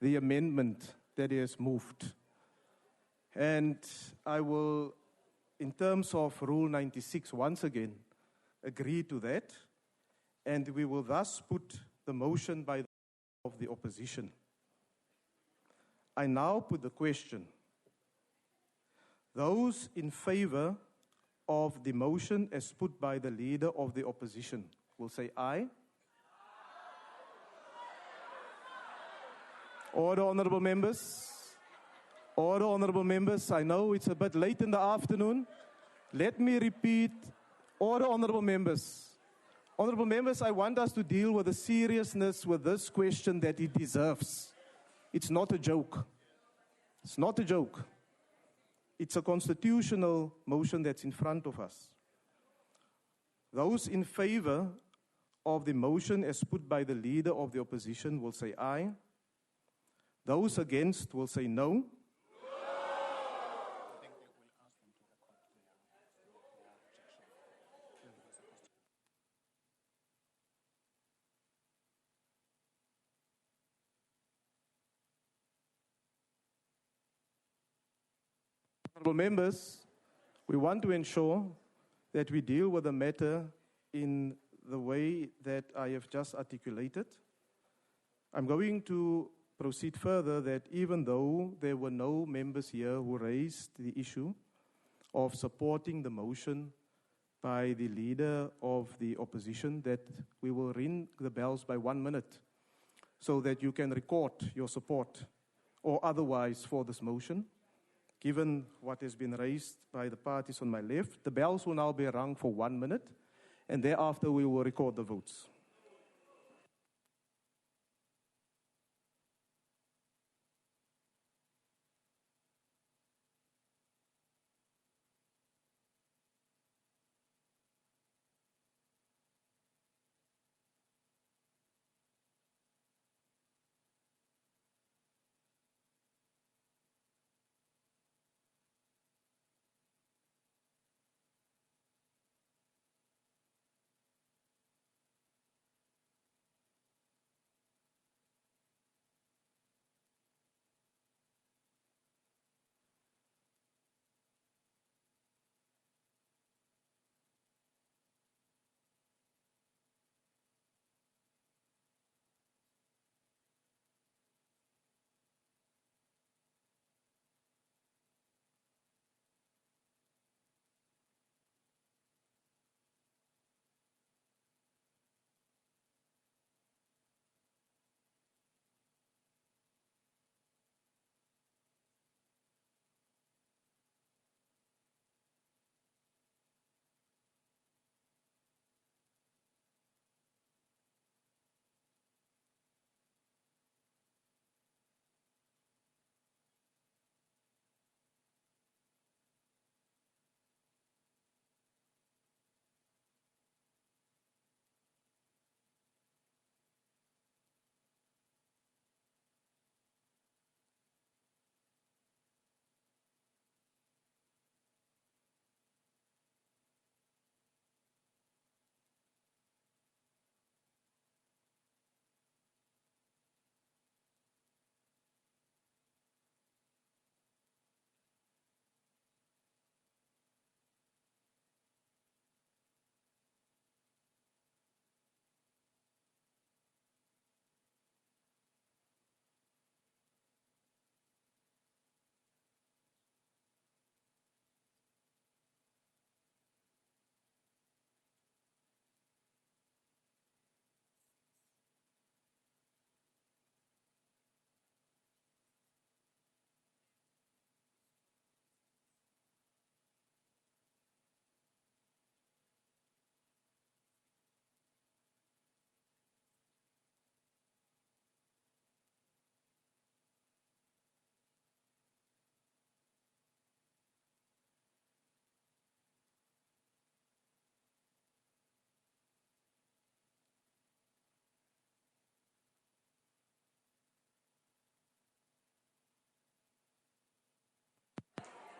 the amendment that he has moved. And I will, in terms of Rule 96, once again, agree to that. And we will thus put the motion by of the opposition. I now put the question. Those in favour of the motion as put by the leader of the opposition will say aye. Order, honourable members. Order, honourable members. I know it's a bit late in the afternoon. Let me repeat. Order, honourable members. Honourable members, I want us to deal with the seriousness with this question that it deserves. It's not a joke. It's not a joke. It's a constitutional motion that's in front of us. Those in favour of the motion as put by the leader of the opposition will say aye. Those against will say no. Honourable members, we want to ensure that we deal with the matter in the way that I have just articulated. I'm going to proceed further that even though there were no members here who raised the issue of supporting the motion by the leader of the opposition, that we will ring the bells by 1 minute so that you can record your support or otherwise for this motion. Given what has been raised by the parties on my left, the bells will now be rung for 1 minute, and thereafter we will record the votes.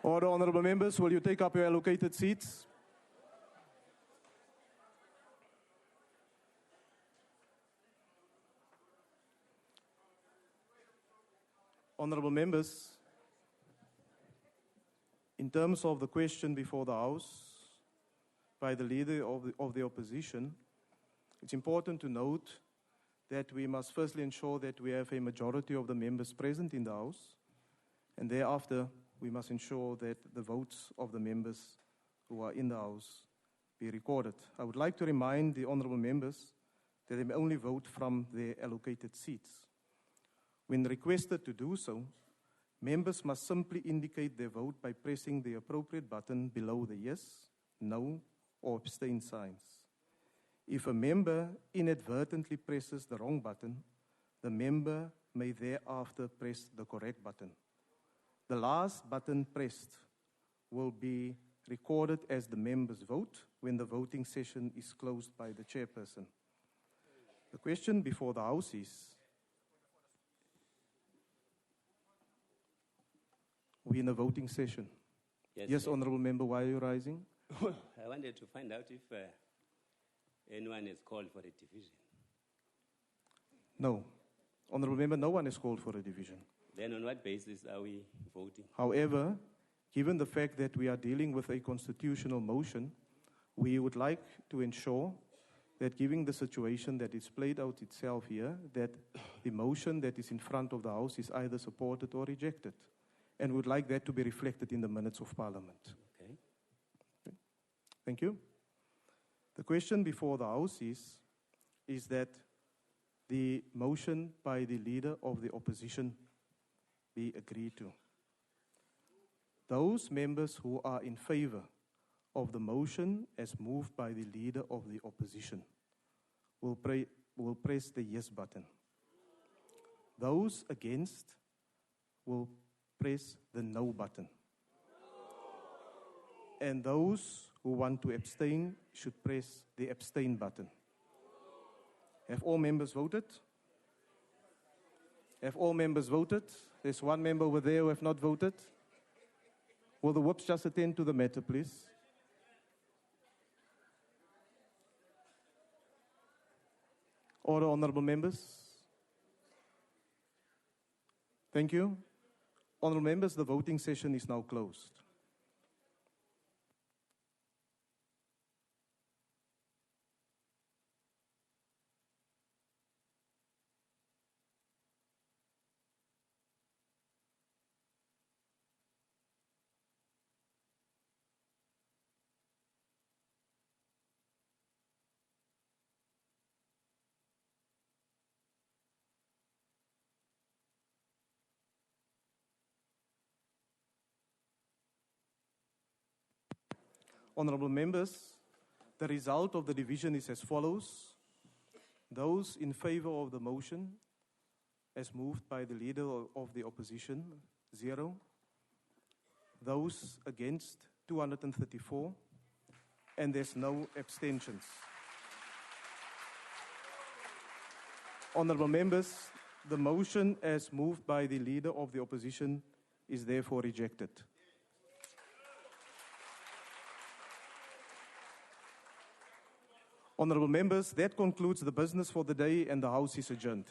Order, honorable members, will you take up your allocated seats? Honorable members, in terms of the question before the House by the leader of the opposition, it's important to note that we must firstly ensure that we have a majority of the members present in the House, and thereafter we must ensure that the votes of the members who are in the House be recorded. I would like to remind the honorable members that they may only vote from their allocated seats. When requested to do so, members must simply indicate their vote by pressing the appropriate button below the yes, no, or abstain signs. If a member inadvertently presses the wrong button, the member may thereafter press the correct button. The last button pressed will be recorded as the member's vote when the voting session is closed by the chairperson. The question before the House is, we're in a voting session. Yes, honorable member, why are you rising? I wanted to find out if anyone has called for a division. No. Honorable member, no one has called for a division. Then on what basis are we voting? However, given the fact that we are dealing with a constitutional motion, we would like to ensure that given the situation that is played out itself here, that the motion that is in front of the House is either supported or rejected. And we would like that to be reflected in the minutes of Parliament. Okay. Thank you. The question before the House is that the motion by the Leader of the Opposition be agreed to. Those members who are in favor of the motion as moved by the Leader of the Opposition will press the yes button. Those against will press the no button. And those who want to abstain should press the abstain button. Have all members voted? Have all members voted? There's one member over there who have not voted. Will the whips just attend to the matter, please? Order, honourable members. Thank you. Honourable members, the voting session is now closed. Honourable members, the result of the division is as follows. Those in favour of the motion, as moved by the Leader of the Opposition, 0. Those against, 234. And there's no abstentions. Honourable members, the motion as moved by the Leader of the Opposition is therefore rejected. Honourable members, that concludes the business for the day and the House is adjourned.